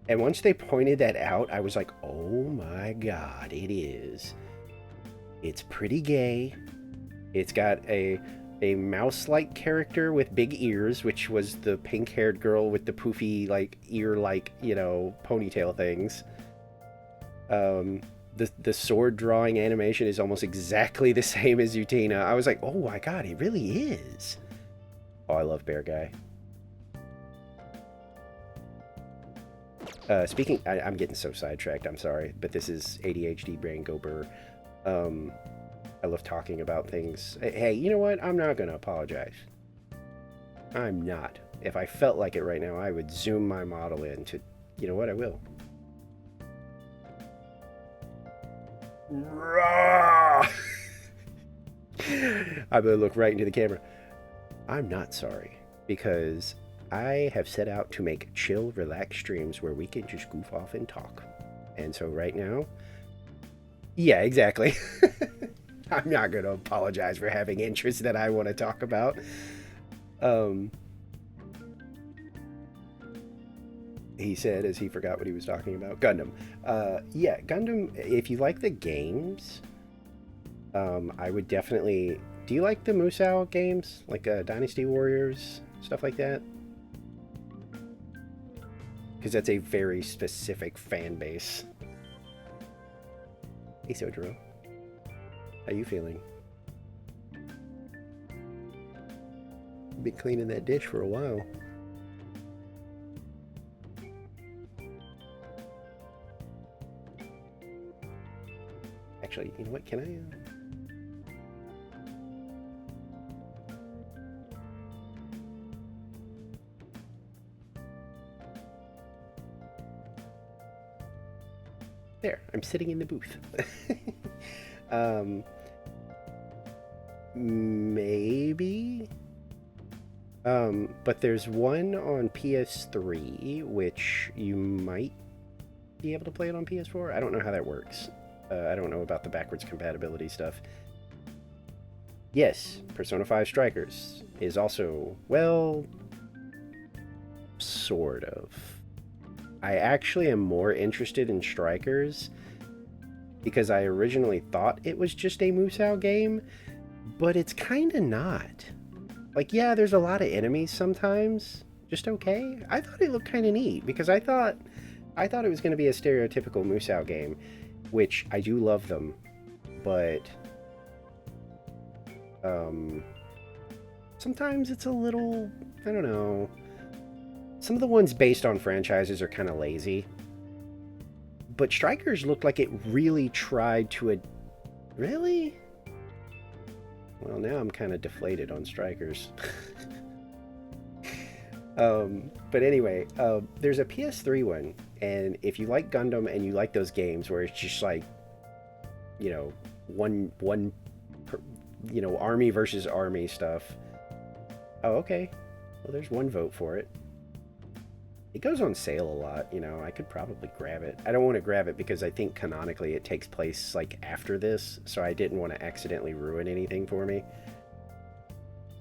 And once they pointed that out, I was like, oh my god, it is. It's pretty gay. It's got a mouse-like character with big ears, which was the pink-haired girl with the poofy, like, ear-like, you know, ponytail things. The sword drawing animation is almost exactly the same as Utina. I was like, oh my god, it really is. Oh, I love Bear Guy. Speaking, I'm getting so sidetracked, I'm sorry, but this is ADHD brain go burr. I love talking about things. Hey, you know what? I'm not gonna apologize. I'm not. If I felt like it right now, I would zoom my model in to, you know what, I will. I'm gonna look right into the camera. I'm not sorry, because I have set out to make chill, relaxed streams where we can just goof off and talk. And so right now, yeah, exactly. I'm not going to apologize for having interests that I want to talk about. He said as he forgot what he was talking about. Gundam. Yeah, Gundam, if you like the games, I would definitely... Do you like the Musou games? Like Dynasty Warriors? Stuff like that? Because that's a very specific fan base. Hey, Sojiro. How you feeling? Been cleaning that dish for a while. Actually, you know what? Can I... There, I'm sitting in the booth. Maybe? But there's one on PS3, which you might be able to play it on PS4. I don't know how that works. I don't know about the backwards compatibility stuff. Yes, Persona 5 Strikers is also, well, sort of. I actually am more interested in Strikers because I originally thought it was just a Musou game, but it's kind of not. Like, yeah, there's a lot of enemies sometimes, just okay. I thought it looked kind of neat because I thought it was going to be a stereotypical Musou game, which I do love them, but sometimes it's a little, I don't know. Some of the ones based on franchises are kind of lazy. But Strikers looked like it really tried to... Really? Well, now I'm kind of deflated on Strikers. But anyway, there's a PS3 one, and if you like Gundam and you like those games where it's just like, you know, army versus army stuff. Oh, okay. Well, there's one vote for it. It goes on sale a lot, you know, I could probably grab it. I don't want to grab it because I think canonically it takes place, like, after this, so I didn't want to accidentally ruin anything for me.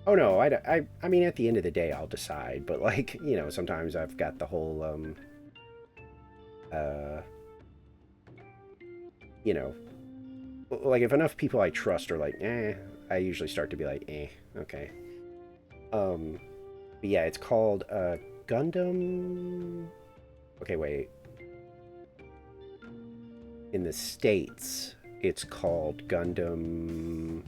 Oh, no, I mean, at the end of the day, I'll decide, but, like, you know, sometimes I've got the whole, you know, like, if enough people I trust are like, I usually start to be like, okay. But yeah, it's called, Gundam... Okay, wait. In the States, it's called Gundam...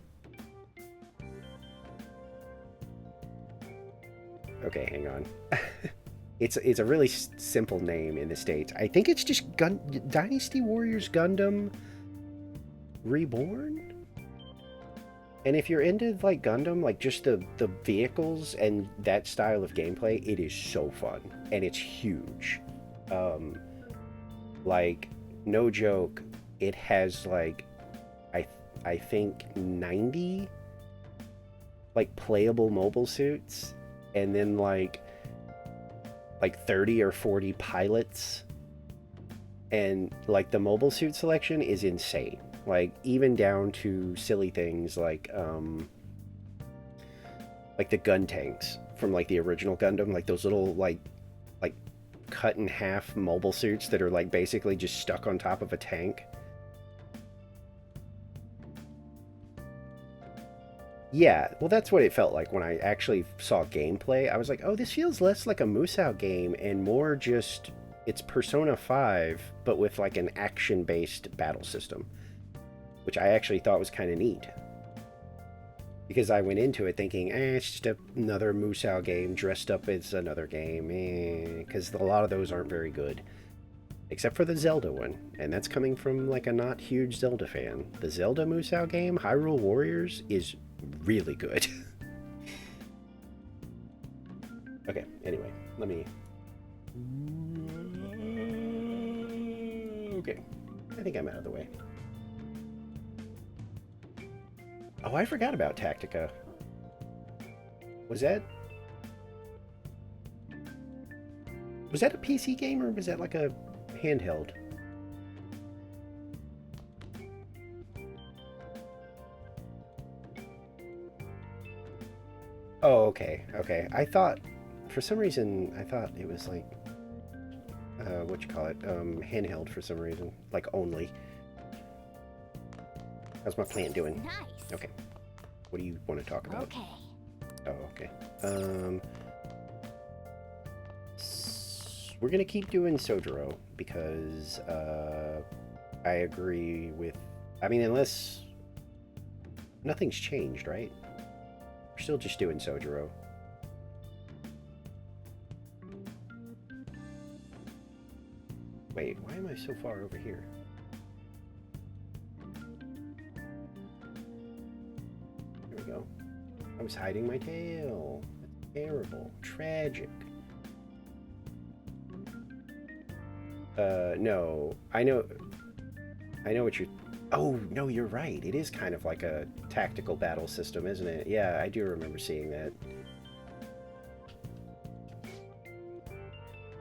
Okay, hang on. It's a really simple name in the States. I think it's just Dynasty Warriors Gundam Reborn? And if you're into, like, Gundam, like, just the vehicles and that style of gameplay, it is so fun. And it's huge. Like, no joke, it has, like, I think 90, like, playable mobile suits. And then, like 30 or 40 pilots. And, like, the mobile suit selection is insane. Like, even down to silly things like the gun tanks from, like, the original Gundam, like those little, like cut in half mobile suits that are, like, basically just stuck on top of a tank. Yeah, well, that's what it felt like when I actually saw gameplay. I was like, oh, this feels less like a Musou game and more just, it's Persona 5, but with, like, an action-based battle system. Which I actually thought was kind of neat. Because I went into it thinking, it's just another Musou game dressed up as another game. Because a lot of those aren't very good. Except for the Zelda one. And that's coming from, like, a not huge Zelda fan. The Zelda Musou game, Hyrule Warriors, is really good. Okay, anyway, let me... Okay, I think I'm out of the way. Oh, I forgot about Tactica. Was that a PC game or was that like a handheld? Oh, okay, okay. I thought, for some reason, I thought it was like, handheld for some reason, like only. How's my plant doing? Nice. Okay. What do you want to talk about? Okay. Oh, okay. We're gonna keep doing Sojiro because I agree with. I mean, unless nothing's changed, right? We're still just doing Sojiro. Wait, why am I so far over here? There we go. I was hiding my tail. That's terrible. Tragic. No. I know what you're... Oh, no, you're right. It is kind of like a tactical battle system, isn't it? Yeah, I do remember seeing that.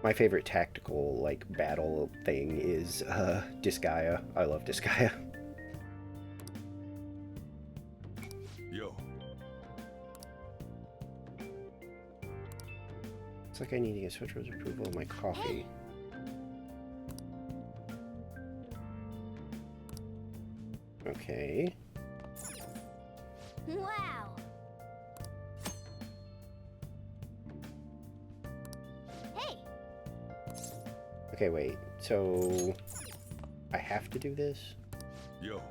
My favorite tactical, like, battle thing is, Disgaea. I love Disgaea. Yo. Looks like I need to get Switch's approval of my coffee. Okay. Wow. Hey. Okay, wait. So I have to do this? Yo.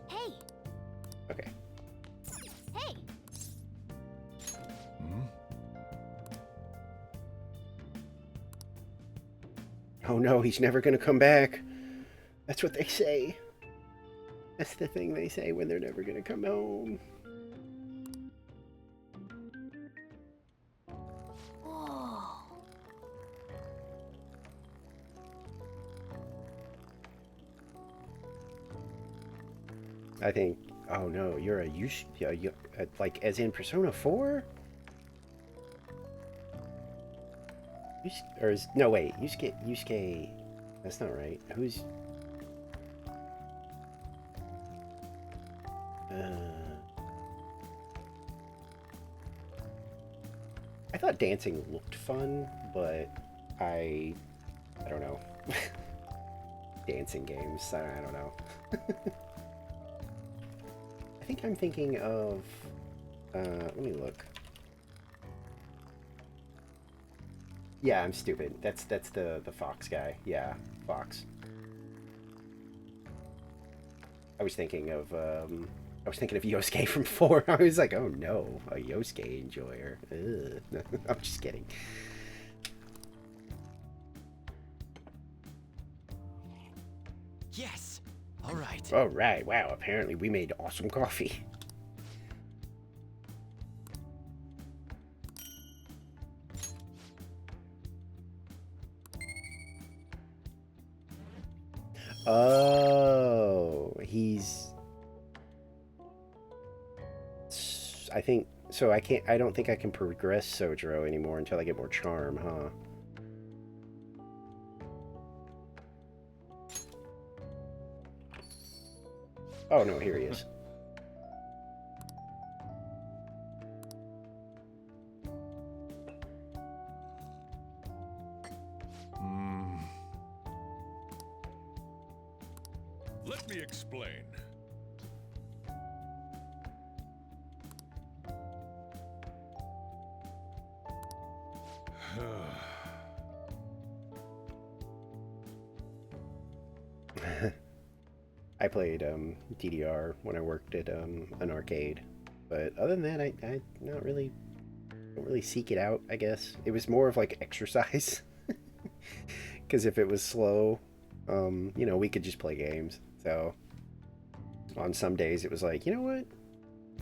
Hey. Okay. Hey. Hmm? Oh no, he's never gonna come back. That's what they say. That's the thing they say when they're never gonna come home. Whoa. I think. Oh no, you're like as in Persona 4? Or is no wait, Yusuke. That's not right. Who's? I thought dancing looked fun, but I don't know. Dancing games. I don't know. I think I'm thinking of. Let me look. Yeah, I'm stupid. That's the Fox guy. Yeah, Fox. I was thinking of Yosuke from 4. I was like, oh no, a Yosuke enjoyer. Ugh. No, I'm just kidding. Yes. All right. All right. Wow. Apparently, we made awesome coffee. Oh, I think so. I don't think I can progress Sojiro anymore until I get more charm, huh? Oh no, here he is. Let me explain. I played DDR when I worked at an arcade, but other than that, I don't really seek it out. I guess it was more of like exercise, because if it was slow, you know, we could just play games. So on some days it was like, you know what,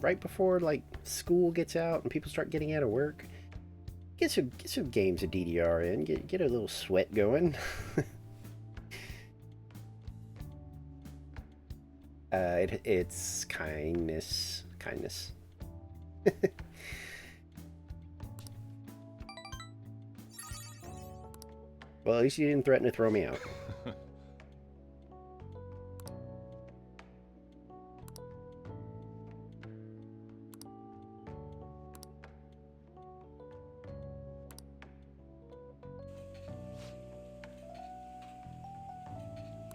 right before like school gets out and people start getting out of work, get some games of DDR in, get a little sweat going. It's kindness. Well, at least you didn't threaten to throw me out.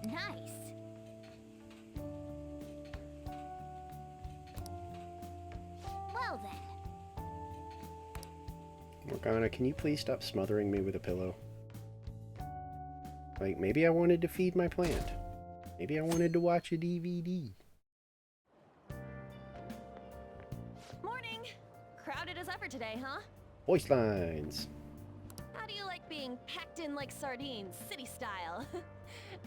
Nice. Well then. Morgana, can you please stop smothering me with a pillow? Like, maybe I wanted to feed my plant. Maybe I wanted to watch a DVD. Morning! Crowded as ever today, huh? Voice lines. How do you like being packed in like sardines, city style?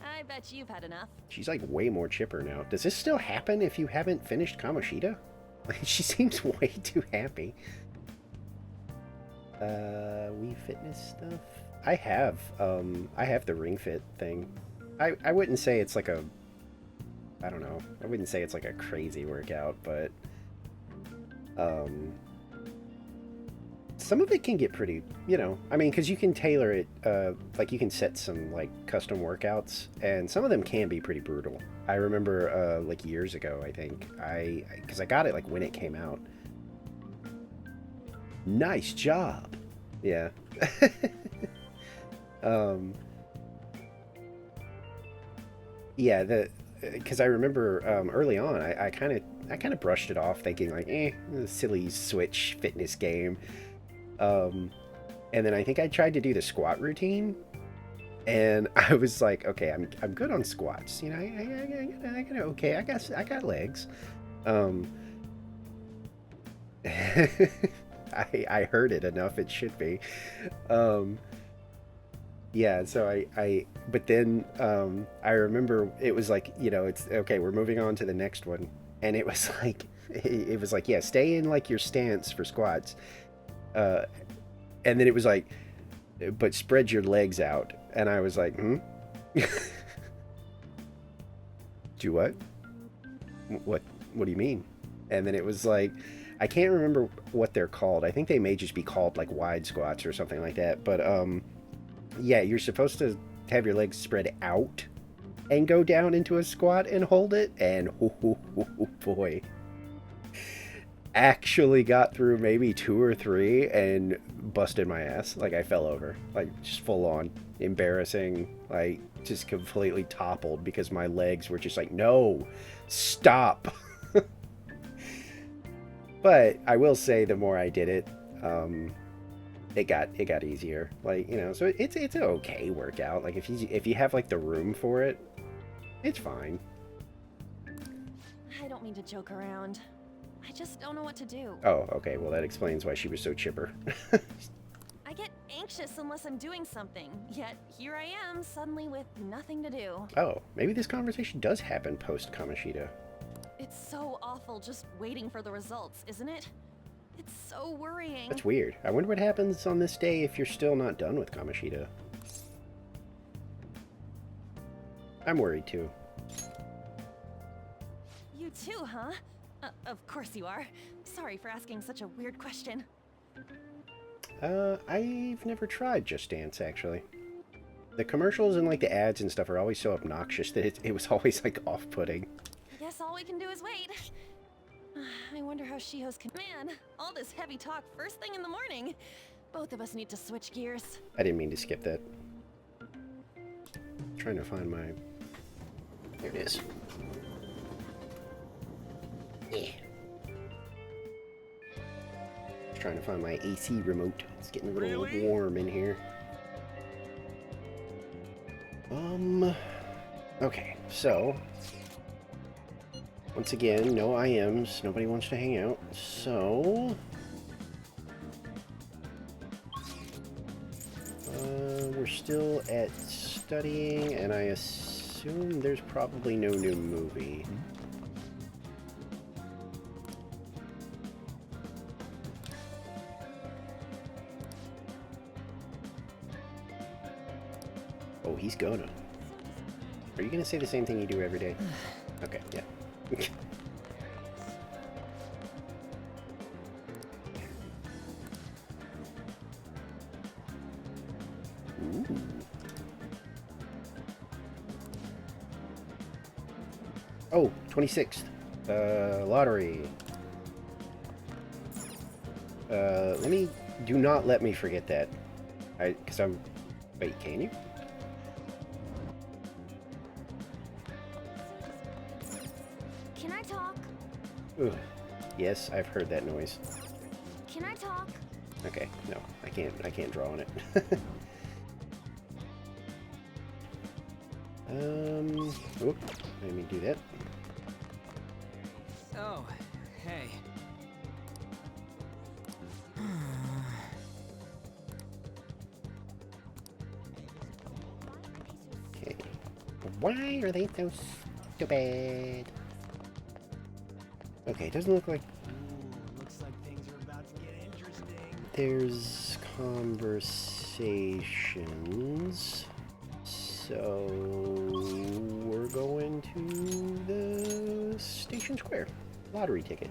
I bet you've had enough. She's like way more chipper now. Does this still happen if you haven't finished Kamoshida? Like, she seems way too happy. Wii Fitness stuff? I have the Ring Fit thing. I wouldn't say it's like a, I don't know, I wouldn't say it's like a crazy workout, but some of it can get pretty, you know, I mean, because you can tailor it, like you can set some like custom workouts, and some of them can be pretty brutal. I remember like years ago, I think, because I got it like when it came out. Nice job. Yeah. Yeah, because I remember early on, I kind of brushed it off, thinking like, silly Switch fitness game. And then I think I tried to do the squat routine, and I was like, okay, I'm good on squats. You know, I got okay. I got legs. I heard it enough. It should be. Yeah, so but then I remember it was like, you know, it's okay, we're moving on to the next one. And it was like, yeah, stay in like your stance for squats. And then it was like, but spread your legs out. And I was like, Do what? What do you mean? And then it was like, I can't remember what they're called. I think they may just be called like wide squats or something like that. But yeah, you're supposed to have your legs spread out and go down into a squat and hold it. And oh boy, actually got through maybe 2 or 3 and busted my ass. Like I fell over, like just full on embarrassing, like just completely toppled because my legs were just like, no, stop. But I will say the more I did it, it got easier. Like, you know, so it's an okay workout. Like if you have like the room for it, it's fine. I don't mean to joke around. I just don't know what to do. Oh, okay. Well, that explains why she was so chipper. I get anxious unless I'm doing something. Yet here I am suddenly with nothing to do. Oh, maybe this conversation does happen post Kamoshida. It's so awful just waiting for the results, isn't it? It's so worrying. That's weird. I wonder what happens on this day if you're still not done with Kamoshida. I'm worried too. You too, huh? Of course you are. Sorry for asking such a weird question. I've never tried Just Dance, actually. The commercials and like the ads and stuff are always so obnoxious that it was always like off-putting. Guess all we can do is wait. I wonder how Shiho's can— Man, all this heavy talk first thing in the morning. Both of us need to switch gears. I didn't mean to skip that. Trying to find my... There it is. Yeah. Trying to find my AC remote. It's getting a little warm in here. Okay, so once again, no IMs. Nobody wants to hang out. So we're still at studying, and I assume there's probably no new movie. Oh, he's gonna. Are you gonna say the same thing you do every day? Okay, yeah. Ooh. Oh, 26th. Lottery. Do not let me forget that. Because I'm... Wait, can you? Can I talk? Ugh. Yes, I've heard that noise. Can I talk? Okay, no, I can't draw on it. Oop, let me do that. Oh, hey. Okay. Why are they so stupid? Okay, doesn't look like... Looks like things are about to get interesting. There's conversations. So we're going to the Station Square. Lottery ticket.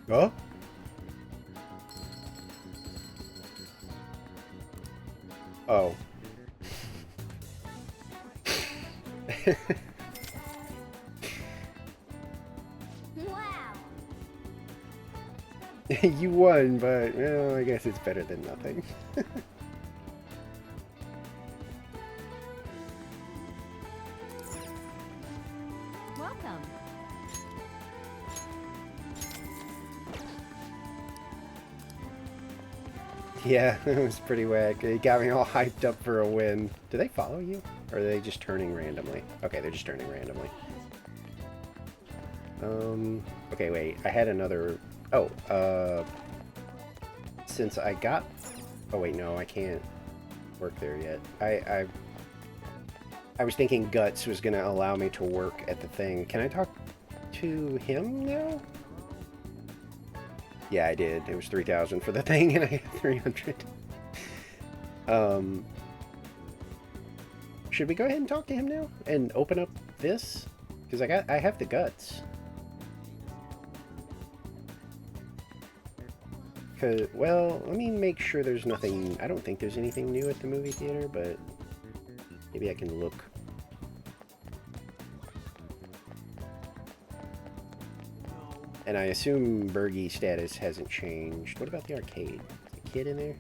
Huh? Oh. Wow. You won, but well, I guess it's better than nothing. Welcome. Yeah, it was pretty whack. It got me all hyped up for a win. Do they follow you? Or are they just turning randomly? Okay, they're just turning randomly. Okay, wait. I had another... Oh, since I got... Oh, wait, no, I can't work there yet. I was thinking Guts was going to allow me to work at the thing. Can I talk to him now? Yeah, I did. It was 3,000 for the thing, and I had 300. Should we go ahead and talk to him now? And open up this? Because I have the Guts. Well, let me make sure there's nothing... I don't think there's anything new at the movie theater, but maybe I can look. And I assume Bergie status hasn't changed. What about the arcade? Is the kid in there?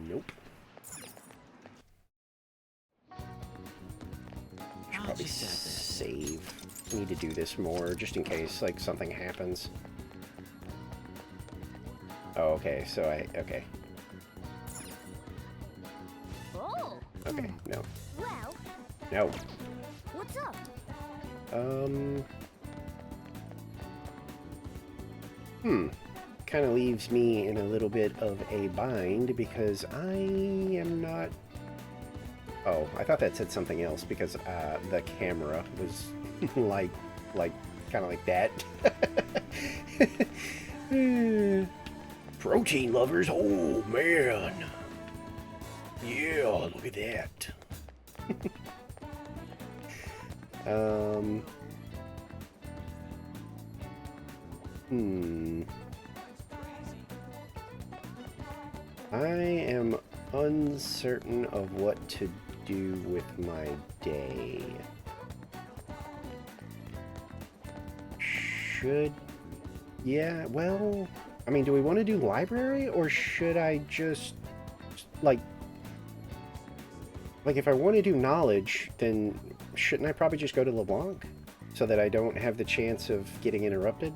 Nope. Should probably save. I need to do this more, just in case, like, something happens. Oh, okay, so okay. Oh. Okay, no. Well. No. What's up? Kind of leaves me in a little bit of a bind because I am not... Oh, I thought that said something else because the camera was like kind of like that. Protein lovers, oh man. Yeah, look at that. I am uncertain of what to do with my day. Yeah, well, I mean, do we want to do library, or should I just, like if I want to do knowledge, then shouldn't I probably just go to LeBlanc so that I don't have the chance of getting interrupted?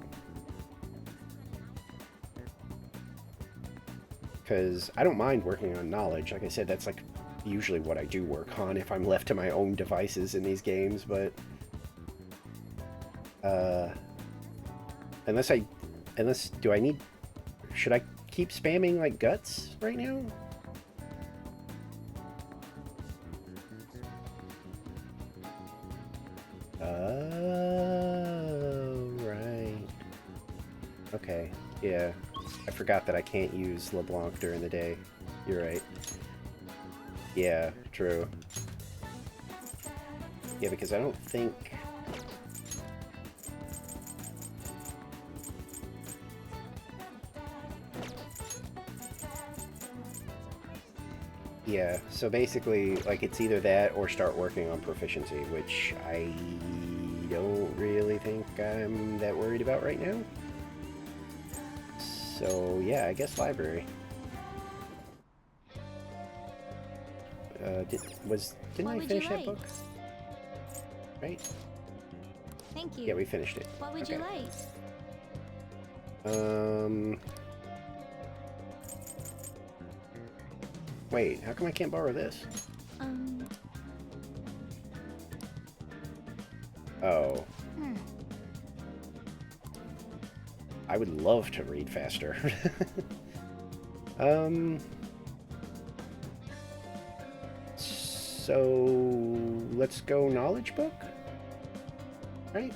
Because I don't mind working on knowledge. Like I said, that's like usually what I do work on if I'm left to my own devices in these games, but should I keep spamming like Guts right now? Oh, right. Okay, yeah. I forgot that I can't use LeBlanc during the day. You're right. Yeah, true. Yeah, because I don't think... Yeah, so basically, like, it's either that or start working on proficiency, which I don't really think I'm that worried about right now. So, yeah, I guess library. Didn't I finish that book? Right? Thank you. Yeah, we finished it. What would you like? Wait, how come I can't borrow this? Oh. I would love to read faster. So let's go knowledge book, right?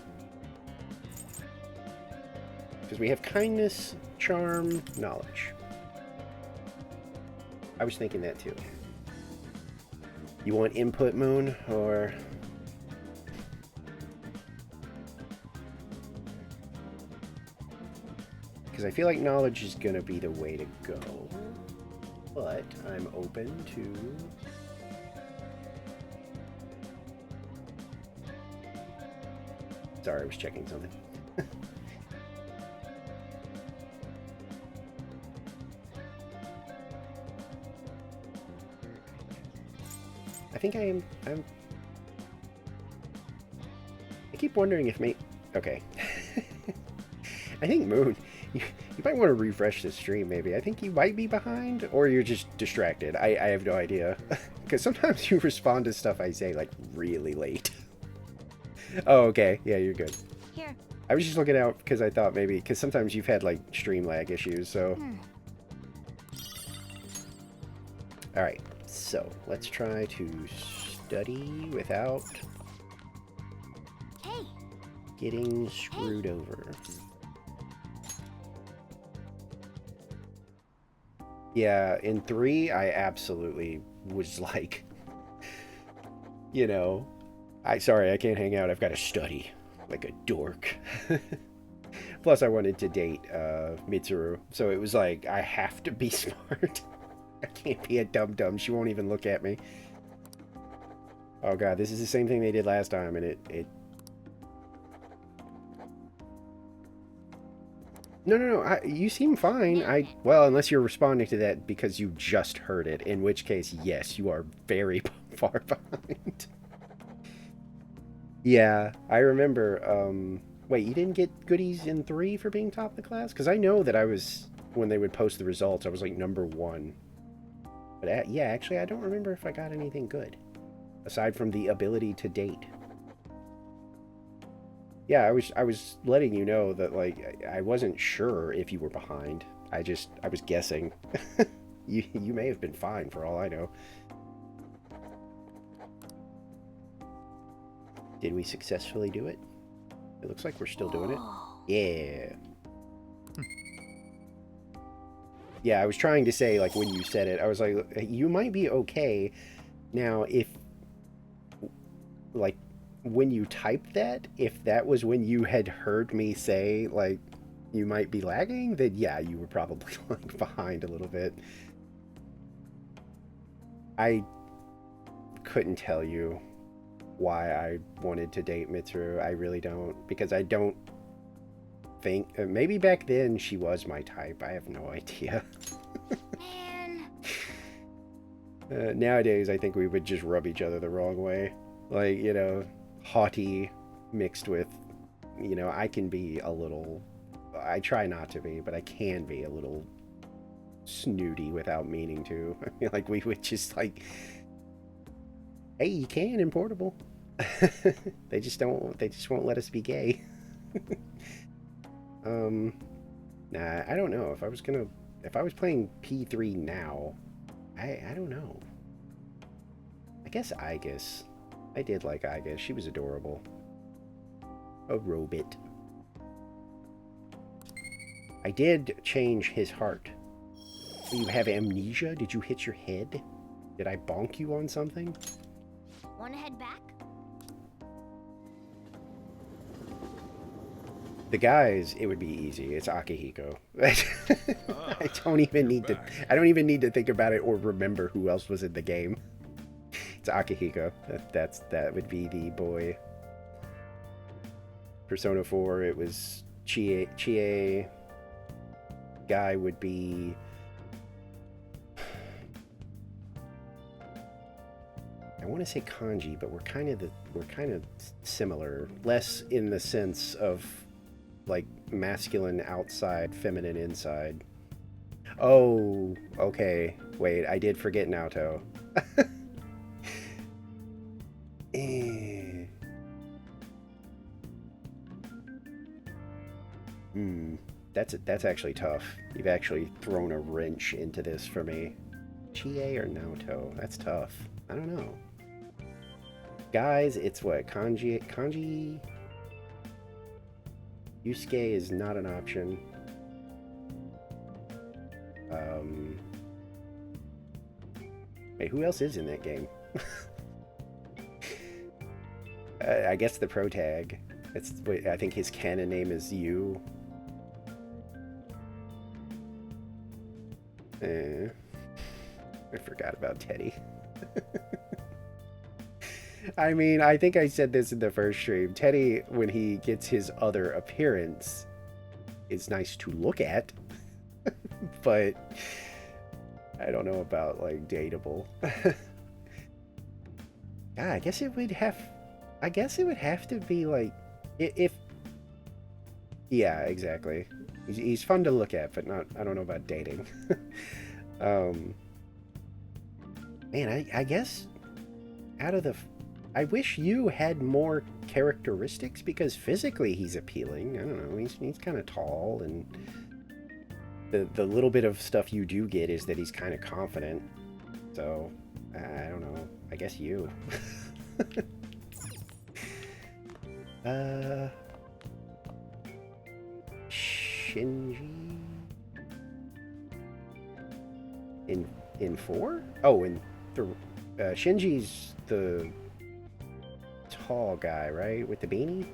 Because we have kindness, charm, knowledge. I was thinking that too. You want input, Moon, or... Because I feel like knowledge is going to be the way to go. But I'm open to... Sorry, I was checking something. I think I am. I keep wondering if okay. I think Moon, you might want to refresh the stream. Maybe I think you might be behind, or you're just distracted. I have no idea, because sometimes you respond to stuff I say like really late. Oh, okay. Yeah, you're good. Here. I was just looking out because I thought maybe, because sometimes you've had like stream lag issues, so. Alright, so let's try to study without getting screwed over. Yeah, in 3, I absolutely was like, you know, sorry, I can't hang out. I've got to study like a dork. Plus, I wanted to date Mitsuru, so it was like, I have to be smart. I can't be a dum-dum. She won't even look at me. Oh god, this is the same thing they did last time, and it... No, you seem fine. Well, unless you're responding to that because you just heard it, in which case, yes, you are very far behind. Yeah, I remember, wait, you didn't get goodies in 3 for being top of the class? Because I know that I was, when they would post the results, I was like #1. But yeah, actually, I don't remember if I got anything good, aside from the ability to date. Yeah, I was letting you know that, like, I wasn't sure if you were behind. I was guessing. You may have been fine for all I know. Did we successfully do it? It looks like we're still doing it. Yeah. Yeah, I was trying to say, like, when you said it, I was like, you might be okay. Now, if, like, when you typed that, if that was when you had heard me say, like, you might be lagging, then yeah, you were probably, like, behind a little bit. I couldn't tell you why I wanted to date Mitsuru. I really don't, because I don't think, maybe back then she was my type. I have no idea. Man. Nowadays, I think we would just rub each other the wrong way. Like, you know, haughty mixed with, you know, I can be a little, I try not to be, but I can be a little snooty without meaning to. I mean, like, we would just, like, hey, you can in Portable. They just won't let us be gay. Nah, I don't know. If I was playing P3 now, I don't know. I guess Aegis. I did like Aegis. She was adorable. A robot. I did change his heart. You have amnesia? Did you hit your head? Did I bonk you on something? Wanna head back? The guys, it would be easy. It's Akihiko. I don't even need to think about it or remember who else was in the game. It's Akihiko. That would be the boy. Persona 4, it was Chie. Guy would be, I want to say Kanji, but we're kind of similar. Less in the sense of, like, masculine outside, feminine inside. Oh, okay. Wait, I did forget Naoto. That's actually tough. You've actually thrown a wrench into this for me. Chie or Naoto? That's tough. I don't know. Guys, it's what? Kanji? Yusuke is not an option. Wait, who else is in that game? I guess the pro tag. I think his canon name is Yu. I forgot about Teddy. I mean, I think I said this in the first stream. Teddy, when he gets his other appearance, is nice to look at. But I don't know about, like, dateable. Yeah, I guess it would have. I guess it would have to be like, if. Yeah, exactly. He's fun to look at, but not. I don't know about dating. um. Man, I guess out of the. I wish you had more characteristics because physically he's appealing. I don't know. He's kind of tall, and the little bit of stuff you do get is that he's kind of confident. So I don't know. I guess you. Shinji in 4? Oh, in the Shinji's the tall guy, right, with the beanie.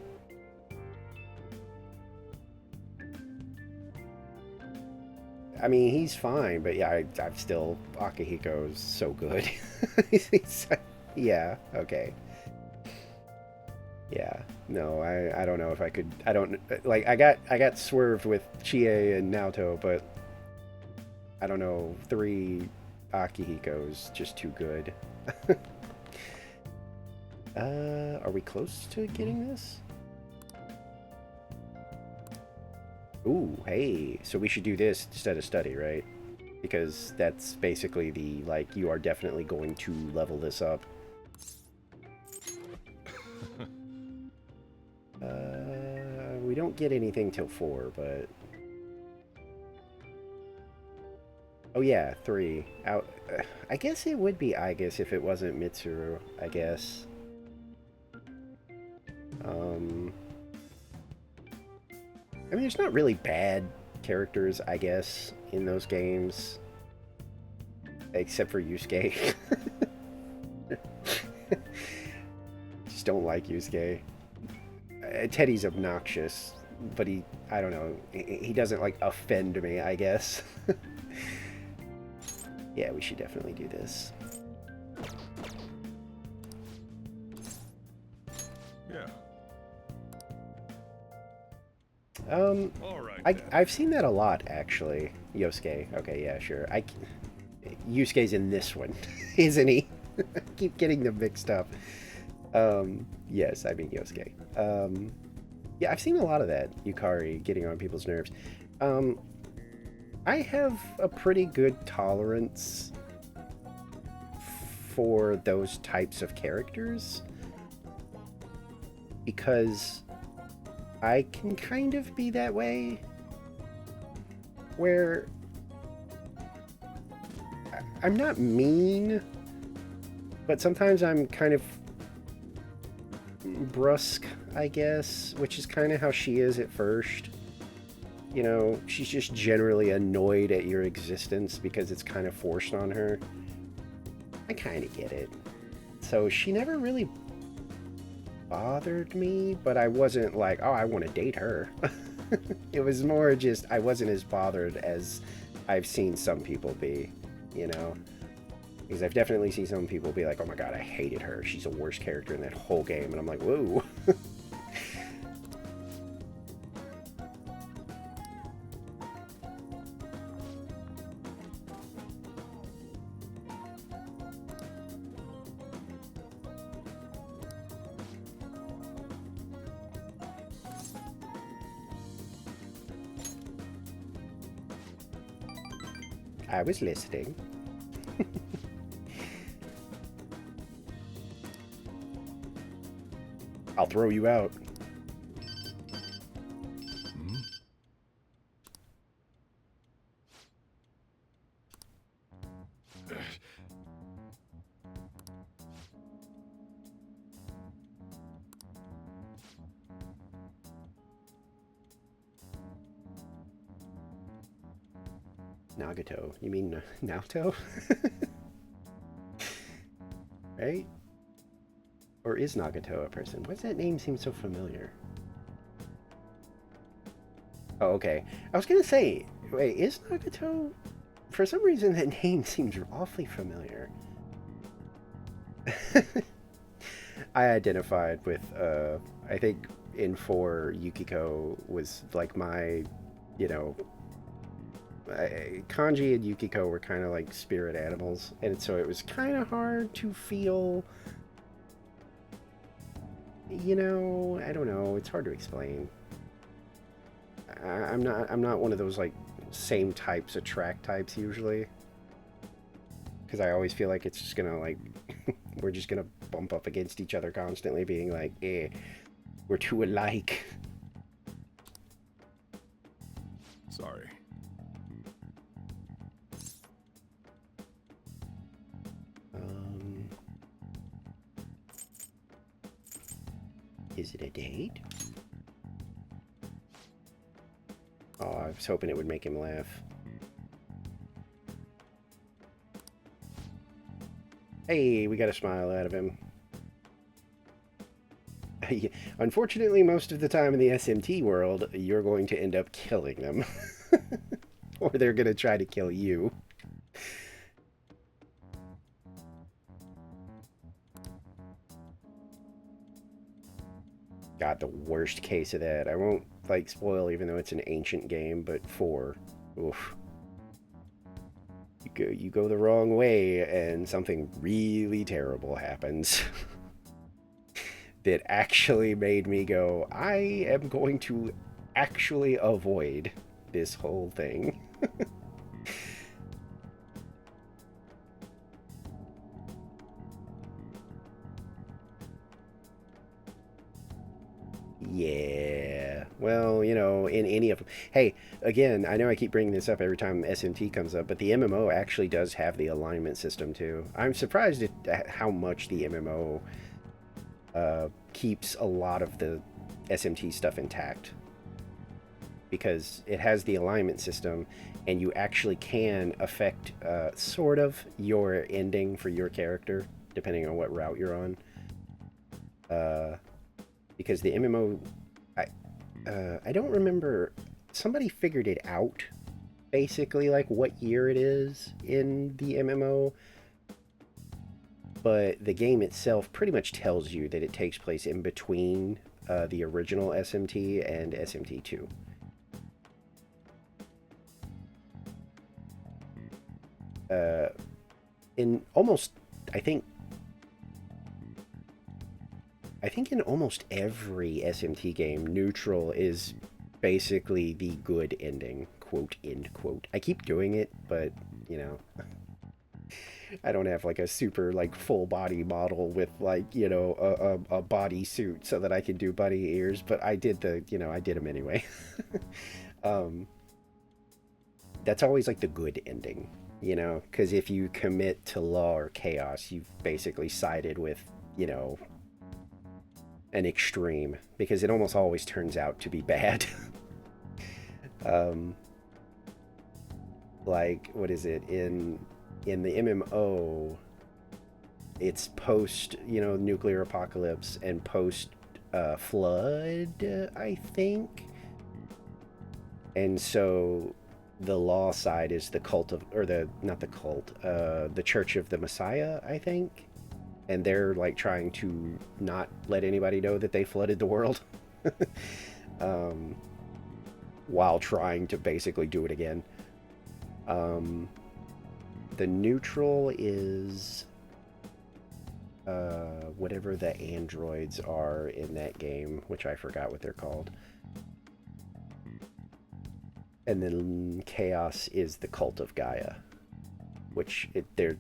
I mean, he's fine, but yeah, I'm still Akihiko's so good. Yeah, okay. Yeah, no, I don't know if I could. I don't like. I got swerved with Chie and Naoto, but I don't know. 3 Akihiko's just too good. Are we close to getting this? Ooh, hey. So we should do this instead of study, right? Because that's basically the, like, you are definitely going to level this up. We don't get anything till 4, but... Oh yeah, 3. Out. I guess it would be Aigis if it wasn't Mitsuru, I guess. I mean, there's not really bad characters, I guess, in those games. Except for Yusuke. Just don't like Yusuke. Teddy's obnoxious, but I don't know, he doesn't, like, offend me, I guess. Yeah, we should definitely do this. Yeah. All right, I've seen that a lot, actually. Yosuke. Okay, yeah, sure. Yusuke's in this one, isn't he? I keep getting them mixed up. Yes, I mean Yosuke. Yeah, I've seen a lot of that, Yukari getting on people's nerves. I have a pretty good tolerance for those types of characters because I can kind of be that way where I'm not mean, but sometimes I'm kind of brusque, I guess, which is kind of how she is at first. You know, she's just generally annoyed at your existence because it's kind of forced on her. I kind of get it. So she never really bothered me, but I wasn't like, oh, I want to date her. It was more just, I wasn't as bothered as I've seen some people be, you know? Because I've definitely seen some people be like, oh my god, I hated her. She's the worst character in that whole game. And I'm like, whoa. I was listening. I'll throw you out. Nagato. You mean Naoto? Right? Or is Nagato a person? Why does that name seem so familiar? Oh, okay. I was gonna say, wait, is Nagato... For some reason, that name seems awfully familiar. I identified with, I think in 4, Yukiko was like my, you know... Kanji and Yukiko were kind of like spirit animals, and so it was kind of hard to feel You know, I don't know. It's hard to explain. I'm not one of those like same types of track types usually, because I always feel like it's just gonna like we're just gonna bump up against each other constantly, being like, we're too alike. Sorry. Is it a date? Oh, I was hoping it would make him laugh. Hey, we got a smile out of him. Unfortunately, most of the time in the SMT world, you're going to end up killing them. Or they're going to try to kill you. God, the worst case of that. I won't, like, spoil even though it's an ancient game, but 4. Oof. You go the wrong way and something really terrible happens. That actually made me go, I am going to actually avoid this whole thing. Yeah, well, you know, in any of them. Hey, again, I know I keep bringing this up every time SMT comes up, but the MMO actually does have the alignment system too. I'm surprised at how much the MMO keeps a lot of the SMT stuff intact, because it has the alignment system and you actually can affect sort of your ending for your character depending on what route you're on. Because the MMO, I don't remember, somebody figured it out, basically, like what year it is in the MMO, but the game itself pretty much tells you that it takes place in between the original SMT and SMT2. In almost, I think in almost every SMT game, neutral is basically the good ending, quote, end quote. I keep doing it, but, you know, I don't have like a super like full body model with like, you know, a body suit so that I can do bunny ears, but I did I did them anyway. That's always like the good ending, you know, because if you commit to law or chaos, you've basically sided with, you know, an extreme, because it almost always turns out to be bad. Like, what is it, in the MMO, it's post, you know, nuclear apocalypse and post flood, I think. And so the law side is the cult of, or not the cult, the Church of the Messiah, I think. And they're like trying to not let anybody know that they flooded the world. While trying to basically do it again. The neutral is whatever the androids are in that game, which I forgot what they're called. And then chaos is the cult of Gaia, which they're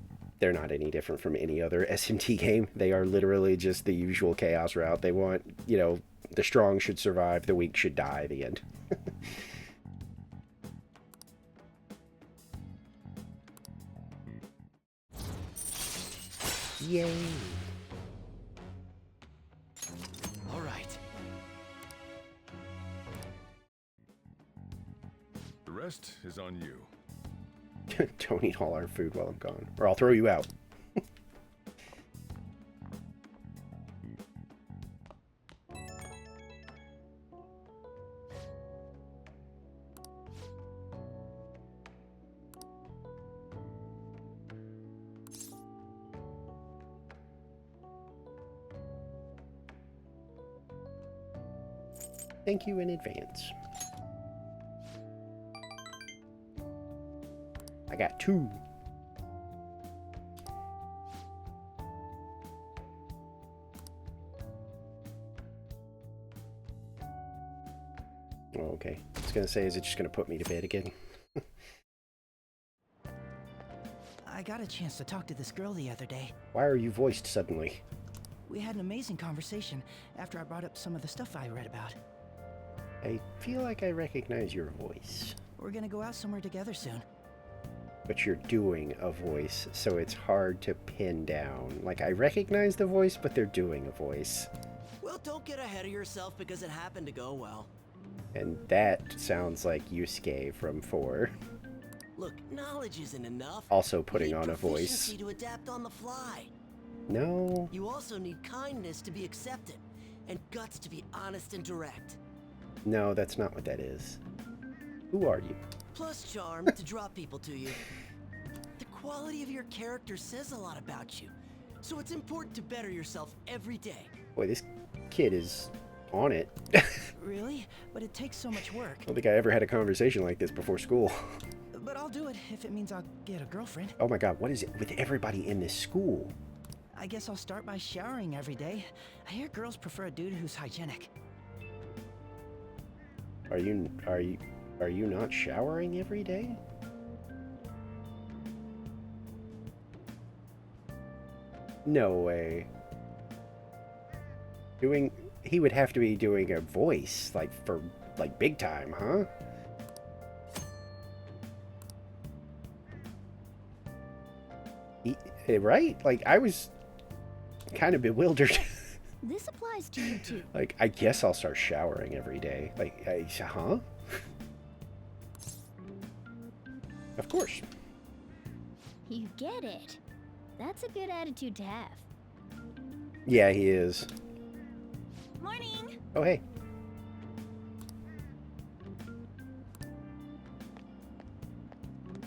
not any different from any other SMT game. They are literally just the usual chaos route. They want, you know, the strong should survive, the weak should die, the end. Yay. All right. The rest is on you. Don't eat all our food while I'm gone, or I'll throw you out. Thank you in advance. I got 2. Oh, okay. I was gonna say, is it just gonna put me to bed again? I got a chance to talk to this girl the other day. Why are you voiced suddenly? We had an amazing conversation after I brought up some of the stuff I read about. I feel like I recognize your voice. We're gonna go out somewhere together soon. But you're doing a voice, so it's hard to pin down. Like, I recognize the voice, but they're doing a voice. Well, don't get ahead of yourself because it happened to go well. And that sounds like Yusuke from 4. Look, knowledge isn't enough. Also putting on a voice. Proficiency to adapt on the fly. No. You also need kindness to be accepted, and guts to be honest and direct. No, that's not what that is. Who are you? Plus charm to draw people to you. The quality of your character says a lot about you, so it's important to better yourself every day. Boy, this kid is on it. Really? But it takes so much work. I don't think I ever had a conversation like this before school. But I'll do it if it means I'll get a girlfriend. Oh my god, what is it with everybody in this school? I guess I'll start by showering every day. I hear girls prefer a dude who's hygienic. Are you not showering every day? No way. He would have to be doing a voice, like, for, like, big time, huh? Right? Like, I was kind of bewildered. This applies to you too. Like, I guess I'll start showering every day. Like, huh? Of course. You get it. That's a good attitude to have. Yeah, he is. Morning. Oh, hey.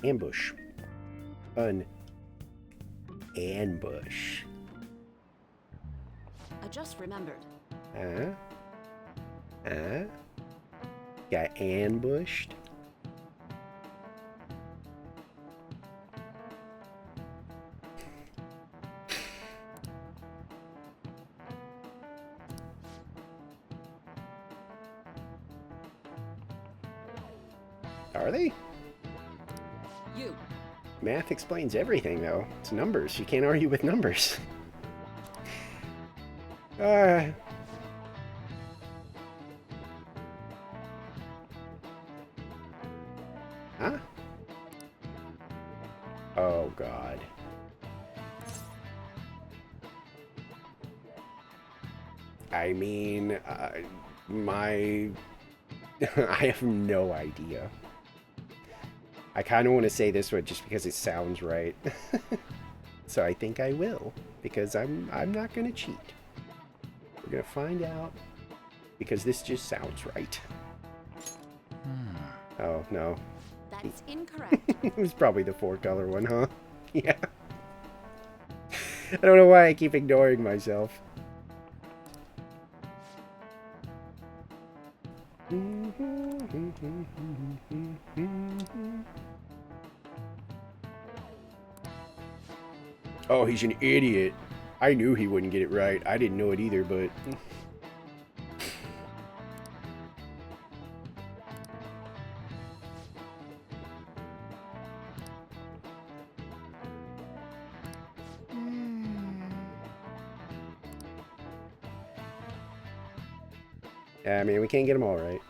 Ambush. An ambush. I just remembered. Got ambushed. Are they? You. Math explains everything, though. It's numbers. You can't argue with numbers. Huh? Oh, God. I mean, I have no idea. I kind of want to say this one just because it sounds right. So I think I will, because I'm not going to cheat. We're going to find out, because this just sounds right. Oh, no. That's incorrect. It was probably the 4-color one, huh? Yeah. I don't know why I keep ignoring myself. Oh, he's an idiot. I knew he wouldn't get it right. I didn't know it either, but... I mean, we can't get them all right.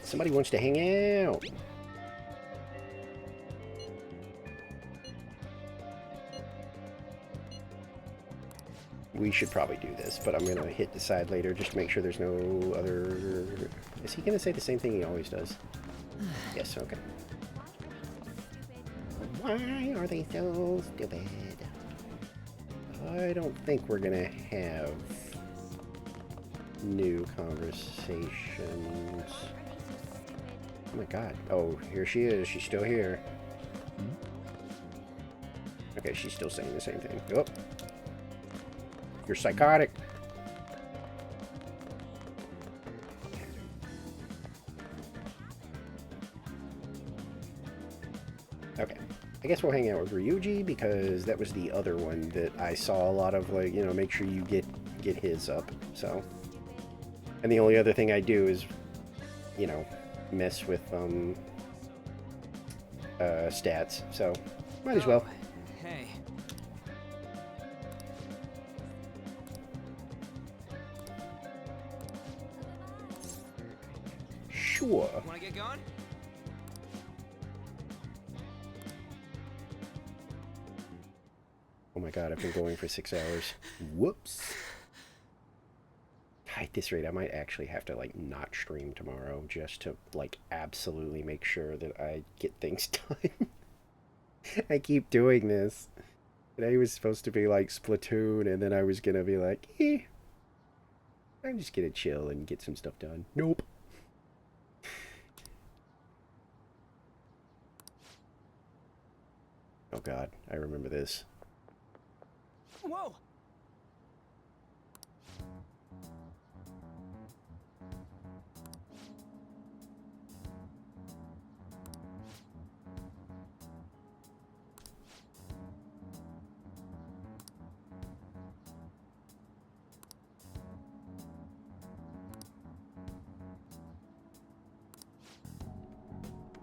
Somebody wants to hang out. We should probably do this, but I'm going to hit decide later just to make sure there's no other... Is he going to say the same thing he always does? Yes, okay. Why are they so stupid? I don't think we're going to have new conversations. Oh my god. Oh, here she is. She's still here. Okay, she's still saying the same thing. Oh. You're psychotic. Okay. I guess we'll hang out with Ryuji because that was the other one that I saw a lot of, like, you know, make sure you get get his up, so. And the only other thing I do is, you know, mess with stats, so might as well. Hey. Sure. Wanna get going? Oh my god, I've been going for 6 hours. Whoops. At this rate, I might actually have to, like, not stream tomorrow just to, like, absolutely make sure that I get things done. I keep doing this. Today was supposed to be, like, Splatoon, and then I was gonna be like, I'm just gonna chill and get some stuff done. Nope. Oh god, I remember this. Whoa!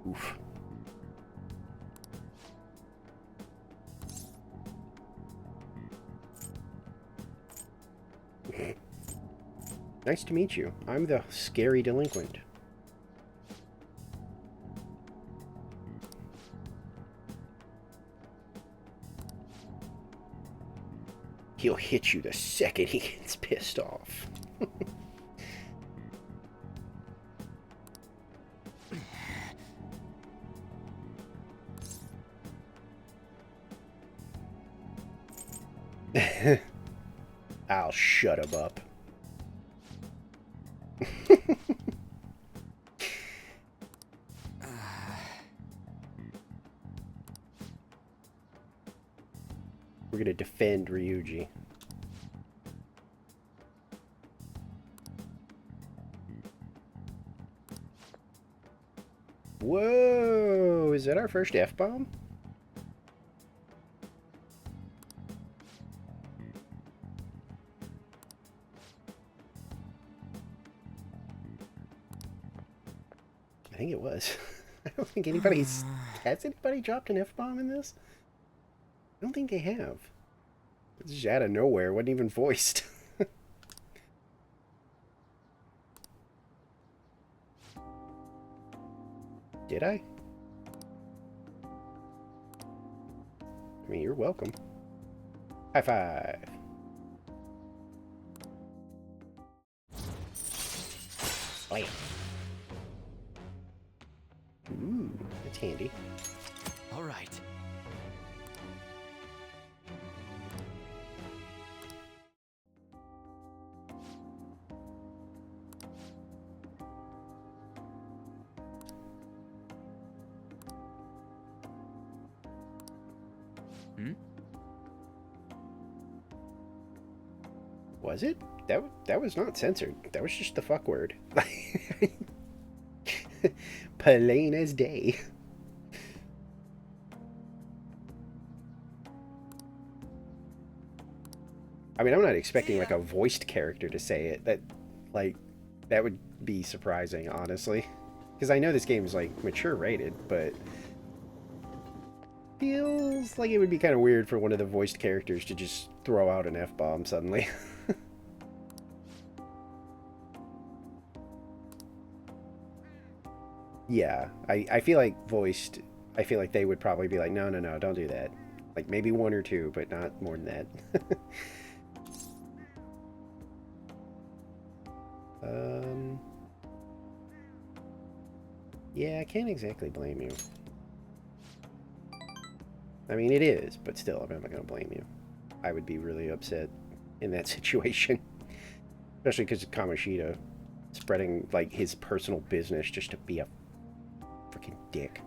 Oof. Nice to meet you. I'm the scary delinquent. He'll hit you the second he gets pissed off. I'll shut him up. We're gonna defend Ryuji. Whoa! Is that our first F-bomb? I think it was. I don't think anybody's... Has anybody dropped an F-bomb in this? I don't think they have. It's just out of nowhere. It wasn't even voiced. Did I? I mean, you're welcome. High five. Blam. Ooh, that's handy. All right. Was it? That was not censored. That was just the fuck word. Plain as day. I mean, I'm not expecting like a voiced character to say it. That would be surprising, honestly. Because I know this game is like mature rated, but feels like it would be kind of weird for one of the voiced characters to just throw out an F-bomb suddenly. Yeah, I feel like voiced, I feel like they would probably be like, no, don't do that. Like, maybe one or two, but not more than that. Yeah, I can't exactly blame you. I mean, it is, but still, I'm not going to blame you. I would be really upset in that situation. Especially because of Kamoshida spreading, like, his personal business just to be a freaking dick.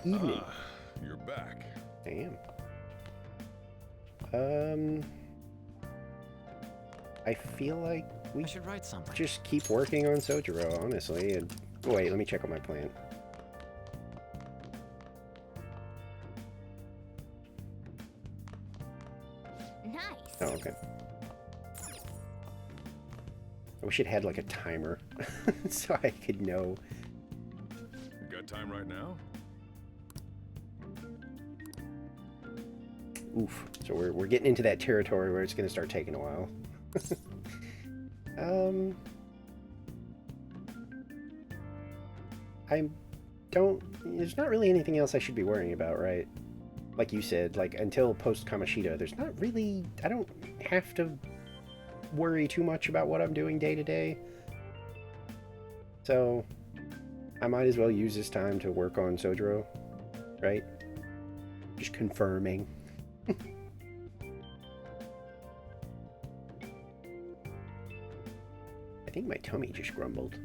Evening. You're back. I am. I feel like we I should write something. just keep working on Sojiro, honestly. And wait, let me check on my plant. Nice. Oh, okay. I wish it had like a timer so I could know. Got time right now? Oof. So we're getting into that territory where it's going to start taking a while. I don't... There's not really anything else I should be worrying about, right? Like you said, like, until post-Kamoshida, there's not really... I don't have to worry too much about what I'm doing day to day. So, I might as well use this time to work on Sojiro, right? Just confirming. I think my tummy just grumbled.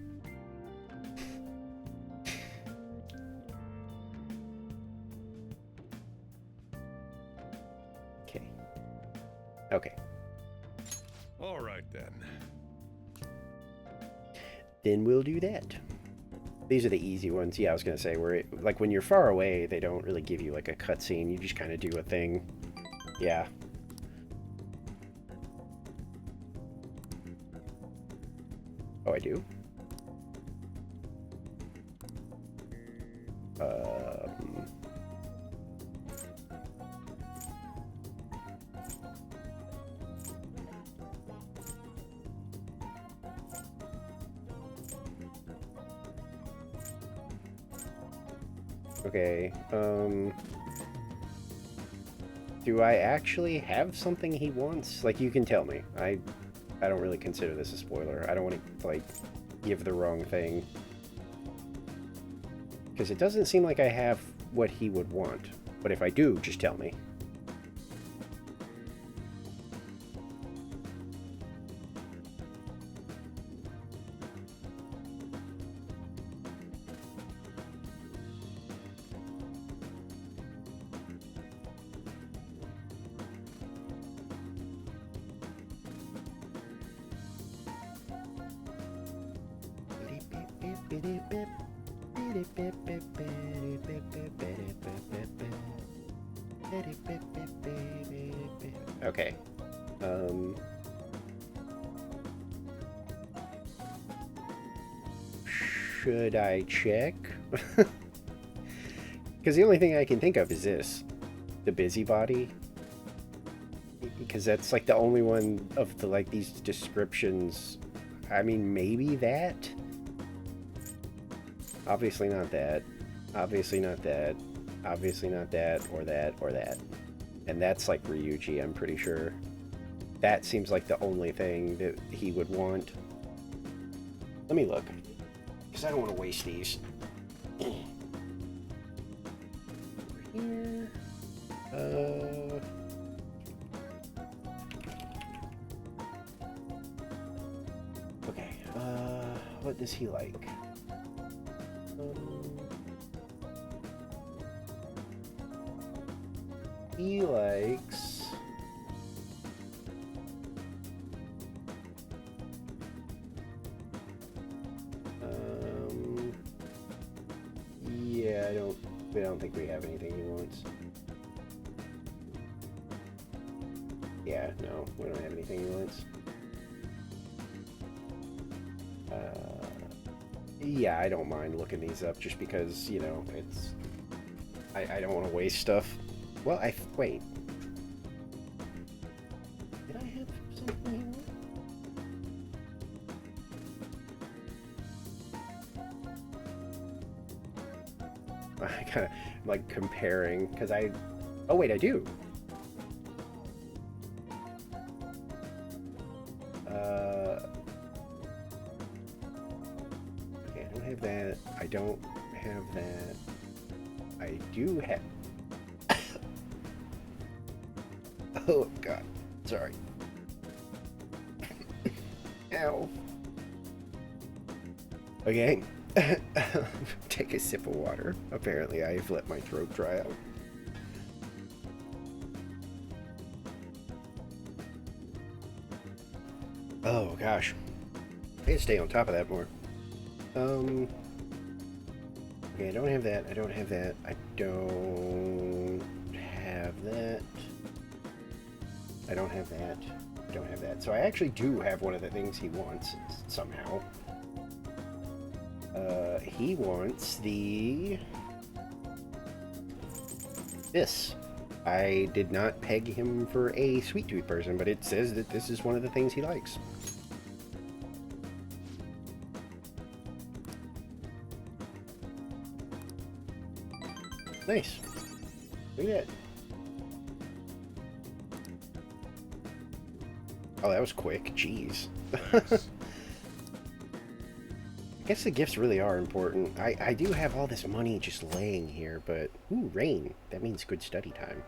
Okay. Okay. All right, then. Then we'll do that. These are the easy ones. Yeah, I was going to say, where it, like, when you're far away, they don't really give you, like, a cutscene. You just kind of do a thing. Yeah. Oh, I do? Okay, do I actually have something he wants? Like, you can tell me. I don't really consider this a spoiler. I don't want to, like, give the wrong thing. Because it doesn't seem like I have what he would want. But if I do, just tell me. Okay. Should I check? Because the only thing I can think of is this. The busybody. Because that's like the only one of the, like, these descriptions. I mean, maybe that? Obviously not that. Obviously not that. Obviously not that, or that, or that. And that's like Ryuji, I'm pretty sure. That seems like the only thing that he would want. Let me look. Because I don't want to waste these. Over here. Okay. What does he like? He likes... yeah, I don't think we have anything he wants. Yeah, no, we don't have anything he wants. Yeah, I don't mind looking these up just because, you know, it's... I don't want to waste stuff. Well, wait. Did I have something here? I kinda, like, comparing, because I... Oh, wait, I do. Okay, I don't have that. I don't have that. I do have... Oh, God. Sorry. Ow. Okay. Take a sip of water. Apparently, I've let my throat dry out. Oh, gosh. I gotta stay on top of that more. Okay, I don't have that. I don't have that. I don't have that. I don't have that. I don't have that. So I actually do have one of the things he wants, somehow. He wants this. I did not peg him for a sweet tooth person, but it says that this is one of the things he likes. Nice. Look at that. Oh, that was quick. Jeez. I guess the gifts really are important. I do have all this money just laying here, but... Ooh, rain. That means good study time.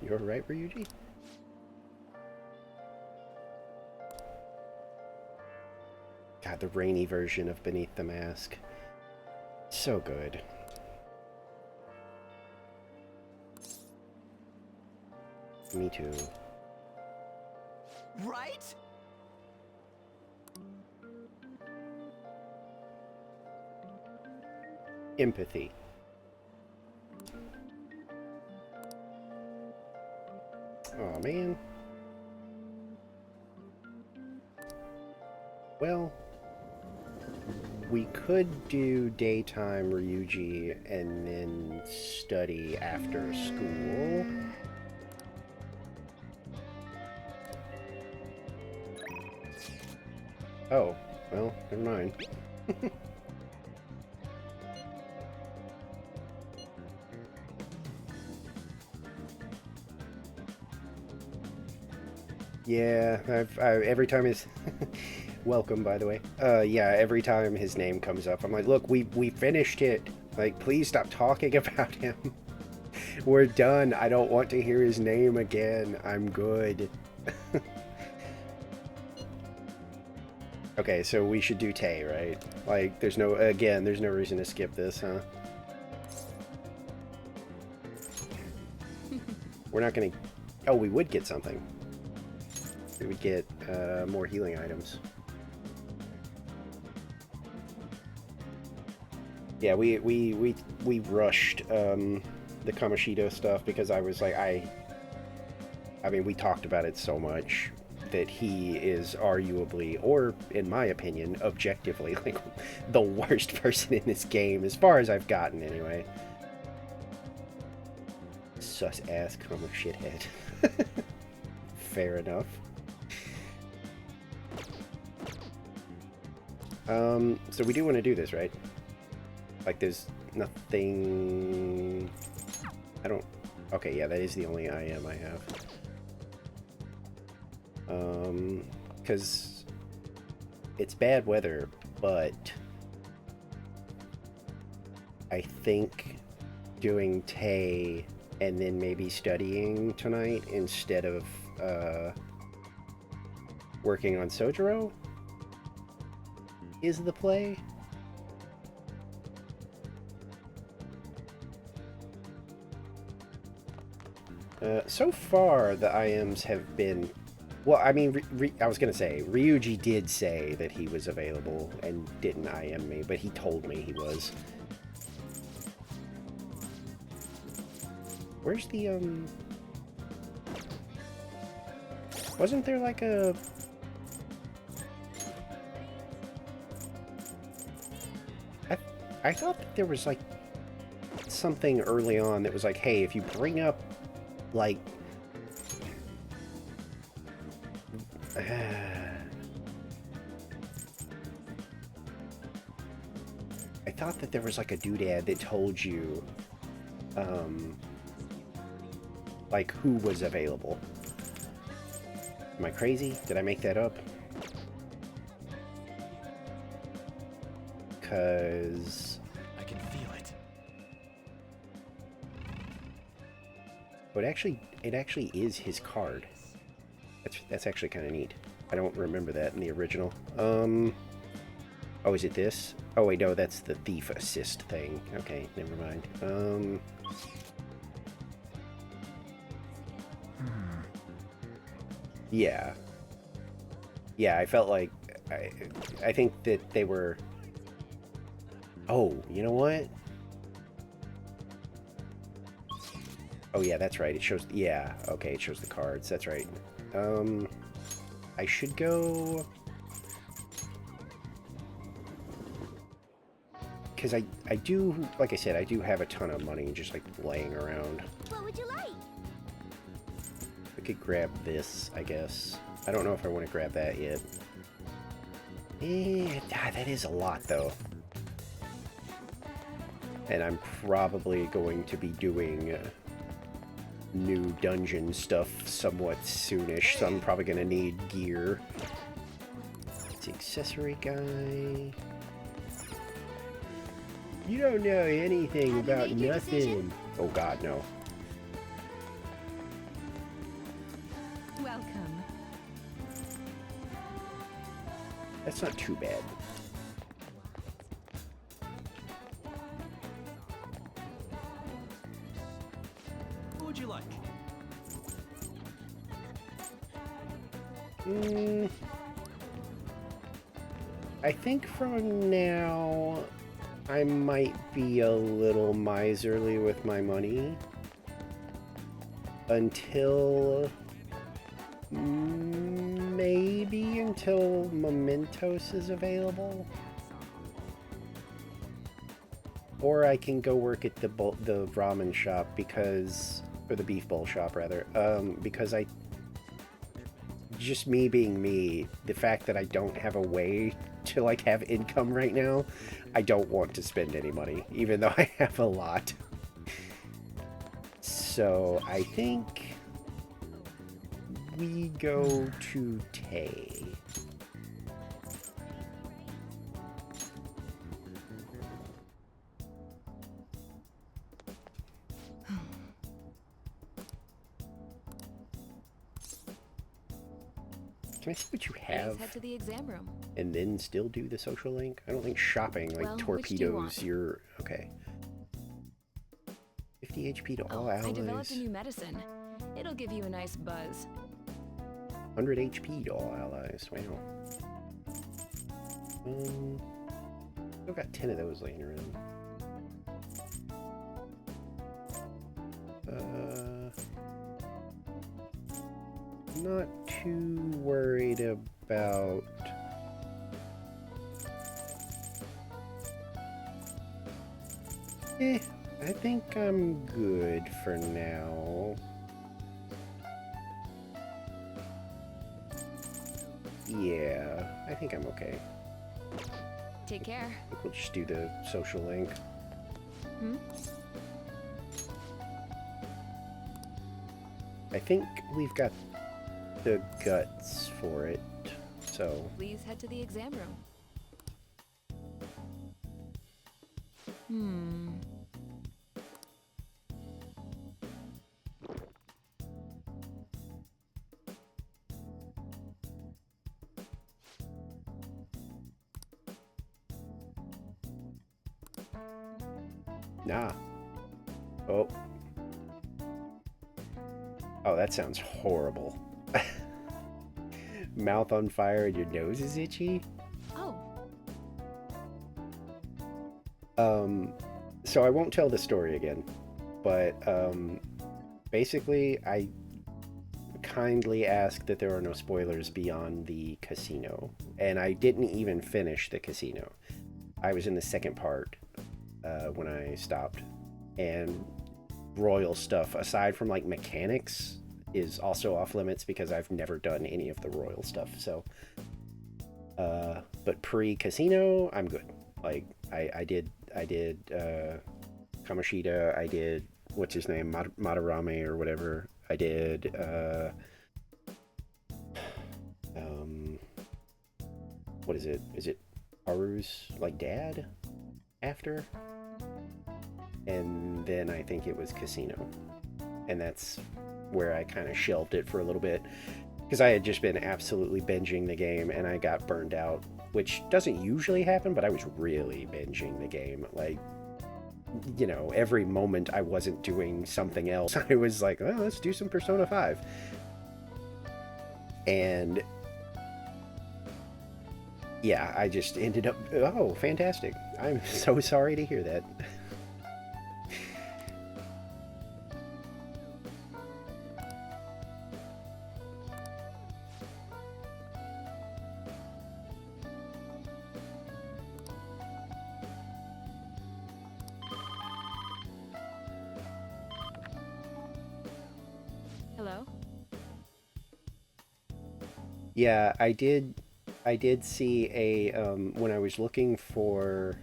You alright, Ryuji? God, the rainy version of Beneath the Mask. So good. Me too. Right? Empathy. Oh man. Well, we could do daytime Ryuji and then study after school. Oh, well, never mind. Yeah, every time his welcome, by the way. Yeah, every time his name comes up, I'm like, look, we finished it. Like, please stop talking about him. We're done. I don't want to hear his name again. I'm good. Okay, so we should do Tay, right? Like, there's no reason to skip this, huh? We're not gonna... Oh, we would get something. We would get more healing items. Yeah, we rushed the Kamoshida stuff because I was like, I mean, we talked about it so much that he is arguably, or in my opinion, objectively, like the worst person in this game, as far as I've gotten anyway. Sus ass Kamo shithead. Fair enough. So we do want to do this, right? Like, there's nothing... I don't... Okay, yeah, that is the only IM I have. Because it's bad weather, but I think doing Tay and then maybe studying tonight instead of working on Sojiro is the play. So far, the IMs have been... Well, I mean, I was going to say, Ryuji did say that he was available and didn't IM me, but he told me he was. Where's the, Wasn't there like a... I thought that there was like something early on that was like, hey, if you bring up like... I thought that there was like a doodad that told you like who was available. Am I crazy? Did I make that up? Cause I can feel it. But it actually is his card. That's actually kind of neat. I don't remember that in the original. Oh, is it this? Oh wait, no, that's the thief assist thing. Okay, never mind. Yeah. Yeah, I felt like I think that they were. Oh, you know what? Oh yeah, that's right. It shows. Yeah, okay, it shows the cards. That's right. I should go. Because I do, like I said, I do have a ton of money just like laying around. What would you like? I could grab this, I guess. I don't know if I want to grab that yet. That is a lot though. And I'm probably going to be doing new dungeon stuff somewhat soonish, so I'm probably going to need gear. It's the accessory guy. You don't know anything about nothing. Oh god, no. Welcome. That's not too bad. What would you like? I think from now I might be a little miserly with my money until maybe until Mementos is available, or I can go work at the ramen shop or the beef bowl shop rather, because just me being me, the fact that I don't have a way to like have income right now, I don't want to spend any money, even though I have a lot. So I think we go to Tay. Can I see what you have? Head to the exam room. And then still do the social link? I don't think shopping, like, Well, torpedoes your... Okay. 50 HP to all allies. I developed a new medicine. It'll give you a nice buzz. 100 HP to all allies. Wow. Still got 10 of those laying around. Not too worried about... I think I'm good for now. Yeah, I think I'm okay. Take care. I think we'll just do the social link. I think we've got the guts for it, so... Please head to the exam room. Nah. Oh. Oh, that sounds horrible. Mouth on fire and your nose is itchy? Oh. So I won't tell the story again, but basically I kindly asked that there are no spoilers beyond the casino, and I didn't even finish the casino. I was in the second part when I stopped, and royal stuff, aside from like mechanics, is also off limits because I've never done any of the royal stuff. So but pre-casino I'm good. Like I did Kamoshida, I did what's his name, Madarame or whatever. I did what is it Haru's like dad after, and then I think it was casino, and that's where I kind of shelved it for a little bit because I had just been absolutely binging the game and I got burned out, which doesn't usually happen, but I was really binging the game. Like, you know, every moment I wasn't doing something else, I was like, oh, let's do some Persona 5. And yeah, I just ended up... Oh, fantastic. I'm so sorry to hear that. Hello? Yeah, I did see a, when I was looking for,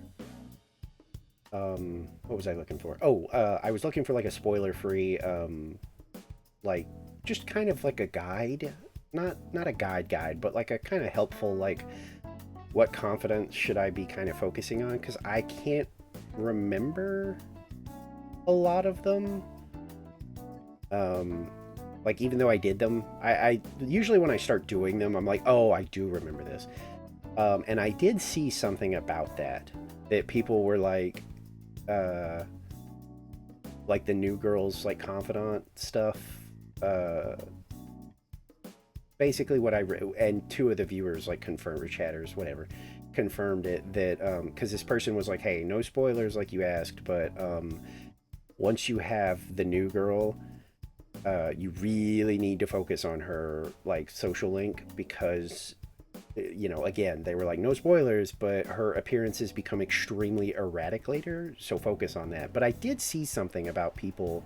what was I looking for? Oh, I was looking for like a spoiler-free, like, just kind of like a guide. Not a guide, but like a kind of helpful, like, what confidence should I be kind of focusing on? Because I can't remember a lot of them. Like, even though I did them, I usually when I start doing them, I'm like, oh, I do remember this. And I did see something about that people were like the new girl's like confidant stuff. Basically what I read, and two of the viewers like confirmed, or chatters, whatever, confirmed it, that because this person was like, hey, no spoilers like you asked, but once you have the new girl, you really need to focus on her like social link, because you know, again, they were like, no spoilers, but her appearances become extremely erratic later, so focus on that. But I did see something about people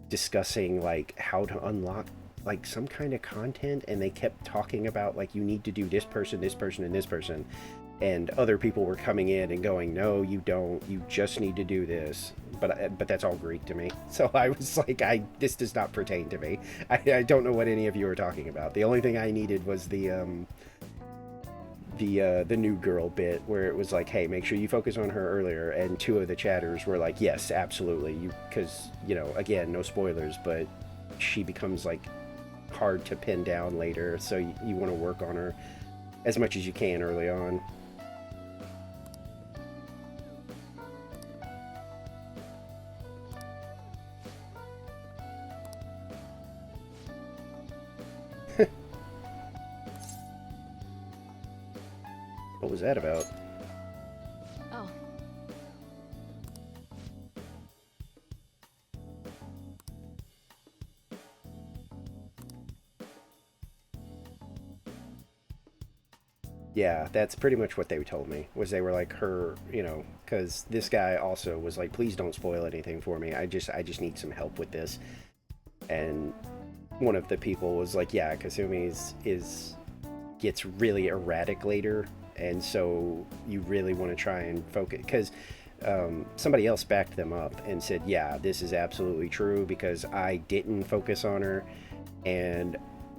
discussing like how to unlock like some kind of content, and they kept talking about like, you need to do this person, and this person, and other people were coming in and going, no, you don't, you just need to do this. But that's all Greek to me, so I was like, this does not pertain to me. I don't know what any of you are talking about. The only thing I needed was the new girl bit, where it was like, hey, make sure you focus on her earlier, and two of the chatters were like, yes, absolutely, because you know, again, no spoilers, but she becomes like hard to pin down later, so you want to work on her as much as you can early on. What was that about? Oh. Yeah, that's pretty much what they told me, was they were like, her, you know, because this guy also was like, please don't spoil anything for me. I just need some help with this. And one of the people was like, yeah, Kasumi gets really erratic later, and so you really want to try and focus, because somebody else backed them up and said, yeah, this is absolutely true, because I didn't focus on her, and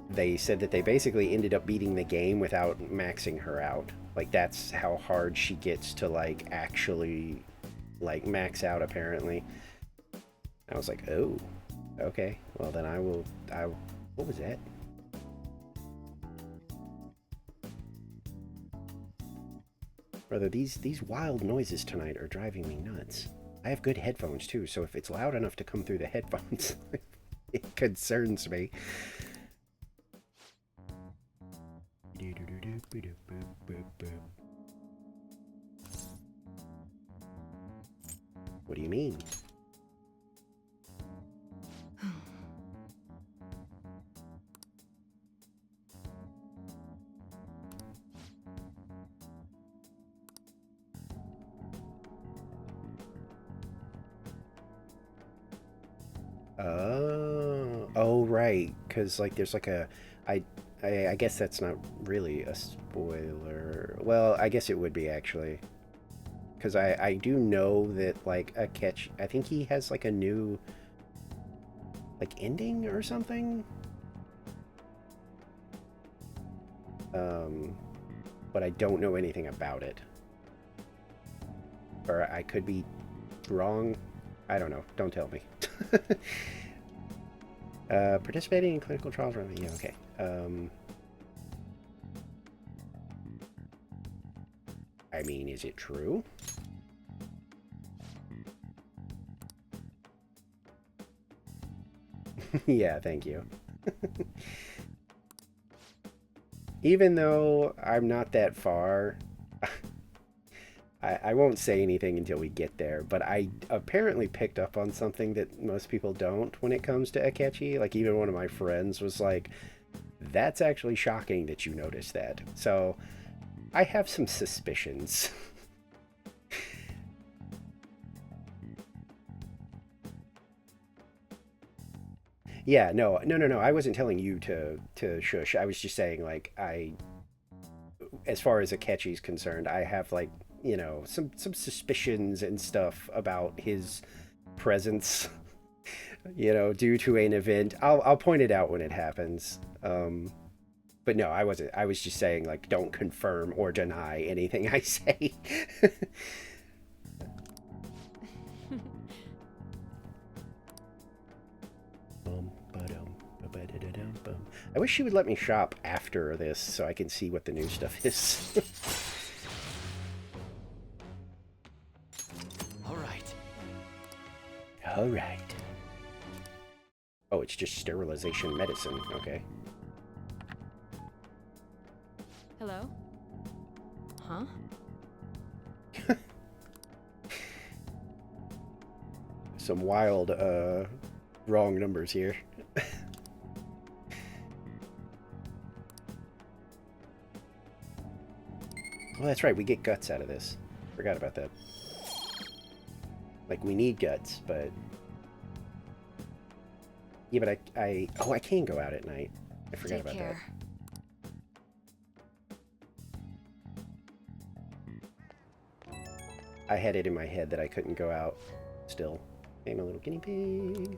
they said that they basically ended up beating the game without maxing her out. Like, that's how hard she gets to like actually like max out, apparently. I was like, oh, okay, well then what was that? Brother, these wild noises tonight are driving me nuts. I have good headphones too, so if it's loud enough to come through the headphones, it concerns me. What do you mean? Oh, right, because like there's like I guess that's not really a spoiler. Well, I guess it would be, actually, because I do know that like a catch, I think he has like a new like ending or something, but I don't know anything about it, or I could be wrong. I don't know. Don't tell me. Participating in clinical trials. Yeah, okay. I mean, is it true? Yeah, thank you. even though I'm not that far, I won't say anything until we get there, but I apparently picked up on something that most people don't when it comes to Akechi. Like, even one of my friends was like, that's actually shocking that you noticed that. So, I have some suspicions. Yeah, no. I wasn't telling you to shush. I was just saying, like, as far as Akechi's concerned, I have, like, you know, some suspicions and stuff about his presence, you know, due to an event. I'll point it out when it happens. But no, I wasn't. I was just saying, like, don't confirm or deny anything I say. I wish she would let me shop after this so I can see what the new stuff is. All right. All right. Oh, it's just sterilization medicine. Okay. Hello? Huh? Some wild, wrong numbers here. Oh, that's right. We get guts out of this. Forgot about that. Like, we need guts, but... Yeah, but oh, I can go out at night. I forgot about that. I had it in my head that I couldn't go out still. Hey, my little guinea pig.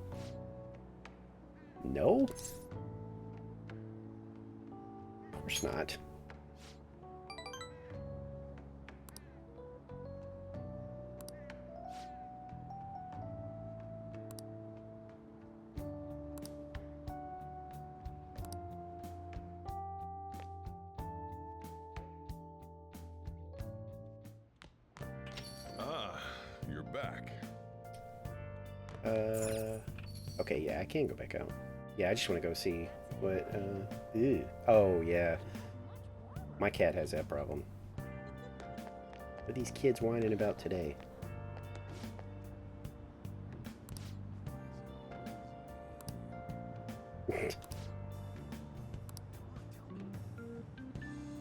No? Of course not. You're back. Okay, yeah, I can go back out. Yeah, I just want to go see what, ew. Oh, yeah. My cat has that problem. What are these kids whining about today?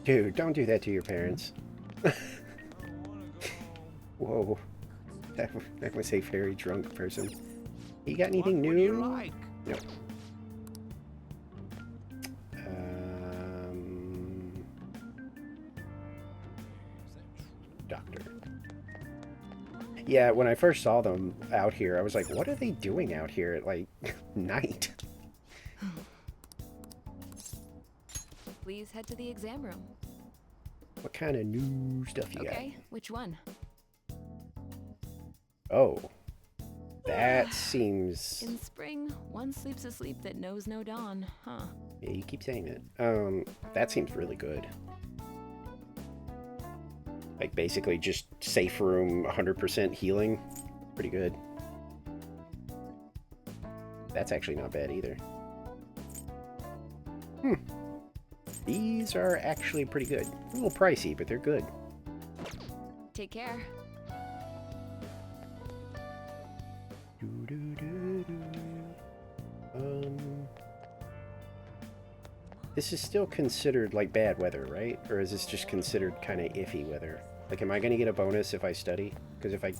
Dude, don't do that to your parents. Whoa. That was a very drunk person. You got anything new? Like? No. Doctor. Yeah, when I first saw them out here, I was like, what are they doing out here at, like, night? Please head to the exam room. What kind of new stuff you got? Okay, which one? Oh. That seems... In spring, one sleeps a sleep that knows no dawn, huh? Yeah, you keep saying that. That seems really good. Like, basically just safe room, 100% healing. Pretty good. That's actually not bad either. These are actually pretty good. A little pricey, but they're good. Take care. This is still considered, like, bad weather, right? Or is this just considered kind of iffy weather? Like, am I going to get a bonus if I study? Because if I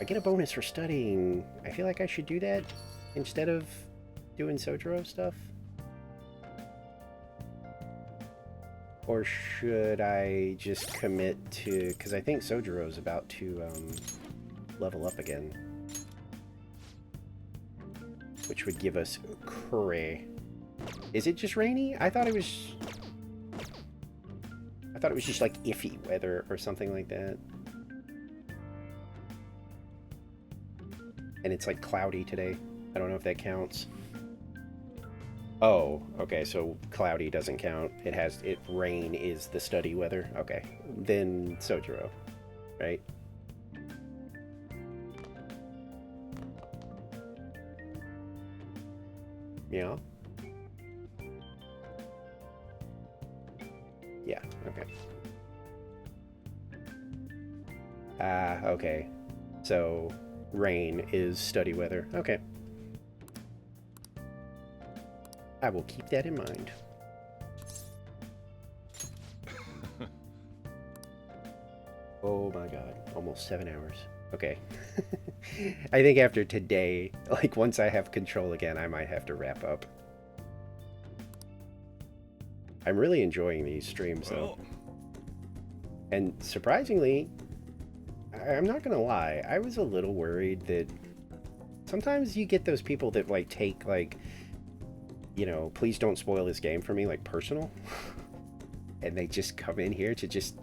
get a bonus for studying, I feel like I should do that instead of doing Sojiro stuff. Or should I just commit to... Because I think Sojiro's about to level up again. Which would give us Kure. Is it just rainy? I thought it was just like iffy weather or something like that. And it's like cloudy today. I don't know if that counts. Oh, okay, so cloudy doesn't count. Rain is the study weather. Okay, then Sojiro, right? Yeah. Yeah, okay. Ah, okay. So, rain is study weather. Okay. I will keep that in mind. Oh my god, almost 7 hours. Okay. I think after today, like once I have control again, I might have to wrap up. I'm really enjoying these streams though. And surprisingly, I'm not gonna lie, I was a little worried that sometimes you get those people that like take like, you know, please don't spoil this game for me, like personal. And they just come in here to just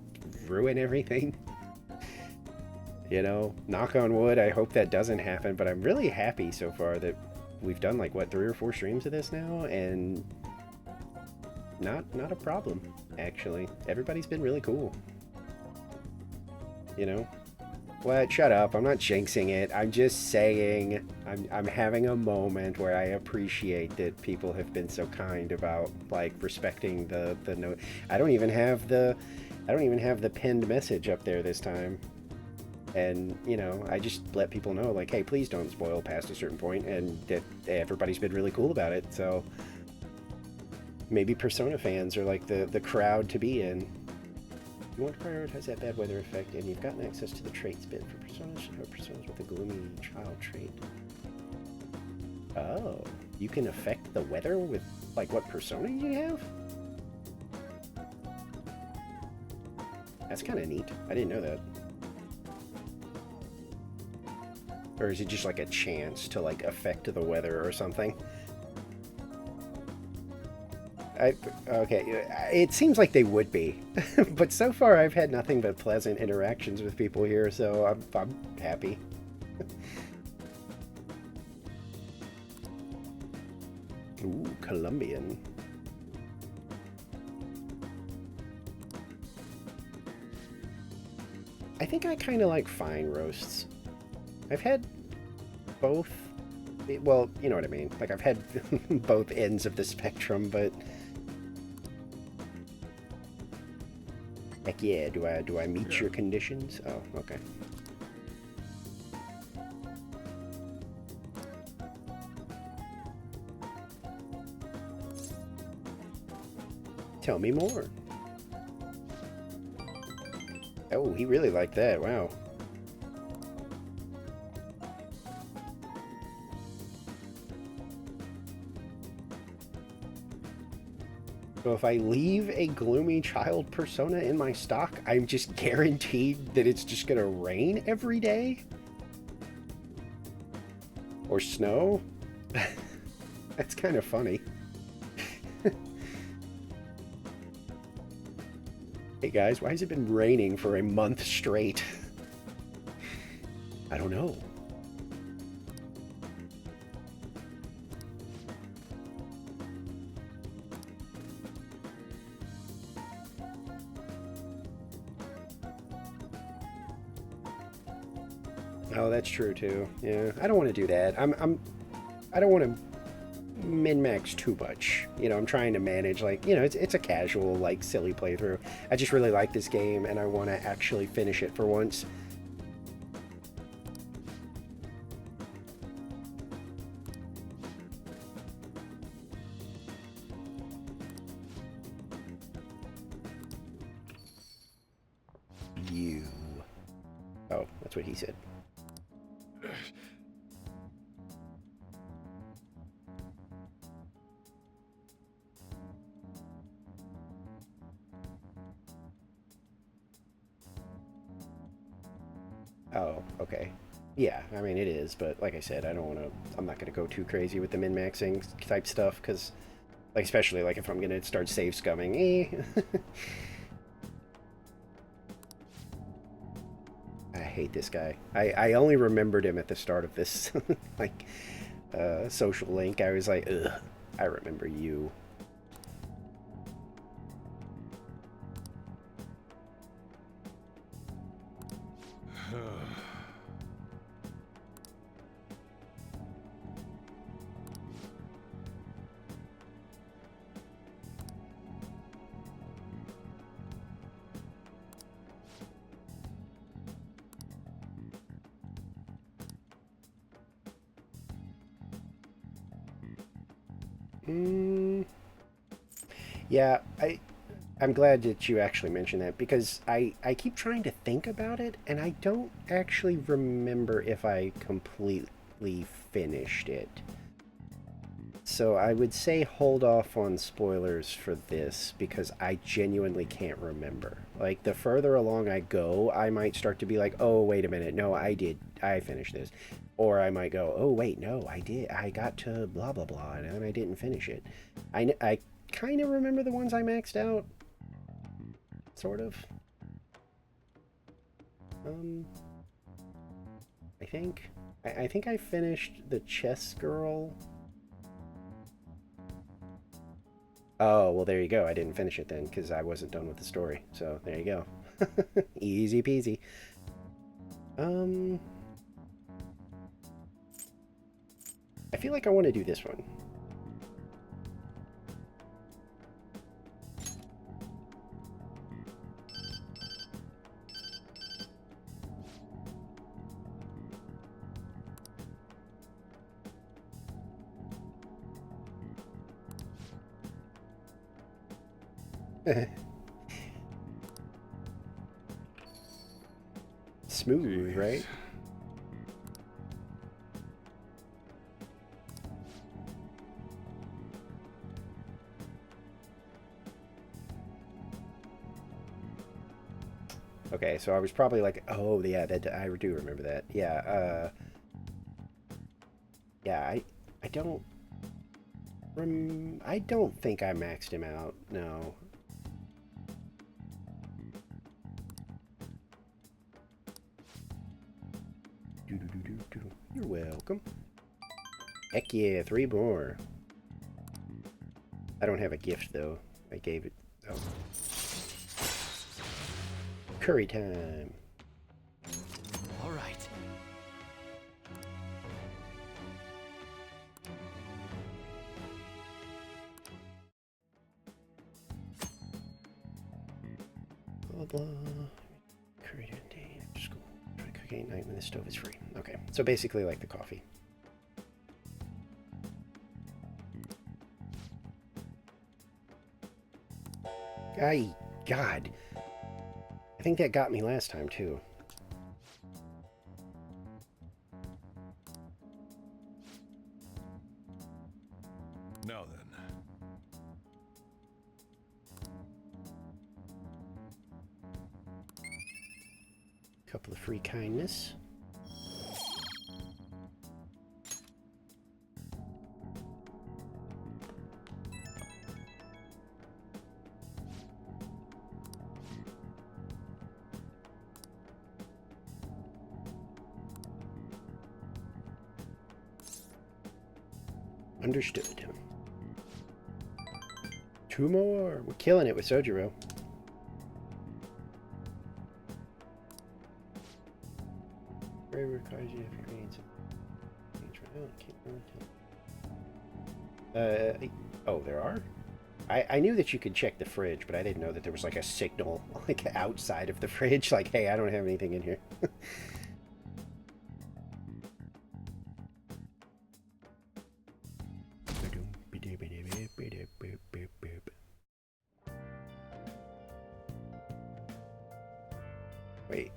ruin everything. You know, knock on wood, I hope that doesn't happen, but I'm really happy so far that we've done like what, 3 or 4 streams of this now, and not a problem, actually. Everybody's been really cool. You know? What? Shut up. I'm not jinxing it. I'm just saying I'm having a moment where I appreciate that people have been so kind about like respecting the note. I don't even have the pinned message up there this time. And, you know, I just let people know, like, hey, please don't spoil past a certain point, and that everybody's been really cool about it, so maybe Persona fans are, like, the crowd to be in. You want to prioritize that bad weather effect, and you've gotten access to the traits bit for personas with a gloomy child trait. Oh, you can affect the weather with, like, what persona you have? That's kind of neat. I didn't know that. Or is it just like a chance to like affect the weather or something? Okay, it seems like they would be, but so far I've had nothing but pleasant interactions with people here, so I'm happy. Ooh, Colombian. I think I kind of like fine roasts. I've had both, well, you know what I mean. Like, I've had both ends of the spectrum, but... Heck yeah, do I meet your conditions? Oh, okay. Tell me more. Oh, he really liked that, wow. So if I leave a gloomy child persona in my stock, I'm just guaranteed that it's just gonna rain every day? Or snow? That's kind of funny. Hey guys, why has it been raining for a month straight? I don't know. Oh, that's true too. Yeah, I don't want to do that. I don't want to min-max too much. You know, I'm trying to manage, like, you know, it's a casual, like, silly playthrough. I just really like this game, and I want to actually finish it for once. You. Oh, that's what he said. Oh, okay. Yeah, I mean, it is, but like I said, I'm not going to go too crazy with the min-maxing type stuff, because, like, especially, like, if I'm going to start save scumming, I hate this guy. I only remembered him at the start of this, like, social link. I was like, ugh, I remember you. Yeah, I'm glad that you actually mentioned that, because I keep trying to think about it, and I don't actually remember if I completely finished it. So I would say hold off on spoilers for this, because I genuinely can't remember. Like, the further along I go, I might start to be like, oh, wait a minute, no, I finished this. Or I might go, oh, wait, no, I got to blah, blah, blah, and then I didn't finish it. I kind of remember the ones I maxed out. Sort of. I think. I think I finished the chess girl. Oh, well, there you go. I didn't finish it then, because I wasn't done with the story. So, there you go. Easy peasy. I feel like I want to do this one. Smooth, right? Okay, so I was probably like, oh yeah, that I do remember that. Yeah, yeah, I don't I don't think I maxed him out. No. You're welcome. Heck yeah, 3 more. I don't have a gift though. I gave it. Oh. Curry time. All right. Blah blah. Curry day after school. Try cooking at night when the stove is free. Okay, so basically like the coffee. God. I think that got me last time too. Now then. Couple of free kindness. Understood. 2 more. We're killing it with Sojiro. Very requires you to create some. Oh, there are? I knew that you could check the fridge, but I didn't know that there was like a signal like outside of the fridge, like, hey, I don't have anything in here. Wait.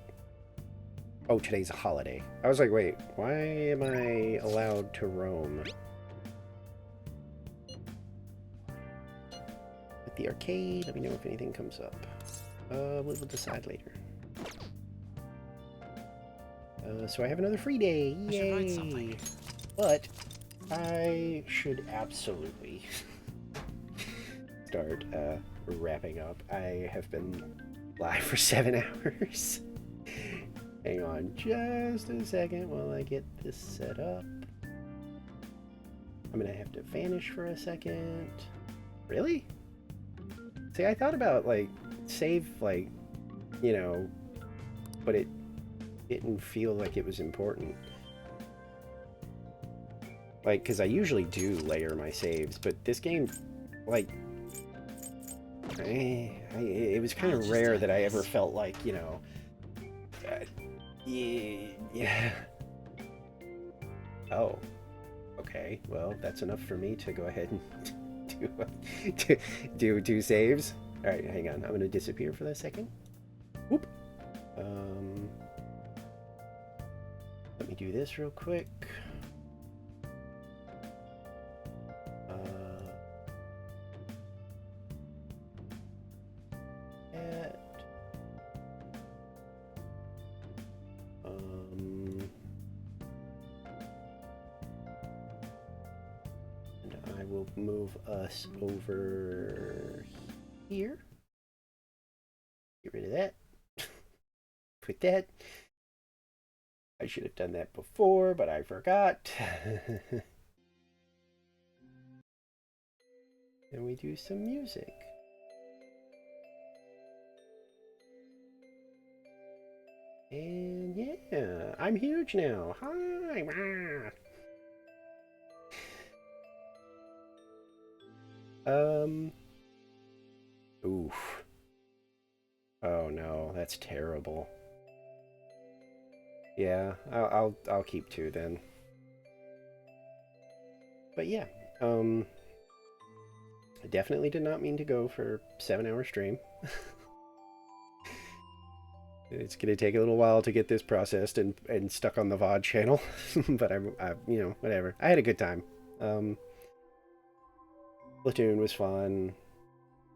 Oh, today's a holiday. I was like, wait, why am I allowed to roam? At the arcade, let me know if anything comes up. We'll decide later. So I have another free day. Yay! But I should absolutely start wrapping up. I have been live for 7 hours. Hang on just a second while I get this set up. I'm gonna have to vanish for a second. Really? See, I thought about, like, save, like, you know, but it didn't feel like it was important. Like, because I usually do layer my saves, but this game, like, it was kind of rare that I ever felt like, you know, yeah. Oh. Okay, well, that's enough for me to go ahead and do saves. All right, hang on. I'm going to disappear for a second. Whoop. Let me do this real quick. And I will move us over here. Get rid of that. Put that. I should have done that before, but I forgot. And we do some music. And yeah, I'm huge now. Hi. Oof. Oh no, that's terrible. Yeah, I'll keep 2 then. But yeah, I definitely did not mean to go for 7-hour stream. It's gonna take a little while to get this processed and stuck on the VOD channel, but I you know, whatever. I had a good time. Platoon was fun.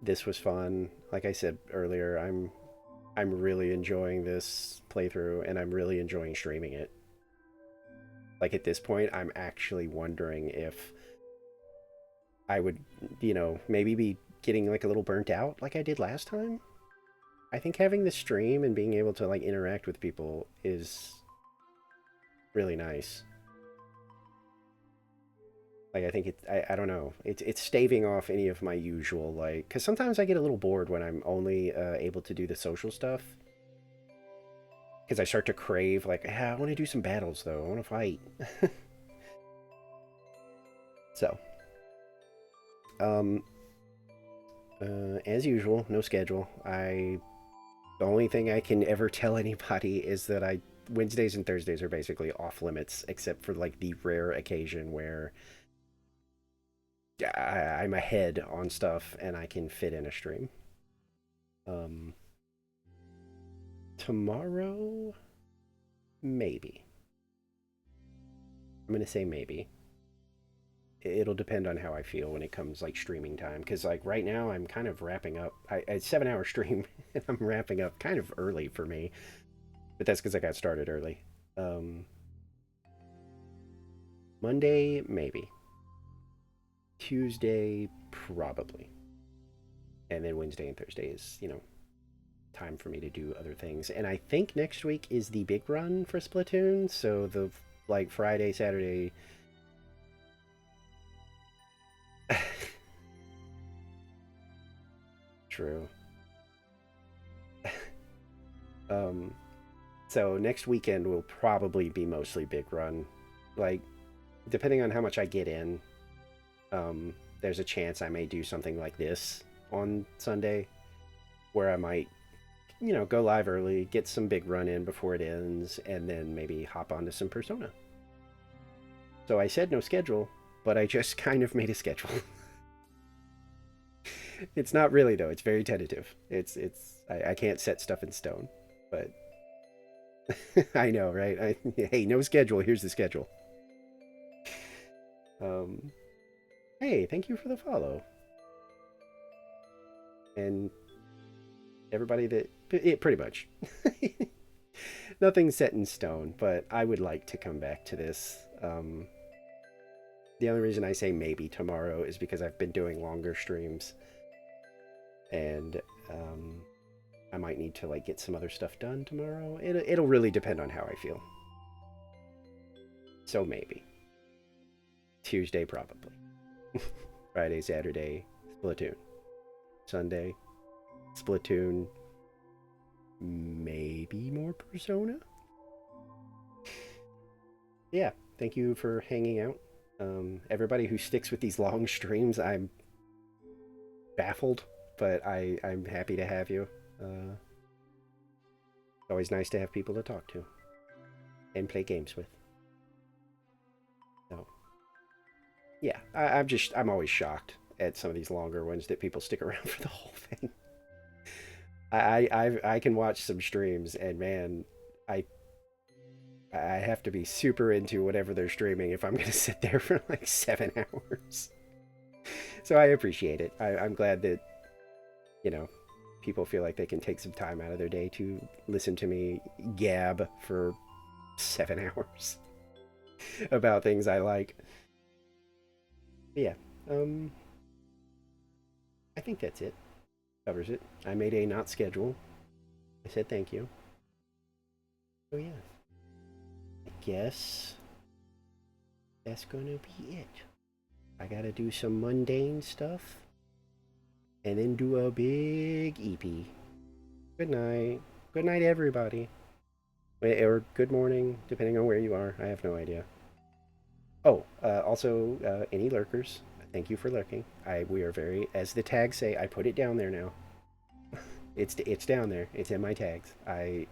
This was fun. Like I said earlier, I'm really enjoying this playthrough, and I'm really enjoying streaming it. Like at this point, I'm actually wondering if I would, you know, maybe be getting like a little burnt out like I did last time. I think having the stream and being able to like interact with people is really nice. Like I think I don't know. It's staving off any of my usual like, because sometimes I get a little bored when I'm only able to do the social stuff. Because I start to crave like, I want to do some battles though. I want to fight. So, as usual, no schedule. The only thing I can ever tell anybody is that Wednesdays and Thursdays are basically off limits, except for like the rare occasion where I'm ahead on stuff and I can fit in a stream. Tomorrow, maybe. I'm gonna say maybe. It'll depend on how I feel when it comes like streaming time, because like right now I'm kind of wrapping up. It's 7-hour stream and I'm wrapping up kind of early for me, but that's because I got started early. Monday maybe. Tuesday probably, and then Wednesday and Thursday is, you know, time for me to do other things. And I think next week is the big run for Splatoon, so the like Friday, Saturday. True. So next weekend will probably be mostly big run. Like, depending on how much I get in, there's a chance I may do something like this on Sunday, where I might, you know, go live early, get some big run in before it ends, and then maybe hop onto some Persona. So I said no schedule, but I just kind of made a schedule. It's not really though. It's very tentative. I can't set stuff in stone, but I know, right? Hey, no schedule. Here's the schedule. Hey, thank you for the follow. And everybody pretty much. Nothing's set in stone, but I would like to come back to this. The only reason I say maybe tomorrow is because I've been doing longer streams, and I might need to like get some other stuff done tomorrow. It'll really depend on how I feel. So maybe. Tuesday probably. Friday, Saturday, Splatoon. Sunday, Splatoon. Maybe more Persona? Yeah, thank you for hanging out. Everybody who sticks with these long streams, I'm baffled, but I'm happy to have you. It's always nice to have people to talk to and play games with. So, Yeah, I'm always shocked at some of these longer ones that people stick around for the whole thing. I can watch some streams and man, I have to be super into whatever they're streaming if I'm gonna sit there for like 7 hours. So I appreciate it. I'm glad that, you know, people feel like they can take some time out of their day to listen to me gab for 7 hours about things I like. But yeah, I think that's it. Covers it. I made a not schedule. I said thank you. So yeah, I guess that's gonna be it. I gotta do some mundane stuff and then do a big EP. Good night. Good night, everybody. Or good morning, depending on where you are. I have no idea. Oh, also, any lurkers, thank you for lurking. We are very, as the tags say, I put it down there now. It's down there. It's in my tags.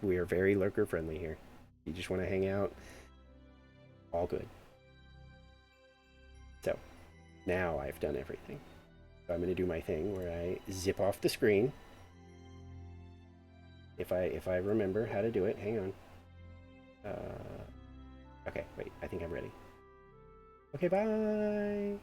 We are very lurker friendly here. You just want to hang out, all good. So, now I've done everything. So I'm going to do my thing where I zip off the screen. If I remember how to do it, hang on. Okay, wait, I think I'm ready. Okay, bye!